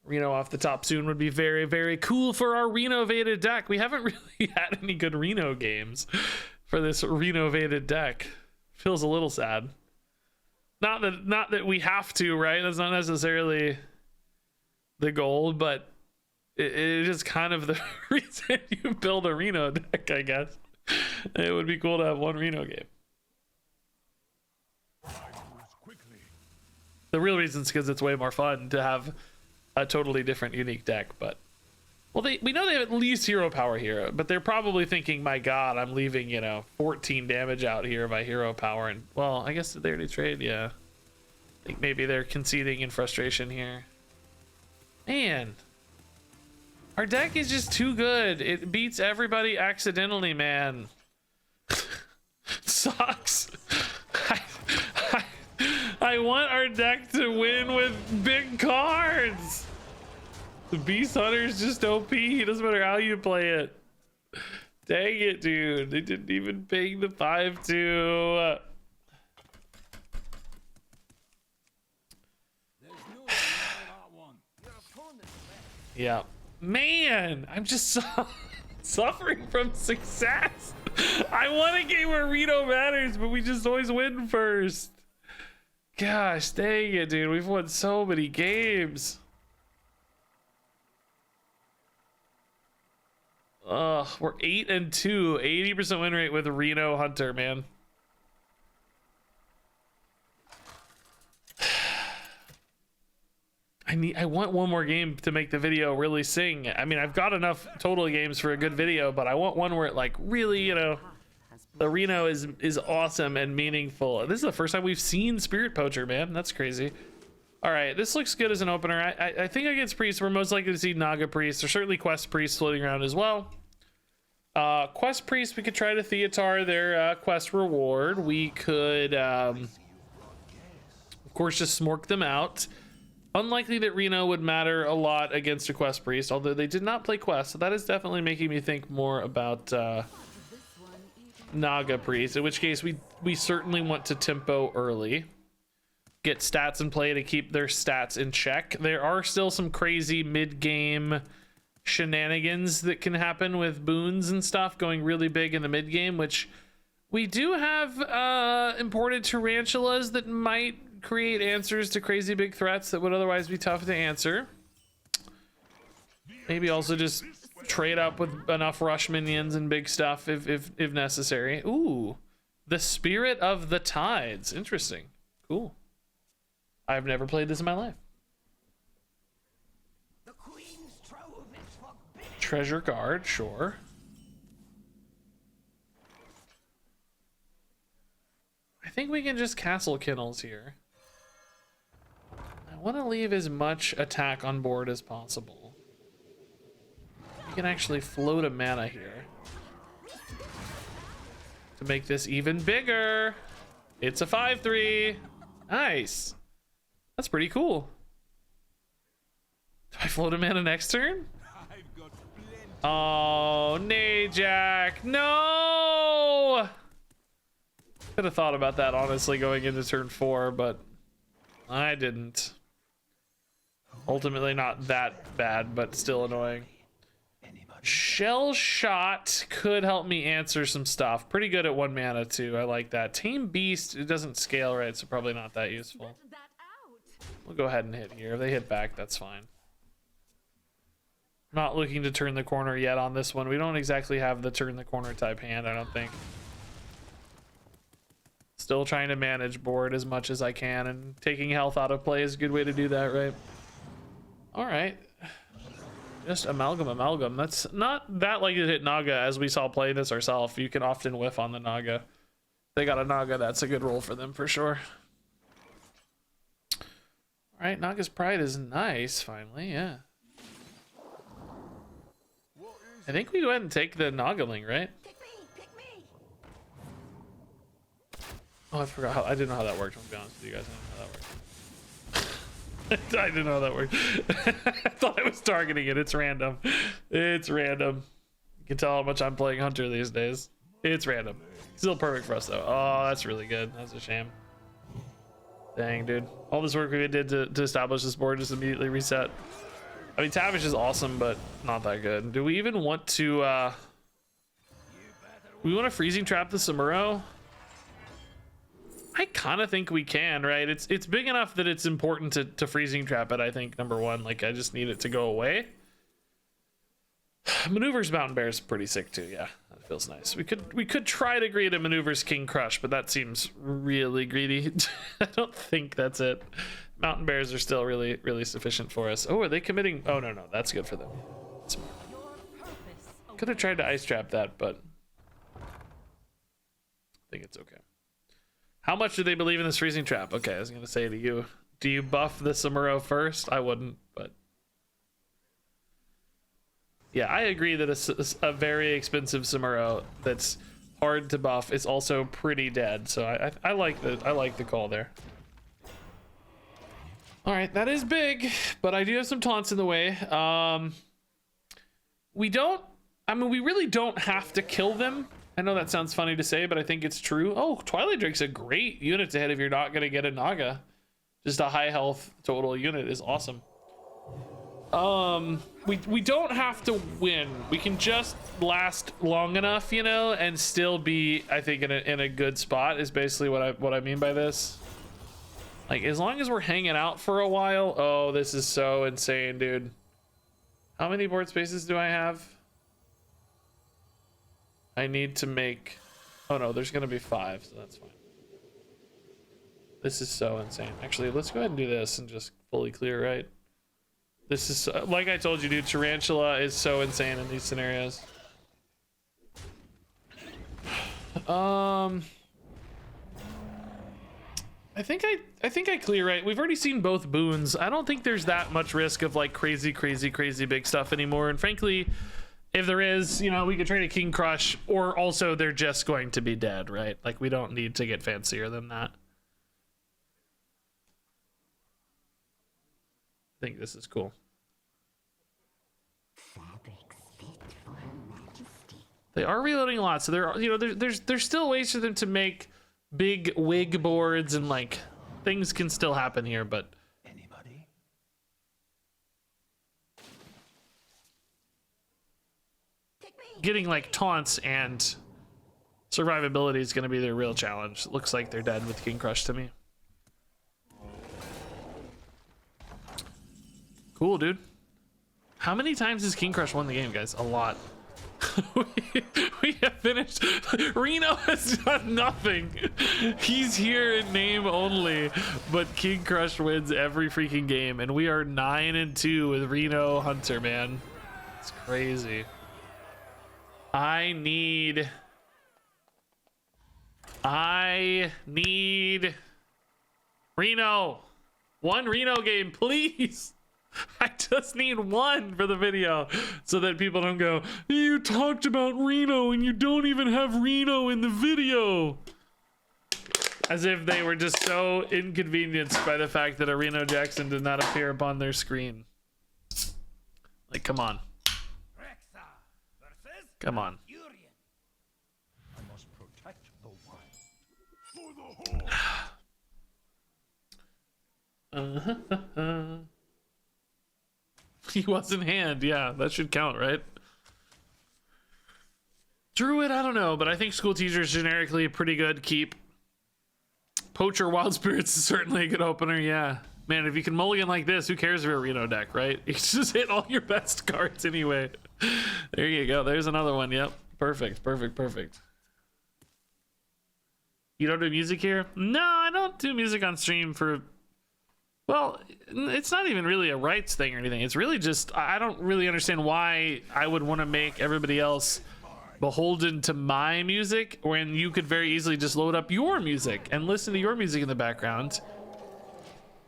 Reno off the top soon would be very, very cool for our renovated deck. We haven't really had any good Reno games for this renovated deck. Feels a little sad. Not that we have to, right? That's not necessarily the goal, but it is kind of the reason you build a Reno deck, I guess. It would be cool to have one Reno game. The real reason is because it's way more fun to have a totally different, unique deck. But well, we know they have at least hero power here, but they're probably thinking, "My God, I'm leaving 14 damage out here by hero power." And well, I guess did they already trade? Yeah, I think maybe they're conceding in frustration here. Man, our deck is just too good. It beats everybody accidentally, man. Sucks. I want our deck to win with big cards. The Beast Hunter is just OP. It doesn't matter how you play it. Dang it, dude. They didn't even ping the 5-2. Yeah. Man, I'm just suffering from success. I want a game where Reno matters, but we just always win first. Gosh, dang it, dude. We've won so many games. Ugh, we're 8-2, 80% win rate with Reno Hunter, man. I want one more game to make the video really sing. I mean, I've got enough total games for a good video, but I want one where it like really, the Reno is awesome and meaningful. This is the first time we've seen Spirit Poacher, man. That's crazy. All right, this looks good as an opener. I think against Priest, we're most likely to see Naga Priest. There's certainly Quest Priest floating around as well. Quest Priest, we could try to Theatar their Quest reward. We could, of course, just smork them out. Unlikely that Reno would matter a lot against a Quest Priest, although they did not play Quest, so that is definitely making me think more about Naga Priest, in which case we certainly want to tempo early. Get stats in play to keep their stats in check. There are still some crazy mid-game shenanigans that can happen with boons and stuff going really big in the mid-game, which We do have imported tarantulas that might create answers to crazy big threats that would otherwise be tough to answer. Maybe also just trade up with enough rush minions and big stuff if necessary. Ooh, the Spirit of the Tides. Interesting. Cool. I've never played this in my life. The Queen's trove is forbidden. Treasure Guard, sure. I think we can just castle kennels here. I want to leave as much attack on board as possible. You can actually float a mana here to make this even bigger. It's a 5/3. Nice. That's pretty cool. Do I float a mana next turn? I've got plenty. Oh, Najak. No! Could have thought about that, honestly, going into turn 4, but I didn't. Ultimately not that bad, but still annoying. Shell Shot could help me answer some stuff. Pretty good at 1 mana too. I like that. Tame Beast, it doesn't scale right, so probably not that useful. Get that out. We'll go ahead and hit here. If they hit back, that's fine. Not looking to turn the corner yet on this one. We don't exactly have the turn the corner type hand, I don't think. Still trying to manage board as much as I can, and taking health out of play is a good way to do that, right? All right. Just amalgam. That's not that likely to hit Naga, as we saw play this ourselves. You can often whiff on the Naga. They got a Naga, that's a good roll for them for sure. All right, Naga's Pride is nice, finally, yeah. I think we go ahead and take the Nagaling, right? Pick me. Oh, I forgot how, I didn't know how that worked. I'm gonna be honest with you guys, I didn't know how that worked. I didn't know how that worked. I thought I was targeting it. It's random. It's random. You can tell how much I'm playing Hunter these days. It's random. Still perfect for us though. Oh, that's really good. That's a shame. Dang, dude. All this work we did to establish this board just immediately reset. I mean, Tavish is awesome, but not that good. Do we even want to, we want to freezing trap the Samuro? I kind of think we can, right? It's big enough that it's important to freezing trap it, I think, number one. Like, I just need it to go away. Maneuvers Mountain Bear is pretty sick too, yeah. That feels nice. We could try to create a Maneuvers King Crush, but that seems really greedy. I don't think that's it. Mountain Bears are still really, really sufficient for us. Oh, are they committing? Oh, no, that's good for them. Smart. Your purpose. Could have tried to ice trap that, but I think it's okay. How much do they believe in this freezing trap? Okay, I was gonna say to you, do you buff the Samuro first? I wouldn't, but yeah, I agree that a very expensive Samuro that's hard to buff is also pretty dead. So I like the call there. All right, that is big, but I do have some taunts in the way. We really don't have to kill them. I know that sounds funny to say, but I think it's true. Oh, Twilight Drake's a great unit to hit if you're not going to get a Naga. Just a high health total unit is awesome. We don't have to win. We can just last long enough, you know, and still be, I think, in a good spot is basically what I mean by this. Like, as long as we're hanging out for a while. Oh, this is so insane, dude. How many board spaces do I have? I need to make, oh no, there's gonna be 5, so that's fine. This is so insane. Actually, let's go ahead and do this and just fully clear, right? This is, like I told you, dude, Tarantula is so insane in these scenarios. I think I clear, right? We've already seen both boons. I don't think there's that much risk of like crazy big stuff anymore. And frankly, if there is, you know, we could trade a King Crush, or also they're just going to be dead, right? Like, we don't need to get fancier than that. I think this is cool. They are reloading a lot, so there are, you know, there's still ways for them to make big wig boards, and like things can still happen here, but Anybody? getting like taunts and Survivability is going to be their real challenge. It looks like they're dead with King Crush to me. Cool, dude. How many times has King Crush won the game, guys? A lot. we have finished. Reno has done nothing. He's here in name only, but King Crush wins every freaking game, and we are 9-2 with Reno Hunter, man. It's crazy. I need Reno. One Reno game, please. I just need one for the video so that people don't go, you talked about Reno and you don't even have Reno in the video. As if they were just so inconvenienced by the fact that a Reno Jackson did not appear upon their screen. Like, come on. Come on. I must protect the wild. For the horde. He was in hand. Yeah, that should count, right? Druid, I don't know, but I think School Teacher is generically a pretty good keep. Poacher Wild Spirits is certainly a good opener, yeah. Man, if you can mulligan like this, who cares about Reno deck, right? You just hit all your best cards anyway. There you go. There's another one. Yep. Perfect, perfect, perfect. You don't do music here? No, I don't do music on stream for... Well, it's not even really a rights thing or anything. It's really just, I don't really understand why I would want to make everybody else beholden to my music when you could very easily just load up your music and listen to your music in the background.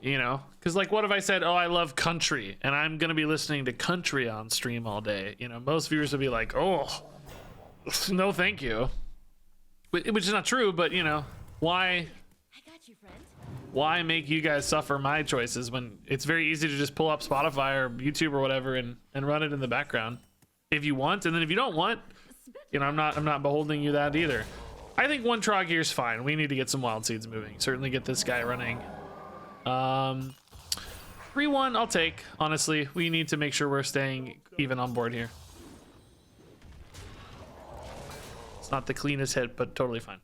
You know, because like, what if I said, oh, I love country and I'm going to be listening to country on stream all day? You know, most viewers would be like, oh, no, thank you. Which is not true, but you know, why? I got you, friend. Why make you guys suffer my choices when it's very easy to just pull up Spotify or YouTube or whatever and run it in the background if you want, and then if you don't want, you know, I'm not beholding you that either. I think one Trog here is fine. We need to get some wild seeds moving. Certainly get this guy running. 3-1 I'll take. Honestly, we need to make sure we're staying even on board here. It's not the cleanest hit, but totally fine.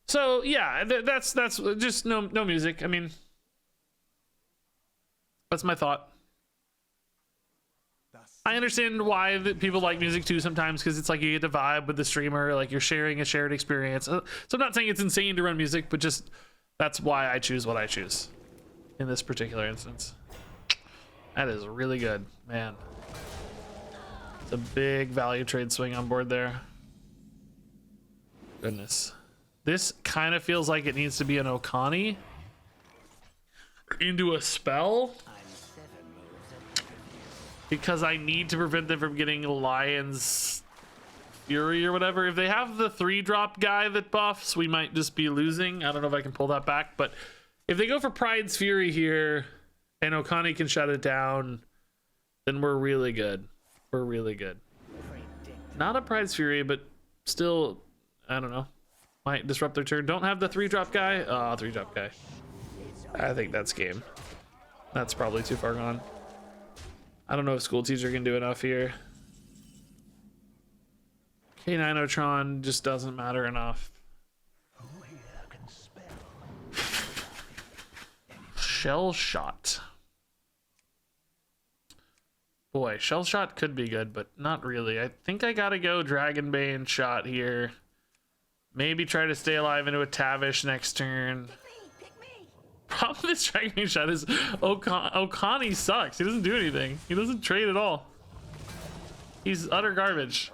So yeah, that's just no music. I mean, that's my thought. I understand why people like music too sometimes, because it's like you get to vibe with the streamer, like you're sharing a shared experience. So I'm not saying it's insane to run music, but just that's why I choose what I choose in this particular instance. That is really good, man. It's a big value trade swing on board there. Goodness. This kind of feels like it needs to be an Okani into a spell because I need to prevent them from getting Lion's Fury or whatever. If they have the 3-drop guy that buffs, we might just be losing. I don't know if I can pull that back, but if they go for Pride's Fury here and Okani can shut it down, then we're really good. We're really good. Not a Pride's Fury, but still, I don't know. Might disrupt their turn. Don't have the 3-drop guy. Oh, 3-drop guy. I think that's game. That's probably too far gone. I don't know if School Teacher can do enough here. K9otron just doesn't matter enough. Shell Shot. Boy, Shell Shot could be good, but not really. I think I gotta go Dragonbane Shot here. Maybe try to stay alive into a Tavish next turn. Problem with this Dragonbane Shot is Okani sucks. He doesn't do anything. He doesn't trade at all. He's utter garbage.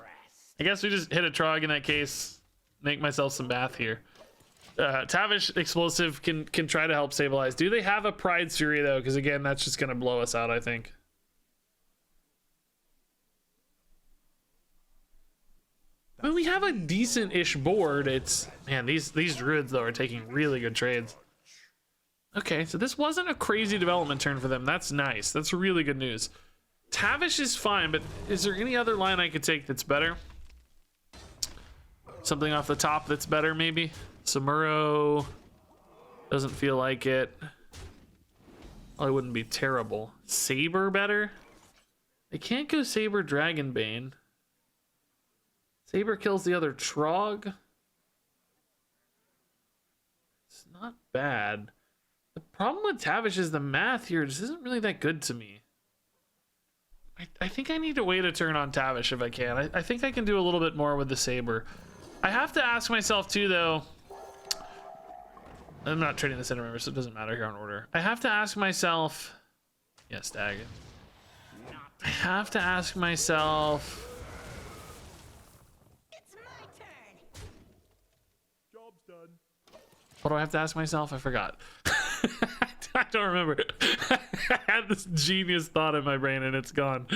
I guess we just hit a Trog in that case. Make myself some math here. Tavish Explosive can try to help stabilize. Do they have a Pride's Fury though? Because again, that's just gonna blow us out, I think. I mean, we have a decent-ish board. It's, man, these druids though are taking really good trades. Okay, so this wasn't a crazy development turn for them. That's nice. That's really good news. Tavish is fine, but is there any other line I could take that's better? Something off the top that's better, maybe? Samuro doesn't feel like it. Well, it wouldn't be terrible. Saber better? They can't go Saber Dragonbane. Saber kills the other Trog. It's not bad. The problem with Tavish is the math here just isn't really that good to me. I think I need to wait a turn on Tavish if I can. I think I can do a little bit more with the Saber. I have to ask myself too, though. I'm not trading this in, remember, so it doesn't matter here on order. I have to ask myself. Yes, Stag. I have to ask myself. It's my turn. Job's done. What do I have to ask myself? I forgot. I don't remember. I had this genius thought in my brain and it's gone.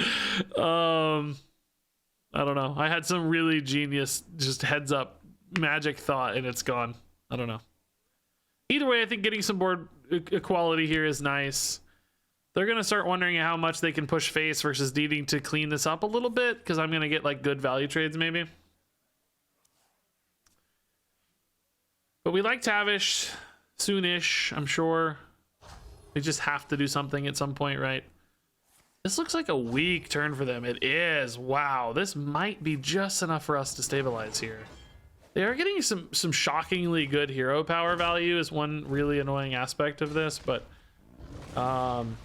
I don't know. I had some really genius, just heads up magic thought and it's gone. I don't know. Either way, I think getting some board equality here is nice. They're going to start wondering how much they can push face versus needing to clean this up a little bit because I'm going to get like good value trades maybe. But we like Tavish soonish, I'm sure. We just have to do something at some point, right? This looks like a weak turn for them. It is. Wow, this might be just enough for us to stabilize here. They are getting some shockingly good hero power value is one really annoying aspect of this, but can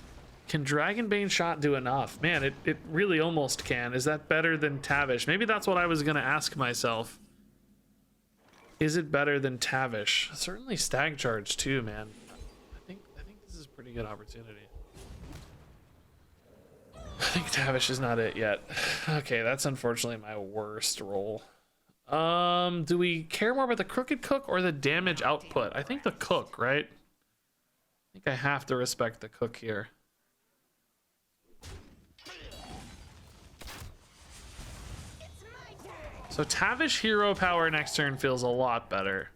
Dragonbane shot do enough? Man, it really almost can. Is that better than Tavish? Maybe that's what I was gonna ask myself. Is it better than Tavish? Certainly Stag Charge too, man. I think this is a pretty good opportunity. I think Tavish is not it yet. Okay, that's unfortunately my worst roll. Do we care more about the Crooked Cook or the damage output? I think the Cook, right? I think I have to respect the Cook here. So Tavish hero power next turn feels a lot better.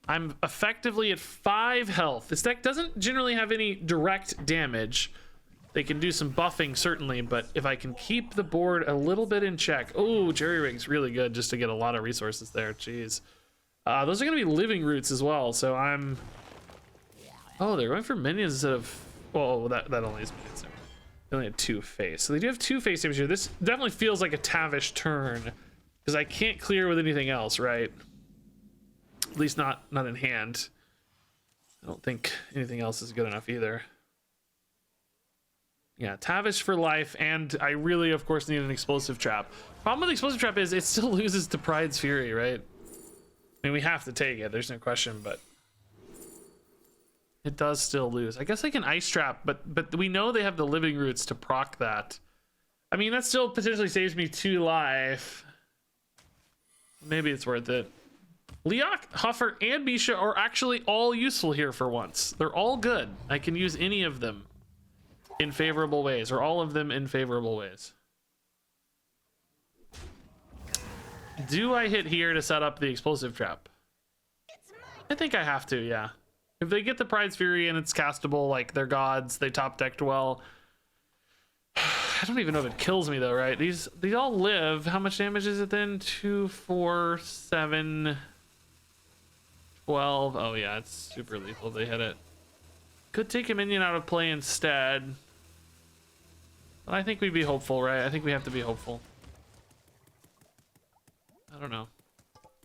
I'm effectively at 5 health. This deck doesn't generally have any direct damage. They can do some buffing, certainly, but if I can keep the board a little bit in check. Oh, Jerry Rig's really good just to get a lot of resources there. Jeez. Those are going to be living roots as well, so I'm... Oh, they're going for minions instead of... Well, that only is minions. They only had 2 face. So they do have 2 face damage here. This definitely feels like a Tavish turn, because I can't clear with anything else, right? At least not in hand. I don't think anything else is good enough either. Yeah, Tavish for life, and I really, of course, need an explosive trap. Problem with the explosive trap is it still loses to Pride's Fury, right? I mean, we have to take it, there's no question, but it does still lose. I guess I can ice trap, but we know they have the living roots to proc that. I mean, that still potentially saves me 2 life. Maybe it's worth it. Leok, Huffer, and Bisha are actually all useful here for once. They're all good. I can use any of them in favorable ways, or all of them in favorable ways. Do I hit here to set up the explosive trap? I think I have to, yeah. If they get the Pride's Fury and it's castable, like they're gods, they top decked well. I don't even know if it kills me though, right? These all live. How much damage is it then? 2, 4, 7, 12. Oh yeah, it's super lethal if they hit it. Could take a minion out of play instead. I think we'd be hopeful, right? I think we have to be hopeful. I don't know.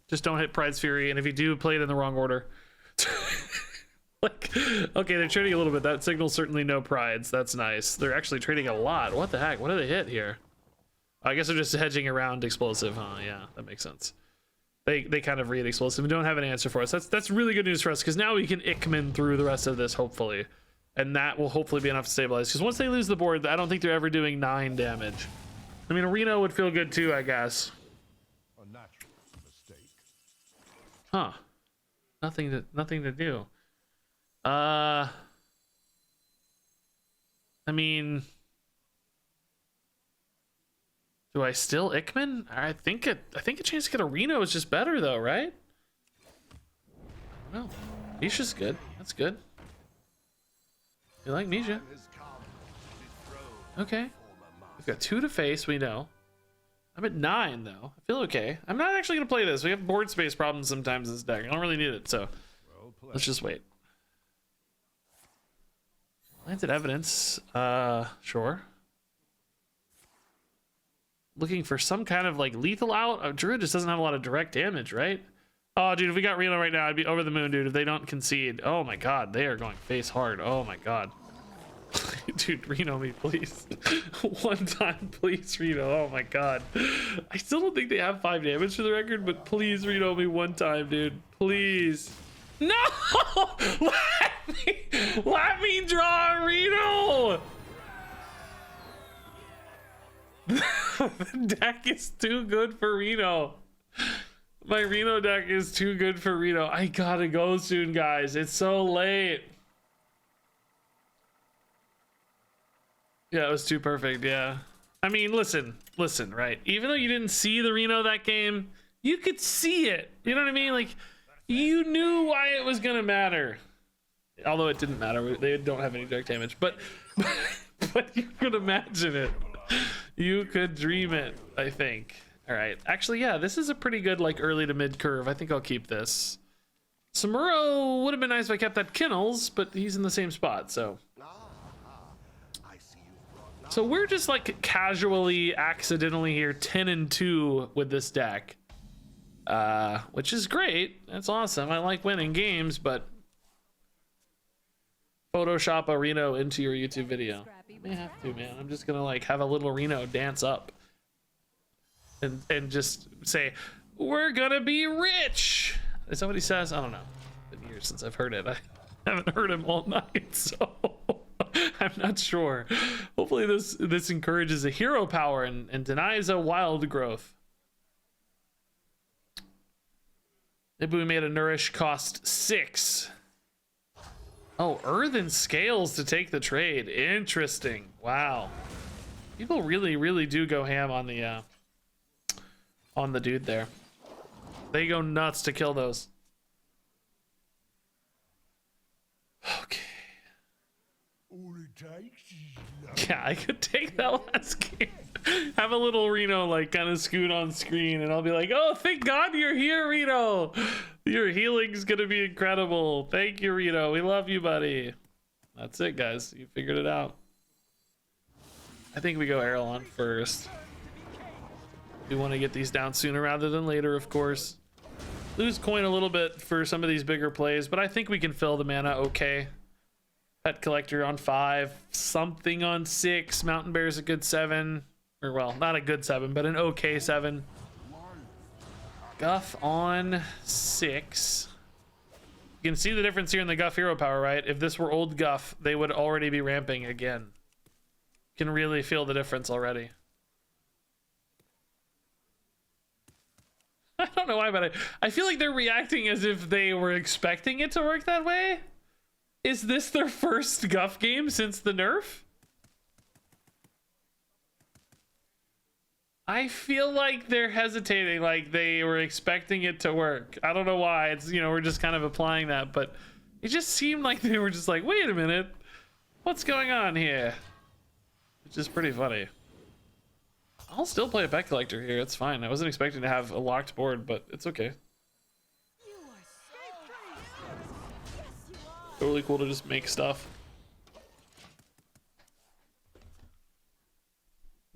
Just don't hit Pride's Fury, and if you do, play it in the wrong order. Like, okay, they're trading a little bit. That signals certainly no Prides. That's nice. They're actually trading a lot. What the heck? What do they hit here? I guess they're just hedging around explosive, huh? Yeah, that makes sense. They kind of read explosive and don't have an answer for us. That's really good news for us, because now we can Ickman through the rest of this, hopefully. And that will hopefully be enough to stabilize. Because once they lose the board, I don't think they're ever doing 9 damage. I mean, a Reno would feel good too, I guess. A natural mistake. Huh. Nothing to do. I mean, do I still Ickman? I think a chance to get a Reno is just better though, right? I don't know. Misha's good. That's good. You like Misha? Okay. We've got 2 to face, we know. I'm at 9 though. I feel okay. I'm not actually gonna play this. We have board space problems sometimes in this deck. I don't really need it, so let's just wait. Planted evidence. Sure. looking for some kind of like lethal out. Druid just doesn't have a lot of direct damage, right? Oh, dude, if we got Reno right now, I'd be over the moon, dude. If they don't concede, oh my god, they are going face hard. Oh my god. Dude, Reno me, please. One time, please, Reno. Oh my god. I still don't think they have 5 damage for the record, but please, Reno me one time, dude. Please. No! Let me draw a Reno! The deck is too good for Reno. My Reno deck is too good for Reno. I gotta go soon, guys. It's so late. Yeah, it was too perfect. Yeah. I mean, listen, right? Even though you didn't see the Reno that game, you could see it. You know what I mean? Like, you knew why it was gonna matter. Although it didn't matter. They don't have any direct damage. But you could imagine it. You could dream it, I think. All right. Actually, yeah, this is a pretty good, like, early to mid curve. I think I'll keep this. Samuro would have been nice if I kept that Kennels, but he's in the same spot, so. So we're just like casually, accidentally here 10-2 with this deck, which is great. That's awesome. I like winning games, but Photoshop a Reno into your YouTube video. I may have to, man. I'm just gonna like have a little Reno dance up and just say, we're gonna be rich. Is that what he says? I don't know. It's been years since I've heard it. I haven't heard him all night, so I'm not sure. Hopefully this encourages a hero power and denies a wild growth. Maybe we made a nourish cost 6. Oh, earthen scales to take the trade. Interesting. Wow. People really do go ham on the dude there. They go nuts to kill those. Okay. All it takes is Yeah, I could take that last game. Have a little Reno like kind of scoot on screen and I'll be like, oh, thank God you're here, Reno. Your healing's gonna be incredible. Thank you, Reno. We love you, buddy. That's it, guys. You figured it out. I think we go Erelon first. We want to get these down sooner rather than later, of course. Lose coin a little bit for some of these bigger plays, but I think we can fill the mana okay. Pet Collector on 5, something on 6. Mountain Bear's a good 7. Or, well, not a good 7, but an okay 7. Guff on 6. You can see the difference here in the Guff hero power, right? If this were old Guff, they would already be ramping again. You can really feel the difference already. I don't know why, but I feel like they're reacting as if they were expecting it to work that way. Is this their first Guff game since the nerf? I feel like they're hesitating, like they were expecting it to work. I don't know why. It's, you know, we're just kind of applying that, but it just seemed like they were just like, wait a minute, what's going on here? Which is pretty funny. I'll still play a Pet Collector here. It's fine. I wasn't expecting to have a locked board, but it's okay. Totally cool to just make stuff.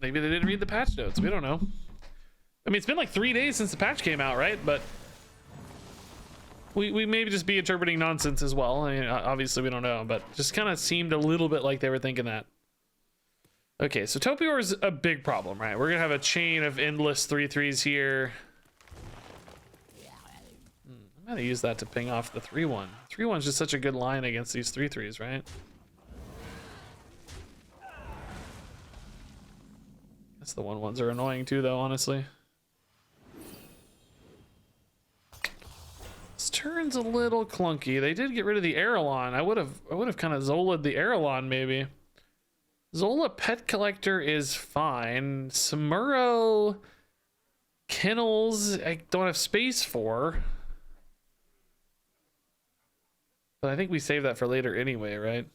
Maybe they didn't read the patch notes. We don't know. I mean, it's been like 3 days since the patch came out, right? But we maybe just be interpreting nonsense as well. I mean, obviously we don't know, but just kind of seemed a little bit like they were thinking that. Okay, so Topior is a big problem, right? We're gonna have a chain of endless 3/3s here. I'm gonna use that to ping off the 3/1. 3/1 is just such a good line against these 3/3s, right? Guess the 1/1s are annoying too, though, honestly. This turn's a little clunky. They did get rid of the Erelon. I would have kind of Zola'd the Erelon maybe. Zola Pet Collector is fine. Samuro Kennels, I don't have space for. But I think we save that for later anyway, right?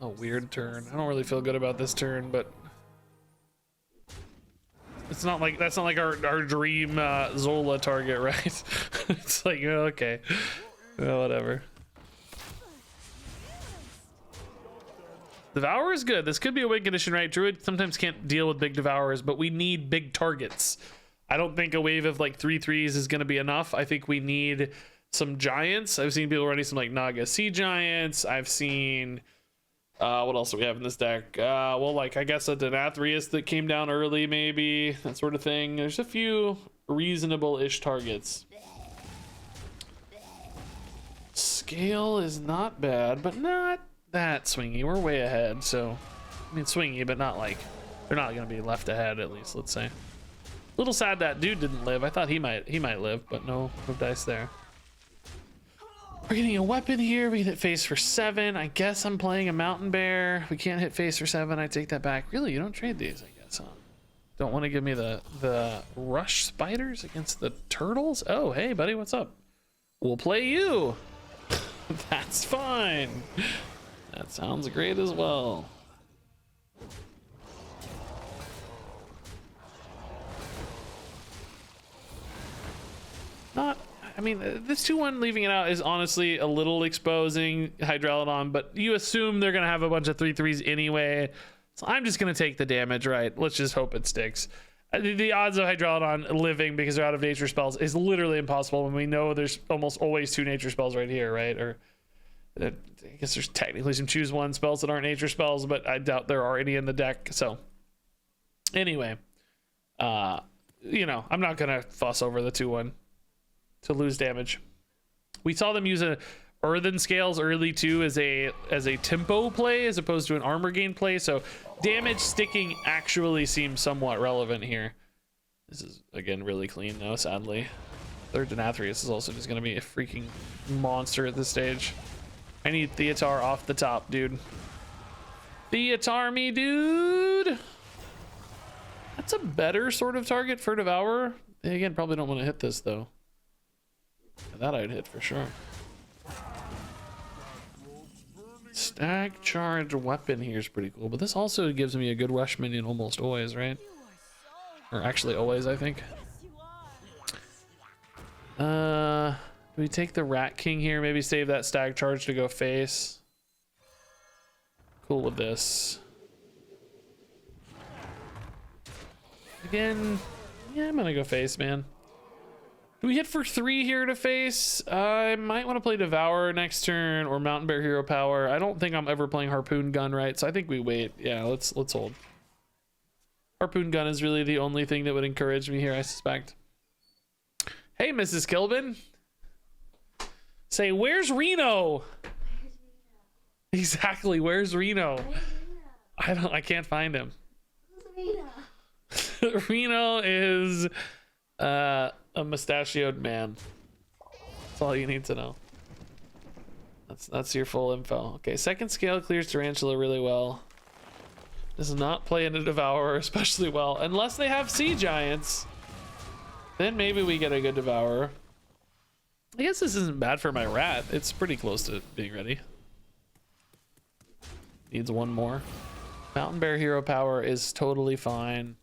A weird turn. I don't really feel good about this turn, but it's not like that's not like our dream Zola target, right? It's like, okay, well, whatever. Devourer is good. This could be a win condition, right? Druid sometimes can't deal with big Devourers, but we need big targets. I don't think a wave of like 3/3s is going to be enough. I think we need some giants. I've seen people running some like Naga Sea Giants. I've seen what else do we have in this deck? Well, like I guess a Denathrius that came down early, maybe that sort of thing. There's a few reasonable-ish targets. Scale is not bad, but not that swingy. We're way ahead, so I mean swingy, but not like they're not going to be left ahead. At least let's say. A little sad that dude didn't live. I thought he might live, but no dice there. We're getting a weapon here. We can hit face for 7. I guess I'm playing a mountain bear. We can't hit face for 7. I take that back. Really, you don't trade these, I guess, huh? Don't want to give me the rush spiders against the turtles? Oh, hey, buddy, what's up? We'll play you. That's fine. That sounds great as well. I mean, this 2/1 leaving it out is honestly a little exposing Hydralodon, but you assume they're going to have a bunch of 3/3s anyway. So I'm just going to take the damage, right? Let's just hope it sticks. The odds of Hydralodon living because they're out of nature spells is literally impossible when we know there's almost always 2 nature spells right here, right? Or I guess there's technically some choose 1 spells that aren't nature spells, but I doubt there are any in the deck. So anyway, you know, I'm not going to fuss over the 2/1. To lose damage. We saw them use a earthen scales early too as a tempo play as opposed to an armor gain play, so damage sticking actually seems somewhat relevant here. This is again really clean though, sadly. Third Denathrius is also just gonna be a freaking monster at this stage. I need Theatar off the top, dude. Theatar me, dude. That's a better sort of target for Devourer. They again probably don't want to hit this though. That I'd hit for sure. Stag charge weapon here is pretty cool, but this also gives me a good rush minion almost always, right? Or actually always, I think. Do we take the Rat King here? Maybe save that stag charge to go face. Cool with this. Again, yeah, I'm gonna go face, man. Do we hit for 3 here to face? I might want to play Devourer next turn or Mountain Bear Hero Power. I don't think I'm ever playing Harpoon Gun, right? So I think we wait. Yeah, let's hold. Harpoon Gun is really the only thing that would encourage me here, I suspect. Hey, Mrs. Kilbin. Say, where's Reno? Exactly, where's Reno? I can't find him. Reno is a mustachioed man. That's all you need to know. That's your full info. Okay, second scale clears Tarantula really well. Does not play into Devourer especially well. Unless they have Sea Giants. Then maybe we get a good Devourer. I guess this isn't bad for my rat. It's pretty close to being ready. Needs one more. Mountain Bear Hero Power is totally fine.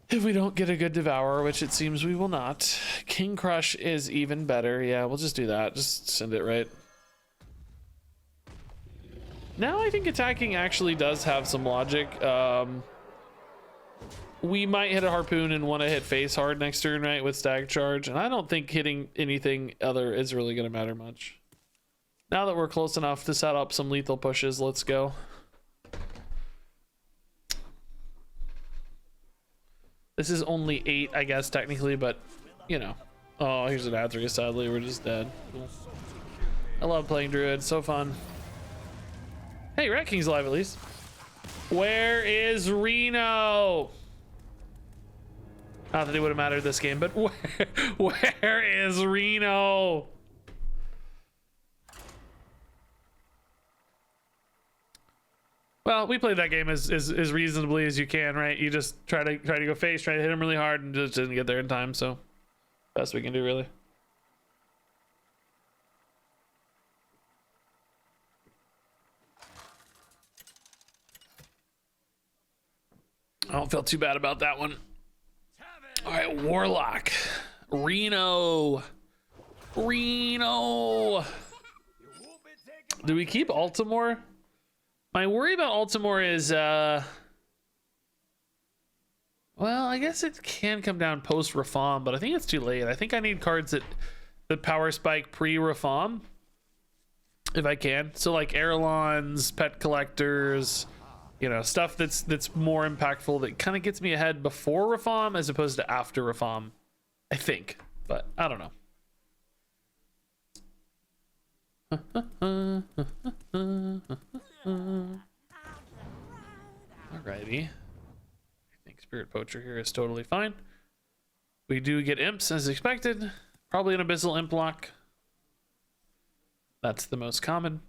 If we don't get a good Devourer, which it seems we will not. King Crush is even better. Yeah, we'll just do that. Just send it right. Now I think attacking actually does have some logic. We might hit a Harpoon and want to hit face hard next turn, right, with Stag Charge. And I don't think hitting anything other is really going to matter much. Now that we're close enough to set up some lethal pushes, let's go. This is only 8, I guess, technically, but, you know. Oh, here's an Athrius, sadly. We're just dead. Cool. I love playing Druid. So fun. Hey, Rat King's alive, at least. Where is Reno? Not that it would have mattered this game, but where is Reno? Well, we played that game as reasonably as you can, right? You just try to go face, try to hit him really hard, and just didn't get there in time. So, best we can do, really. I don't feel too bad about that one. All right, Warlock, Reno. Do we keep Altimore? My worry about Altimore is, well, I guess it can come down post-Reform, but I think it's too late. I think I need cards that power spike pre-Reform, if I can. So like Erelons, Pet Collectors, you know, stuff that's more impactful, that kind of gets me ahead before Reform as opposed to after Reform, I think. But I don't know. Alrighty. I think Spirit Poacher here is totally fine. We do get imps as expected. Probably an Abyssal Imp lock. That's the most common.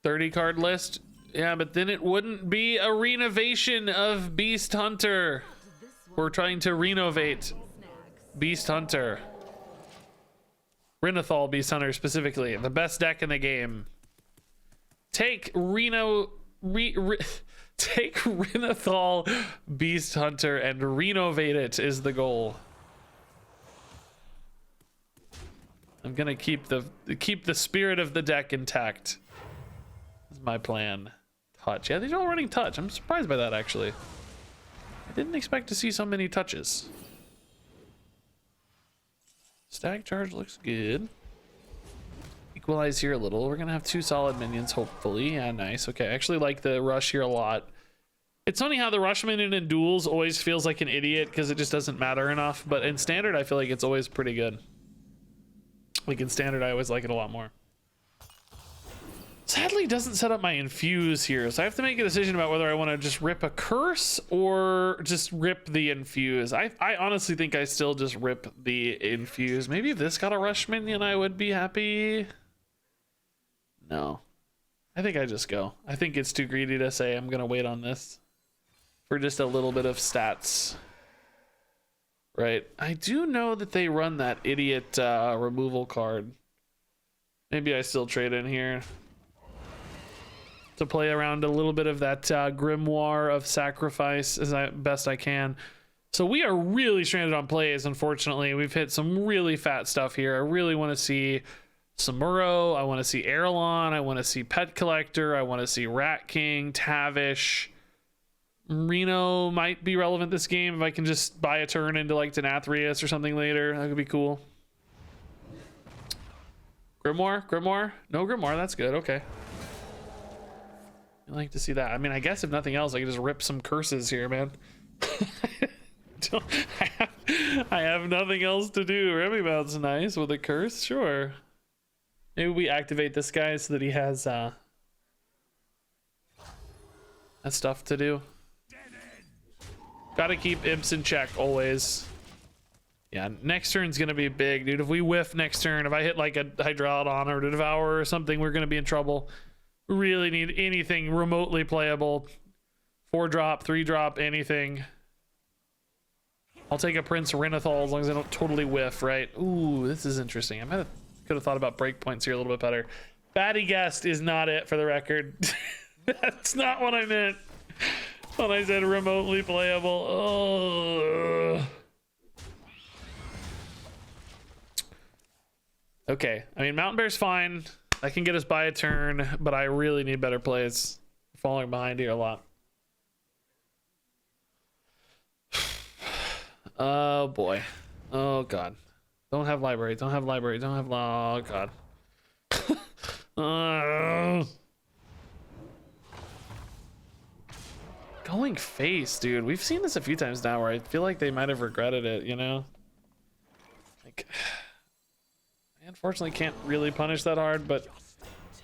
30 card list. Yeah, but then it wouldn't be a renovation of Beast Hunter. We're trying to renovate Beast Hunter. Renathal Beast Hunter specifically. The best deck in the game. Take take Renathal Beast Hunter and renovate it is the goal. I'm gonna keep the spirit of the deck intact. Is my plan. Touch. Yeah, these are all running touch. I'm surprised by that actually. I didn't expect to see so many touches. Stack charge looks good. Equalize here a little. We're gonna have 2 solid minions, hopefully. Yeah, nice. Okay, I actually like the rush here a lot. It's funny how the rush minion in duels always feels like an idiot because it just doesn't matter enough. But in standard, I feel like it's always pretty good. Like in standard, I always like it a lot more. Sadly, it doesn't set up my infuse here, so I have to make a decision about whether I want to just rip a curse or just rip the infuse. I honestly think I still just rip the infuse. Maybe if this got a rush minion, I would be happy. No, I think I just go. I think it's too greedy to say I'm gonna wait on this for just a little bit of stats. Right, I do know that they run that idiot removal card. Maybe I still trade in here to play around a little bit of that grimoire of sacrifice as best I can. So we are really stranded on plays, unfortunately. We've hit some really fat stuff here. I really want to see Samuro. I want to see Erelon. I want to see Pet Collector. I want to see Rat King, Tavish. Reno might be relevant this game if I can just buy a turn into like Denathrius or something later. That could be cool. Grimoire? No Grimoire, that's good, okay. I like to see that. I mean, I guess if nothing else, I can just rip some curses here, man. I have nothing else to do. Remybout's nice with a curse, sure. Maybe we activate this guy so that he has that stuff to do. Gotta keep imps in check always. Yeah, next turn's gonna be big, dude. If we whiff next turn, if I hit like a Hydralodon or a Devour or something, we're gonna be in trouble. Really need anything remotely playable. 4-drop, 3-drop, anything. I'll take a Prince Renathal as long as I don't totally whiff, right? Ooh, this is interesting. I could have thought about breakpoints here a little bit better. Batty Guest is not it, for the record. That's not what I meant when I said remotely playable. Oh. Okay, I mean, Mountain Bear's fine. I can get us by a turn, but I really need better plays. Falling behind here a lot. Oh boy. Oh god. Don't have library. Don't have library. Don't have oh god. Going face, dude. We've seen this a few times now where I feel like they might have regretted it, you know? Like, I unfortunately can't really punish that hard, but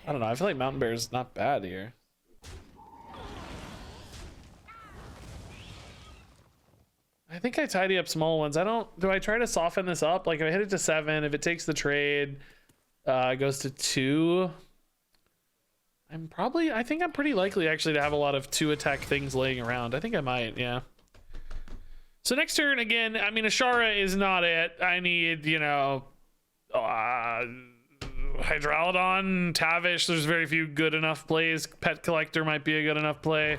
I don't know. I feel like Mountain Bear is not bad here. I think I tidy up small ones. Do I try to soften this up? Like if I hit it to 7, if it takes the trade, it goes to 2. I think I'm pretty likely actually to have a lot of 2-attack things laying around. I think I might, yeah. So next turn, again, I mean, Ashara is not it. I need, you know, Hydralodon, Tavish. There's very few good enough plays. Pet Collector might be a good enough play.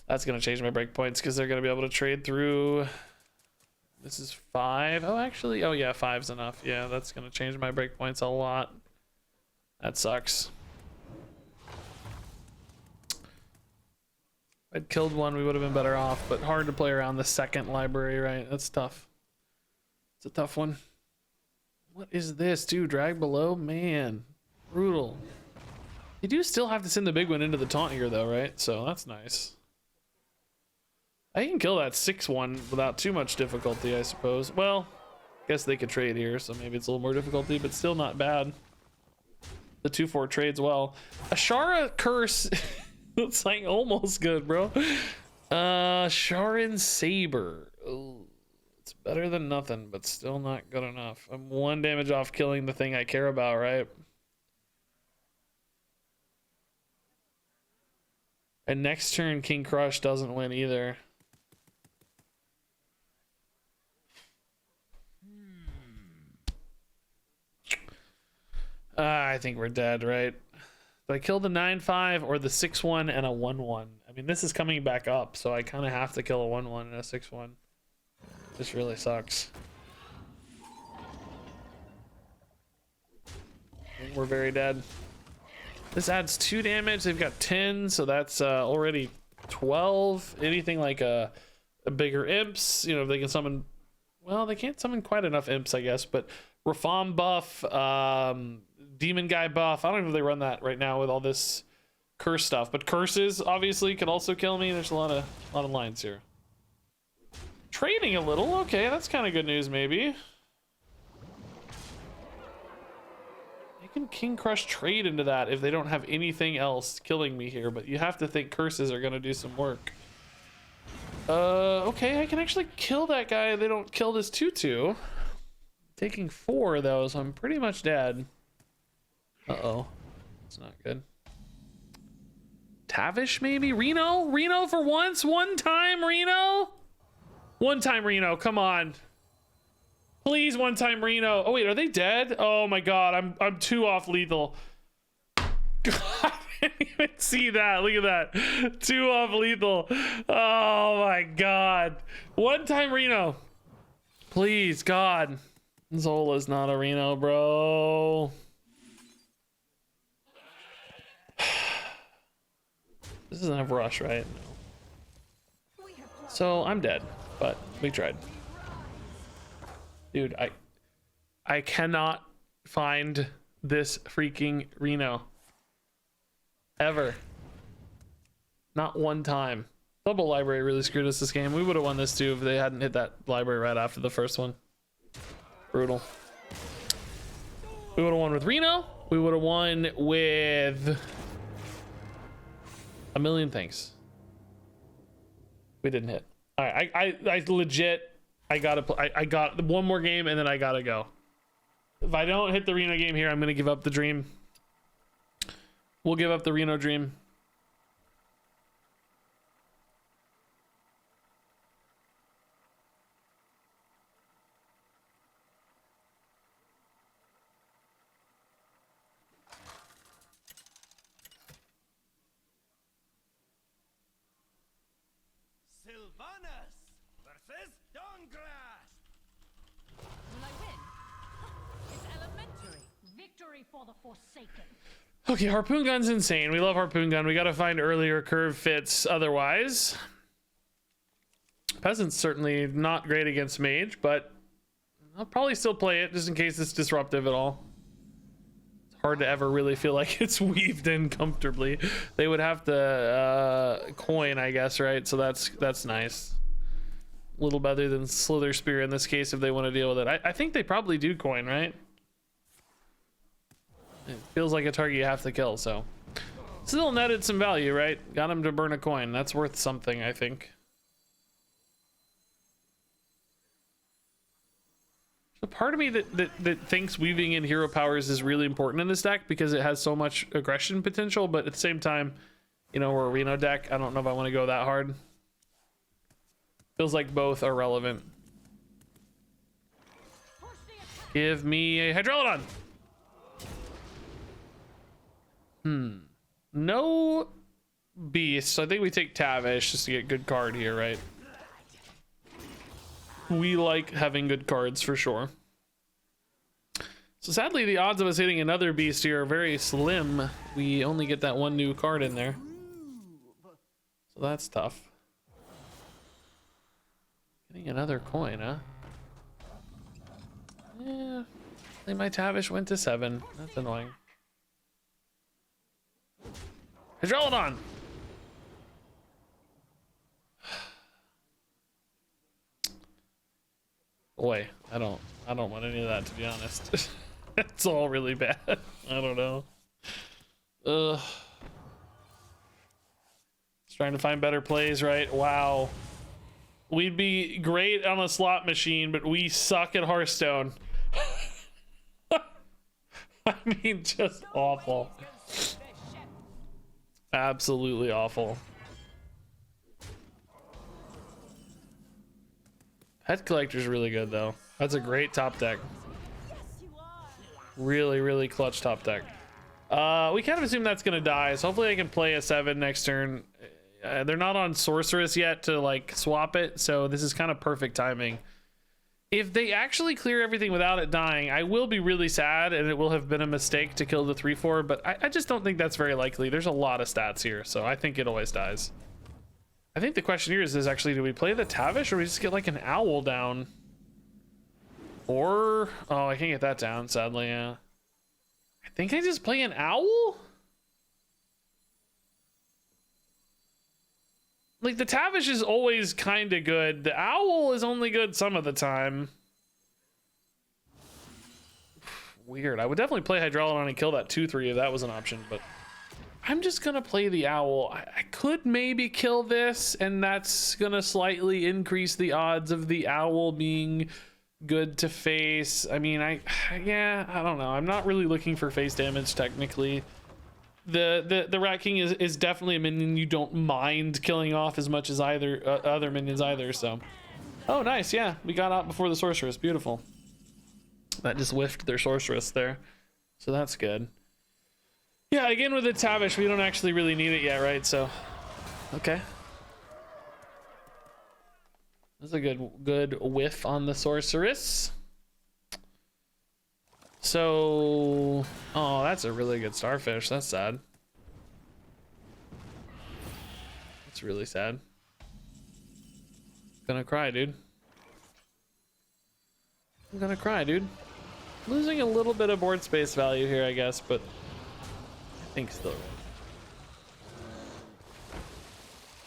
That's going to change my breakpoints because they're going to be able to trade through. This is 5. Oh, actually, oh yeah, 5's enough. Yeah, that's going to change my breakpoints a lot. That sucks. If I'd killed one, we would have been better off, but hard to play around the second library, right? That's tough. It's a tough one. What is this, dude? Drag below? Man, brutal. You do still have to send the big one into the taunt here, though, right? So that's nice. I can kill that 6-1 without too much difficulty, I suppose. Well, I guess they could trade here, so maybe it's a little more difficulty, but still not bad. The 2-4 trades well. Ashara Curse looks like almost good, bro. Sharon Saber. Ooh, it's better than nothing, but still not good enough. I'm 1 damage off killing the thing I care about, right? And next turn, King Crush doesn't win either. I think we're dead, right? Do I kill the 9-5 or the 6-1 and a 1-1? I mean, this is coming back up, so I kind of have to kill a 1-1 and a 6-1. This really sucks. I think we're very dead. This adds 2 damage. They've got 10, so that's already 12. Anything like a bigger imps, you know, if they can summon. Well, they can't summon quite enough imps, I guess, but Reform buff, demon guy buff. I don't know if they run that right now with all this curse stuff, but curses obviously could also kill me. There's a lot of lines here. Trading a little, okay, that's kind of good news. Maybe they can King Crush trade into that if they don't have anything else killing me here, but you have to think curses are gonna do some work. Okay, I can actually kill that guy. They don't kill this 2-2. Taking 4 though, so I'm pretty much dead. Uh-oh. It's not good. Tavish maybe? Reno? Reno for once? One time Reno? One time Reno, come on. Please, one time Reno. Oh wait, are they dead? Oh my god, I'm 2 off lethal. God, I didn't even see that. Look at that. 2 off lethal. Oh my god. One time Reno. Please, God. Zola's not a Reno, bro. This doesn't have rush, right? No. So I'm dead, but we tried. Dude, I cannot find this freaking Reno. Ever. Not one time. Double library really screwed us this game. We would have won this too if they hadn't hit that library right after the first one. Brutal. We would have won with Reno. We would have won with a million things. We didn't hit. All right, I legit, I got one more game and then I gotta go. If I don't hit the Reno game here, I'm gonna give up the dream. We'll give up the Reno dream. For the Forsaken. Okay, Harpoon Gun's insane. We love Harpoon Gun. We gotta find earlier curve fits otherwise. Peasant's certainly not great against Mage, but I'll probably still play it just in case it's disruptive at all. It's hard to ever really feel like it's weaved in comfortably. They would have to coin, I guess, right? So that's nice. A little better than Slither Spear in this case if they want to deal with it. I think they probably do coin, right? It feels like a target you have to kill, so still netted some value, right? Got him to burn a coin. That's worth something, I think. So part of me that thinks weaving in hero powers is really important in this deck because it has so much aggression potential, but at the same time, you know, we're a Reno deck. I don't know if I want to go that hard. Feels like both are relevant. Give me a Hydrolodon. No beast. I think we take Tavish just to get good card here, right? We like having good cards for sure. So sadly, the odds of us hitting another beast here are very slim. We only get that one new card in there. So that's tough. Getting another coin, huh? Yeah. My Tavish went to 7. That's annoying. Hydrolodon! Boy, I don't want any of that, to be honest. It's all really bad. I don't know. Ugh. Just trying to find better plays, right? Wow. We'd be great on a slot machine, but we suck at Hearthstone. I mean, just awful. Absolutely awful. Pet Collector's really good, though. That's a great top deck. Really, really clutch top deck. We kind of assume that's gonna die, so hopefully I can play a 7 next turn. They're not on Sorceress yet to like swap it, so this is kind of perfect timing. If they actually clear everything without it dying, I will be really sad, and it will have been a mistake to kill the 3/4, but I just don't think that's very likely. There's a lot of stats here, so I think it always dies. I think the question here is actually, do we play the Tavish, or we just get like an owl down? Or, oh, I can't get that down, sadly, yeah. I think I just play an owl? Like, the Tavish is always kind of good. The owl is only good some of the time. Weird. I would definitely play Hydrolodon and kill that 2/3 if that was an option, but I'm just gonna play the owl. I could maybe kill this, and that's gonna slightly increase the odds of the owl being good to face. I mean, yeah, I don't know. I'm not really looking for face damage technically. The Rat King is definitely a minion you don't mind killing off as much as either other minions either. So, oh nice, yeah, we got out before the Sorceress. Beautiful. That just whiffed their Sorceress there, so that's good. Yeah, again with the Tavish, we don't actually really need it yet, right? So, okay. That's a good whiff on the Sorceress. So, oh, that's a really good Starfish. That's sad. That's really sad. Gonna cry, dude. I'm gonna cry, dude. Losing a little bit of board space value here, I guess, but I think still.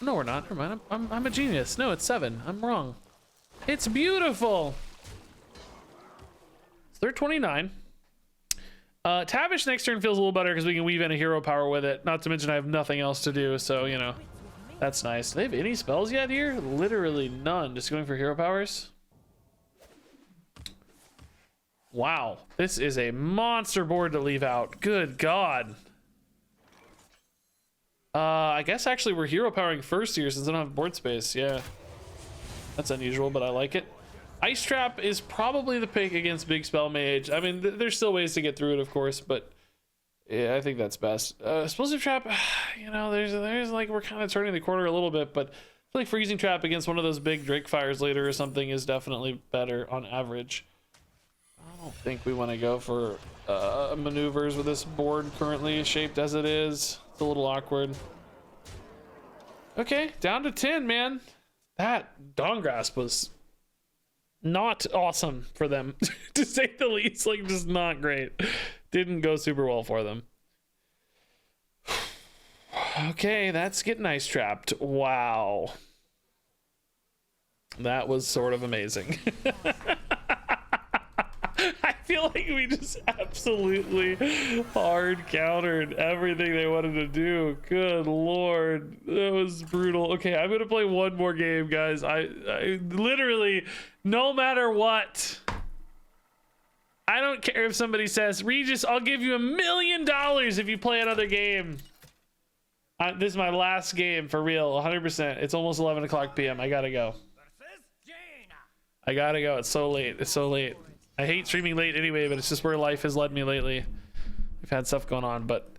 No, we're not. Never mind. I'm a genius. No, it's 7. I'm wrong. It's beautiful. So they're 29. Tavish next turn feels a little better because we can weave in a hero power with it. Not to mention I have nothing else to do, so you know, that's nice. Do they have any spells yet here? Literally none. Just going for hero powers. Wow, this is a monster board to leave out. Good God. I guess actually we're hero powering first here since I don't have board space. Yeah, that's unusual, but I like it. Ice Trap is probably the pick against Big Spell Mage. I mean, there's still ways to get through it, of course, but yeah, I think that's best. Explosive Trap, you know, there's like, we're kind of turning the corner a little bit, but I feel like Freezing Trap against one of those big Drake Fires later or something is definitely better on average. I don't think we want to go for maneuvers with this board currently shaped as it is. It's a little awkward. Okay, down to 10, man. That Dawn Grasp was not awesome for them, to say the least. Like, just not great. Didn't go super well for them. Okay, that's getting ice trapped. Wow. That was sort of amazing. I feel like we just absolutely hard countered everything they wanted to do. Good Lord, that was brutal. Okay, I'm gonna play one more game, guys. I literally, no matter what, I don't care if somebody says, Regis, I'll give you $1 million if you play another game. This is my last game for real, 100%. It's almost 11 o'clock p.m. I gotta go. I gotta go. It's so late. It's so late. I hate streaming late anyway, but it's just where life has led me lately. We've had stuff going on, but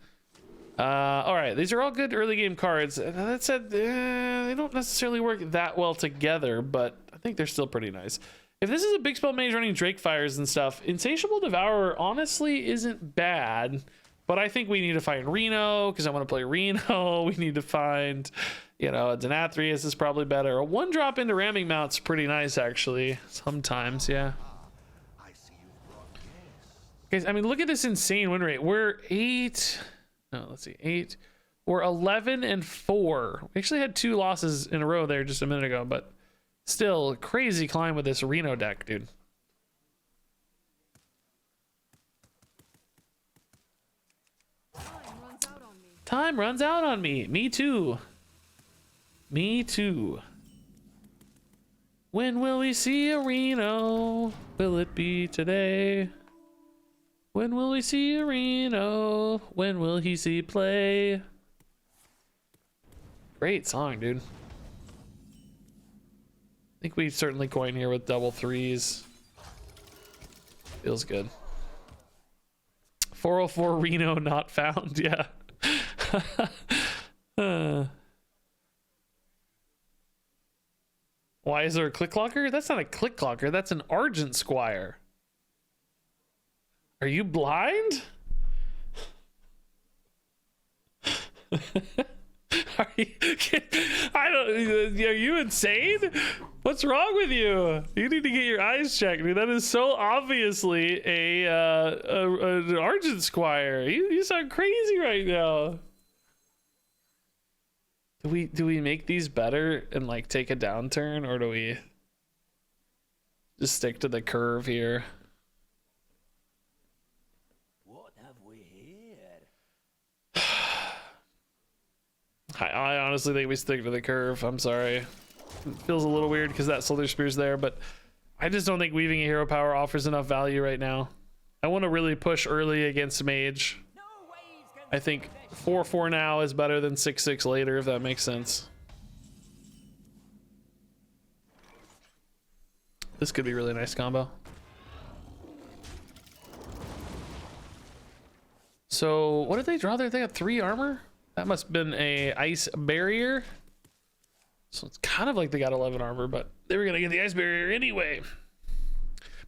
all right, these are all good early game cards. That said, they don't necessarily work that well together, but I think they're still pretty nice. If this is a big spell mage running Drake Fires and stuff, Insatiable Devourer honestly isn't bad. But I think we need to find Reno because I want to play Reno. We need to find, you know, a Denathrius is probably better. A 1-drop into Ramming Mount's pretty nice, actually. Sometimes, yeah. Guys, I mean, look at this insane win rate. We're 8. No, let's see, 8. We're 11-4. We actually had 2 losses in a row there just a minute ago, but still crazy climb with this Reno deck, dude. Time runs out on me. Me too. Me too. When will we see a Reno? Will it be today? When will we see a Reno? When will he see play? Great song, dude. I think we certainly coin here with double 3s. Feels good. 404 Reno not found. Yeah. Why is there a click clocker? That's not a click clocker. That's an Argent Squire. Are you blind? Are you insane? What's wrong with you? You need to get your eyes checked, dude. That is so obviously an Argent Squire. You sound crazy right now. Do we make these better and like take a downturn, or do we just stick to the curve here? What have we here? I honestly think we stick to the curve. I'm sorry. It feels a little weird because that Slither Spear's there, but I just don't think weaving a hero power offers enough value right now. I want to really push early against mage. I think 4-4 now is better than 6-6 later, if that makes sense. This could be a really nice combo. So what did they draw there? They got 3 armor? That must have been a ice barrier. So it's kind of like they got 11 armor, but they were gonna get the ice barrier anyway.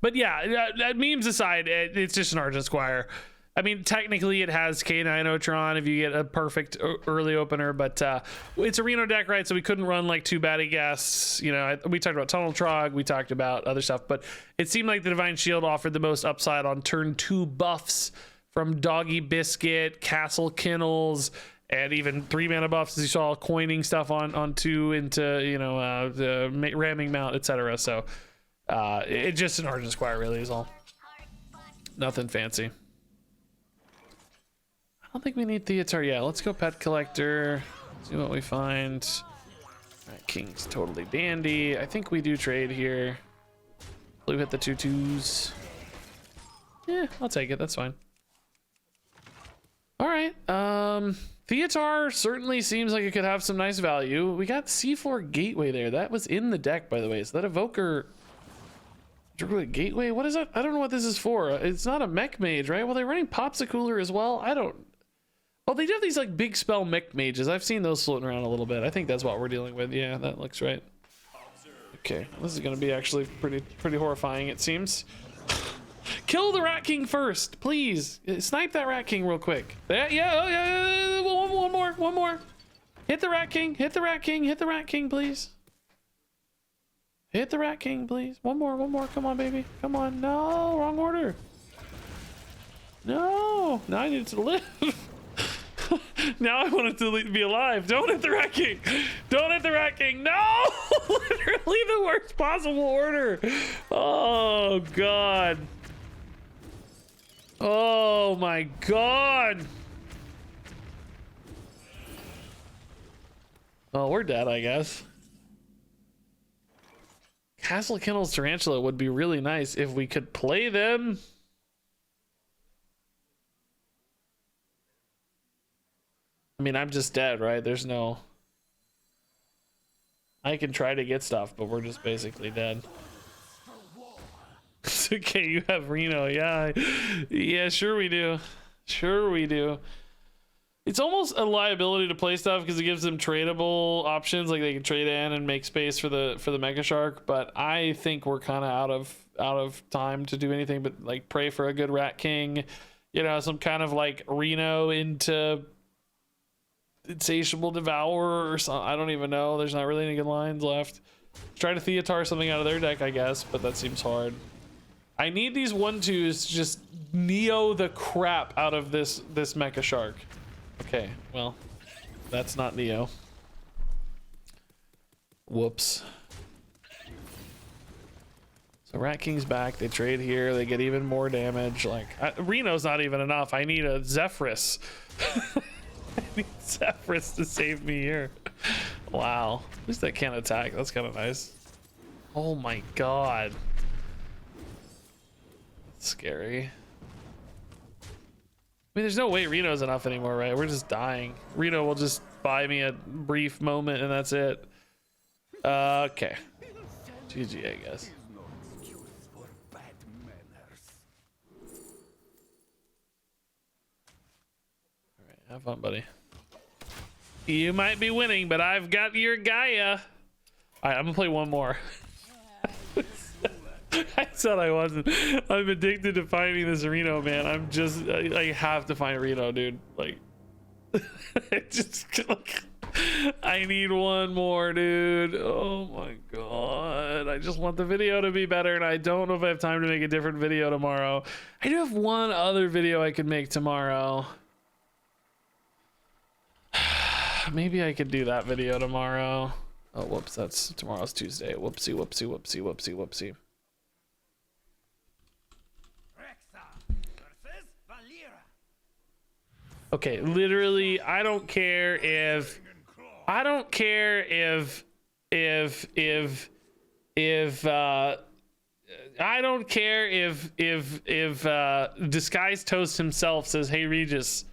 But yeah, that memes aside, it's just an Argent Squire. I mean, technically it has K9 Otron if you get a perfect early opener, but it's a Reno deck, right? So we couldn't run like 2 baddie guests. You know, we talked about Tunnel Trog, we talked about other stuff, but it seemed like the Divine Shield offered the most upside on turn 2 buffs from Doggy Biscuit, Castle Kennels, and even 3 mana buffs, as you saw, coining stuff on 2 into, you know, the Ramming Mount, etc. So it's just an Argent Squire, really, is all. Nothing fancy. I don't think we need Theater. Yeah, let's go Pet Collector. See what we find. All right, King's totally dandy. I think we do trade here. Blue hit the 2/2s. Yeah, I'll take it. That's fine. All right. Theater certainly seems like it could have some nice value. We got C4 Gateway there. That was in the deck, by the way. So that Evoker Druid Gateway. What is that? I don't know what this is for. It's not a mech mage, right? Well, they're running Popsicooler as well. I don't. Oh, they do have these like big spell mech mages. I've seen those floating around a little bit. I think that's what we're dealing with. Yeah, that looks right. Okay, this is gonna be actually pretty horrifying, it seems. Kill the Rat King first, please. Snipe that Rat King real quick. Yeah. One more. Hit the Rat King. Hit the Rat King. Hit the Rat King, please. Hit the Rat King, please. One more. Come on, baby. Come on. No, wrong order. No. Now I need it to live. Now I want it to be alive. Don't hit the Rat King. Don't hit the Rat King. No! Literally the worst possible order. Oh, God. Oh, my God. Oh, we're dead, I guess. Castle Kennel's Tarantula would be really nice if we could play them. I mean, I'm just dead, right? There's no... I can try to get stuff, but we're just basically dead. It's okay, you have Reno. Yeah, sure we do. Sure we do. It's almost a liability to play stuff because it gives them tradable options, like they can trade in and make space for the Mega Shark. But I think we're kind of out of time to do anything but like pray for a good Rat King, you know, some kind of like Reno into Insatiable Devourer or something. I don't even know. There's not really any good lines left. Try to Theatar something out of their deck, I guess, but that seems hard. I need these 1/2s to just Neo the crap out of this Mecha Shark. Okay, well, that's not Neo. Whoops. So Rat King's back. They trade here. They get even more damage. Like Reno's not even enough. I need a Zephyrus. I need Zephyrus to save me here. Wow. At least that can't attack. That's kind of nice. Oh my god. That's scary. I mean, there's no way Reno's enough anymore, right? We're just dying. Reno will just buy me a brief moment and that's it. Okay. GG, I guess. Alright, have fun, buddy. You might be winning, but I've got your Gaia. Alright, I'm gonna play one more. I said I wasn't. I'm addicted to finding this Reno, man. I'm just, I have to find Reno, dude. Like, I need one more, dude. Oh my god. I just want the video to be better, and I don't know if I have time to make a different video tomorrow. I do have one other video I could make tomorrow. Maybe I could do that video tomorrow. Oh, whoops. That's tomorrow's Tuesday. Whoopsie, whoopsie, whoopsie, whoopsie, whoopsie. Okay, literally, I don't care if Disguised Toast himself says, "Hey Regis,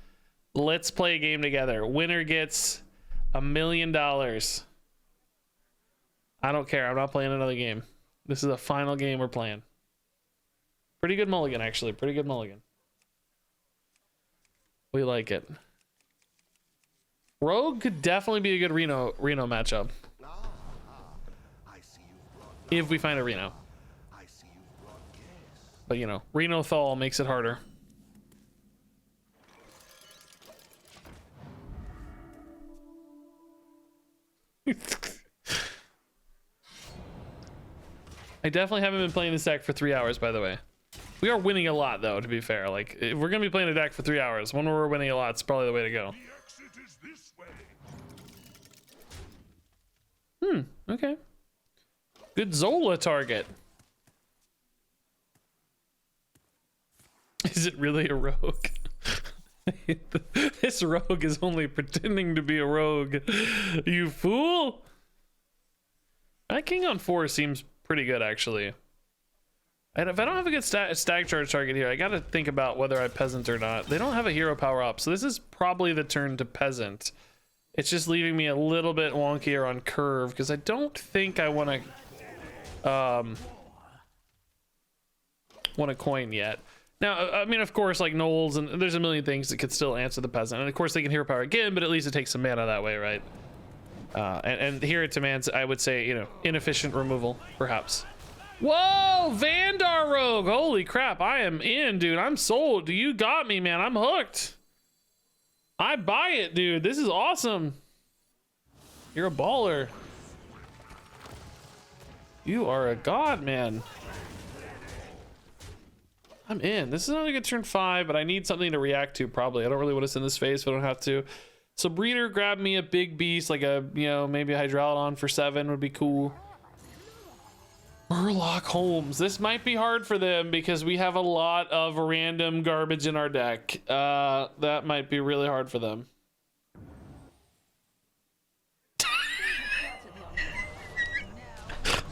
let's play a game together. Winner gets $1 million." I don't care. I'm not playing another game. This is the final game we're playing. Pretty good mulligan, actually. Pretty good mulligan. We like it. Rogue could definitely be a good Reno matchup. If we find a Reno. But you know, Reno Thal makes it harder. I definitely haven't been playing this deck for 3 hours, by the way. We are winning a lot, though, to be fair. Like, if we're gonna be playing a deck for 3 hours, one where we're winning a lot, it's probably the way to go. The exit is this way. Okay. Good Zola target. Is it really a rogue? This rogue is only pretending to be a rogue. You fool! That King on 4 seems pretty good, actually. If I don't have a good stag charge target here, I gotta think about whether I peasant or not. They don't have a hero power up, so this is probably the turn to peasant. It's just leaving me a little bit wonkier on curve because I don't think I want to coin yet. Now, I mean, of course, like Knowles, and there's a million things that could still answer the peasant, and of course they can hero power again, but at least it takes some mana that way, right? And here it demands, I would say, you know, inefficient removal, perhaps. Whoa, Vandar Rogue! Holy crap, I am in, dude. I'm sold. You got me, man. I'm hooked. I buy it, dude. This is awesome. You're a baller. You are a god, man. I'm in. This is not a good turn 5, but I need something to react to, probably. I don't really want to send this phase, but I don't have to. So Breeder, grab me a big beast, like a, you know, maybe a Hydralodon for 7 would be cool. Murloc Holmes. This might be hard for them because we have a lot of random garbage in our deck. That might be really hard for them.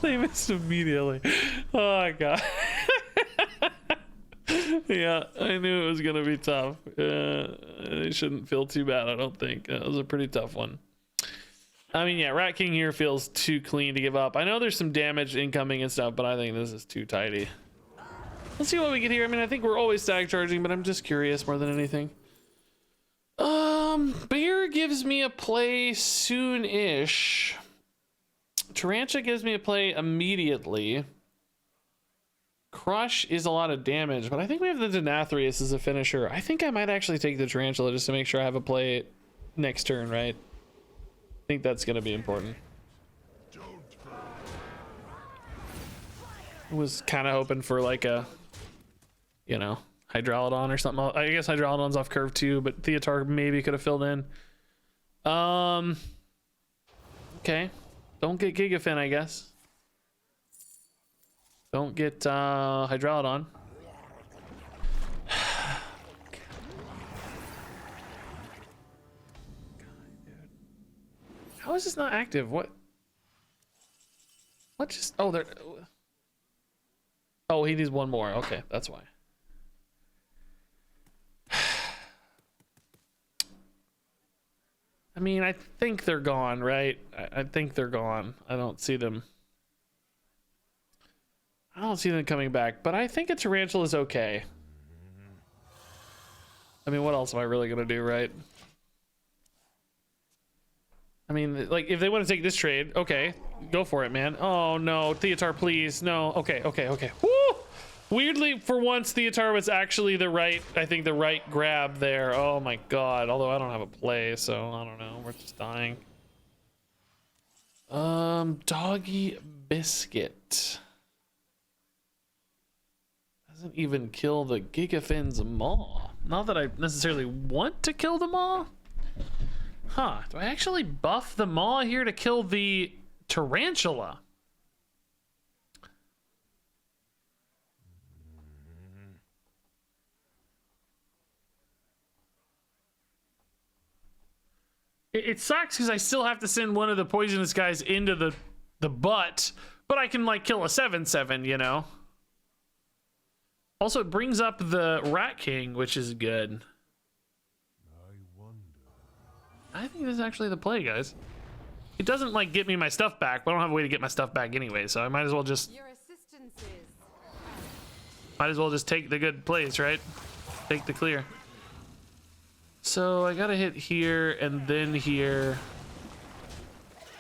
They missed immediately. Oh my god. Yeah, I knew it was gonna be tough. They shouldn't feel too bad, I don't think. It was a pretty tough one. I mean, yeah, Rat King here feels too clean to give up. I know there's some damage incoming and stuff, but I think this is too tidy. Let's see what we get here. I mean, I think we're always stag charging, but I'm just curious more than anything. Bear gives me a play soon-ish. Tarantula gives me a play immediately. Crush is a lot of damage, but I think we have the Denathrius as a finisher. I think I might actually take the Tarantula just to make sure I have a play next turn, right? I think that's going to be important. I was kind of hoping for like a, you know, Hydralodon or something. I guess Hydralodon's off curve too, but Theotar maybe could have filled in. Okay. Don't get Gigafin, I guess. Don't get Hydralodon. How is this not active? What just... Oh, there... Oh, he needs one more. Okay, that's why. I mean, I think they're gone, right? I think they're gone. I don't see them. I don't see them coming back, but I think a Tarantula is okay. I mean, what else am I really going to do, right? I mean, like, if they want to take this trade, okay, go for it, man. Oh, no, Theotar, please. No, okay. Woo! Weirdly, for once, Theotar was actually the right, I think, the right grab there. Oh, my God. Although I don't have a play, so I don't know. We're just dying. Doggy Biscuit. Doesn't even kill the Gigafin's Maw. Not that I necessarily want to kill the Maw. Huh, do I actually buff the Maw here to kill the Tarantula? It sucks because I still have to send one of the poisonous guys into the butt, but I can like kill a 7/7, you know? Also, it brings up the Rat King, which is good. I think this is actually the play, guys. It doesn't like get me my stuff back, but I don't have a way to get my stuff back anyway, so I might as well just take the good plays, right? Take the clear. So I gotta hit here and then here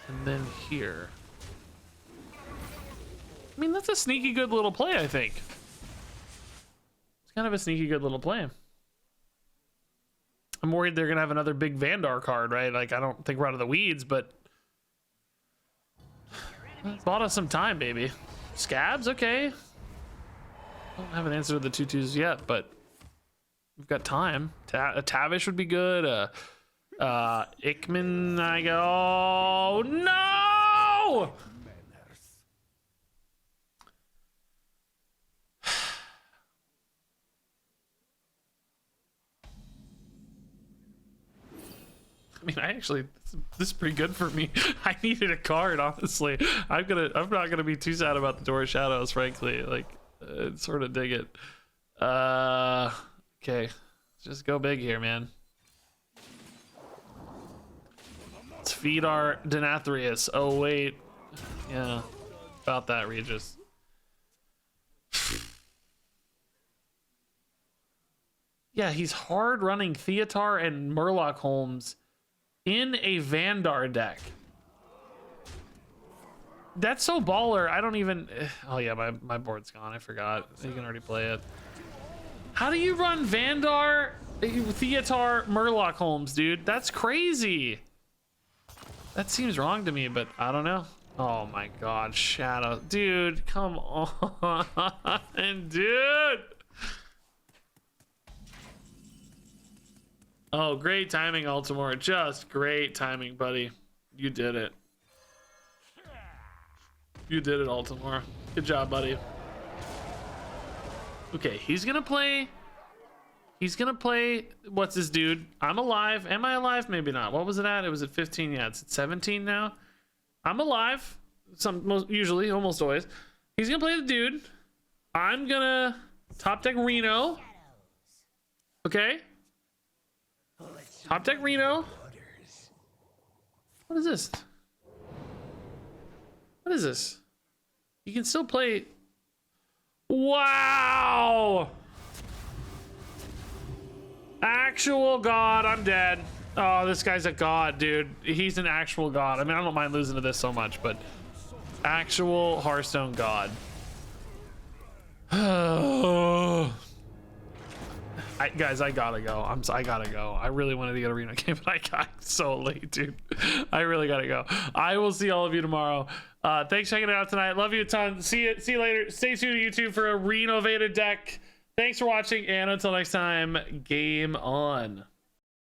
and then here. I mean, that's a sneaky good little play, I think. It's kind of a sneaky good little play. I'm worried they're gonna have another big Vandar card, right? Like, I don't think we're out of the weeds, but bought us some time, baby. Scabs, okay. I don't have an answer to the 2/2s yet, but we've got time. A Tavish would be good. Ickman, I go. Oh, no! I mean, I actually, this is pretty good for me. I needed a card, honestly. I'm not gonna be too sad about the Door of Shadows, frankly. Like, sort of dig it. Okay, just go big here, man. Let's feed our Denathrius. Oh wait, yeah, about that, Regis. Yeah, he's hard running Theotar and Murloc Holmes in a Vandar deck. That's so baller. I don't even... Oh yeah, my board's gone. I forgot. You can already play it. How do you run Vandar, Theotar, Murloc Holmes, dude? That's crazy. That seems wrong to me, but I don't know. Oh my God, Shadow. Dude, come on, dude. Oh, great timing, Altimore. Just great timing, buddy. You did it. You did it, Altimore. Good job, buddy. Okay, he's gonna play. What's this dude? I'm alive. Am I alive? Maybe not. What was it at? It was at 15. Yeah, it's at 17 now. I'm alive. Usually, almost always. He's gonna play the dude. I'm gonna top deck Reno. Okay. Top deck Reno. What is this? What is this? You can still play. Wow! Actual God, I'm dead. Oh, this guy's a god, dude. He's an actual god. I mean, I don't mind losing to this so much, but actual Hearthstone god. Guys, I gotta go. I gotta go. I really wanted to get arena game, but I got so late, dude. I really gotta go. I will see all of you tomorrow. Thanks for checking it out tonight. Love you a ton. See you later. Stay tuned to YouTube for a renovated deck. Thanks for watching, and until next time, game on.